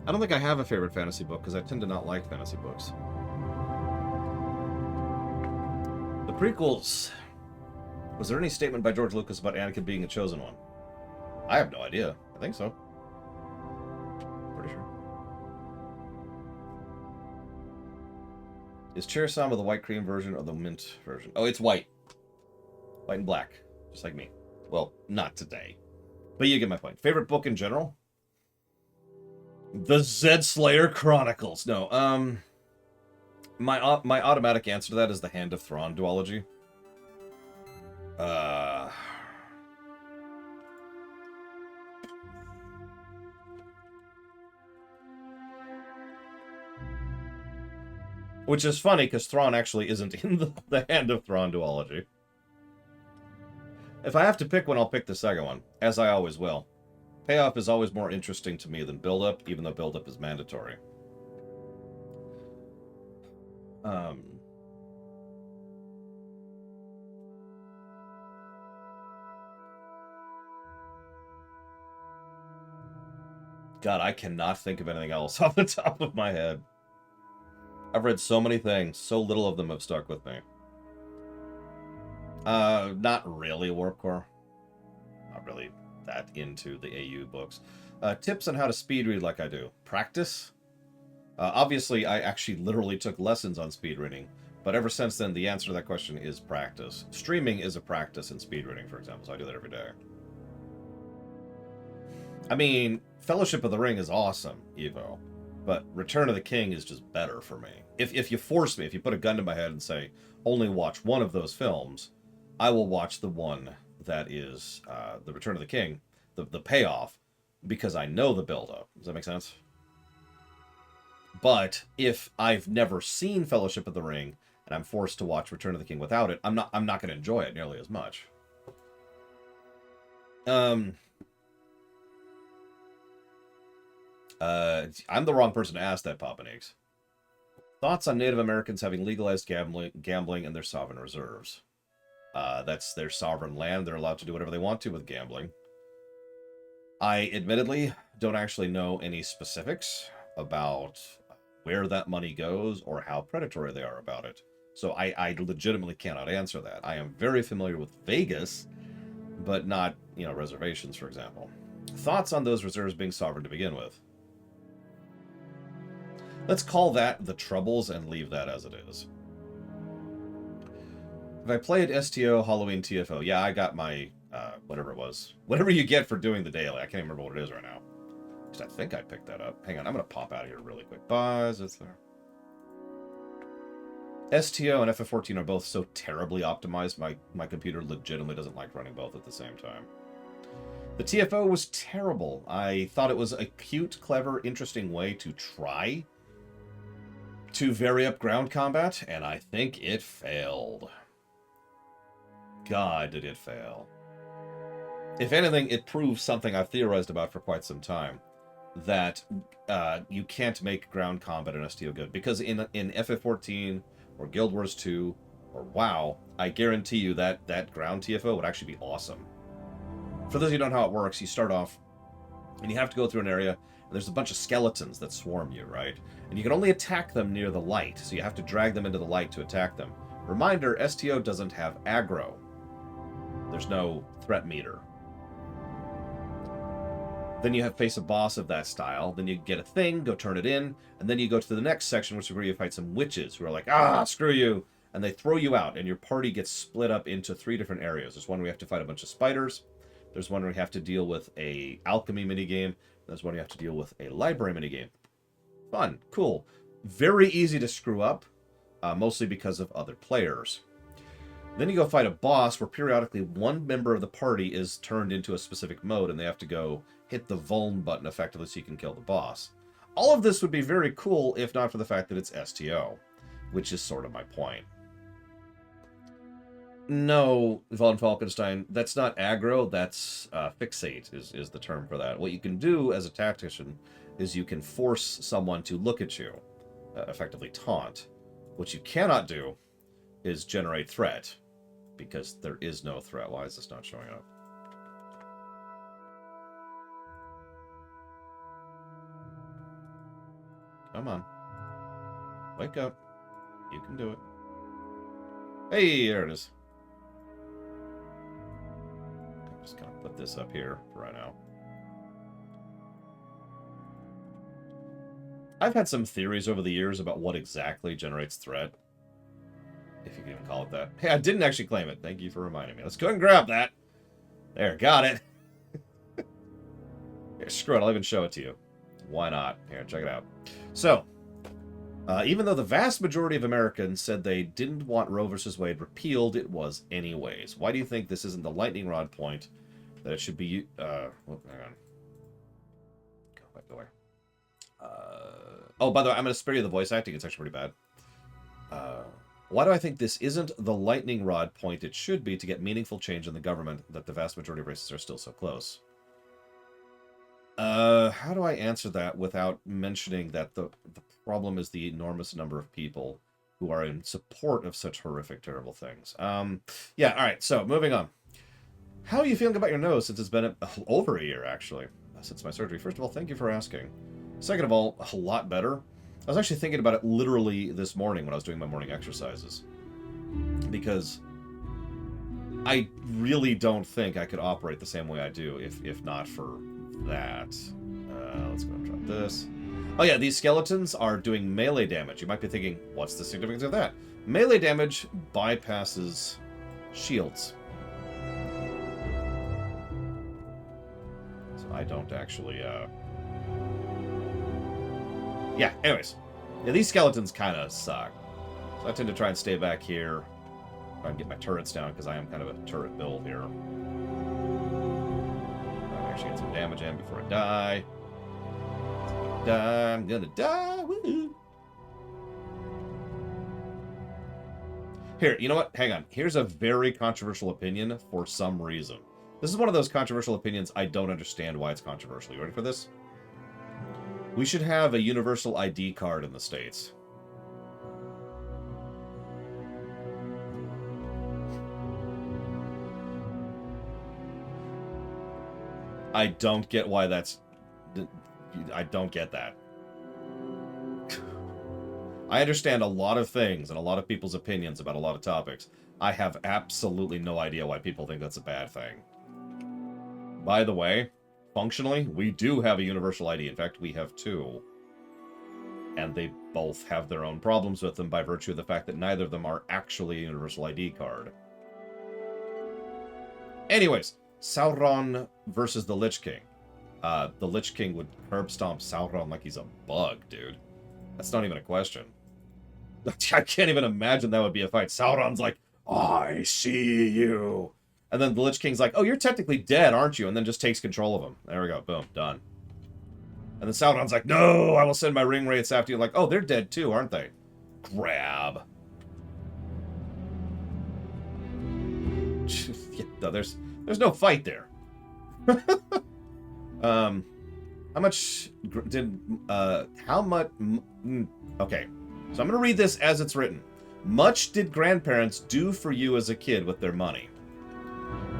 I don't think I have a favorite fantasy book because I tend to not like fantasy books. The prequels. Was there any statement by George Lucas about Anakin being a chosen one? I have no idea. I think so. Pretty sure. Is Cheersama the white cream version or the mint version? Oh, it's white. White and black. Just like me. Well, not today. But you get my point. Favorite book in general? The Zed Slayer Chronicles. No, my automatic answer to that is the Hand of Thrawn duology. Which is funny, because Thrawn actually isn't in the Hand of Thrawn duology. If I have to pick one, I'll pick the second one, as I always will. Payoff is always more interesting to me than build-up, even though build-up is mandatory. God, I cannot think of anything else off the top of my head. I've read so many things, so little of them have stuck with me. Not really Warp Core. Not really that into the AU books. Tips on how to speed read like I do. Practice. Obviously, I actually literally took lessons on speed reading, but ever since then, the answer to that question is practice. Streaming is a practice in speed reading, for example, so I do that every day. I mean, Fellowship of the Ring is awesome, Evo, but Return of the King is just better for me. If you force me, if you put a gun to my head and say, only watch one of those films, I will watch the one that is the Return of the King, the payoff, because I know the build-up. Does that make sense? But if I've never seen Fellowship of the Ring and I'm forced to watch Return of the King without it, I'm not going to enjoy it nearly as much. I'm the wrong person to ask that, Papa Nix. Thoughts on Native Americans having legalized gambling and their sovereign reserves? That's their sovereign land. They're allowed to do whatever they want to with gambling. I admittedly don't actually know any specifics about where that money goes or how predatory they are about it. So I legitimately cannot answer that. I am very familiar with Vegas, but not, reservations, for example. Thoughts on those reserves being sovereign to begin with? Let's call that the troubles and leave that as it is. If I played STO Halloween TFO, yeah, I got my, whatever it was. Whatever you get for doing the daily. I can't even remember what it is right now. I think I picked that up. Hang on, I'm going to pop out of here really quick. Buzz, it's there. STO and FF14 are both so terribly optimized, my computer legitimately doesn't like running both at the same time. The TFO was terrible. I thought it was a cute, clever, interesting way to try to vary up ground combat, and I think it failed. God, did it fail. If anything, it proves something I've theorized about for quite some time, that you can't make ground combat in STO good. Because in FF14, or Guild Wars 2, or WoW, I guarantee you that ground TFO would actually be awesome. For those of you who don't know how it works, you start off, and you have to go through an area, and there's a bunch of skeletons that swarm you, right? And you can only attack them near the light, so you have to drag them into the light to attack them. Reminder, STO doesn't have aggro. There's no threat meter. Then you face a boss of that style, then you get a thing, go turn it in, and then you go to the next section, which is where you fight some witches who are like, screw you, and they throw you out, and your party gets split up into 3 different areas. There's one where you have to fight a bunch of spiders, there's one where you have to deal with a alchemy minigame, there's one where you have to deal with a library minigame. Fun, cool, very easy to screw up, mostly because of other players. Then you go fight a boss where periodically one member of the party is turned into a specific mode and they have to go hit the vuln button effectively so you can kill the boss. All of this would be very cool if not for the fact that it's STO, which is sort of my point. No, Von Falkenstein, that's not aggro, that's fixate is the term for that. What you can do as a tactician is you can force someone to look at you, effectively taunt. What you cannot do is generate threat, because there is no threat. Why is this not showing up? Come on. Wake up. You can do it. Hey, there it is. I'm just going to put this up here for right now. I've had some theories over the years about what exactly generates threat, if you can even call it that. Hey, I didn't actually claim it. Thank you for reminding me. Let's go and grab that. There, got it. Here, screw it. I'll even show it to you. Why not? Here, check it out. So, even though the vast majority of Americans said they didn't want Roe versus Wade repealed, it was anyways. Why do you think this isn't the lightning rod point that it should be... hang on. Go away. Oh, by the way, I'm going to spare you the voice acting. It's actually pretty bad. Why do I think this isn't the lightning rod point it should be to get meaningful change in the government that the vast majority of races are still so close? How do I answer that without mentioning that the problem is the enormous number of people who are in support of such horrific, terrible things? Yeah, alright, so moving on. How are you feeling about your nose since it's been over a year, actually, since my surgery? First of all, thank you for asking. Second of all, a lot better. I was actually thinking about it literally this morning when I was doing my morning exercises. Because I really don't think I could operate the same way I do if not for that. Let's go and drop this. Oh yeah, these skeletons are doing melee damage. You might be thinking, what's the significance of that? Melee damage bypasses shields. So I don't actually, yeah, anyways. Yeah, these skeletons kind of suck. So I tend to try and stay back here. Try and get my turrets down, because I am kind of a turret build here. I'll actually get some damage in before I die. I'm gonna die. Woo! Here, you know what? Hang on. Here's a very controversial opinion for some reason. This is one of those controversial opinions I don't understand why it's controversial. You ready for this? We should have a universal ID card in the States. I don't get why that's... I don't get that. I understand a lot of things and a lot of people's opinions about a lot of topics. I have absolutely no idea why people think that's a bad thing. By the way, functionally, we do have a universal ID. In fact, we have two. And they both have their own problems with them by virtue of the fact that neither of them are actually a universal ID card. Anyways, Sauron versus the Lich King. The Lich King would curb stomp Sauron like he's a bug, dude. That's not even a question. I can't even imagine that would be a fight. Sauron's like, I see you. And then the Lich King's like, oh, you're technically dead, aren't you? And then just takes control of him. There we go. Boom. Done. And then Sauron's like, no, I will send my ring wraiths after you. Like, oh, they're dead too, aren't they? Grab. Yeah, no, there's no fight there. How much did, how much, okay. So I'm going to read this as it's written. Much did grandparents do for you as a kid with their money?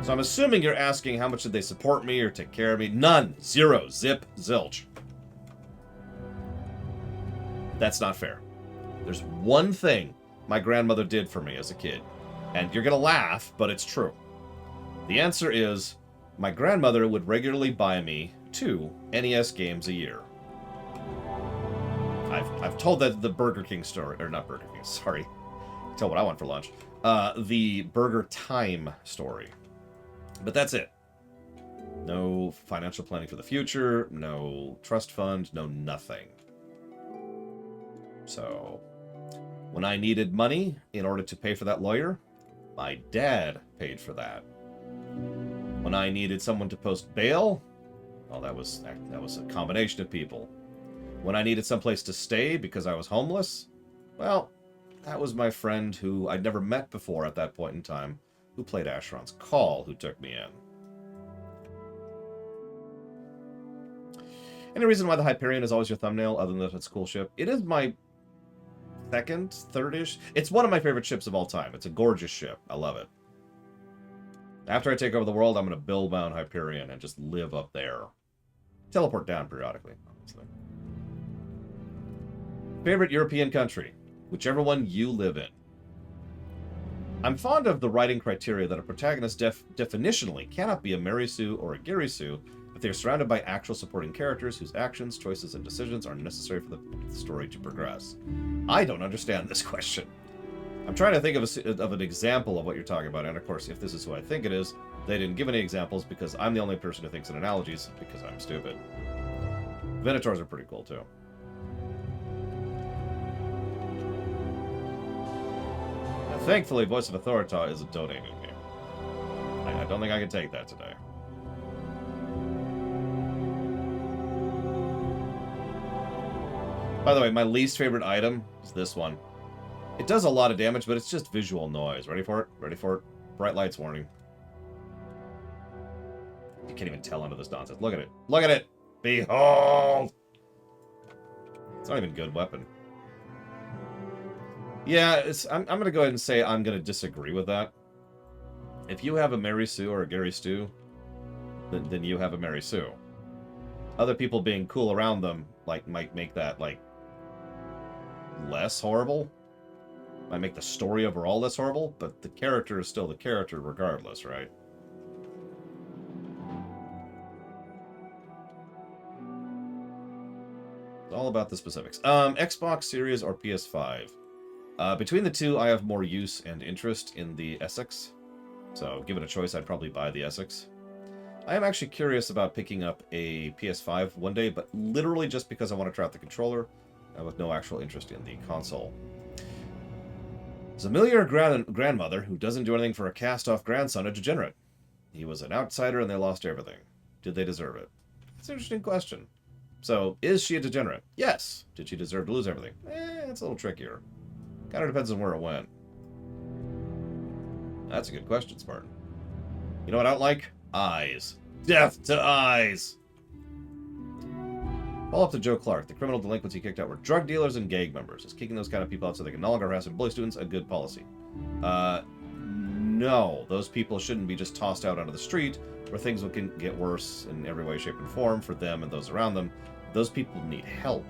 So I'm assuming you're asking how much did they support me or take care of me? None. Zero. Zip. Zilch. That's not fair. There's one thing my grandmother did for me as a kid. And you're going to laugh, but it's true. The answer is, my grandmother would regularly buy me 2 NES games a year. I've told that the Burger King story, or not Burger King, sorry. Tell what I want for lunch. The Burger Time story. But that's it. No financial planning for the future, no trust fund, no nothing. So, when I needed money in order to pay for that lawyer, my dad paid for that. When I needed someone to post bail, well, that was a combination of people. When I needed someplace to stay because I was homeless, well, that was my friend who I'd never met before at that point in time, who played Asheron's Call, who took me in. Any reason why the Hyperion is always your thumbnail, other than that it's a cool ship? It is my second, third-ish. It's one of my favorite ships of all time. It's a gorgeous ship. I love it. After I take over the world, I'm going to build my own Hyperion and just live up there. Teleport down periodically, obviously. Favorite European country? Whichever one you live in. I'm fond of the writing criteria that a protagonist definitionally cannot be a Mary Sue or a Gary Sue if they are surrounded by actual supporting characters whose actions, choices, and decisions are necessary for the story to progress. I don't understand this question. I'm trying to think of an example of what you're talking about, and of course, if this is who I think it is, they didn't give any examples because I'm the only person who thinks in analogies because I'm stupid. Venators are pretty cool, too. Now, thankfully, Voice of Authorial is donating me. I don't think I can take that today. By the way, my least favorite item is this one. It does a lot of damage, but it's just visual noise. Ready for it? Ready for it? Bright lights warning. You can't even tell under this nonsense. Look at it. Look at it! Behold! It's not even a good weapon. Yeah, I'm going to go ahead and say I'm going to disagree with that. If you have a Mary Sue or a Gary Stu, then you have a Mary Sue. Other people being cool around them might make that, less horrible. Might make the story overall less horrible, but the character is still the character regardless, right? It's all about the specifics. Xbox Series or PS5? Between the two, I have more use and interest in the Essex. So, given a choice, I'd probably buy the Essex. I am actually curious about picking up a PS5 one day, but literally just because I want to try out the controller, with no actual interest in the console. Familiar grandmother who doesn't do anything for a cast-off grandson a degenerate. He was an outsider and they lost everything. Did they deserve it? It's an interesting question. So, is she a degenerate? Yes. Did she deserve to lose everything? It's a little trickier. Kind of depends on where it went. That's a good question, Spartan. You know what I don't like? Eyes. Death to eyes! Follow up to Joe Clark. The criminal delinquents he kicked out were drug dealers and gang members. Is kicking those kind of people out so they can no longer harass and bully students a good policy? No. Those people shouldn't be just tossed out onto the street where things can get worse in every way, shape, and form for them and those around them. Those people need help.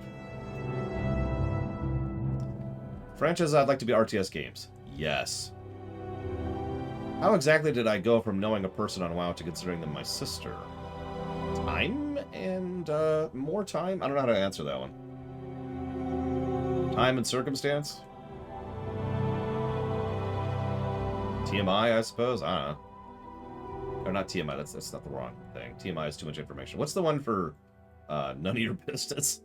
Franchise I'd like to be RTS games. Yes. How exactly did I go from knowing a person on WoW to considering them my sister? Time and more time? I don't know how to answer that one. Time and circumstance? TMI, I suppose? I don't know. Or not TMI, that's not the wrong thing. TMI is too much information. What's the one for none of your business?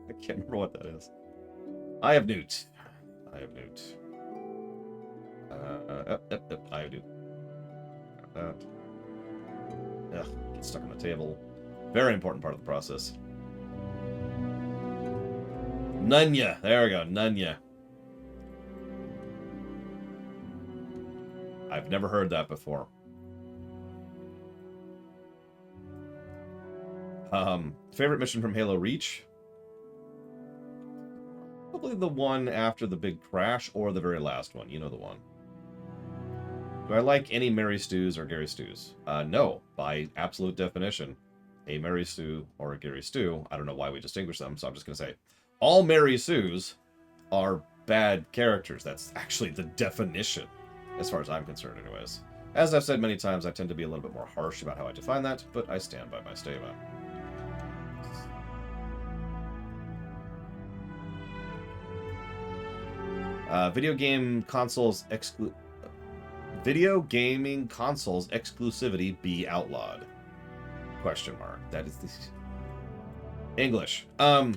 I can't remember what that is. I have Newt. I have Newt. I have Newt. That. Ugh, get stuck on the table. Very important part of the process. Nunya. There we go. Nunya. I've never heard that before. Favorite mission from Halo Reach? Probably the one after the big crash or the very last one. You know the one. Do I like any Mary Stews or Gary Stews? No. By absolute definition, a Mary Stew or a Gary Stew, I don't know why we distinguish them, so I'm just going to say all Mary Stews are bad characters. That's actually the definition, as far as I'm concerned anyways. As I've said many times, I tend to be a little bit more harsh about how I define that, but I stand by my statement. Video gaming consoles exclusivity be outlawed? Question mark. That is the English. So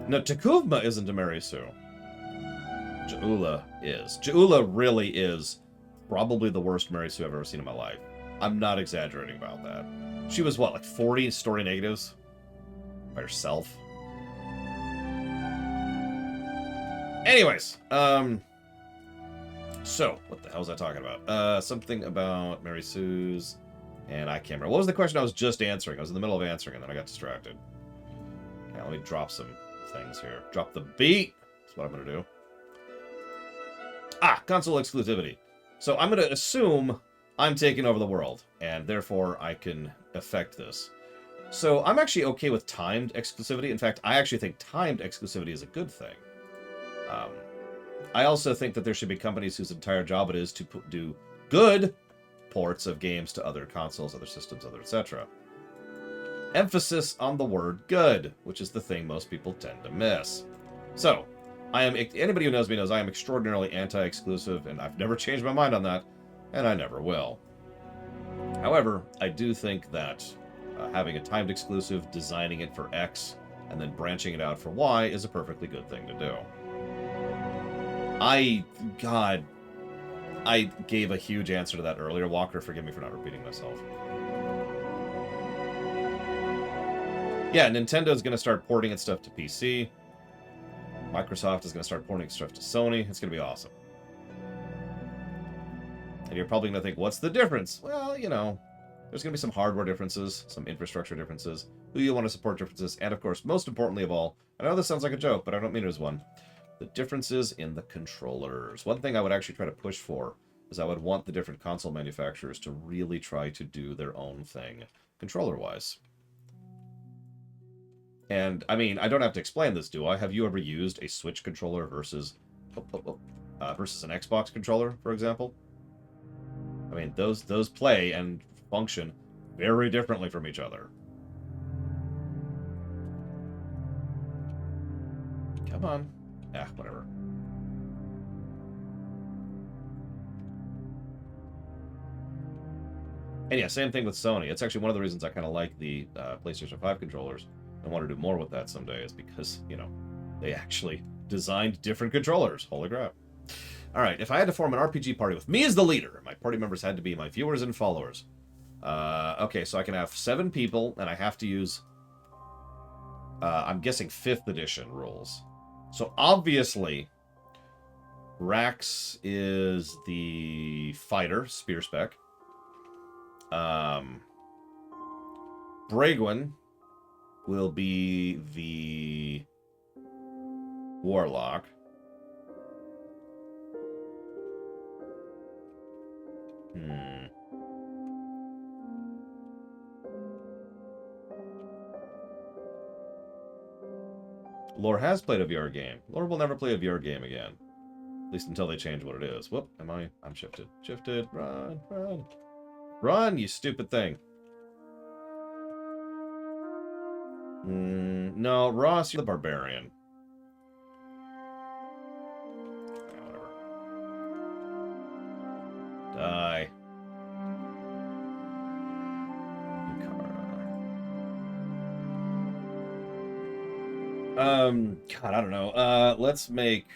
no, Takuvma isn't a Mary Sue. Jaula is. Jaula really is probably the worst Mary Sue I've ever seen in my life. I'm not exaggerating about that. She was what, like 40 story negatives by herself? Anyways, so, what the hell was I talking about? Something about Mary Sue's, and I can't remember. What was the question I was just answering? I was in the middle of answering, and then I got distracted. Okay, let me drop some things here. Drop the beat! That's what I'm going to do. Console exclusivity. So I'm going to assume I'm taking over the world, and therefore I can affect this. So I'm actually okay with timed exclusivity. In fact, I actually think timed exclusivity is a good thing. I also think that there should be companies whose entire job it is to do good ports of games to other consoles, other systems, other etc. Emphasis on the word good, which is the thing most people tend to miss. So, anybody who knows me knows I am extraordinarily anti-exclusive, and I've never changed my mind on that, and I never will. However, I do think that having a timed exclusive, designing it for X, and then branching it out for Y is a perfectly good thing to do. I gave a huge answer to that earlier. Walker, forgive me for not repeating myself. Yeah, Nintendo's going to start porting its stuff to PC. Microsoft is going to start porting its stuff to Sony. It's going to be awesome. And you're probably going to think, what's the difference? Well, you know, there's going to be some hardware differences, some infrastructure differences, who you want to support differences, and of course, most importantly of all, I know this sounds like a joke, but I don't mean it as one, the differences in the controllers. One thing I would actually try to push for is I would want the different console manufacturers to really try to do their own thing, controller-wise. And, I mean, I don't have to explain this, do I? Have you ever used a Switch controller versus versus an Xbox controller, for example? I mean, those play and function very differently from each other. Come on. Whatever. And yeah, same thing with Sony. It's actually one of the reasons I kind of like the PlayStation 5 controllers. I want to do more with that someday is because, you know, they actually designed different controllers. Holy crap. Alright, if I had to form an RPG party with me as the leader, my party members had to be my viewers and followers. Okay, so I can have 7 people, and I have to use, I'm guessing 5th edition rules. So obviously, Rax is the fighter, spear spec. Bragwin will be the warlock. Lore has played a VR game. Lore will never play a VR game again. At least until they change what it is. Whoop, I'm shifted. Shifted, run. Run, you stupid thing. No, Ross, you're the barbarian. Yeah, whatever. Die. God, I don't know. Let's make,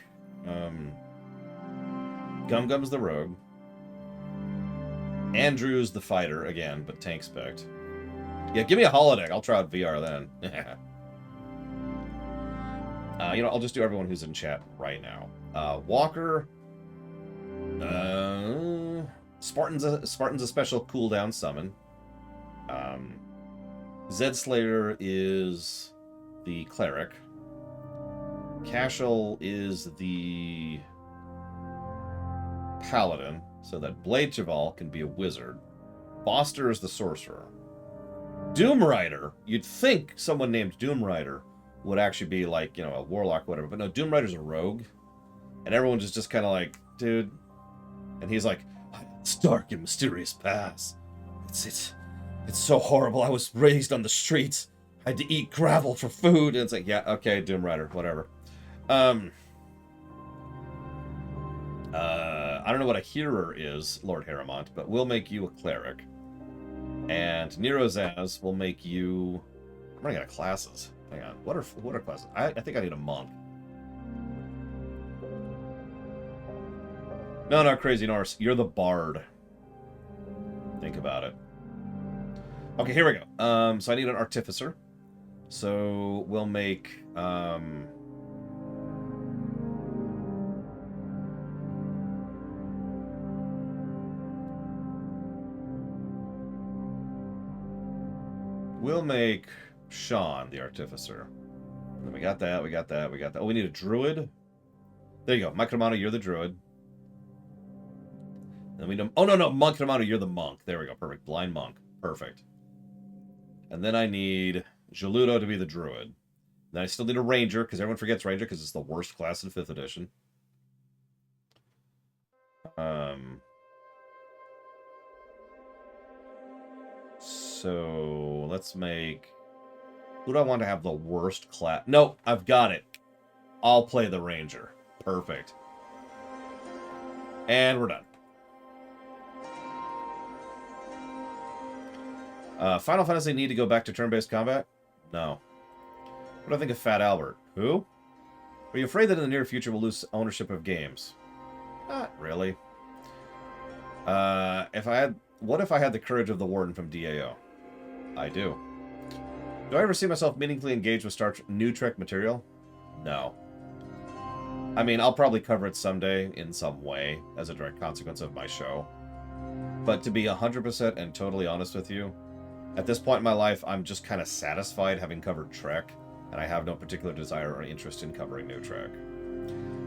Gum-Gum's the rogue. Andrew's the fighter, again, but tank spect. Yeah, give me a holodeck. I'll try out VR then. You know, I'll just do everyone who's in chat right now. Walker. Spartan's a special cooldown summon. Zed Slayer is the cleric. Cashel is the paladin, so that Blade Cheval can be a wizard. Foster is the sorcerer. Doom Rider, you'd think someone named Doom Rider would actually be like, you know, a warlock or whatever, but no, Doom Rider's a rogue. And everyone's just kind of like, dude. And he's like, it's dark and mysterious past. It's so horrible. I was raised on the streets. I had to eat gravel for food. And it's like, yeah, okay, Doom Rider, whatever. I don't know what a hearer is, Lord Harrimont, but we'll make you a cleric. And Nero Zaz will make you... I'm running out of classes. Hang on. What are classes? I think I need a monk. No, Crazy Norse. You're the bard. Think about it. Okay, here we go. So I need an artificer. So we'll make... We'll make Sean the artificer. And then we got that. Oh, we need a druid. There you go. Mike Romano, you're the druid. Then we don't... Oh, no, Monk Romano, you're the monk. There we go. Perfect. Blind monk. Perfect. And then I need Geludo to be the druid. Then I still need a ranger, because everyone forgets ranger, because it's the worst class in 5th edition. So let's make... Who do I want to have the worst class? No, I've got it. I'll play the ranger. Perfect. And we're done. Final Fantasy need to go back to turn-based combat? No. What do I think of Fat Albert? Who? Are you afraid that in the near future we'll lose ownership of games? Not really. What if I had the courage of the Warden from DAO? I do. Do I ever see myself meaningfully engaged with new Trek material? No. I mean, I'll probably cover it someday in some way as a direct consequence of my show. But to be 100% and totally honest with you, at this point in my life, I'm just kind of satisfied having covered Trek, and I have no particular desire or interest in covering new Trek.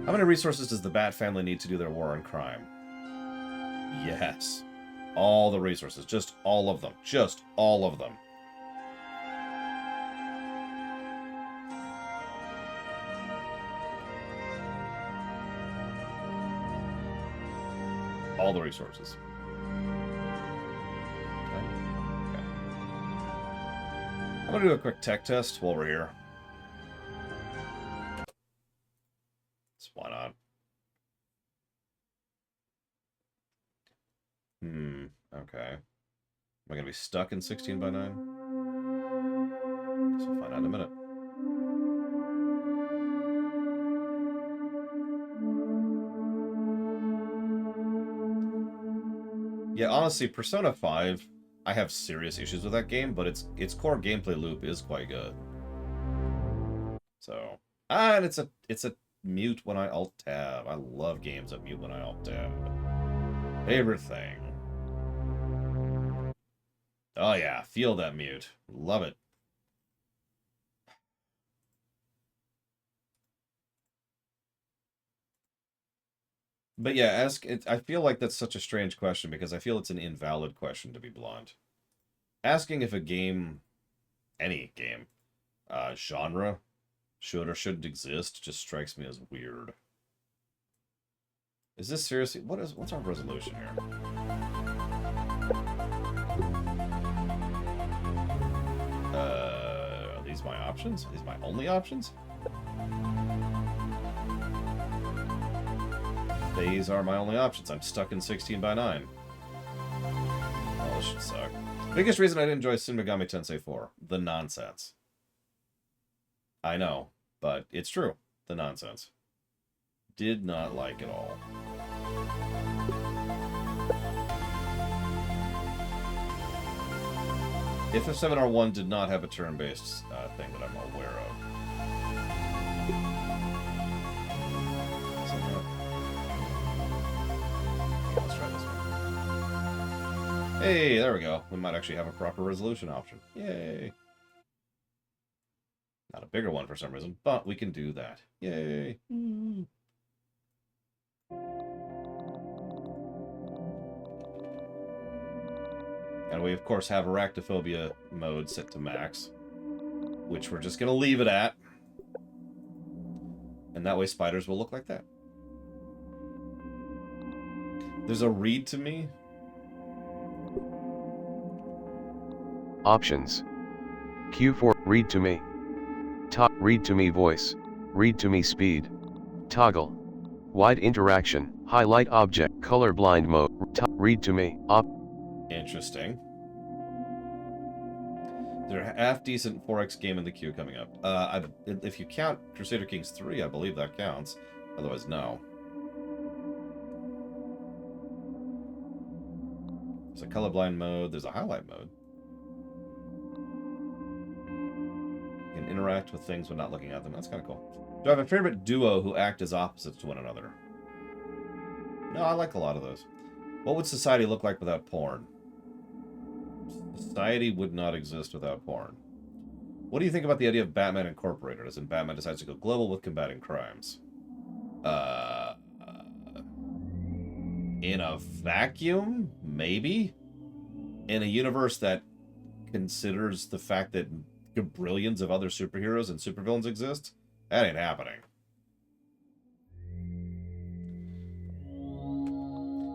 How many resources does the Bat family need to do their war on crime? Yes. All the resources. Just all of them. Just all of them. All the resources. Okay. I'm going to do a quick tech test while we're here. So why not? Okay. Am I going to be stuck in 16 by 9? Guess we'll find out in a minute. Yeah, honestly, Persona 5, I have serious issues with that game, but its core gameplay loop is quite good. So, and it's a mute when I alt tab. I love games that mute when I alt tab. Favorite thing. Oh yeah, feel that mute. Love it. But yeah, I feel like that's such a strange question because I feel it's an invalid question, to be blunt. Asking if a game, any game, genre, should or shouldn't exist just strikes me as weird. Is this seriously... What's our resolution here? these my options? Are these my only options? These are my only options. I'm stuck in 16 by 9. Oh, this should suck. Biggest reason I didn't enjoy Shin Megami Tensei 4. The nonsense. I know, but it's true. The nonsense. Did not like it all. If F7R1 did not have a turn-based thing that I'm aware of. Let's try this one. Hey, there we go. We might actually have a proper resolution option. Yay. Not a bigger one for some reason, but we can do that. Yay. And we, of course, have Arachnophobia mode set to max, which we're just going to leave it at. And that way spiders will look like that. There's a read to me. Options. Q4, read to me. Read to me voice. Read to me speed. Toggle. Wide interaction. Highlight object. Colorblind mode. Read to me. Interesting. There's a half-decent 4X game in the queue coming up. If you count Crusader Kings 3, I believe that counts. Otherwise, no. There's a colorblind mode. There's a highlight mode. You can interact with things when not looking at them. That's kind of cool. Do I have a favorite duo who act as opposites to one another? No, I like a lot of those. What would society look like without porn? Society would not exist without porn. What do you think about the idea of Batman Incorporated, as in Batman decides to go global with combating crimes? In a vacuum? Maybe? In a universe that considers the fact that brillions of other superheroes and supervillains exist? That ain't happening.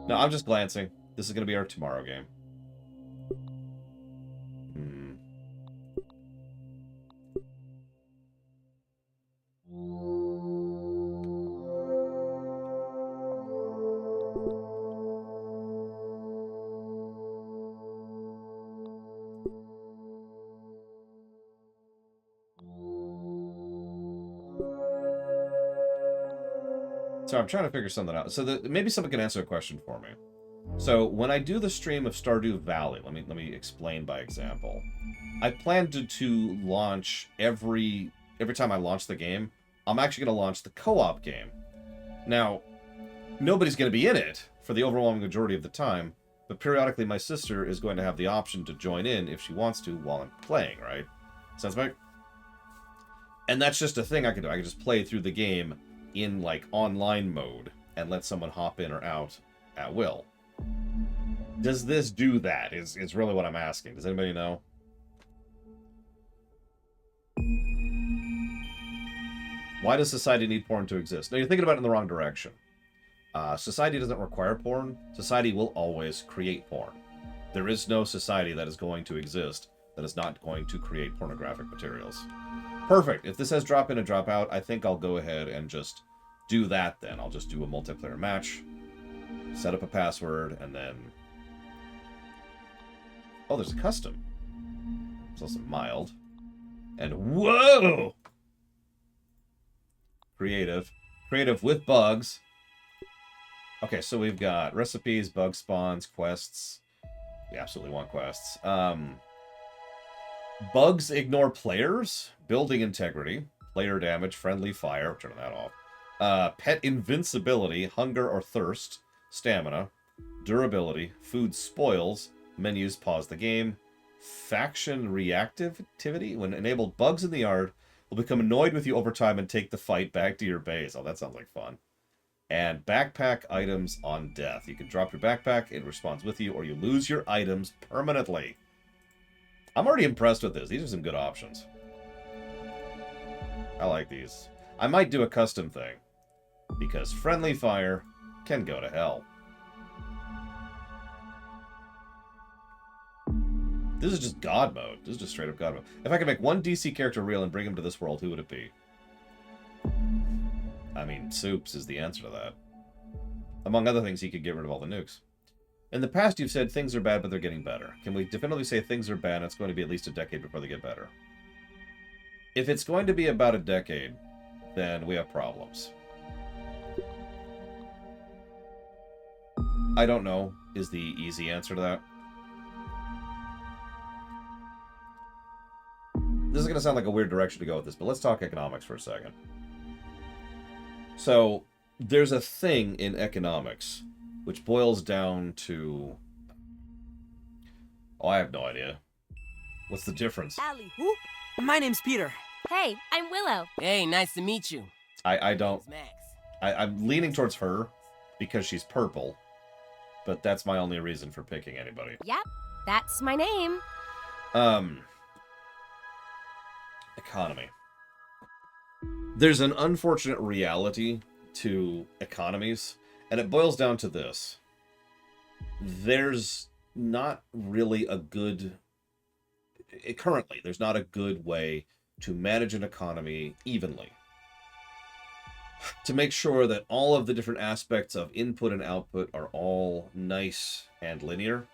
No, I'm just glancing. This is going to be our tomorrow game. So I'm trying to figure something out. So maybe someone can answer a question for me. So when I do the stream of Stardew Valley, let me explain by example. I plan to launch every time I launch the game, I'm actually going to launch the co-op game. Now, nobody's going to be in it for the overwhelming majority of the time, but periodically my sister is going to have the option to join in if she wants to while I'm playing, right? Sounds right? And that's just a thing I can do. I can just play through the game in, like, online mode and let someone hop in or out at will. Does this do that? Is really what I'm asking. Does anybody know? Why does society need porn to exist? Now, you're thinking about it in the wrong direction. Society doesn't require porn. Society will always create porn. There is no society that is going to exist that is not going to create pornographic materials. Perfect. If this has drop in and drop out, I think I'll go ahead and just do that then. I'll just do a multiplayer match, set up a password, and then... Oh, there's a custom. It's also mild. And whoa! Creative. Creative with bugs. Okay, so we've got recipes, bug spawns, quests. We absolutely want quests. Bugs ignore players. Building integrity. Player damage. Friendly fire. We're turning that off. Pet invincibility. Hunger or thirst. Stamina. Durability. Food spoils. Menus pause the game. Faction reactivity. When enabled, bugs in the yard will become annoyed with you over time and take the fight back to your base. Oh, that sounds like fun. And backpack items on death. You can drop your backpack, it responds with you, or you lose your items permanently. I'm already impressed with this. These are some good options. I like these. I might do a custom thing, because friendly fire can go to hell. This is just God mode. This is just straight up God mode. If I could make one DC character real and bring him to this world, who would it be? I mean, Soups is the answer to that. Among other things, he could get rid of all the nukes. In the past, you've said things are bad, but they're getting better. Can we definitively say things are bad and it's going to be at least a decade before they get better? If it's going to be about a decade, then we have problems. I don't know is the easy answer to that. This is going to sound like a weird direction to go with this, but let's talk economics for a second. So, there's a thing in economics which boils down to... Oh, I have no idea. What's the difference? Allie, who? My name's Peter. Hey, I'm Willow. Hey, nice to meet you. I don't... Max. I'm leaning towards her because she's purple, but that's my only reason for picking anybody. Yep, that's my name. Economy. There's an unfortunate reality to economies, and it boils down to this. There's not really a good... Currently, there's not a good way to manage an economy evenly. To make sure that all of the different aspects of input and output are all nice and linear,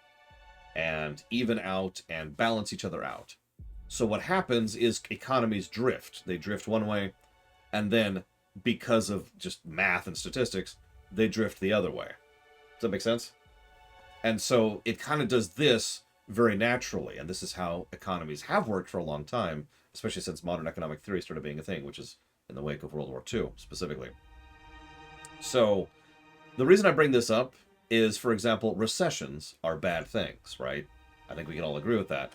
and even out and balance each other out. So what happens is economies drift. They drift one way, and then because of just math and statistics, they drift the other way. Does that make sense? And so it kind of does this very naturally, and this is how economies have worked for a long time, especially since modern economic theory started being a thing, which is in the wake of World War II, specifically. So the reason I bring this up is, for example, recessions are bad things, right? I think we can all agree with that.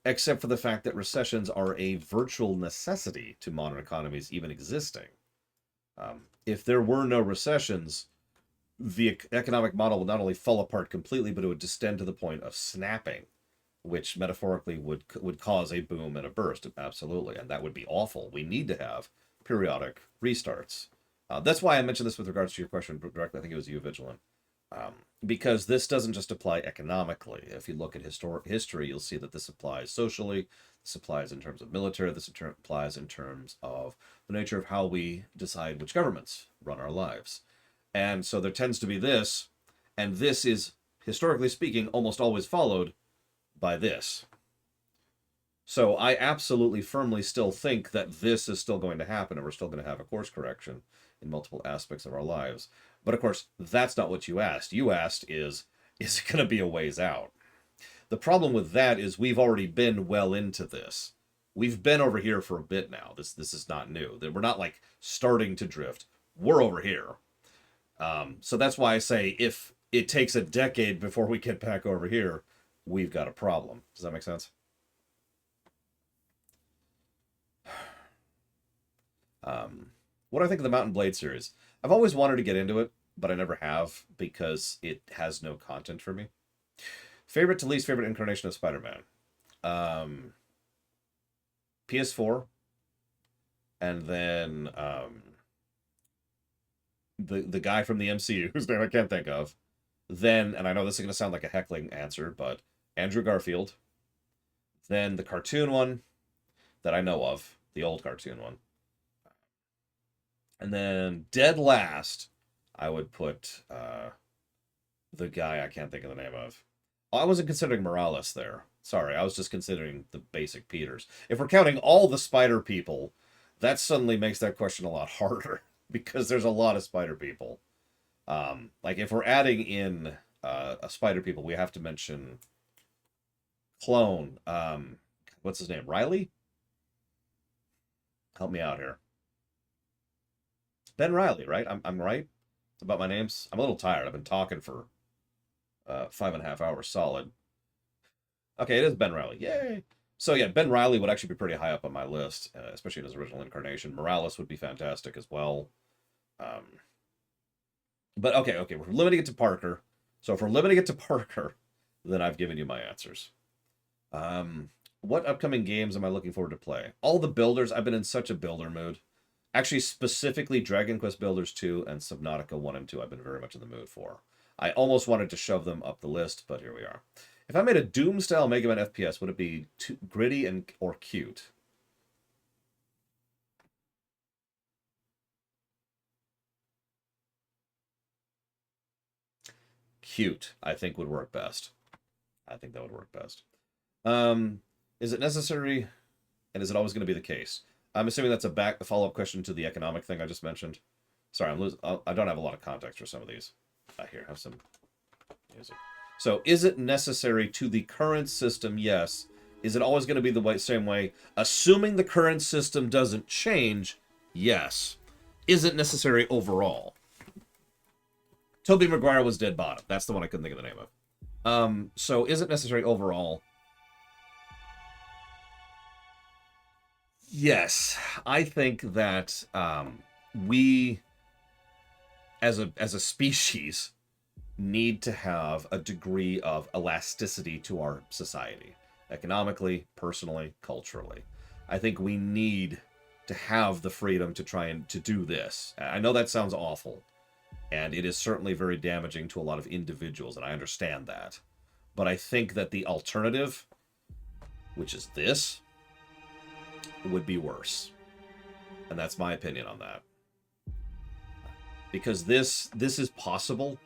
Except for the fact that recessions are a virtual necessity to modern economies even existing. If there were no recessions, the economic model would not only fall apart completely, but it would distend to the point of snapping, which metaphorically would cause a boom and a burst. Absolutely, and that would be awful. We need to have periodic restarts. That's why I mentioned this with regards to your question directly. I think it was you, Vigilant. Because this doesn't just apply economically. If you look at history, you'll see that this applies socially, this applies in terms of military, this applies in terms of the nature of how we decide which governments run our lives. And so there tends to be this, and this is, historically speaking, almost always followed by this. So I absolutely firmly still think that this is still going to happen, and we're still going to have a course correction in multiple aspects of our lives. But of course, that's not what you asked. You asked is it going to be a ways out? The problem with that is we've already been well into this. We've been over here for a bit now. This is not new. We're not like starting to drift. We're over here. So that's why I say if it takes a decade before we get back over here, we've got a problem. Does that make sense? What do I think of the Mountain Blade series? I've always wanted to get into it, but I never have because it has no content for me. Favorite to least favorite incarnation of Spider-Man? PS4, and then the guy from the MCU, whose name I can't think of. Then, and I know this is going to sound like a heckling answer, but Andrew Garfield. Then the cartoon one that I know of, the old cartoon one. And then dead last, I would put the guy I can't think of the name of. I wasn't considering Morales there. Sorry, I was just considering the basic Peters. If we're counting all the Spider people, that suddenly makes that question a lot harder because there's a lot of Spider people. Like if we're adding in a Spider people, we have to mention Clone. What's his name? Riley? Help me out here. Ben Riley, right? I'm right about my names? I'm a little tired. I've been talking for 5.5 hours solid. Okay, it is Ben Riley. Yay! So yeah, Ben Riley would actually be pretty high up on my list, especially in his original incarnation. Morales would be fantastic as well. But okay, we're limiting it to Parker. So if we're limiting it to Parker, then I've given you my answers. What upcoming games am I looking forward to play? All the builders. I've been in such a builder mood. Actually, specifically Dragon Quest Builders 2 and Subnautica 1 and 2 I've been very much in the mood for. I almost wanted to shove them up the list, but here we are. If I made a Doom-style Mega Man FPS, would it be too gritty or cute? Cute, I think, would work best. I think that would work best. Is it necessary, and is it always going to be the case? I'm assuming that's a follow-up question to the economic thing I just mentioned. Sorry, I don't have a lot of context for some of these. Here, have some music. So, is it necessary to the current system? Yes. Is it always going to be the same way? Assuming the current system doesn't change, yes. Is it necessary overall? Tobey Maguire was Dead Bottom. That's the one I couldn't think of the name of. So is it necessary overall? Yes. I think that we, as a species, need to have a degree of elasticity to our society. Economically, personally, culturally. I think we need to have the freedom to try and to do this. I know that sounds awful. And it is certainly very damaging to a lot of individuals, and I understand that. But I think that the alternative, which is this, would be worse. And that's my opinion on that. Because this is possible,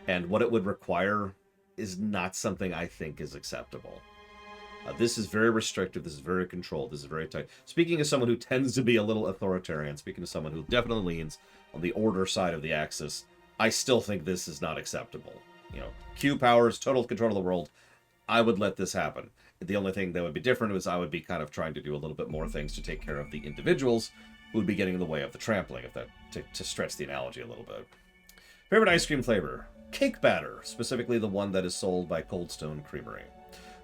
and what it would require is not something I think is acceptable. This is very restrictive, this is very controlled, this is very tight. Speaking as someone who tends to be a little authoritarian, speaking as someone who definitely leans on the order side of the axis, I still think this is not acceptable. You know, Q powers, total control of the world, I would let this happen. The only thing that would be different is I would be kind of trying to do a little bit more things to take care of the individuals who would be getting in the way of the trampling, if that to stretch the analogy a little bit. Favorite ice cream flavor? Cake batter, specifically the one that is sold by Cold Stone Creamery.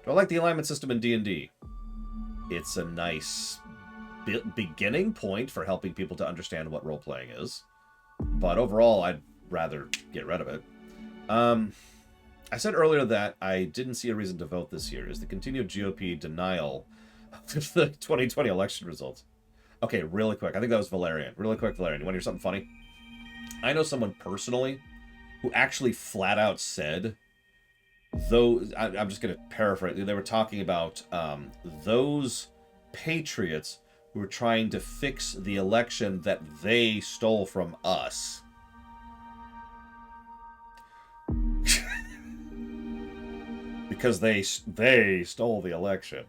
Do I like the alignment system in D&D? It's a nice beginning point for helping people to understand what role-playing is. But overall, I'd rather get rid of it. I said earlier that I didn't see a reason to vote this year. Is the continued GOP denial of the 2020 election results? Okay, really quick. I think that was Valerian. Really quick, Valerian. You want to hear something funny? I know someone personally who actually flat out said, though, I'm just going to paraphrase. They were talking about those patriots who were trying to fix the election that they stole from us. Because they stole the election.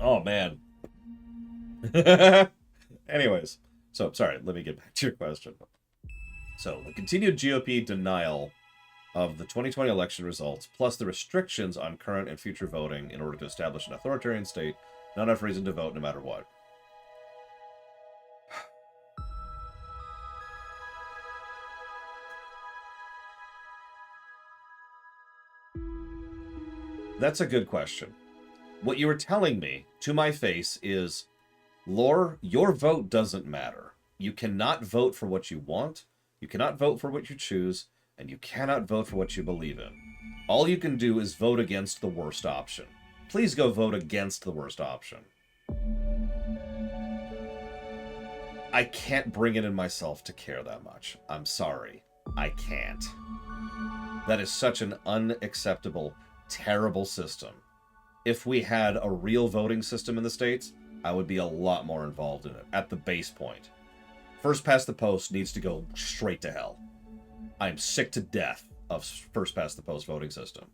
Oh, man. Anyways, so, sorry, let me get back to your question. So, the continued GOP denial of the 2020 election results, plus the restrictions on current and future voting in order to establish an authoritarian state, not enough reason to vote no matter what. That's a good question. What you were telling me, to my face, is, Lore, your vote doesn't matter. You cannot vote for what you want, you cannot vote for what you choose, and you cannot vote for what you believe in. All you can do is vote against the worst option. Please go vote against the worst option. I can't bring it in myself to care that much. I'm sorry. I can't. That is such an unacceptable, terrible system. If we had a real voting system in the States, I would be a lot more involved in it, at the base point. First past the post needs to go straight to hell. I am sick to death of first past the post voting system.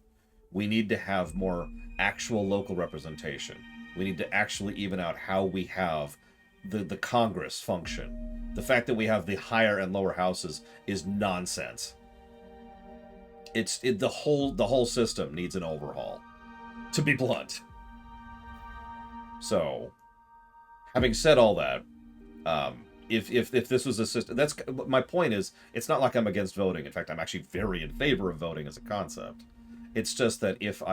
We need to have more actual local representation. We need to actually even out how we have the Congress function. The fact that we have the higher and lower houses is nonsense. The whole system needs an overhaul, to be blunt. So, having said all that, if this was a system, that's my point is, it's not like I'm against voting. In fact, I'm actually very in favor of voting as a concept. It's just that if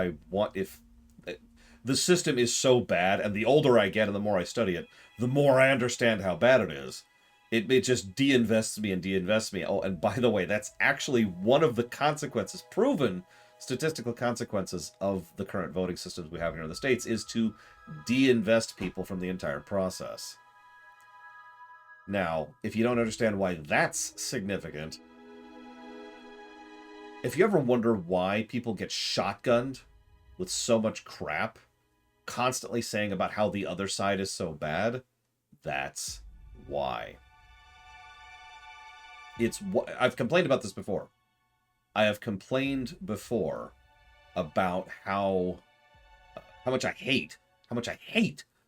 the system is so bad, and the older I get and the more I study it, the more I understand how bad it is. It just de-invests me and de-invests me. Oh, and by the way, that's actually one of the consequences, proven statistical consequences of the current voting systems we have here in the States, is to de-invest people from the entire process. Now, if you don't understand why that's significant, If you ever wonder why people get shotgunned with so much crap, constantly saying about how the other side is so bad, that's why. I've complained about this before. I have complained before about how much I hate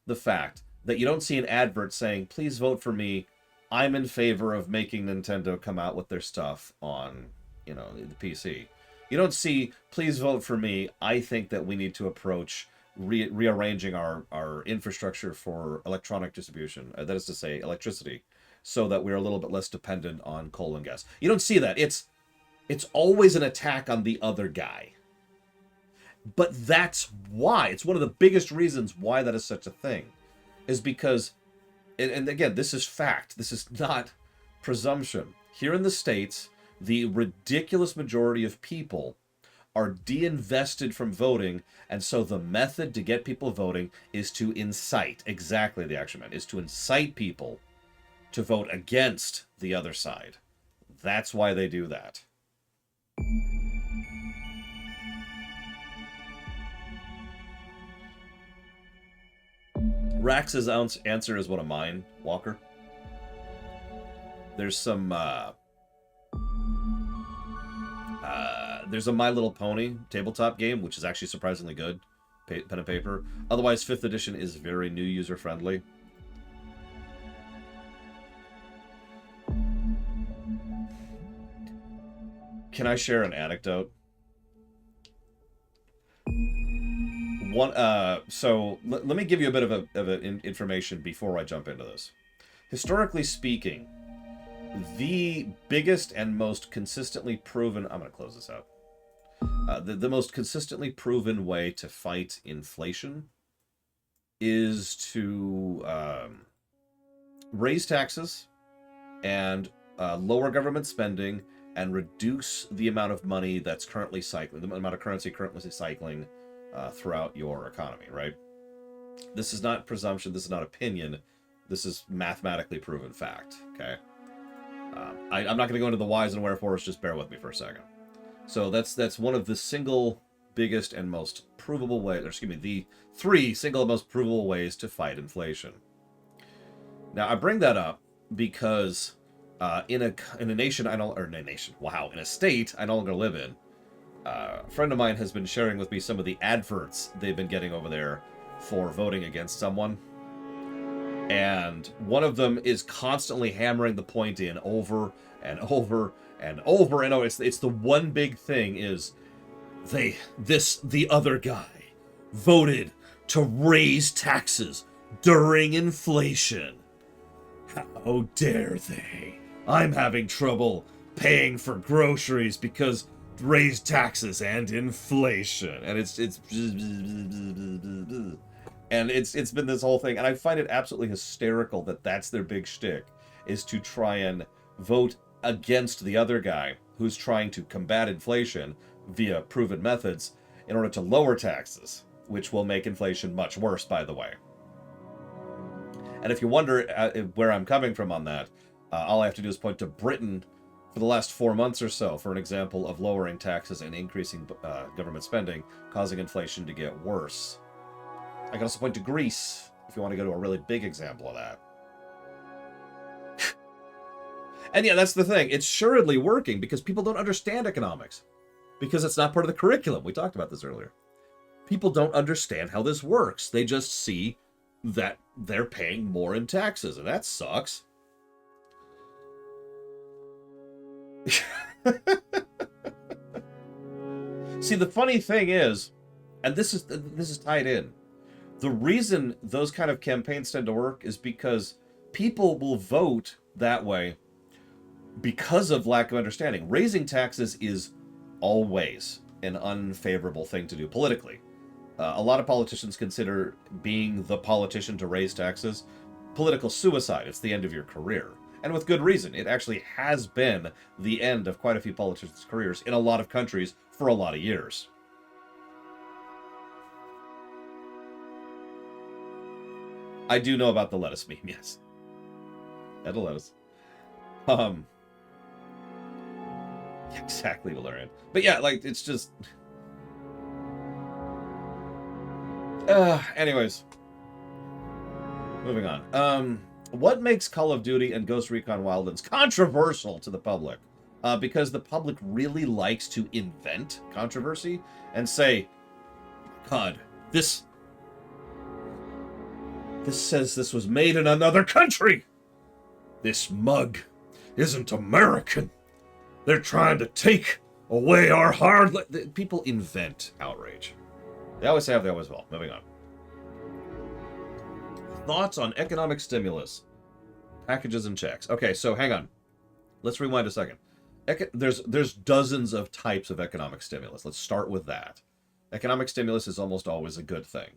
the fact that you don't see an advert saying, please vote for me. I'm in favor of making Nintendo come out with their stuff on, the PC. You don't see, please vote for me. I think that we need to approach rearranging our infrastructure for electronic distribution, that is to say, electricity, so that we're a little bit less dependent on coal and gas. You don't see that. It's always an attack on the other guy. But that's why. It's one of the biggest reasons why that is such a thing. Is because, and again, this is fact. This is not presumption. Here in the States, the ridiculous majority of people are de-invested from voting, and so the method to get people voting is to incite, exactly the action man, is to incite people to vote against the other side. That's why they do that. Rax's answer is one of mine, Walker. There's some, there's a My Little Pony tabletop game, which is actually surprisingly good, pen and paper. Otherwise, 5th edition is very new user-friendly. Can I share an anecdote? So let me give you a bit of information before I jump into this. Historically speaking, the biggest and most consistently proven... I'm going to close this out. The most consistently proven way to fight inflation is to raise taxes and lower government spending and reduce the amount of money that's currently cycling, the amount of currency currently cycling throughout your economy, right? This is not presumption. This is not opinion. This is mathematically proven fact, okay? I'm not going to go into the whys and wherefores. Just bear with me for a second. So that's one of the single biggest and most provable ways, or excuse me, the 3 single most provable ways to fight inflation. Now, I bring that up because in a state I no longer live in, a friend of mine has been sharing with me some of the adverts they've been getting over there for voting against someone. And one of them is constantly hammering the point in over and over and over and over. It's the one big thing is the other guy voted to raise taxes during inflation. How dare they? I'm having trouble paying for groceries because raised taxes and inflation. And it's been this whole thing, and I find it absolutely hysterical that that's their big shtick, is to try and vote against the other guy who's trying to combat inflation via proven methods in order to lower taxes, which will make inflation much worse, by the way. And if you wonder where I'm coming from on that, all I have to do is point to Britain for the last 4 months or so for an example of lowering taxes and increasing government spending, causing inflation to get worse. I can also point to Greece, if you want to go to a really big example of that. And yeah, that's the thing. It's assuredly working because people don't understand economics. Because it's not part of the curriculum. We talked about this earlier. People don't understand how this works. They just see that they're paying more in taxes, and that sucks. See, the funny thing is, and this is tied in, the reason those kind of campaigns tend to work is because people will vote that way because of lack of understanding. Raising taxes is always an unfavorable thing to do politically. A lot of politicians consider being the politician to raise taxes political suicide. It's the end of your career. And with good reason. It actually has been the end of quite a few politicians' careers in a lot of countries for a lot of years. I do know about the lettuce meme, yes. And the lettuce. Exactly, Valerian. But yeah, like, it's just... anyways. Moving on. What makes Call of Duty and Ghost Recon Wildlands controversial to the public? Because the public really likes to invent controversy and say, God, this says this was made in another country. This mug isn't American. They're trying to take away our hard... People invent outrage. They always have, they always will. Moving on. Thoughts on economic stimulus, packages and checks. Okay, so hang on. Let's rewind a second. There's dozens of types of economic stimulus. Let's start with that. Economic stimulus is almost always a good thing.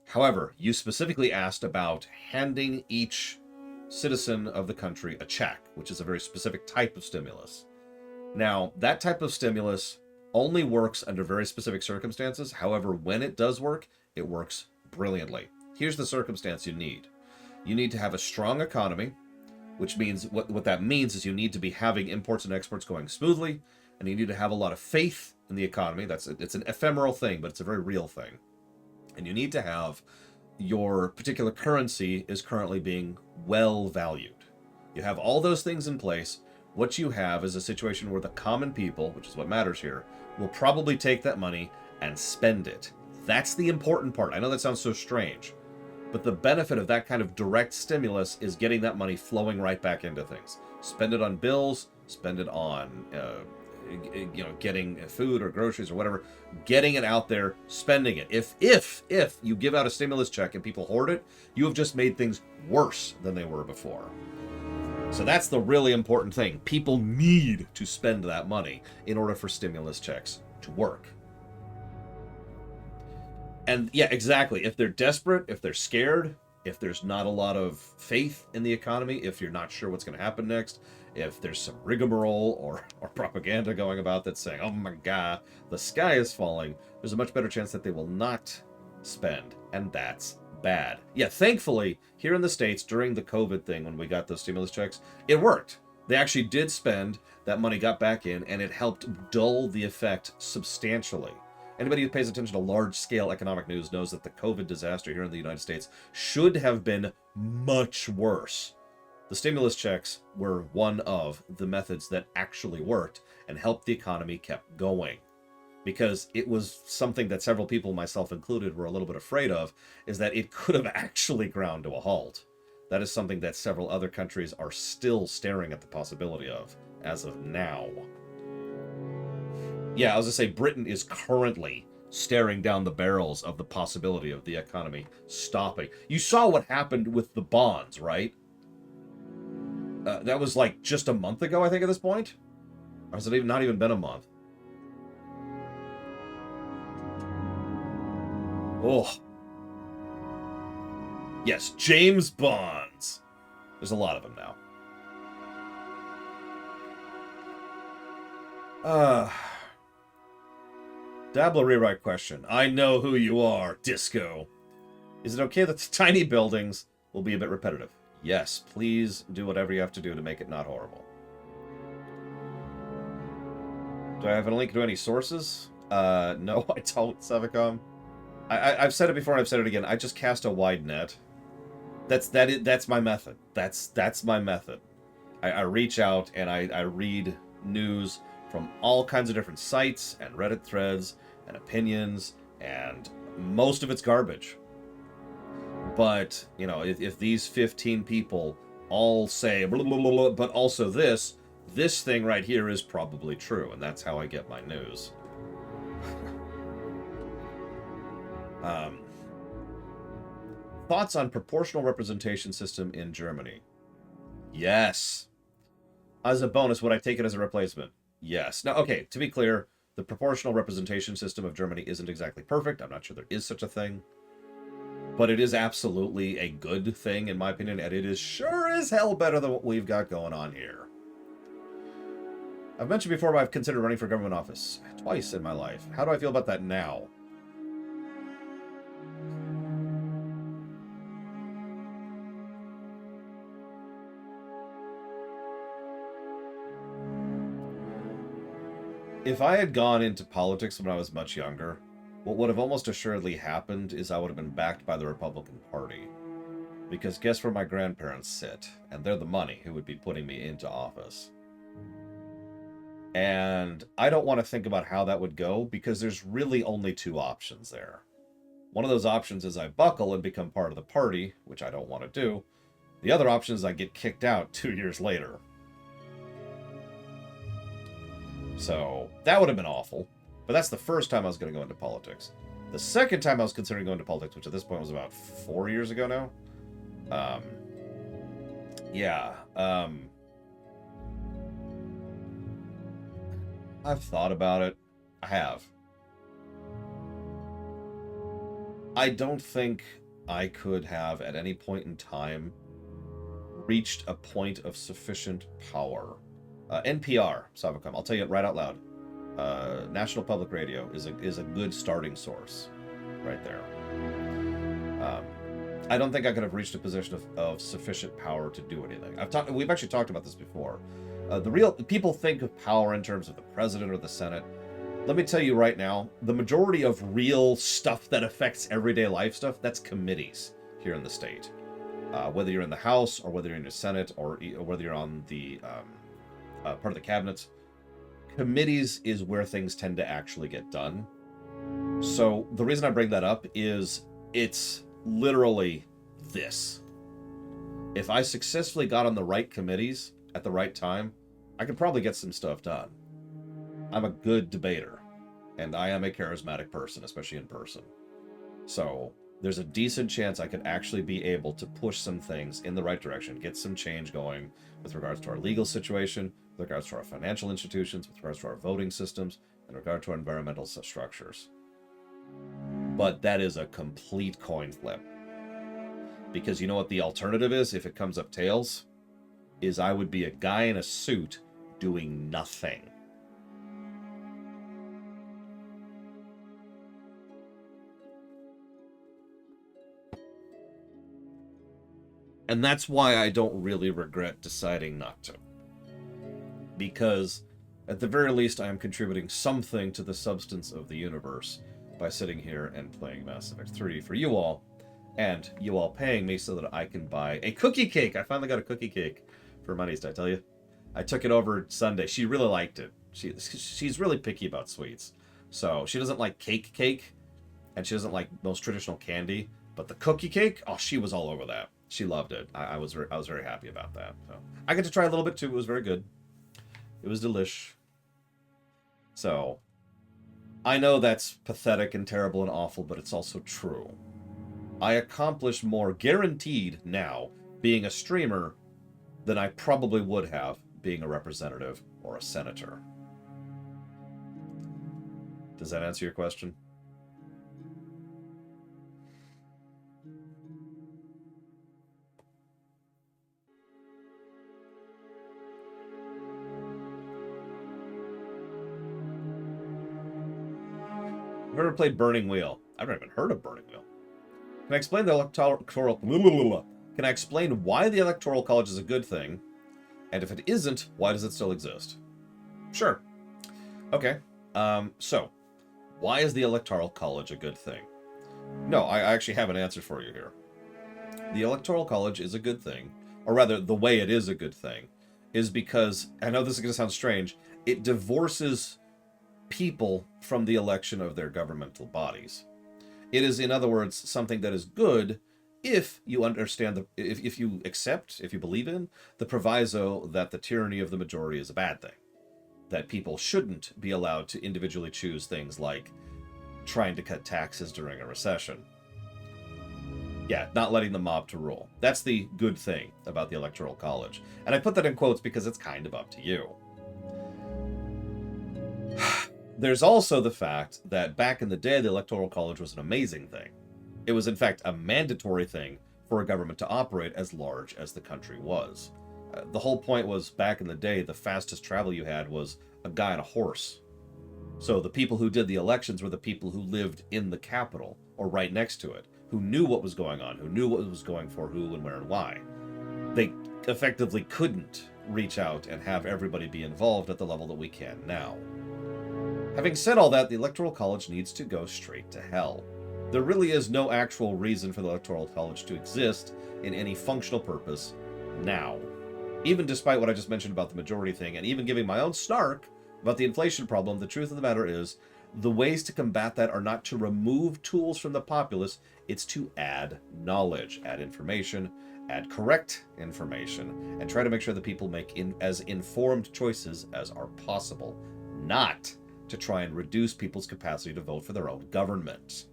However, you specifically asked about handing each citizen of the country a check, which is a very specific type of stimulus. Now, that type of stimulus only works under very specific circumstances. However, when it does work, it works brilliantly. Here's the circumstance you need. You need to have a strong economy, which means what that means is you need to be having imports and exports going smoothly, and you need to have a lot of faith in the economy. It's an ephemeral thing, but it's a very real thing. And you need to have your particular currency is currently being well valued. You have all those things in place. What you have is a situation where the common people, which is what matters here, will probably take that money and spend it. That's the important part. I know that sounds so strange, but the benefit of that kind of direct stimulus is getting that money flowing right back into things. Spend it on bills, spend it on, getting food or groceries or whatever, getting it out there, spending it. If you give out a stimulus check and people hoard it, you have just made things worse than they were before. So that's the really important thing. People need to spend that money in order for stimulus checks to work. And yeah, exactly. If they're desperate, if they're scared, if there's not a lot of faith in the economy, if you're not sure what's going to happen next, if there's some rigmarole or propaganda going about that's saying, oh my God, the sky is falling, there's a much better chance that they will not spend. And that's bad. Yeah, thankfully, here in the States, during the COVID thing, when we got those stimulus checks, it worked. They actually did spend, that money got back in, and it helped dull the effect substantially. Anybody who pays attention to large-scale economic news knows that the COVID disaster here in the United States should have been much worse. The stimulus checks were one of the methods that actually worked and helped the economy keep going. Because it was something that several people, myself included, were a little bit afraid of, is that it could have actually ground to a halt. That is something that several other countries are still staring at the possibility of, as of now. Yeah, I was going to say, Britain is currently staring down the barrels of the possibility of the economy stopping. You saw what happened with the bonds, right? That was like just a month ago, I think, at this point? Or has it not even been a month? Oh. Yes, James Bonds. There's a lot of them now. Dabbler rewrite question. I know who you are, Disco. Is it okay that the tiny buildings will be a bit repetitive? Yes, please do whatever you have to do to make it not horrible. Do I have a link to any sources? No, I don't, Sevicom. I've said it before and I've said it again. I just cast a wide net. That's my method. That's my method. I reach out and I read news from all kinds of different sites and Reddit threads and opinions, and most of it's garbage. But, you know, if these 15 people all say blah, blah, blah, blah, but also this thing right here is probably true, and that's how I get my news. Thoughts on proportional representation system in Germany? Yes. As a bonus, would I take it as a replacement? Yes. Now, okay, to be clear, the proportional representation system of Germany isn't exactly perfect. I'm not sure there is such a thing. But it is absolutely a good thing, in my opinion, and it is sure as hell better than what we've got going on here. I've mentioned before, but I've considered running for government office twice in my life. How do I feel about that now? If I had gone into politics when I was much younger, what would have almost assuredly happened is I would have been backed by the Republican Party. Because guess where my grandparents sit? And they're the money who would be putting me into office. And I don't want to think about how that would go because there's really only two options there. One of those options is I buckle and become part of the party, which I don't want to do. The other option is I get kicked out 2 years later. So that would have been awful. But that's the first time I was going to go into politics. The second time I was considering going to politics, which at this point was about 4 years ago now. I've thought about it. I have. I don't think I could have, at any point in time, reached a point of sufficient power. NPR, Savacom, I'll tell you it right out loud. National Public Radio is a good starting source, right there. I don't think I could have reached a position of sufficient power to do anything. We've actually talked about this before. People think of power in terms of the president or the Senate. Let me tell you right now, the majority of real stuff that affects everyday life stuff, that's committees here in the state. Whether you're in the House or whether you're in the Senate or whether you're on the part of the cabinet, committees is where things tend to actually get done. So the reason I bring that up is it's literally this. If I successfully got on the right committees at the right time, I could probably get some stuff done. I'm a good debater, and I am a charismatic person, especially in person. So there's a decent chance I could actually be able to push some things in the right direction, get some change going with regards to our legal situation, with regards to our financial institutions, with regards to our voting systems, in regard to our environmental structures. But that is a complete coin flip. Because you know what the alternative is if it comes up tails? Is I would be a guy in a suit doing nothing. And that's why I don't really regret deciding not to. Because, at the very least, I am contributing something to the substance of the universe by sitting here and playing Mass Effect 3 for you all, and you all paying me so that I can buy a cookie cake. I finally got a cookie cake for monies, did I tell you? I took it over Sunday. She really liked it. She's really picky about sweets. So, she doesn't like cake, and she doesn't like most traditional candy, but the cookie cake, oh, she was all over that. She loved it. I was very happy about that. So I got to try a little bit too. It was very good. It was delish. So I know that's pathetic and terrible and awful, but it's also true. I accomplish more guaranteed now being a streamer than I probably would have being a representative or a senator. Does that answer your question? I've never played Burning Wheel. I've never even heard of Burning Wheel. Can I explain the electoral? Can I explain why the Electoral College is a good thing? And if it isn't, why does it still exist? Sure. Okay. So, why is the Electoral College a good thing? No, I actually have an answer for you here. The Electoral College is a good thing, or rather, the way it is a good thing, is because, I know this is going to sound strange, it divorces people from the election of their governmental bodies. It is, in other words, something that is good if you understand if you accept, if you believe in the proviso that the tyranny of the majority is a bad thing. That people shouldn't be allowed to individually choose things like trying to cut taxes during a recession. Yeah, not letting the mob to rule. That's the good thing about the Electoral College. And I put that in quotes because it's kind of up to you. There's also the fact that back in the day, the Electoral College was an amazing thing. It was, in fact, a mandatory thing for a government to operate as large as the country was. The whole point was, back in the day, the fastest travel you had was a guy on a horse. So the people who did the elections were the people who lived in the capital, or right next to it, who knew what was going on, who knew what was going for who and where and why. They effectively couldn't reach out and have everybody be involved at the level that we can now. Having said all that, the Electoral College needs to go straight to hell. There really is no actual reason for the Electoral College to exist in any functional purpose now. Even despite what I just mentioned about the majority thing, and even giving my own snark about the inflation problem, the truth of the matter is, the ways to combat that are not to remove tools from the populace, it's to add knowledge, add information, add correct information, and try to make sure that people make as informed choices as are possible, not to try and reduce people's capacity to vote for their own government.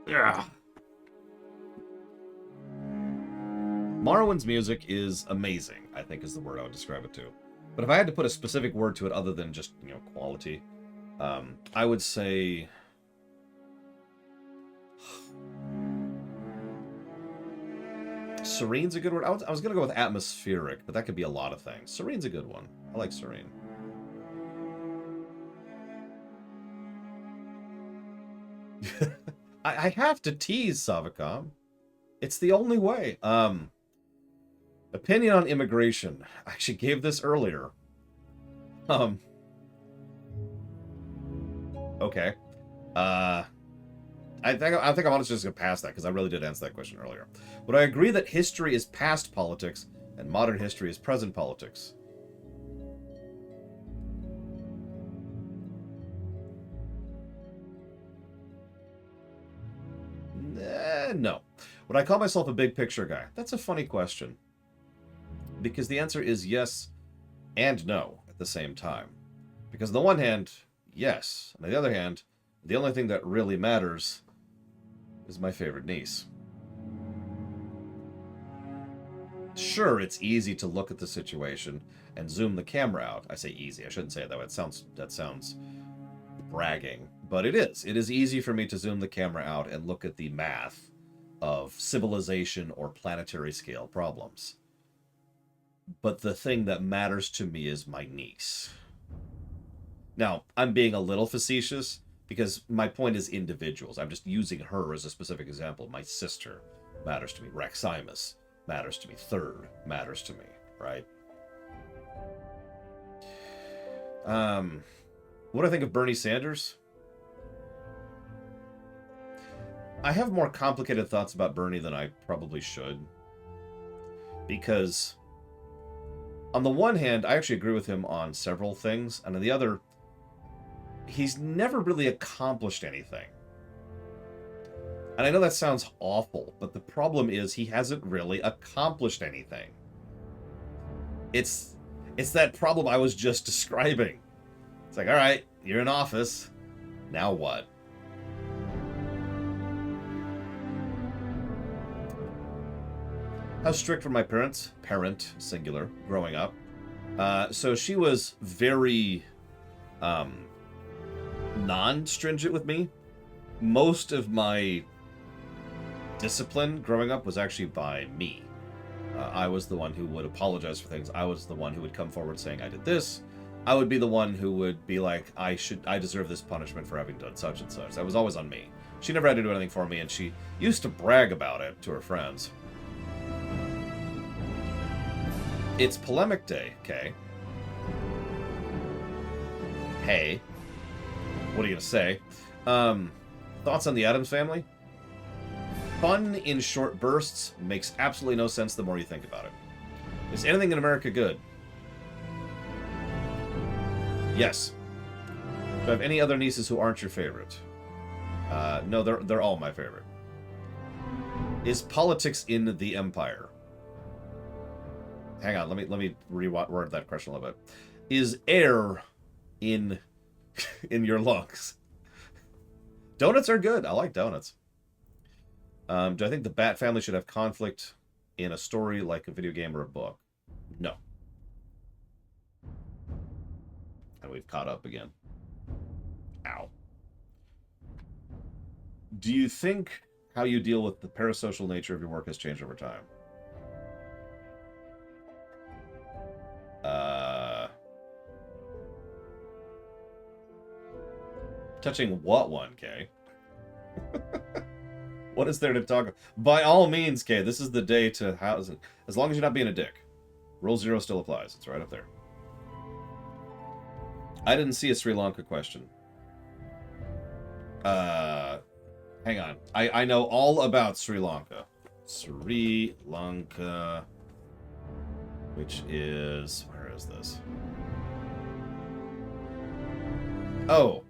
Yeah. Morrowind's music is amazing, I think is the word I would describe it to. But if I had to put a specific word to it other than just, quality, I would say... Serene's a good word. I was going to go with atmospheric, but that could be a lot of things. Serene's a good one. I like Serene. I have to tease Savicom. It's the only way. Opinion on immigration. I actually gave this earlier. Okay. I think I'm honestly just going to pass that because I really did answer that question earlier. Would I agree that history is past politics and modern history is present politics? No. Would I call myself a big picture guy? That's a funny question. Because the answer is yes and no at the same time. Because on the one hand, yes. On the other hand, the only thing that really matters is my favorite niece. Sure, it's easy to look at the situation and zoom the camera out. I say easy. I shouldn't say it that way. That sounds bragging. But it is. It is easy for me to zoom the camera out and look at the math of civilization or planetary scale problems. But the thing that matters to me is my niece. Now, I'm being a little facetious because my point is individuals. I'm just using her as a specific example. My sister matters to me. Raximus matters to me. Third matters to me, right? What do I think of Bernie Sanders? I have more complicated thoughts about Bernie than I probably should. Because on the one hand, I actually agree with him on several things. And on the other, he's never really accomplished anything. And I know that sounds awful, but the problem is he hasn't really accomplished anything. It's that problem I was just describing. It's like, all right, you're in office. Now what? How strict were my parents? Parent, singular, growing up. So she was very non-stringent with me. Most of my discipline growing up was actually by me. I was the one who would apologize for things. I was the one who would come forward saying I did this. I would be the one who would be like, I deserve this punishment for having done such and such. That was always on me. She never had to do anything for me, and she used to brag about it to her friends. It's Polemic Day, okay? Hey. What are you gonna say? Thoughts on the Addams Family? Fun in short bursts makes absolutely no sense the more you think about it. Is anything in America good? Yes. Do I have any other nieces who aren't your favorite? No, they're all my favorite. Is politics in the empire? Hang on, let me reword that question a little bit. Is air in your lungs? Donuts are good. I like donuts. Do I think the Bat family should have conflict in a story like a video game or a book? No. And we've caught up again. Ow. Do you think how you deal with the parasocial nature of your work has changed over time? Touching what one, Kay? What is there to talk about? By all means, Kay, this is the day to house it. As long as you're not being a dick. Rule 0 still applies. It's right up there. I didn't see a Sri Lanka question. Hang on. I know all about Sri Lanka. Sri Lanka, which is... Where is this? Oh.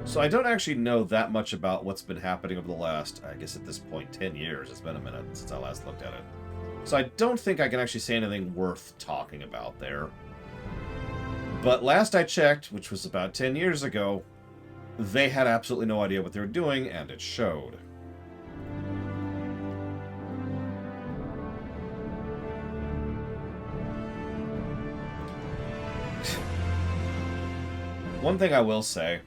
So I don't actually know that much about what's been happening over the last, I guess at this point, 10 years. It's been a minute since I last looked at it. So I don't think I can actually say anything worth talking about there. But last I checked, which was about 10 years ago, they had absolutely no idea what they were doing, and it showed. One thing I will say,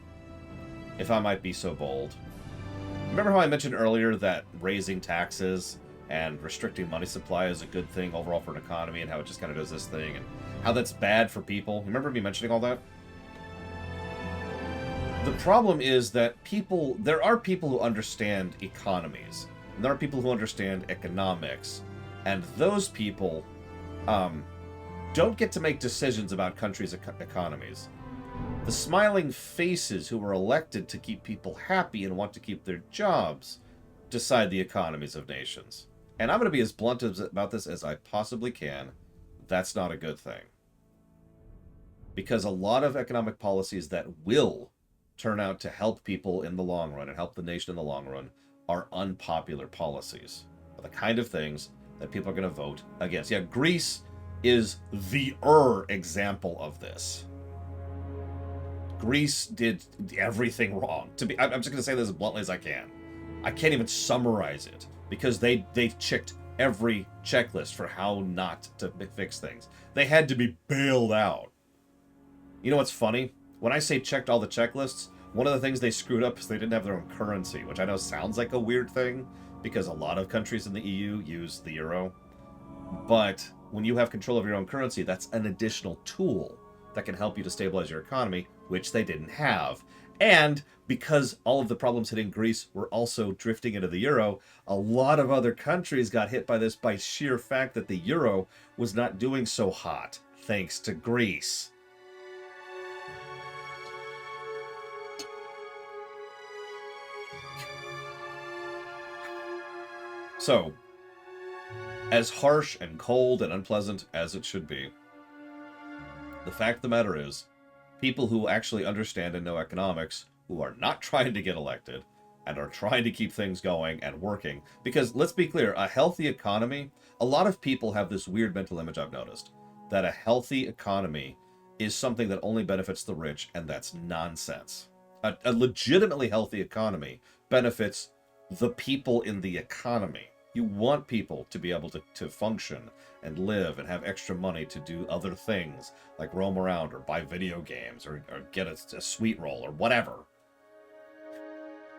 if I might be so bold. Remember how I mentioned earlier that raising taxes and restricting money supply is a good thing overall for an economy, and how it just kind of does this thing, and how that's bad for people? Remember me mentioning all that? The problem is that there are people who understand economies, and there are people who understand economics, and those people don't get to make decisions about countries' economies. The smiling faces who are elected to keep people happy and want to keep their jobs decide the economies of nations. And I'm going to be as blunt about this as I possibly can. That's not a good thing. Because a lot of economic policies that will turn out to help people in the long run and help the nation in the long run are unpopular policies. Are the kind of things that people are going to vote against. Yeah, Greece is the example of this. Greece did everything wrong. I'm just going to say this as bluntly as I can. I can't even summarize it because they checked every checklist for how not to fix things. They had to be bailed out. You know what's funny? When I say checked all the checklists, one of the things they screwed up is they didn't have their own currency, which I know sounds like a weird thing because a lot of countries in the EU use the euro. But when you have control of your own currency, that's an additional tool that can help you to stabilize your economy, which they didn't have. And because all of the problems hitting Greece were also drifting into the euro, a lot of other countries got hit by this by sheer fact that the euro was not doing so hot, thanks to Greece. So, as harsh and cold and unpleasant as it should be, the fact of the matter is, people who actually understand and know economics, who are not trying to get elected, and are trying to keep things going and working, because let's be clear, a healthy economy, a lot of people have this weird mental image I've noticed, that a healthy economy is something that only benefits the rich, and that's nonsense. A legitimately healthy economy benefits the people in the economy. You want people to be able to function and live and have extra money to do other things, like roam around or buy video games or get a sweet roll or whatever.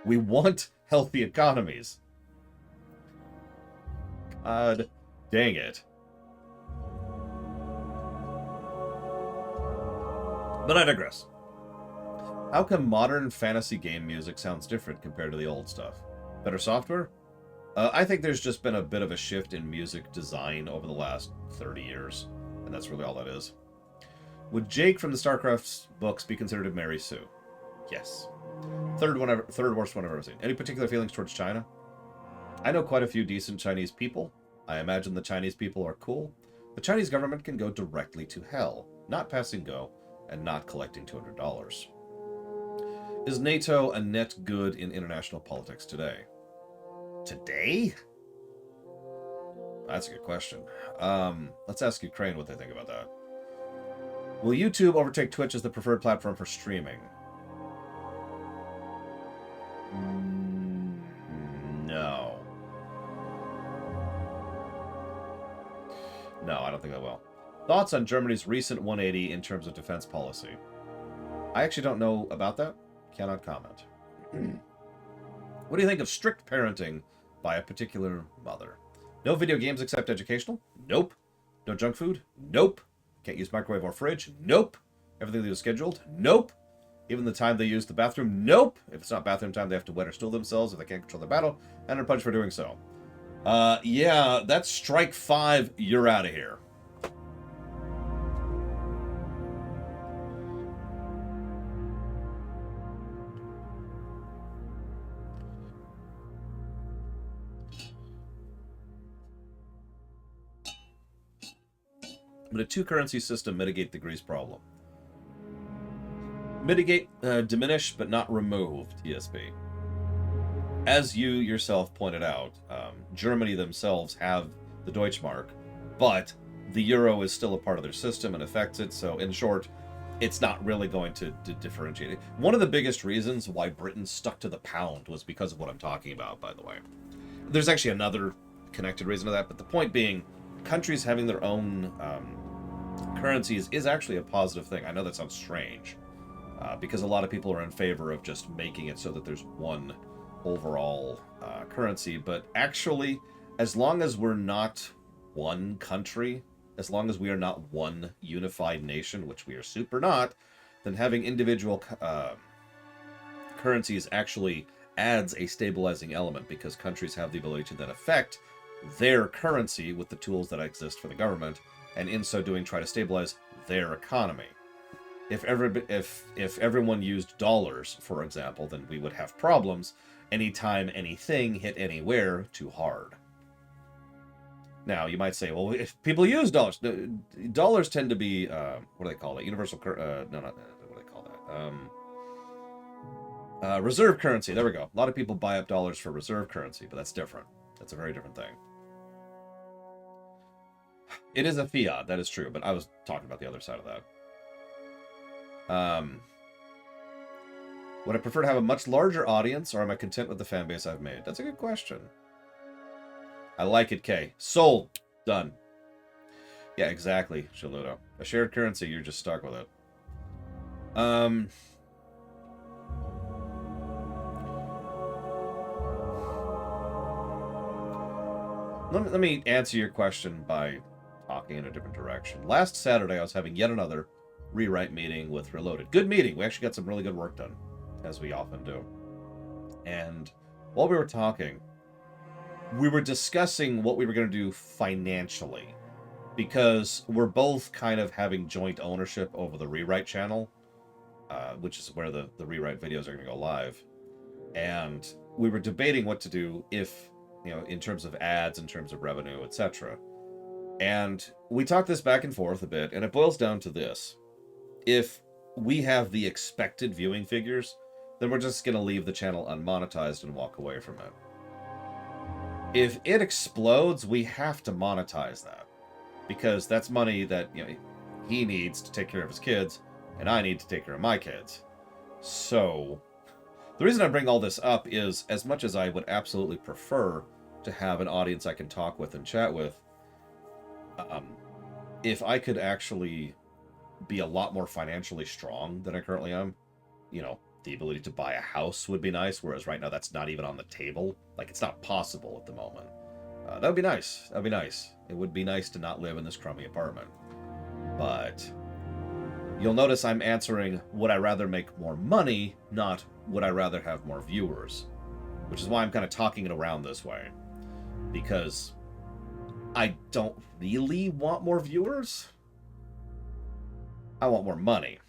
We want healthy economies. God dang it. But I digress. How come modern fantasy game music sounds different compared to the old stuff? Better software? I think there's just been a bit of a shift in music design over the last 30 years, and that's really all that is. Would Jake from the StarCraft books be considered a Mary Sue? Yes. Third worst one I've ever seen. Any particular feelings towards China? I know quite a few decent Chinese people. I imagine the Chinese people are cool. The Chinese government can go directly to hell, not passing go, and not collecting $200. Is NATO a net good in international politics today? Today? That's a good question. Let's ask Ukraine what they think about that. Will YouTube overtake Twitch as the preferred platform for streaming? No. No, I don't think that will. Thoughts on Germany's recent 180 in terms of defense policy? I actually don't know about that. Cannot comment. What do you think of strict parenting by a particular mother? No video games except educational? Nope. No junk food? Nope. Can't use microwave or fridge? Nope. Everything that is scheduled? Nope. Even the time they use the bathroom? Nope. If it's not bathroom time, they have to wet or stool themselves if they can't control their battle, and are punished for doing so. Yeah, that's strike 5. You're out of here. But a two-currency system mitigate the Greece problem. Mitigate, diminish, but not remove TSP. As you yourself pointed out, Germany themselves have the Deutschmark, but the euro is still a part of their system and affects it, so in short, it's not really going to differentiate it. One of the biggest reasons why Britain stuck to the pound was because of what I'm talking about, by the way. There's actually another connected reason to that, but the point being, countries having their own currencies is actually a positive thing. I know that sounds strange, because a lot of people are in favor of just making it so that there's one overall currency, but actually, as long as we're not one country, as long as we are not one unified nation, which we are super not, then having individual currencies actually adds a stabilizing element, because countries have the ability to then affect their currency with the tools that exist for the government, and in so doing try to stabilize their economy. If everyone used dollars, for example, then we would have problems anytime anything hit anywhere too hard. Now, you might say, well, if people use dollars, dollars tend to be, what do they call it? Universal, no, not, what do they call that? Reserve currency. There we go. A lot of people buy up dollars for reserve currency, but that's different. That's a very different thing. It is a fiat, that is true, but I was talking about the other side of that. Would I prefer to have a much larger audience, or am I content with the fan base I've made? That's a good question. I like it, Kay. Sold. Done. Yeah, exactly, Shaludo. A shared currency, you're just stuck with it. Let me answer your question by talking in a different direction. Last Saturday, I was having yet another rewrite meeting with Reloaded. Good meeting. We actually got some really good work done, as we often do. And while we were talking, we were discussing what we were going to do financially, because we're both kind of having joint ownership over the rewrite channel, which is where the rewrite videos are going to go live. And we were debating what to do if, in terms of ads, in terms of revenue, etc. And we talked this back and forth a bit, and it boils down to this. If we have the expected viewing figures, then we're just going to leave the channel unmonetized and walk away from it. If it explodes, we have to monetize that, because that's money that he needs to take care of his kids, and I need to take care of my kids. So, the reason I bring all this up is, as much as I would absolutely prefer to have an audience I can talk with and chat with, if I could actually be a lot more financially strong than I currently am, the ability to buy a house would be nice, whereas right now that's not even on the table. Like, it's not possible at the moment. That would be nice. That would be nice. It would be nice to not live in this crummy apartment. But you'll notice I'm answering, would I rather make more money, not would I rather have more viewers. Which is why I'm kind of talking it around this way. Because I don't really want more viewers. I want more money.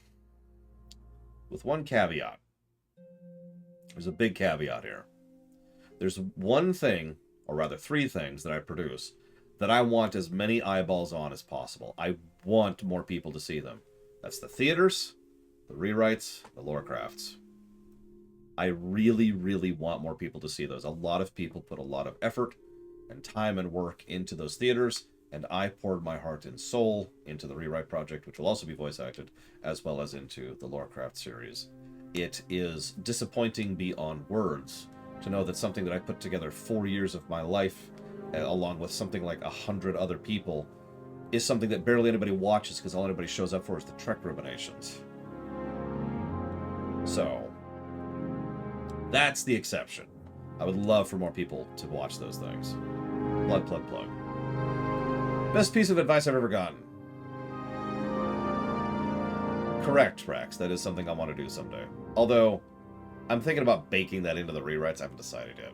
With one caveat. There's a big caveat here. There's one thing, or rather 3 things that I produce, that I want as many eyeballs on as possible. I want more people to see them. That's the theaters, the rewrites, the lore crafts. I really, really want more people to see those. A lot of people put a lot of effort and time and work into those theaters, and I poured my heart and soul into the rewrite project, which will also be voice acted, as well as into the Lorecraft series. It is disappointing beyond words to know that something that I put together 4 years of my life, along with something like 100 other people, is something that barely anybody watches, because all anybody shows up for is the Trek ruminations. So, that's the exception. I would love for more people to watch those things. Plug, plug, plug. Best piece of advice I've ever gotten. Correct, Rex. That is something I want to do someday. Although, I'm thinking about baking that into the rewrites. I haven't decided yet.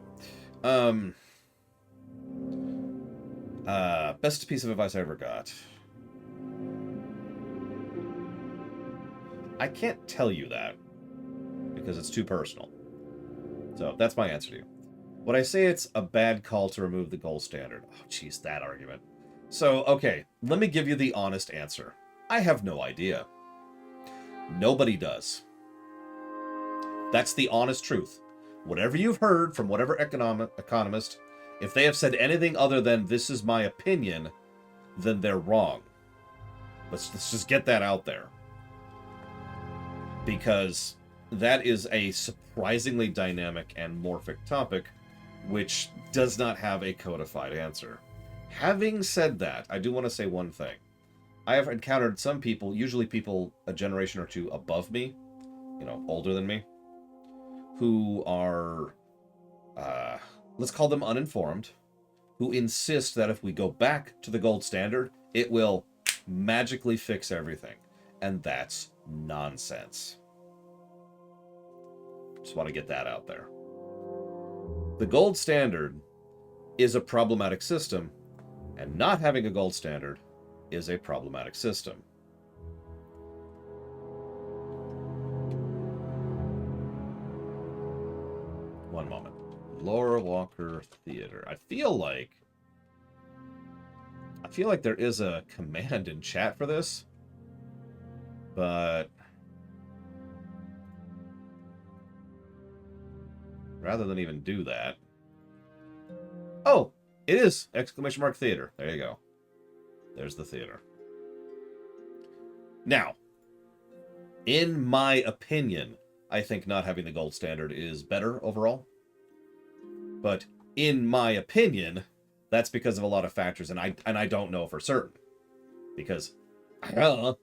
Best piece of advice I ever got. I can't tell you that because it's too personal. So that's my answer to you. Would I say it's a bad call to remove the gold standard? Oh, jeez, that argument. So, okay, let me give you the honest answer. I have no idea. Nobody does. That's the honest truth. Whatever you've heard from whatever economist, if they have said anything other than this is my opinion, then they're wrong. Let's just get that out there. Because that is a surprisingly dynamic and morphic topic, which does not have a codified answer. Having said that, I do want to say one thing. I have encountered some people, usually people a generation or two above me, older than me, who are, let's call them uninformed, who insist that if we go back to the gold standard, it will magically fix everything. And that's nonsense. Just want to get that out there. The gold standard is a problematic system, and not having a gold standard is a problematic system. One moment. Laura Walker Theater. I feel like there is a command in chat for this, but rather than even do that. Oh, it is! Exclamation mark theater. There you go. There's the theater. Now, in my opinion, I think not having the gold standard is better overall. But in my opinion, that's because of a lot of factors, and I don't know for certain. Because okay.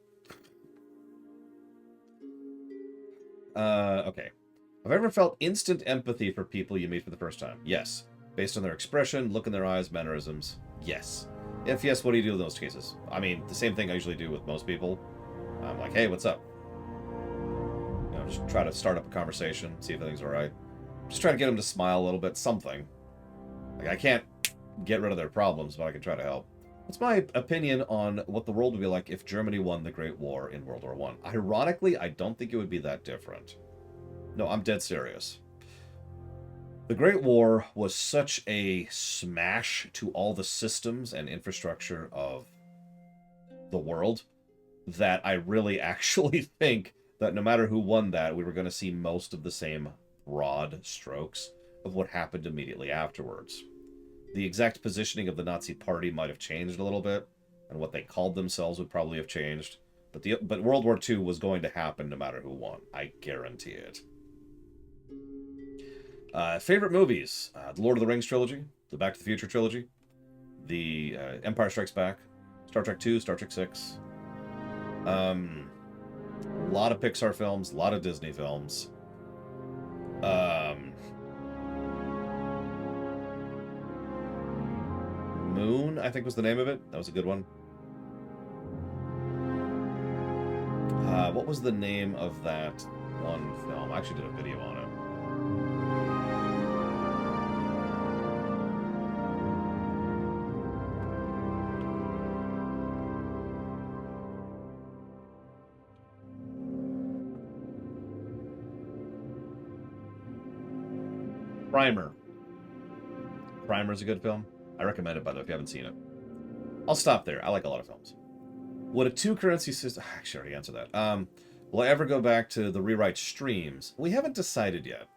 Have I ever felt instant empathy for people you meet for the first time? Yes. Based on their expression, look in their eyes, mannerisms. Yes. If yes, what do you do in those cases? I mean, the same thing I usually do with most people. I'm like, hey, what's up? Just try to start up a conversation, see if everything's all right. Just try to get them to smile a little bit, something. Like, I can't get rid of their problems, but I can try to help. What's my opinion on what the world would be like if Germany won the Great War in World War I? Ironically, I don't think it would be that different. No, I'm dead serious. The Great War was such a smash to all the systems and infrastructure of the world that I really actually think that no matter who won that, we were going to see most of the same broad strokes of what happened immediately afterwards. The exact positioning of the Nazi Party might have changed a little bit, and what they called themselves would probably have changed. But World War II was going to happen no matter who won. I guarantee it. Favorite movies? The Lord of the Rings trilogy, the Back to the Future trilogy, the Empire Strikes Back, Star Trek II, Star Trek VI. A lot of Pixar films, a lot of Disney films. Moon, I think was the name of it. That was a good one. What was the name of that one film? I actually did a video on it. Primer. Primer's a good film. I recommend it, by the way, if you haven't seen it. I'll stop there. I like a lot of films. Would a two-currency system... Actually, I already answered that. Will I ever go back to the rewrite streams? We haven't decided yet.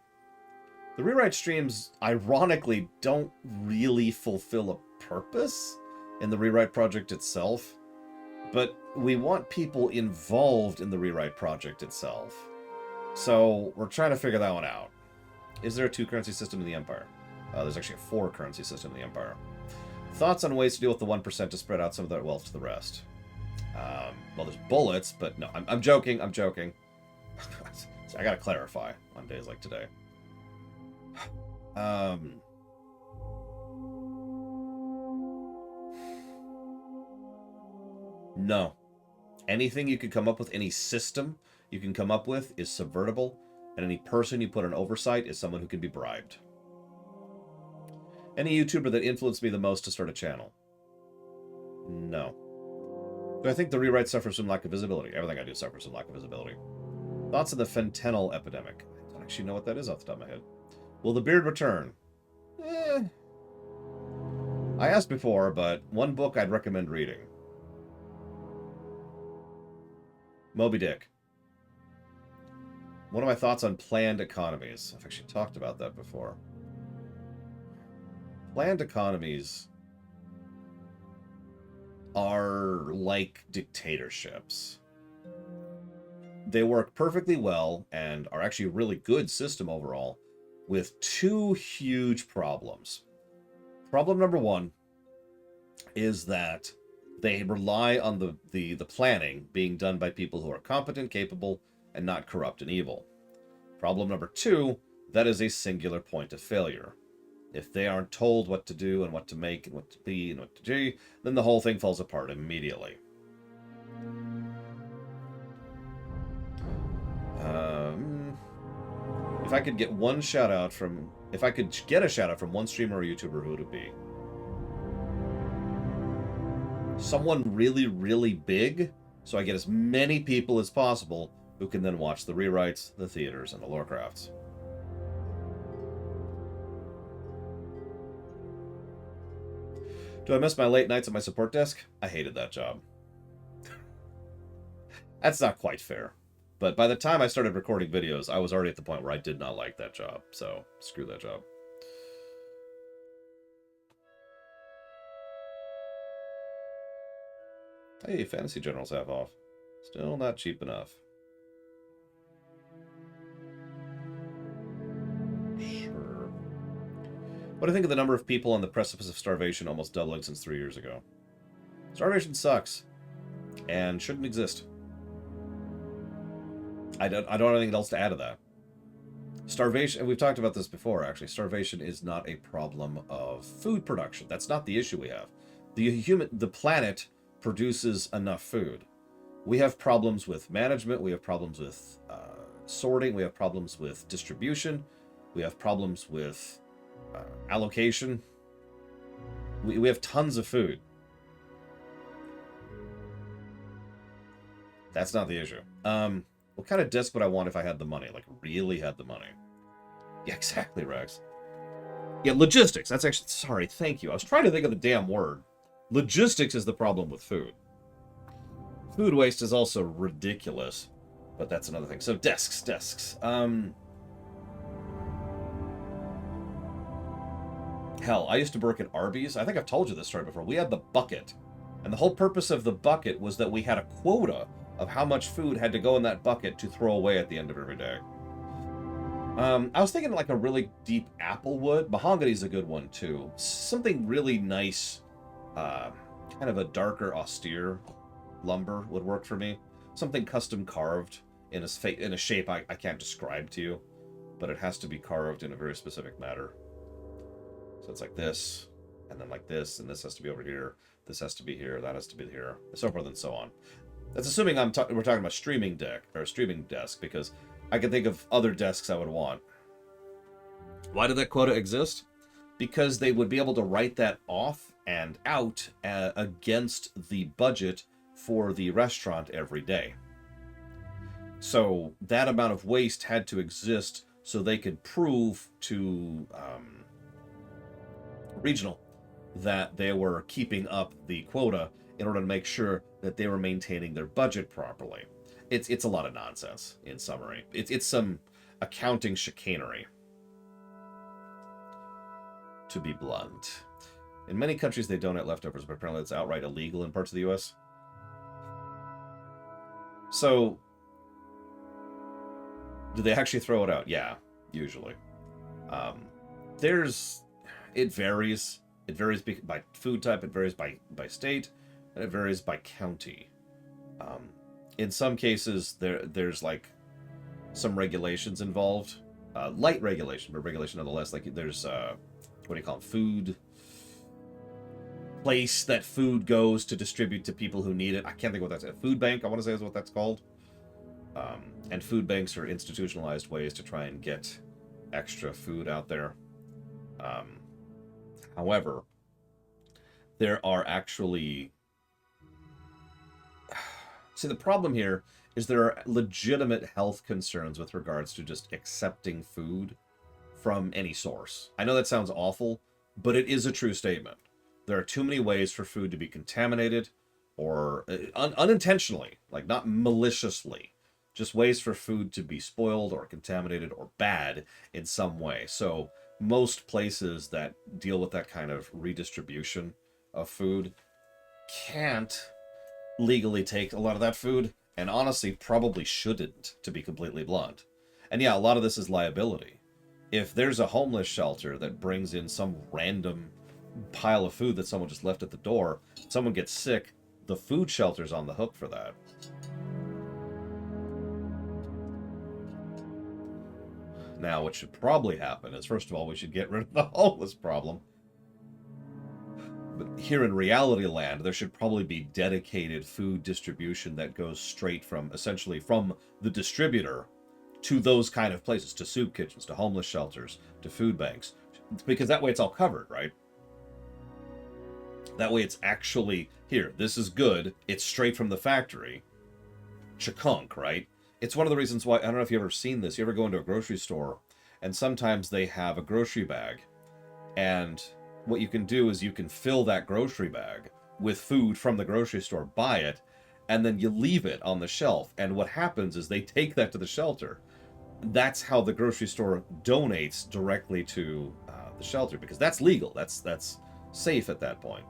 The rewrite streams, ironically, don't really fulfill a purpose in the rewrite project itself. But we want people involved in the rewrite project itself. So we're trying to figure that one out. Is there a two-currency system in the Empire? There's actually a four-currency system in the Empire. Thoughts on ways to deal with the 1% to spread out some of their wealth to the rest? Well, there's bullets, but no, I'm joking. I'm joking. So I gotta clarify on days like today. No. Anything you could come up with, any system you can come up with is subvertible, and any person you put on oversight is someone who can be bribed. Any YouTuber that influenced me the most to start a channel? No. Do I think the rewrite suffers from lack of visibility? Everything I do suffers from lack of visibility. Thoughts on the fentanyl epidemic? I don't actually know what that is off the top of my head. Will the beard return? I asked before, but one book I'd recommend reading. Moby Dick. What are my thoughts on planned economies? I've actually talked about that before. Planned economies are like dictatorships. They work perfectly well and are actually a really good system overall, with two huge problems. Problem number one is that they rely on the planning being done by people who are competent, capable, and not corrupt and evil. Problem number two, that is a singular point of failure. If they aren't told what to do and what to make and what to be and what to do, then the whole thing falls apart immediately. If I could get one shout out from, if I could get a shout out from one streamer or YouTuber, who would it be? Someone really, really big, so I get as many people as possible who can then watch the rewrites, the theaters, and the lorecrafts. Do I miss my late nights at my support desk? I hated that job. That's not quite fair. But by the time I started recording videos, I was already at the point where I did not like that job. So, screw that job. Hey, Fantasy General's half off. Still not cheap enough. Sure. What do you think of the number of people on the precipice of starvation almost doubling since 3 years ago? Starvation sucks. And shouldn't exist. I don't have anything else to add to that. Starvation, and we've talked about this before, actually. Starvation is not a problem of food production. That's not the issue we have. The planet produces enough food. We have problems with management. We have problems with sorting. We have problems with distribution. We have problems with allocation. We have tons of food. That's not the issue. What kind of disc would I want if I had the money? Like, really had the money. Yeah, exactly, Rex. Yeah, logistics. That's actually... Sorry, thank you. I was trying to think of the damn word. Logistics is the problem with food. Food waste is also ridiculous, but that's another thing. So, desks. Hell, I used to work at Arby's. I think I've told you this story before. We had the bucket. And the whole purpose of the bucket was that we had a quota of how much food had to go in that bucket to throw away at the end of every day. I was thinking like a really deep apple wood. Mahogany's a good one too. Something really nice, kind of a darker, austere lumber would work for me. Something custom carved in a shape I can't describe to you, but it has to be carved in a very specific manner. So it's like this, and then like this, and this has to be over here. This has to be here. That has to be here, and so forth and so on. That's assuming we're talking about streaming deck or streaming desk, because I can think of other desks I would want. Why did that quota exist? Because they would be able to write that off and out against the budget for the restaurant every day. So that amount of waste had to exist so they could prove to regional that they were keeping up the quota in order to make sure that they were maintaining their budget properly. It's a lot of nonsense, in summary. It's some accounting chicanery, to be blunt. In many countries, they donate leftovers, but apparently it's outright illegal in parts of the U.S. So, do they actually throw it out? Yeah, usually. It varies. It varies by food type, it varies by state, and it varies by county. In some cases, there's like some regulations involved. Light regulation, but regulation nonetheless. Like there's, what do you call them? place that food goes to distribute to people who need it. I can't think what that's a food bank, I want to say is what that's called. And food banks are institutionalized ways to try and get extra food out there. However, there are actually... See, the problem here is there are legitimate health concerns with regards to just accepting food from any source. I know that sounds awful, but it is a true statement. There are too many ways for food to be contaminated, or unintentionally, like not maliciously, just ways for food to be spoiled or contaminated or bad in some way. So most places that deal with that kind of redistribution of food can't legally take a lot of that food, and honestly probably shouldn't, to be completely blunt. And yeah, a lot of this is liability. If there's a homeless shelter that brings in some random pile of food that someone just left at the door, someone gets sick, the food shelter's on the hook for that. Now, what should probably happen is, first of all, we should get rid of the homeless problem. But here in reality land, there should probably be dedicated food distribution that goes straight from, essentially, from the distributor to those kind of places, to soup kitchens, to homeless shelters, to food banks. Because that way it's all covered, right? That way it's actually, here, this is good, it's straight from the factory. Chakunk, right? It's one of the reasons why, I don't know if you've ever seen this, you ever go into a grocery store, and sometimes they have a grocery bag, and what you can do is you can fill that grocery bag with food from the grocery store, buy it, and then you leave it on the shelf, and what happens is they take that to the shelter. That's how the grocery store donates directly to the shelter, because that's legal, that's safe at that point.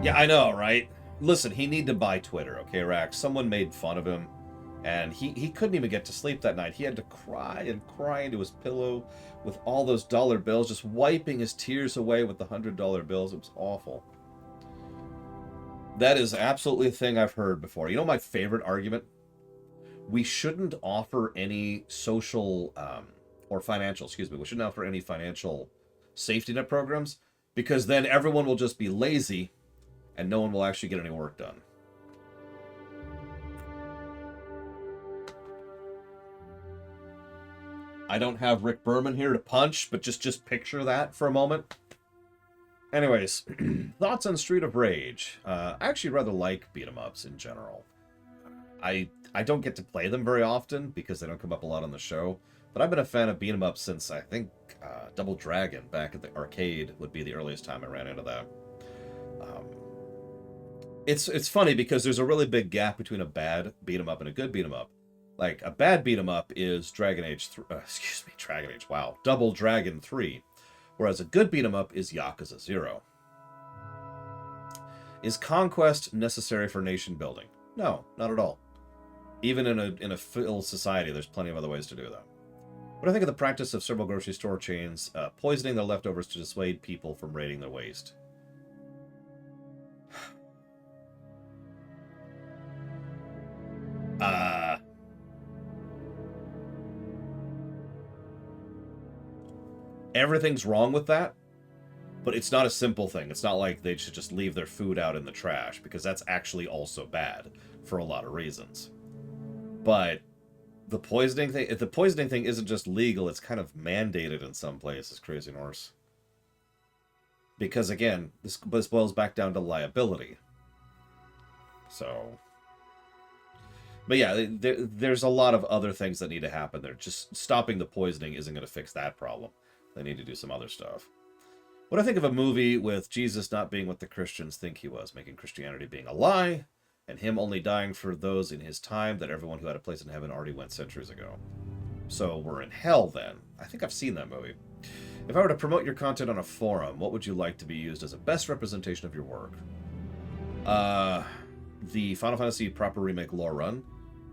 Yeah, I know, right? Listen, he needed to buy Twitter, okay, Rax? Someone made fun of him, and he couldn't even get to sleep that night. He had to cry and cry into his pillow with all those dollar bills, just wiping his tears away with the $100 bills. It was awful. That is absolutely a thing I've heard before. You know my favorite argument? We shouldn't offer any social, or financial, excuse me, we shouldn't offer any financial safety net programs, because then everyone will just be lazy and no one will actually get any work done. I don't have Rick Berman here to punch, but just picture that for a moment. Anyways, thoughts on Street of Rage. I actually rather like beat-em-ups in general. I don't get to play them very often because they don't come up a lot on the show, but I've been a fan of beat-em-ups since, I think, Double Dragon back at the arcade would be the earliest time I ran into that. It's funny because there's a really big gap between a bad beat-em-up and a good beat-em-up. Like, a bad beat-em-up is Dragon Age Double Dragon 3. Whereas a good beat-em-up is Yakuza 0. Is conquest necessary for nation building? No, not at all. Even in a full society, there's plenty of other ways to do that. What do I think of the practice of several grocery store chains poisoning their leftovers to dissuade people from raiding their waste? Everything's wrong with that, but it's not a simple thing. It's not like they should just leave their food out in the trash, because that's actually also bad for a lot of reasons. But the poisoning thing, if the poisoning thing isn't just legal, it's kind of mandated in some places, Crazy Norse. Because again, this boils back down to liability. So, but yeah, there's a lot of other things that need to happen there. Just stopping the poisoning isn't going to fix that problem. They need to do some other stuff. What do I think of a movie with Jesus not being what the Christians think he was, making Christianity being a lie, and him only dying for those in his time, that everyone who had a place in heaven already went centuries ago? So we're in hell then. I think I've seen that movie. If I were to promote your content on a forum, what would you like to be used as a best representation of your work? The Final Fantasy proper remake lore run,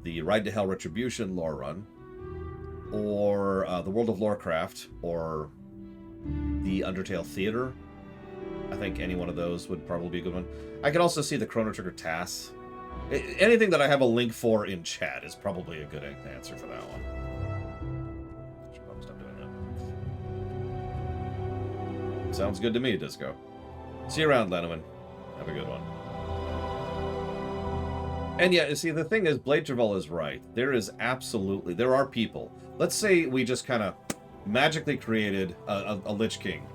the Ride to Hell Retribution lore run, or the World of Lorecraft, or the Undertale Theater. I think any one of those would probably be a good one. I could also see the Chrono Trigger TAS. Anything that I have a link for in chat is probably a good answer for that one. Should probably stop doing Sounds good to me, Disco. See you around, Lenneman. Have a good one. And yeah, see, the thing is, Blade Travell is right. There are people. Let's say we just kind of magically created a Lich King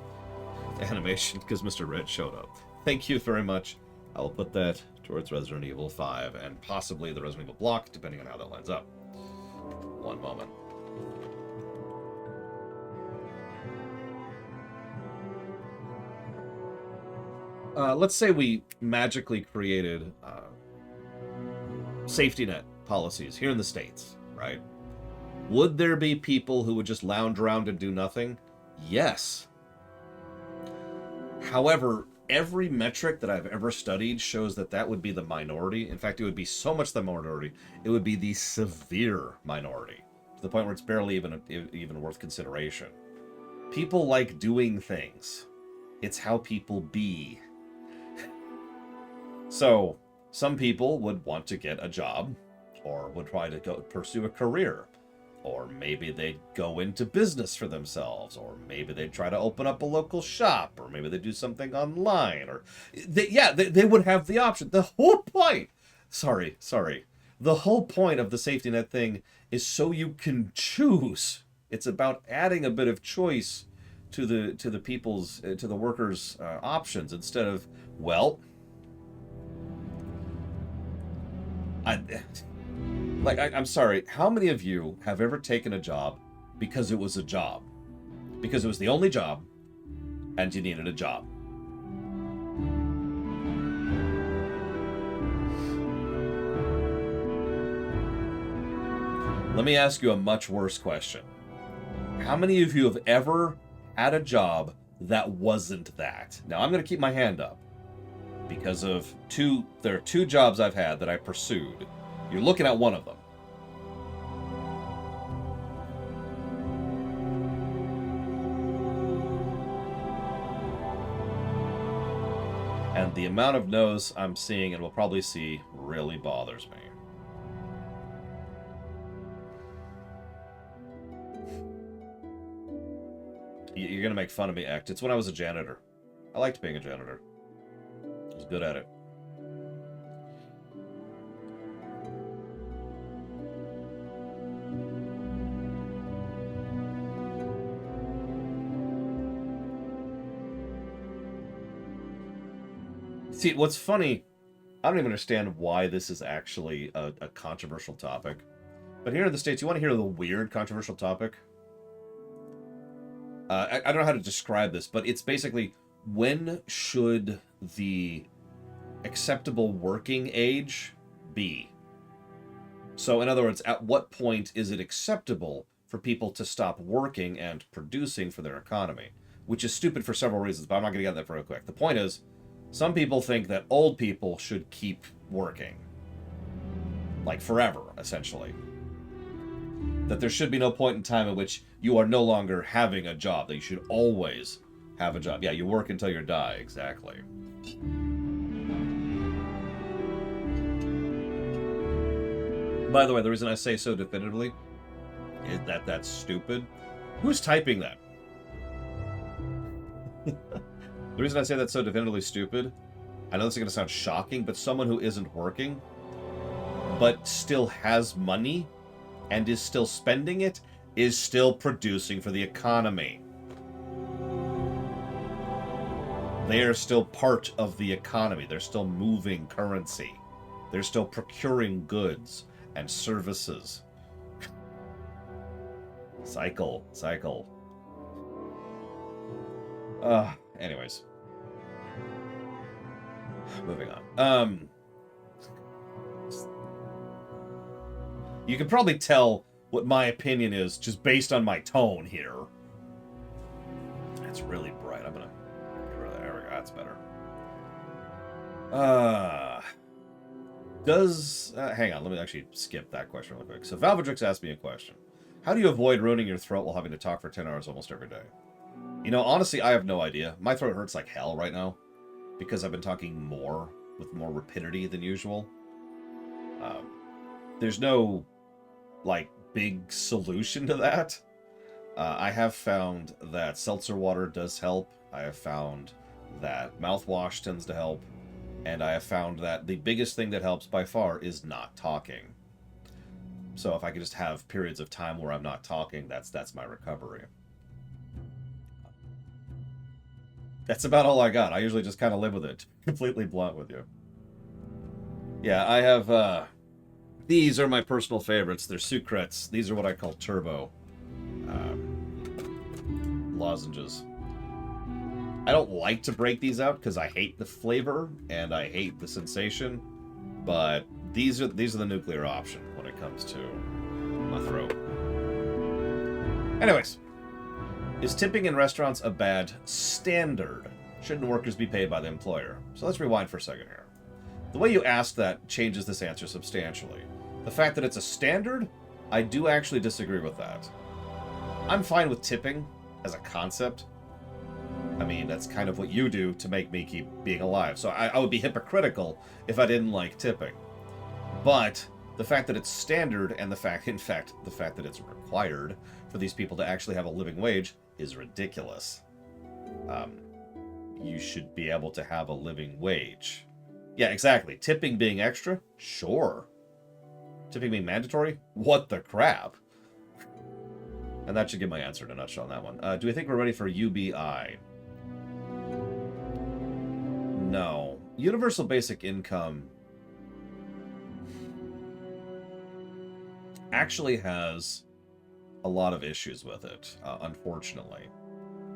animation because Mr. Red showed up. Thank you very much. I'll put that towards Resident Evil 5 and possibly the Resident Evil block, depending on how that lines up. One moment. Let's say we magically created safety net policies here in the States, right? Would there be people who would just lounge around and do nothing? Yes. However, every metric that I've ever studied shows that that would be the minority. In fact, it would be so much the minority, it would be the severe minority, to the point where it's barely even worth consideration. People like doing things. It's how people be. So, some people would want to get a job, or would try to pursue a career, or maybe they'd go into business for themselves, or maybe they'd try to open up a local shop, or maybe they'd do something online, or they would have the option. The whole point, sorry, the whole point of the safety net thing is so you can choose. It's about adding a bit of choice to the people's to the workers' options instead of, well, I'm sorry, how many of you have ever taken a job because it was a job? Because it was the only job, and you needed a job. Let me ask you a much worse question. How many of you have ever had a job that wasn't that? Now, I'm going to keep my hand up. Because there are two jobs I've had that I pursued. You're looking at one of them. And the amount of no's I'm seeing and will probably see really bothers me. You're gonna make fun of me, Act. It's when I was a janitor. I liked being a janitor. I was good at it. See, what's funny, I don't even understand why this is actually a controversial topic. But here in the States, you want to hear the weird controversial topic? I don't know how to describe this, but it's basically, when should the acceptable working age be? So, in other words, at what point is it acceptable for people to stop working and producing for their economy? Which is stupid for several reasons, but I'm not going to get that real quick. The point is, some people think that old people should keep working. Like forever, essentially. That there should be no point in time in which you are no longer having a job. That you should always have a job. Yeah, you work until you die, exactly. By the way, the reason I say so definitively is that that's stupid. Who's typing that? The reason I say that's so definitively stupid, I know this is going to sound shocking, but someone who isn't working, but still has money, and is still spending it, is still producing for the economy. They are still part of the economy. They're still moving currency. They're still procuring goods and services. Cycle. Anyways. Moving on. You can probably tell what my opinion is just based on my tone here. It's really bright. I'm gonna get rid of that. There we go. That's better. Hang on. Let me actually skip that question real quick. So Valvedrix asked me a question. How do you avoid ruining your throat while having to talk for 10 hours almost every day? You know, honestly, I have no idea. My throat hurts like hell right now because I've been talking with more rapidity than usual. There's no, like, big solution to that. I have found that seltzer water does help. I have found that mouthwash tends to help. And I have found that the biggest thing that helps by far is not talking. So if I could just have periods of time where I'm not talking, that's my recovery. That's about all I got. I usually just kind of live with it. Completely blunt with you. Yeah, I have, these are my personal favorites. They're Sucrets. These are what I call turbo lozenges. I don't like to break these out because I hate the flavor and I hate the sensation, but these are the nuclear option when it comes to my throat. Anyways, is tipping in restaurants a bad standard? Shouldn't workers be paid by the employer? So let's rewind for a second here. The way you ask that changes this answer substantially. The fact that it's a standard, I do actually disagree with that. I'm fine with tipping as a concept. I mean, that's kind of what you do to make me keep being alive. So I would be hypocritical if I didn't like tipping. But the fact that it's standard and the fact that it's required for these people to actually have a living wage is ridiculous. You should be able to have a living wage. Yeah, exactly. Tipping being extra? Sure. Tipping being mandatory? What the crap? And that should give my answer in a nutshell on that one. Do we think we're ready for UBI? No. Universal basic income actually has a lot of issues with it, unfortunately.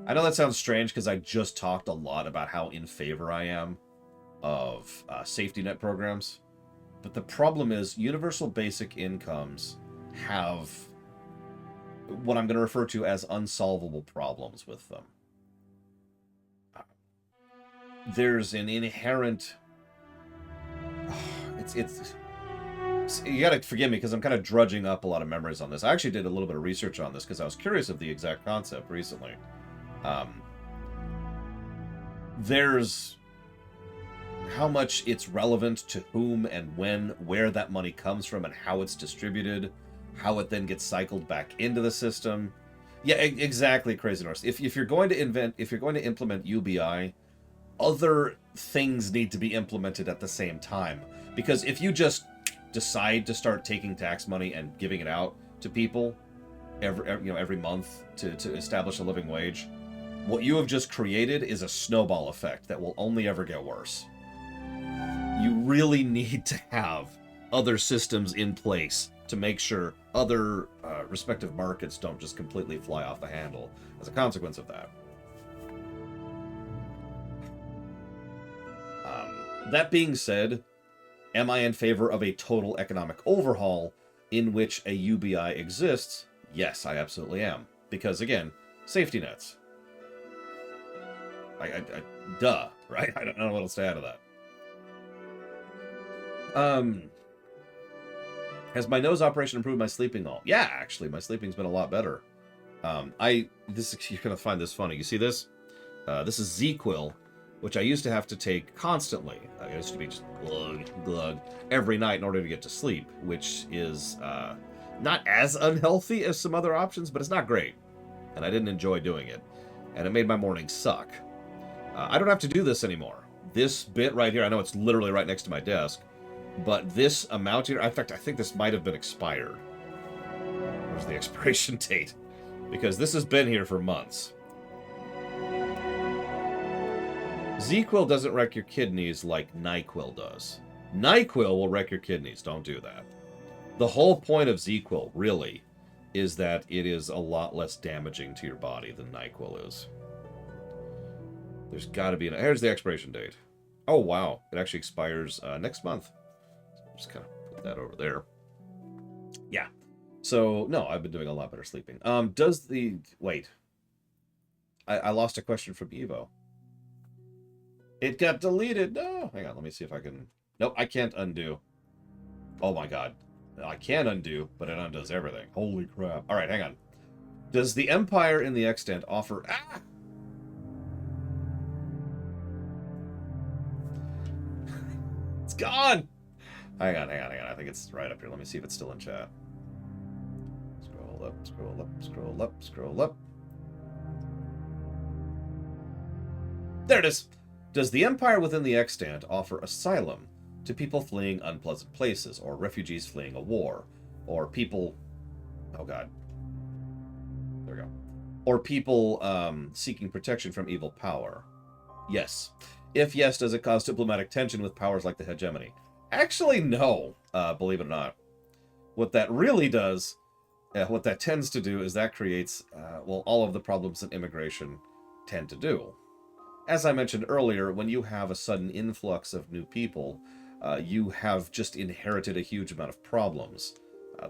I know that sounds strange because I just talked a lot about how in favor I am of safety net programs. But the problem is universal basic incomes have what I'm going to refer to as unsolvable problems with them. There's an inherent... It's you gotta forgive me because I'm kind of drudging up a lot of memories on this. I actually did a little bit of research on this because I was curious of the exact concept recently. There's how much it's relevant to whom and when, where that money comes from and how it's distributed, how it then gets cycled back into the system. Yeah, exactly, Crazy Norse. If you're going to implement UBI, other things need to be implemented at the same time. Because if you just decide to start taking tax money and giving it out to people every month to establish a living wage, what you have just created is a snowball effect that will only ever get worse. You really need to have other systems in place to make sure other respective markets don't just completely fly off the handle as a consequence of that. That being said, am I in favor of a total economic overhaul in which a UBI exists? Yes, I absolutely am. Because, again, safety nets. Duh, right? I don't know what else to add to that. Has my nose operation improved my sleeping all? Yeah, actually, my sleeping's been a lot better. You're gonna find this funny. You see this? This is Z-Quil, which I used to have to take constantly. I used to be just glug, glug every night in order to get to sleep, which is not as unhealthy as some other options, but it's not great. And I didn't enjoy doing it. And it made my mornings suck. I don't have to do this anymore. This bit right here, I know it's literally right next to my desk, but this amount here, in fact, I think this might have been expired. Where's the expiration date? Because this has been here for months. Z-Quil doesn't wreck your kidneys like NyQuil does. NyQuil will wreck your kidneys. Don't do that. The whole point of Z-Quil, really, is that it is a lot less damaging to your body than NyQuil is. There's got to be here's the expiration date. Oh, wow. It actually expires next month. Just kind of put that over there. Yeah. So, no, I've been doing a lot better sleeping. Wait. I lost a question from Evo. It got deleted. No. Hang on. Let me see if I can... Nope, I can't undo. Oh, my God. I can undo, but it undoes everything. Holy crap. All right, hang on. Does the Empire in the Extant offer... Ah! It's gone! Hang on. I think it's right up here. Let me see if it's still in chat. Scroll up, scroll up, scroll up, scroll up. There it is. Does the Empire within the extant offer asylum to people fleeing unpleasant places, or refugees fleeing a war, or people... Oh, God. There we go. Or people seeking protection from evil power? Yes. If yes, does it cause diplomatic tension with powers like the hegemony? Actually, no, believe it or not. What that really does, what that tends to do, is that creates, well, all of the problems that immigration tend to do. As I mentioned earlier, when you have a sudden influx of new people, you have just inherited a huge amount of problems.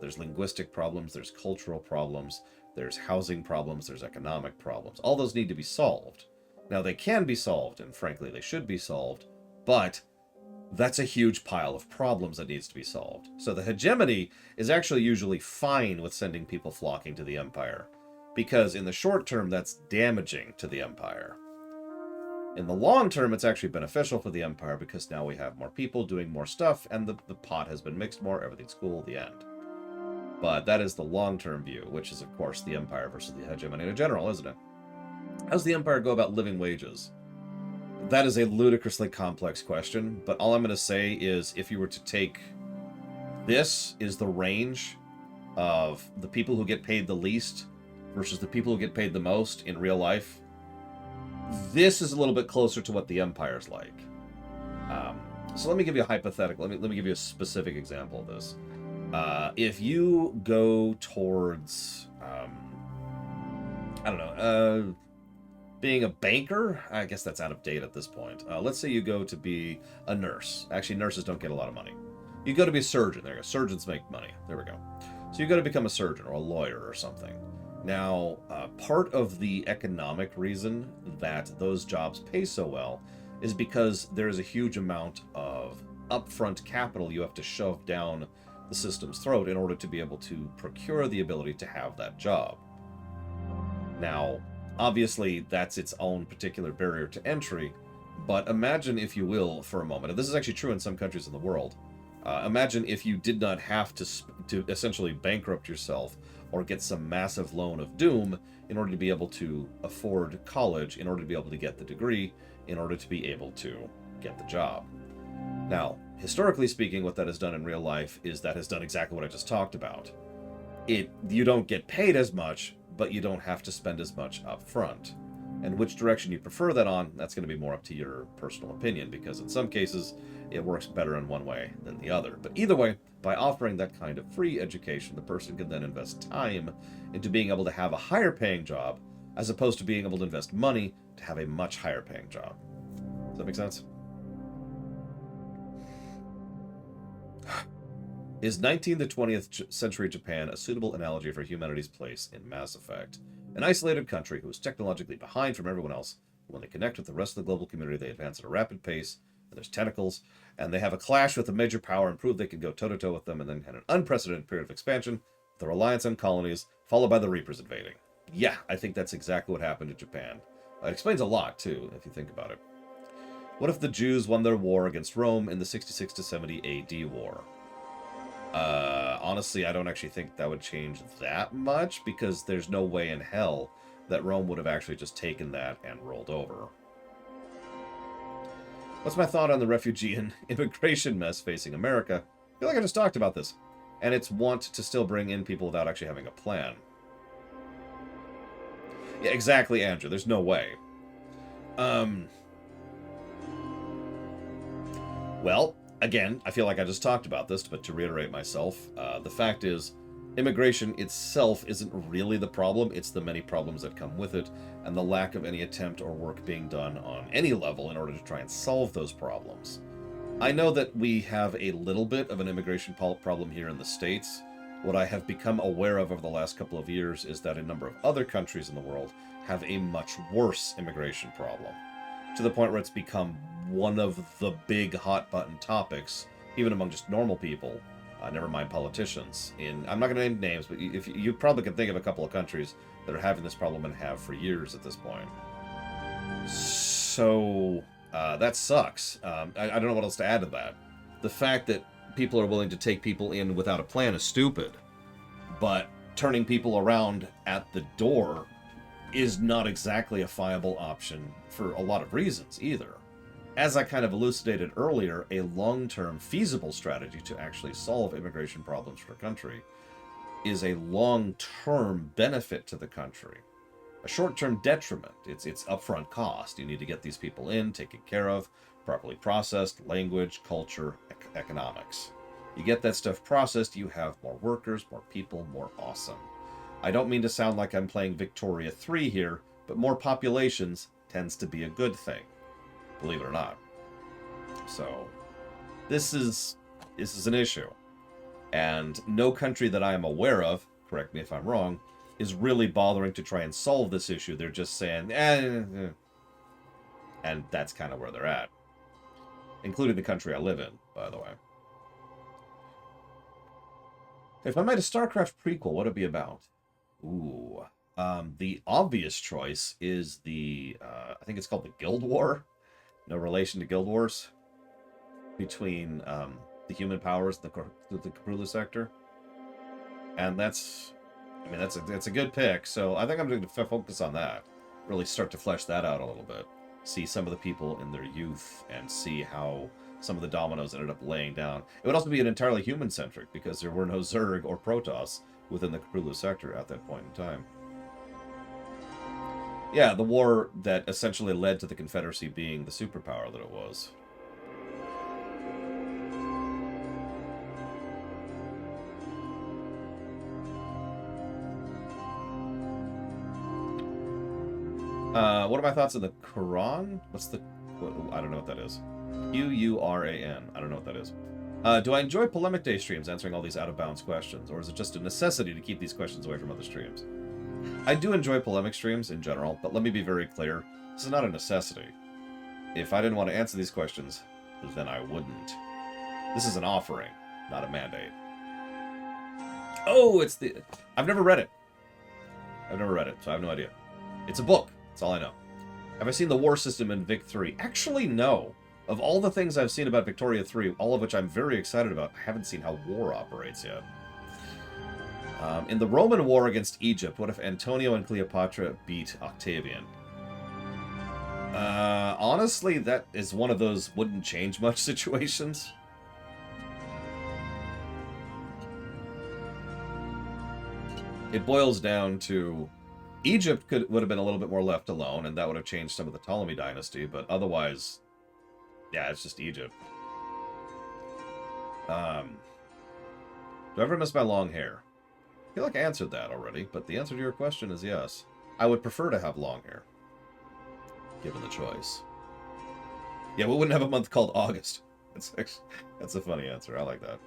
There's linguistic problems, there's cultural problems, there's housing problems, there's economic problems. All those need to be solved. Now, they can be solved, and frankly, they should be solved, but that's a huge pile of problems that needs to be solved. So the hegemony is actually usually fine with sending people flocking to the Empire, because in the short term, that's damaging to the Empire. In the long term, it's actually beneficial for the Empire, because now we have more people doing more stuff, and the pot has been mixed more, everything's cool, the end. But that is the long-term view, which is, of course, the Empire versus the hegemony in general, isn't it? How does the Empire go about living wages? That is a ludicrously complex question, but all I'm going to say is, if you were to take... This is the range of the people who get paid the least versus the people who get paid the most in real life. This is a little bit closer to what the Empire's like. So let me give you a hypothetical. Let me give you a specific example of this. If you go towards, I don't know, being a banker, I guess that's out of date at this point. Let's say you go to be a nurse. Actually, nurses don't get a lot of money. You go to be a surgeon. There you go. Surgeons make money. There we go. So you go to become a surgeon or a lawyer or something. Now, part of the economic reason that those jobs pay so well is because there is a huge amount of upfront capital you have to shove down the system's throat in order to be able to procure the ability to have that job. Now, obviously, that's its own particular barrier to entry, but imagine, if you will, for a moment, and this is actually true in some countries in the world, imagine if you did not have to essentially bankrupt yourself or get some massive loan of doom in order to be able to afford college, in order to be able to get the degree, in order to be able to get the job. Now, historically speaking, what that has done in real life is that has done exactly what I just talked about. You don't get paid as much, but you don't have to spend as much up front. And which direction you prefer that on, that's going to be more up to your personal opinion, because in some cases, it works better in one way than the other. But either way, by offering that kind of free education, the person can then invest time into being able to have a higher paying job, as opposed to being able to invest money to have a much higher paying job. Does that make sense? Is 19th to 20th century Japan a suitable analogy for humanity's place in Mass Effect? An isolated country who is technologically behind from everyone else. When they connect with the rest of the global community, they advance at a rapid pace, and there's tentacles, and they have a clash with a major power and prove they can go toe-to-toe with them, and then had an unprecedented period of expansion, with a reliance on colonies, followed by the Reapers invading. Yeah, I think that's exactly what happened to Japan. It explains a lot, too, if you think about it. What if the Jews won their war against Rome in the 66 to 70 AD war? Honestly, I don't actually think that would change that much, because there's no way in hell that Rome would have actually just taken that and rolled over. What's my thought on the refugee and immigration mess facing America? I feel like I just talked about this, and its want to still bring in people without actually having a plan. Yeah, exactly, Andrew. There's no way. Well, again, I feel like I just talked about this, but to reiterate myself, the fact is, immigration itself isn't really the problem, it's the many problems that come with it, and the lack of any attempt or work being done on any level in order to try and solve those problems. I know that we have a little bit of an immigration problem here in the States. What I have become aware of over the last couple of years is that a number of other countries in the world have a much worse immigration problem, to the point where it's become one of the big hot-button topics, even among just normal people, never mind politicians. I'm not going to name names, but you probably can think of a couple of countries that are having this problem and have for years at this point. So, that sucks. I don't know what else to add to that. The fact that people are willing to take people in without a plan is stupid, but turning people around at the door is not exactly a viable option for a lot of reasons either. As I kind of elucidated earlier, a long-term feasible strategy to actually solve immigration problems for a country is a long-term benefit to the country. A short-term detriment. It's upfront cost. You need to get these people in, taken care of, properly processed, language, culture, economics. You get that stuff processed, you have more workers, more people, more awesome. I don't mean to sound like I'm playing Victoria 3 here, but more populations tends to be a good thing. Believe it or not. So, this is an issue. And no country that I am aware of, correct me if I'm wrong, is really bothering to try and solve this issue. They're just saying, and that's kind of where they're at. Including the country I live in, by the way. If I made a StarCraft prequel, what would it be about? Ooh. The obvious choice is the, I think it's called the Guild War. No relation to Guild Wars. Between the human powers and the Kapulu sector. And that's a good pick. So I think I'm going to focus on that. Really start to flesh that out a little bit. See some of the people in their youth and see how some of the dominoes ended up laying down. It would also be an entirely human-centric because there were no Zerg or Protoss within the Kapulu sector at that point in time. Yeah, the war that essentially led to the Confederacy being the superpower that it was. What are my thoughts on the Quran? I don't know what that is. Quran. I don't know what that is. Do I enjoy Polemic Day streams answering all these out-of-bounds questions, or is it just a necessity to keep these questions away from other streams? I do enjoy polemic streams in general, but let me be very clear. This is not a necessity. If I didn't want to answer these questions, then I wouldn't. This is an offering, not a mandate. Oh, I've never read it. So I have no idea. It's a book. That's all I know. Have I seen the war system in Vic 3? Actually, no. Of all the things I've seen about Victoria 3, all of which I'm very excited about, I haven't seen how war operates yet. In the Roman War against Egypt, what if Antonio and Cleopatra beat Octavian? Honestly, that is one of those wouldn't change much situations. It boils down to Egypt would have been a little bit more left alone, and that would have changed some of the Ptolemy dynasty, but otherwise, yeah, it's just Egypt. Do I ever miss my long hair? I feel like I answered that already, but the answer to your question is yes. I would prefer to have long hair, given the choice. Yeah, we wouldn't have a month called August. That's a funny answer. I like that.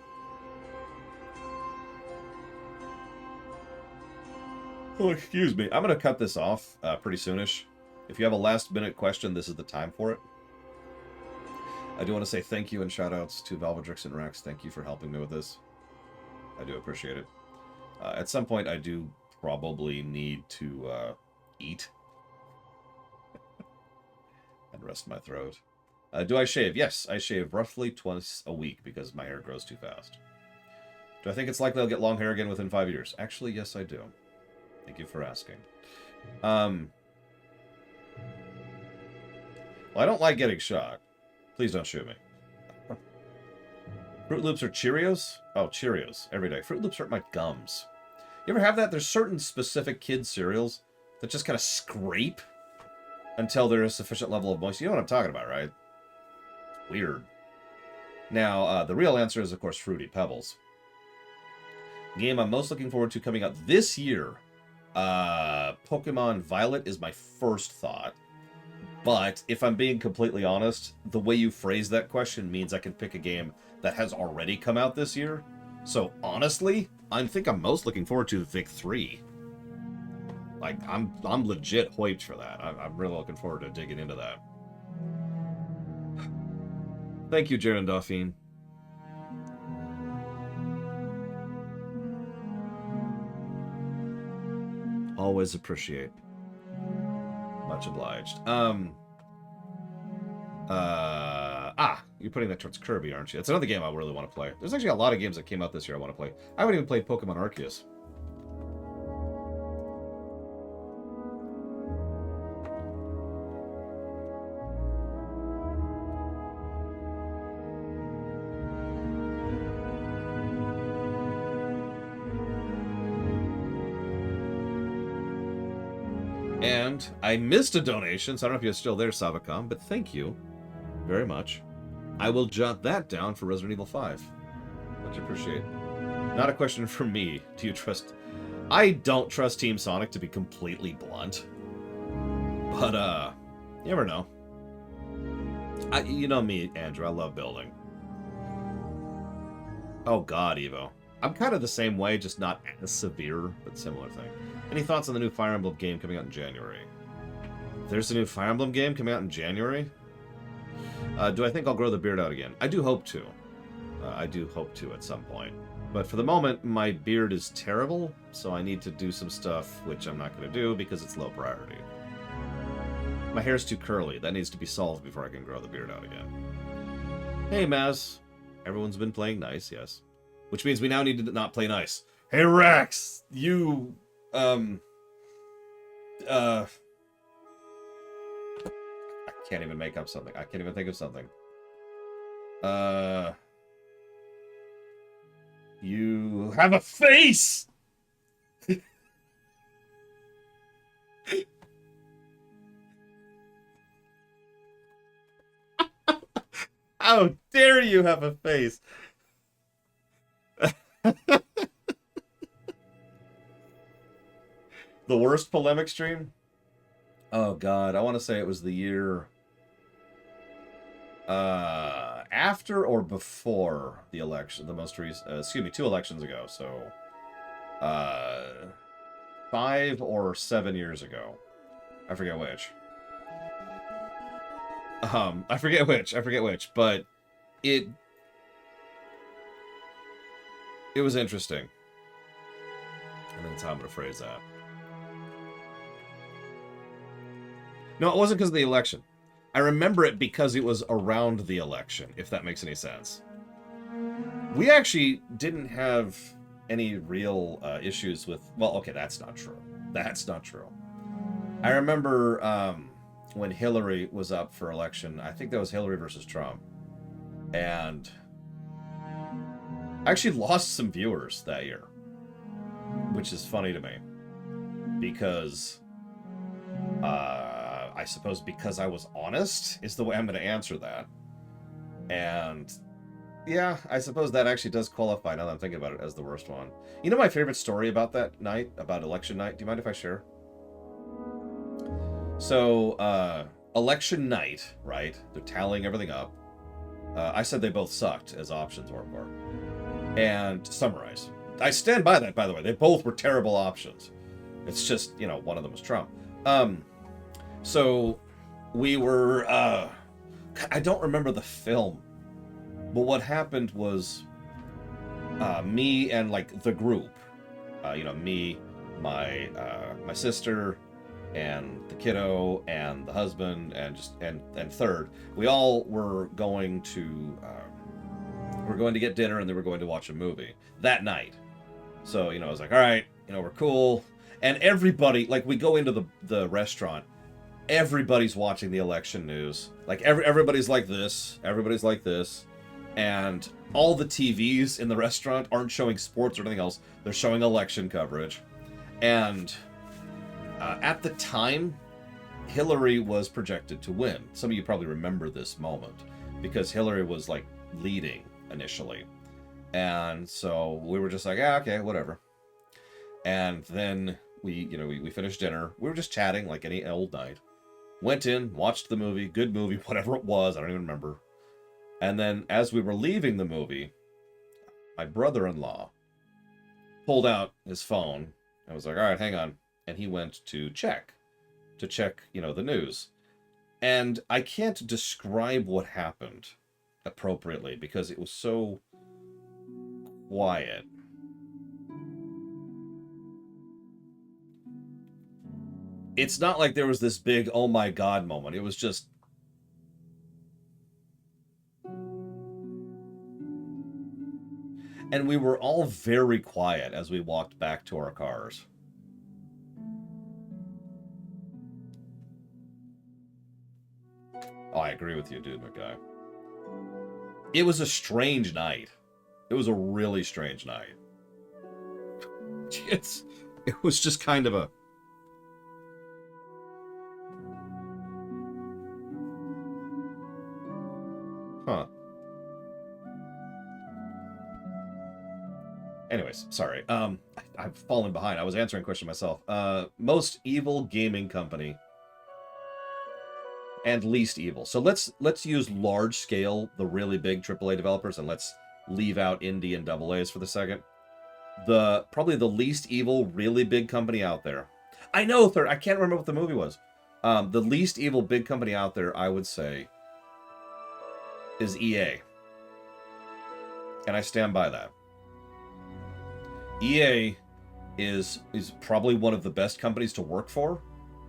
Oh, excuse me. I'm going to cut this off pretty soonish. If you have a last-minute question, this is the time for it. I do want to say thank you and shout-outs to Valvedrix and Rex. Thank you for helping me with this. I do appreciate it. At some point, I do probably need to eat and rest my throat. Do I shave? Yes, I shave roughly twice a week because my hair grows too fast. Do I think it's likely I'll get long hair again within 5 years? Actually, yes, I do. Thank you for asking. Well, I don't like getting shot. Please don't shoot me. Fruit Loops or Cheerios? Oh, Cheerios. Every day. Fruit Loops hurt my gums. You ever have that? There's certain specific kid cereals that just kind of scrape until there is sufficient level of moisture. You know what I'm talking about, right? It's weird. Now, the real answer is, of course, Fruity Pebbles. Game I'm most looking forward to coming out this year. Pokemon Violet is my first thought. But if I'm being completely honest, the way you phrase that question means I can pick a game that has already come out this year. So honestly, I think I'm most looking forward to Vic 3. Like, I'm legit hyped for that. I'm really looking forward to digging into that. Thank you, Jaron Dauphine. Always appreciate. Much obliged. You're putting that towards Kirby, aren't you? That's another game I really want to play. There's actually a lot of games that came out this year I want to play. I haven't even played Pokemon Arceus. And I missed a donation, so I don't know if you're still there, Sabacom, but thank you very much. I will jot that down for Resident Evil 5. Much appreciate. Not a question for me. Do you trust... I don't trust Team Sonic, to be completely blunt. But, you never know. You know me, Andrew. I love building. Oh, God, Evo. I'm kind of the same way, just not as severe, but similar thing. Any thoughts on the new Fire Emblem game coming out in January? There's a new Fire Emblem game coming out in January? Do I think I'll grow the beard out again? I do hope to. I do hope to at some point. But for the moment, my beard is terrible, so I need to do some stuff, which I'm not going to do because it's low priority. My hair's too curly. That needs to be solved before I can grow the beard out again. Hey, Maz. Everyone's been playing nice, yes. Which means we now need to not play nice. Hey, Rex! You... I can't even make up something. I can't even think of something. You have a face! How dare you have a face? The worst polemic stream? Oh god, I want to say it was the year after or before the election, the most recent, excuse me, 2 elections ago, so 5 or 7 years ago. I forget which. I forget which, but it was interesting. I think that's how I'm gonna phrase that. No, it wasn't because of the election. I remember it because it was around the election, if that makes any sense. We actually didn't have any real issues with... Well, okay, that's not true. That's not true. I remember when Hillary was up for election, I think that was Hillary versus Trump. And I actually lost some viewers that year, which is funny to me. Because... I suppose because I was honest is the way I'm going to answer that. And yeah, I suppose that actually does qualify, now that I'm thinking about it, as the worst one. You know my favorite story about that night, about election night? Do you mind if I share? So, election night, right? They're tallying everything up. I said they both sucked as options were. And to summarize, I stand by that, by the way. They both were terrible options. It's just, you know, one of them was Trump. So we were, I don't remember the film, but what happened was, me and like the group, you know, me, my sister, and the kiddo, and the husband, and third, we all were going to get dinner, and then we're going to watch a movie that night. So, you know, I was like, all right, you know, we're cool. And everybody, like, we go into the restaurant, everybody's watching the election news. Like, everybody's like this, and all the TVs in the restaurant aren't showing sports or anything else. They're showing election coverage. And at the time, Hillary was projected to win. Some of you probably remember this moment, because Hillary was, like, leading initially. And so we were just like, yeah, okay, whatever. And then we finished dinner. We were just chatting like any old night. Went in, watched the movie, good movie, whatever it was, I don't even remember. And then as we were leaving the movie, my brother-in-law pulled out his phone and was like, all right, hang on. And he went to check, you know, the news. And I can't describe what happened appropriately because it was so quiet. It's not like there was this big, oh my god moment. It was just... And we were all very quiet as we walked back to our cars. Oh, I agree with you, dude, my guy. It was a strange night. It was a really strange night. It was just kind of a... anyways, sorry. I've fallen behind. I was answering a question myself. Most evil gaming company and least evil. So let's use large scale, the really big AAA developers, and let's leave out indie and AA's for the second. Probably the least evil, really big company out there. I know, I can't remember what the movie was. The least evil big company out there, I would say, is EA. And I stand by that. EA is probably one of the best companies to work for,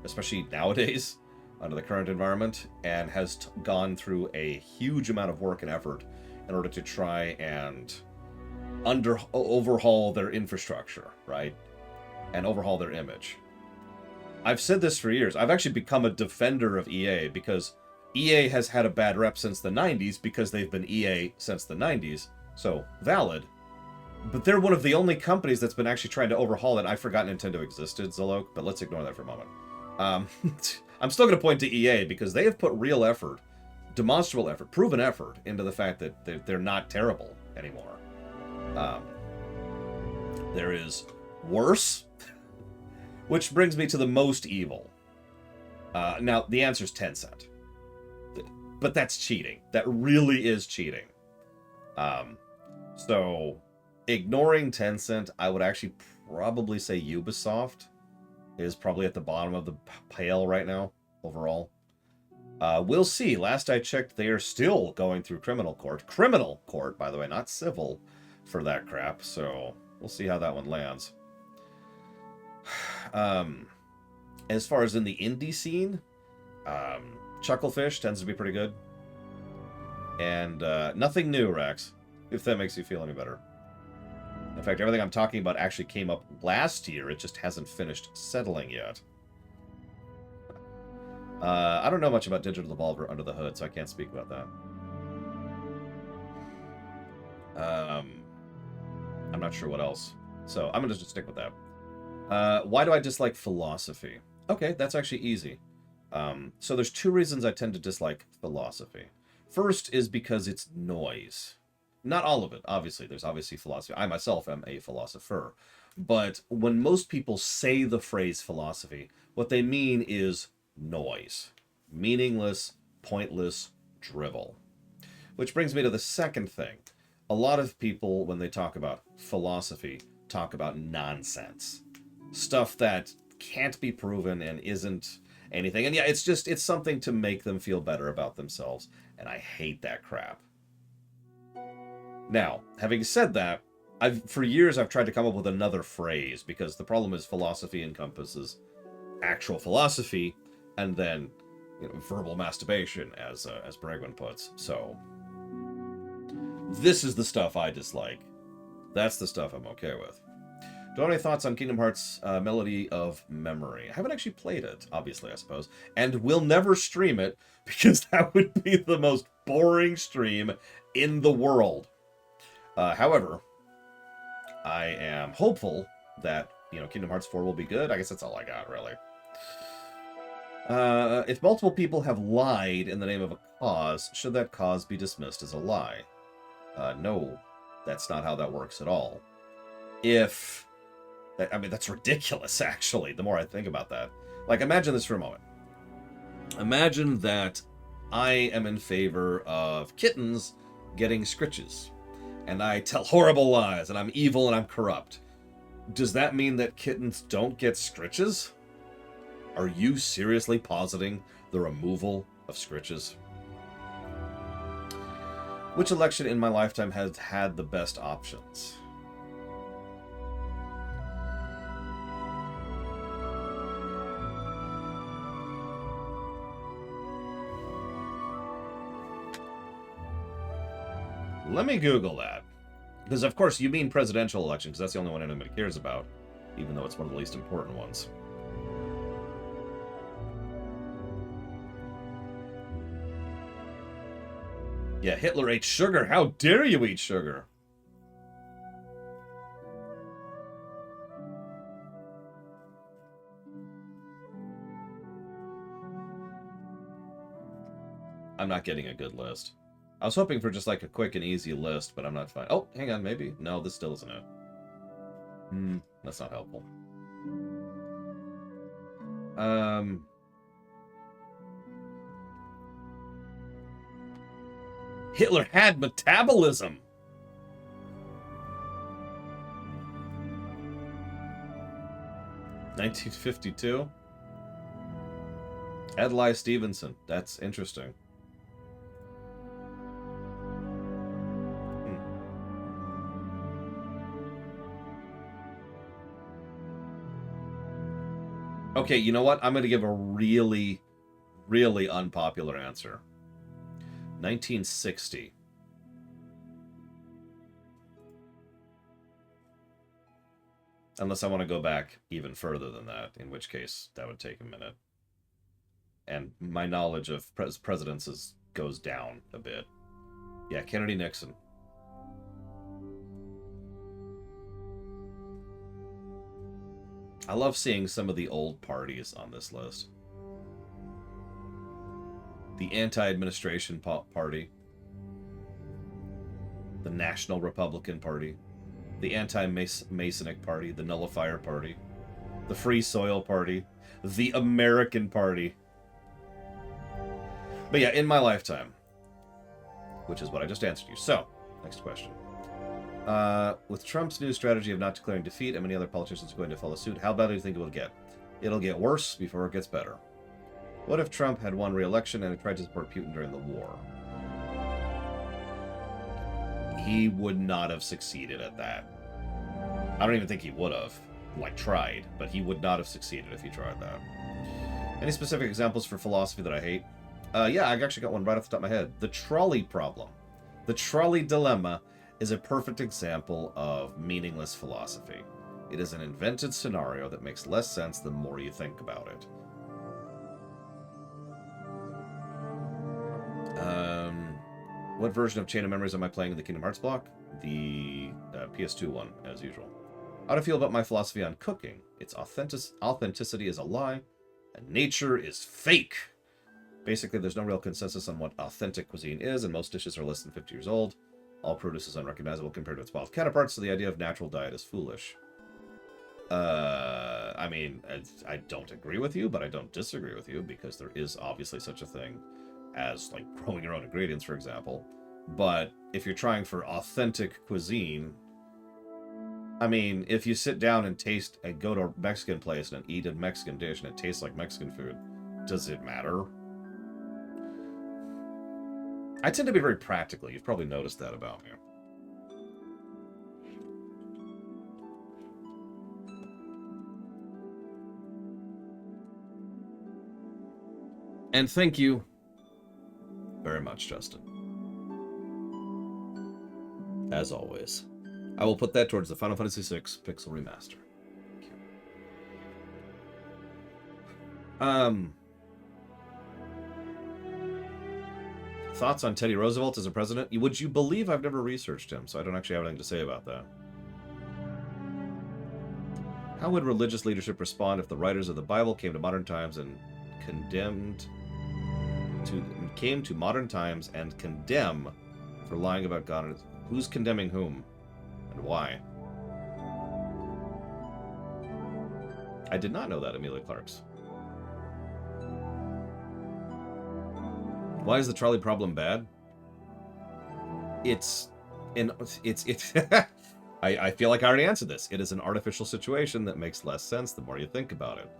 especially nowadays, under the current environment, and has gone through a huge amount of work and effort in order to try and overhaul their infrastructure, right? And overhaul their image. I've said this for years. I've actually become a defender of EA because EA has had a bad rep since the 90s because they've been EA since the 90s. So, valid. But they're one of the only companies that's been actually trying to overhaul it. I forgot Nintendo existed, Zolok, but let's ignore that for a moment. I'm still going to point to EA because they have put real effort, demonstrable effort, proven effort into the fact that they're not terrible anymore. There is worse, which brings me to the most evil. Now, the answer is Tencent. But that's cheating. That really is cheating. So, ignoring Tencent, I would actually probably say Ubisoft is probably at the bottom of the pile right now, overall. We'll see. Last I checked, they are still going through criminal court. Criminal court, by the way, not civil for that crap. So, we'll see how that one lands. As far as in the indie scene, Chucklefish tends to be pretty good. And nothing new, Rex, if that makes you feel any better. In fact, everything I'm talking about actually came up last year. It just hasn't finished settling yet. I don't know much about Digital Devolver under the hood, so I can't speak about that. I'm not sure what else. So I'm going to just stick with that. Why do I dislike philosophy? Okay, that's actually easy. So there's two reasons I tend to dislike philosophy. First is because it's noise. Not all of it, obviously. There's obviously philosophy. I myself am a philosopher. But when most people say the phrase philosophy, what they mean is noise. Meaningless, pointless drivel. Which brings me to the second thing. A lot of people, when they talk about philosophy, talk about nonsense. Stuff that can't be proven and isn't anything. And yeah, it's something to make them feel better about themselves. And I hate that crap. Now, having said that, for years I've tried to come up with another phrase, because the problem is philosophy encompasses actual philosophy and then verbal masturbation, as Bregman puts. So, this is the stuff I dislike. That's the stuff I'm okay with. Do you have any thoughts on Kingdom Hearts Melody of Memory? I haven't actually played it, obviously, I suppose. And will never stream it, because that would be the most boring stream in the world. However, I am hopeful that, Kingdom Hearts 4 will be good. I guess that's all I got, really. If multiple people have lied in the name of a cause, should that cause be dismissed as a lie? No, that's not how that works at all. That's ridiculous, actually, the more I think about that. Like, imagine this for a moment. Imagine that I am in favor of kittens getting scritches. And I tell horrible lies, and I'm evil and I'm corrupt. Does that mean that kittens don't get scritches? Are you seriously positing the removal of scritches? Which election in my lifetime has had the best options? Let me Google that. Because, of course, you mean presidential elections. That's the only one anybody cares about. Even though it's one of the least important ones. Yeah, Hitler ate sugar. How dare you eat sugar? I'm not getting a good list. I was hoping for just like a quick and easy list, but I'm not fine. Oh, hang on, maybe? No, this still isn't it. That's not helpful. Hitler had metabolism. (1952). Adlai Stevenson. That's interesting. Okay, you know what? I'm going to give a really, really unpopular answer. 1960. Unless I want to go back even further than that, in which case that would take a minute. And my knowledge of presidents goes down a bit. Yeah, Kennedy, Nixon. I love seeing some of the old parties on this list. The anti-administration party. The National Republican Party. The anti-Masonic Party. The Nullifier Party. The Free Soil Party. The American Party. But yeah, in my lifetime. Which is what I just answered you. So, next question. With Trump's new strategy of not declaring defeat and many other politicians going to follow suit, how bad do you think it will get? It'll get worse before it gets better. What if Trump had won re-election and had tried to support Putin during the war? He would not have succeeded at that. I don't even think he would have, tried, but he would not have succeeded if he tried that. Any specific examples for philosophy that I hate? Yeah, I actually got one right off the top of my head. The trolley problem. The trolley dilemma is a perfect example of meaningless philosophy. It is an invented scenario that makes less sense the more you think about it. What version of Chain of Memories am I playing in the Kingdom Hearts block? The PS2 one, as usual. How do I feel about my philosophy on cooking? Its authenticity is a lie, and nature is fake. Basically, there's no real consensus on what authentic cuisine is, and most dishes are less than 50 years old. All produce is unrecognizable compared to its wild counterparts, so the idea of natural diet is foolish. I mean, I don't agree with you, but I don't disagree with you, because there is obviously such a thing as, growing your own ingredients, for example. But if you're trying for authentic cuisine, I mean, if you sit down and go to a Mexican place and eat a Mexican dish and it tastes like Mexican food, does it matter? I tend to be very practical. You've probably noticed that about me. And thank you very much, Justin. As always. I will put that towards the Final Fantasy VI Pixel Remaster. Thank you. Thoughts on Teddy Roosevelt as a president? Would you believe I've never researched him, so I don't actually have anything to say about that. How would religious leadership respond if the writers of the Bible came to modern times and condemn for lying about God? Who's condemning whom? And why? I did not know that, Amelia Clark's. Why is the trolley problem bad? I feel like I already answered this. It is an artificial situation that makes less sense the more you think about it.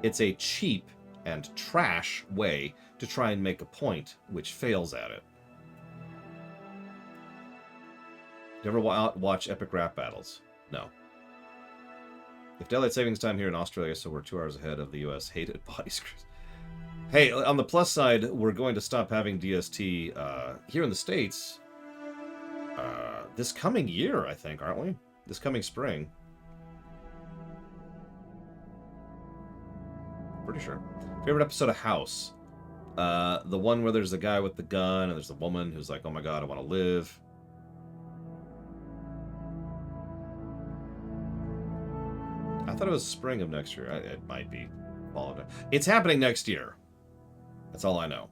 It's a cheap and trash way to try and make a point, which fails at it. You ever watch epic rap battles? No. If daylight savings time here in Australia, so we're 2 hours ahead of the US, hated body screws. Hey, on the plus side, we're going to stop having DST here in the States this coming year, I think, aren't we? This coming spring. Pretty sure. Favorite episode of House? The one where there's the guy with the gun and there's the woman who's like, oh my god, I want to live. I thought it was spring of next year. It might be fall of It's happening next year. That's all I know.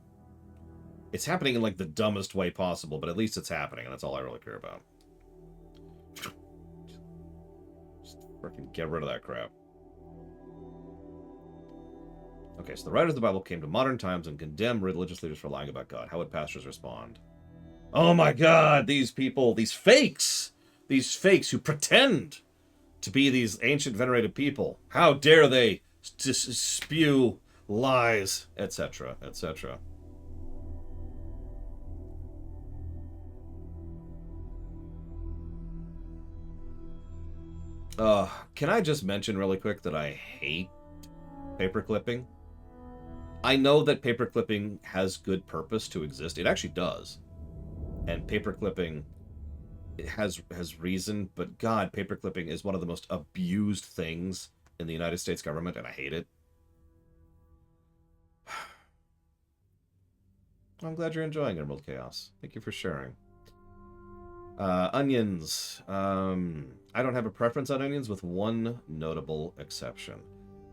It's happening in the dumbest way possible, but at least it's happening, and that's all I really care about. Freaking get rid of that crap. Okay, so the writers of the Bible came to modern times and condemned religious leaders for lying about God. How would pastors respond? Oh my God, these people, these fakes who pretend to be these ancient venerated people. How dare they spew lies, etc., etc. Can I just mention really quick that I hate paper clipping? I know that paper clipping has good purpose to exist. It actually does. And paper clipping has reason, but God, paper clipping is one of the most abused things in the United States government, and I hate it. I'm glad you're enjoying Emerald Chaos. Thank you for sharing. Onions. I don't have a preference on onions with one notable exception.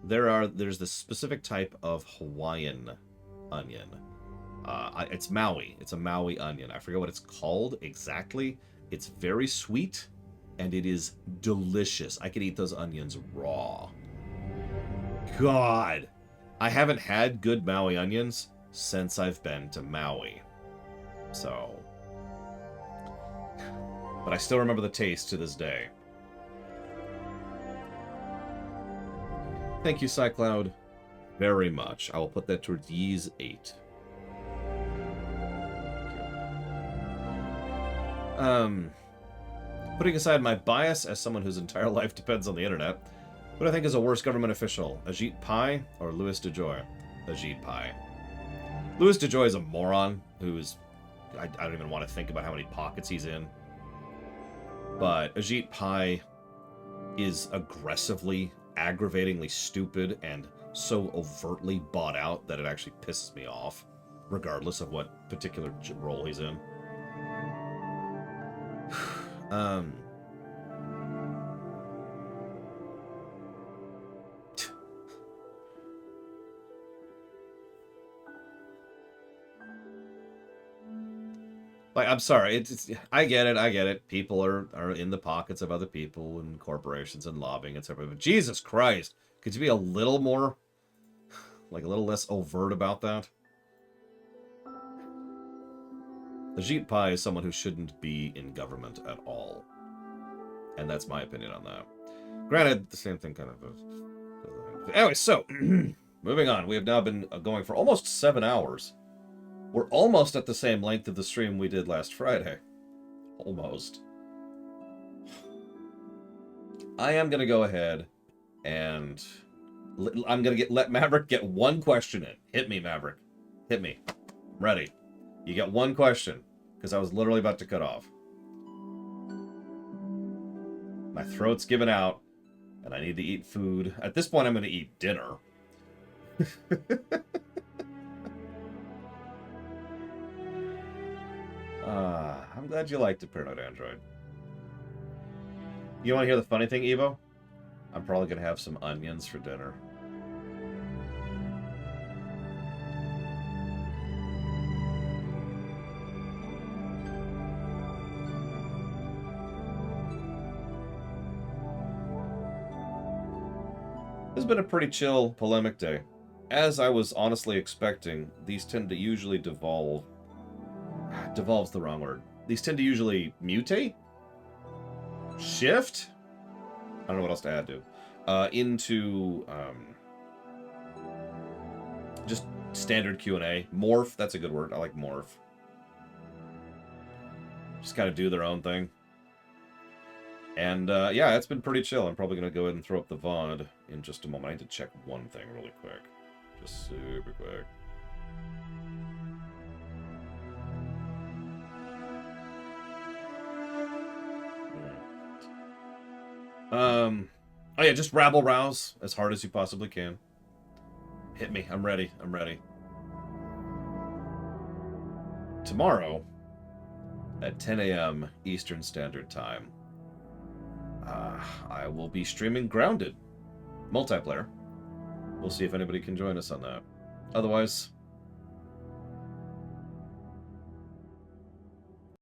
There's this specific type of Hawaiian onion. It's Maui. It's a Maui onion. I forget what it's called exactly. It's very sweet, and it is delicious. I could eat those onions raw. God, I haven't had good Maui onions since I've been to Maui. So, but I still remember the taste to this day. Thank you, Cycloud, very much. I will put that towards Yee's 8. Putting aside my bias as someone whose entire life depends on the internet, what do I think is a worse government official, Ajit Pai or Louis DeJoy? Ajit Pai. Louis DeJoy is a moron who's... I don't even want to think about how many pockets he's in. But Ajit Pai is aggressively, aggravatingly stupid and so overtly bought out that it actually pisses me off, regardless of what particular role he's in. Like, I'm sorry, I get it. People are in the pockets of other people and corporations and lobbying, etc. But Jesus Christ, could you be a little more, like a little less overt about that? Ajit Pai is someone who shouldn't be in government at all. And that's my opinion on that. Granted, the same thing kind of... Anyway, so, moving on. We have now been going for almost 7 hours. We're almost at the same length of the stream we did last Friday. Almost. I am going to go ahead and... I'm going to let Maverick get one question in. Hit me, Maverick. Hit me. I'm ready. You get one question, because I was literally about to cut off. My throat's given out, and I need to eat food. At this point, I'm going to eat dinner. I'm glad you liked it, Paranoid Android. You want to hear the funny thing, Evo? I'm probably going to have some onions for dinner. This has been a pretty chill polemic day. As I was honestly expecting, these tend to usually devolve... Devolve's the wrong word. These tend to usually mutate? Shift? I don't know what else to add to. Into... just standard Q&A. Morph, that's a good word. I like morph. Just kind of do their own thing. And, yeah, it's been pretty chill. I'm probably going to go ahead and throw up the VOD in just a moment. I need to check one thing really quick. Just super quick. Oh yeah, just rabble-rouse as hard as you possibly can. Hit me. I'm ready. I'm ready. Tomorrow, at 10 a.m. Eastern Standard Time, I will be streaming Grounded multiplayer. We'll see if anybody can join us on that. Otherwise,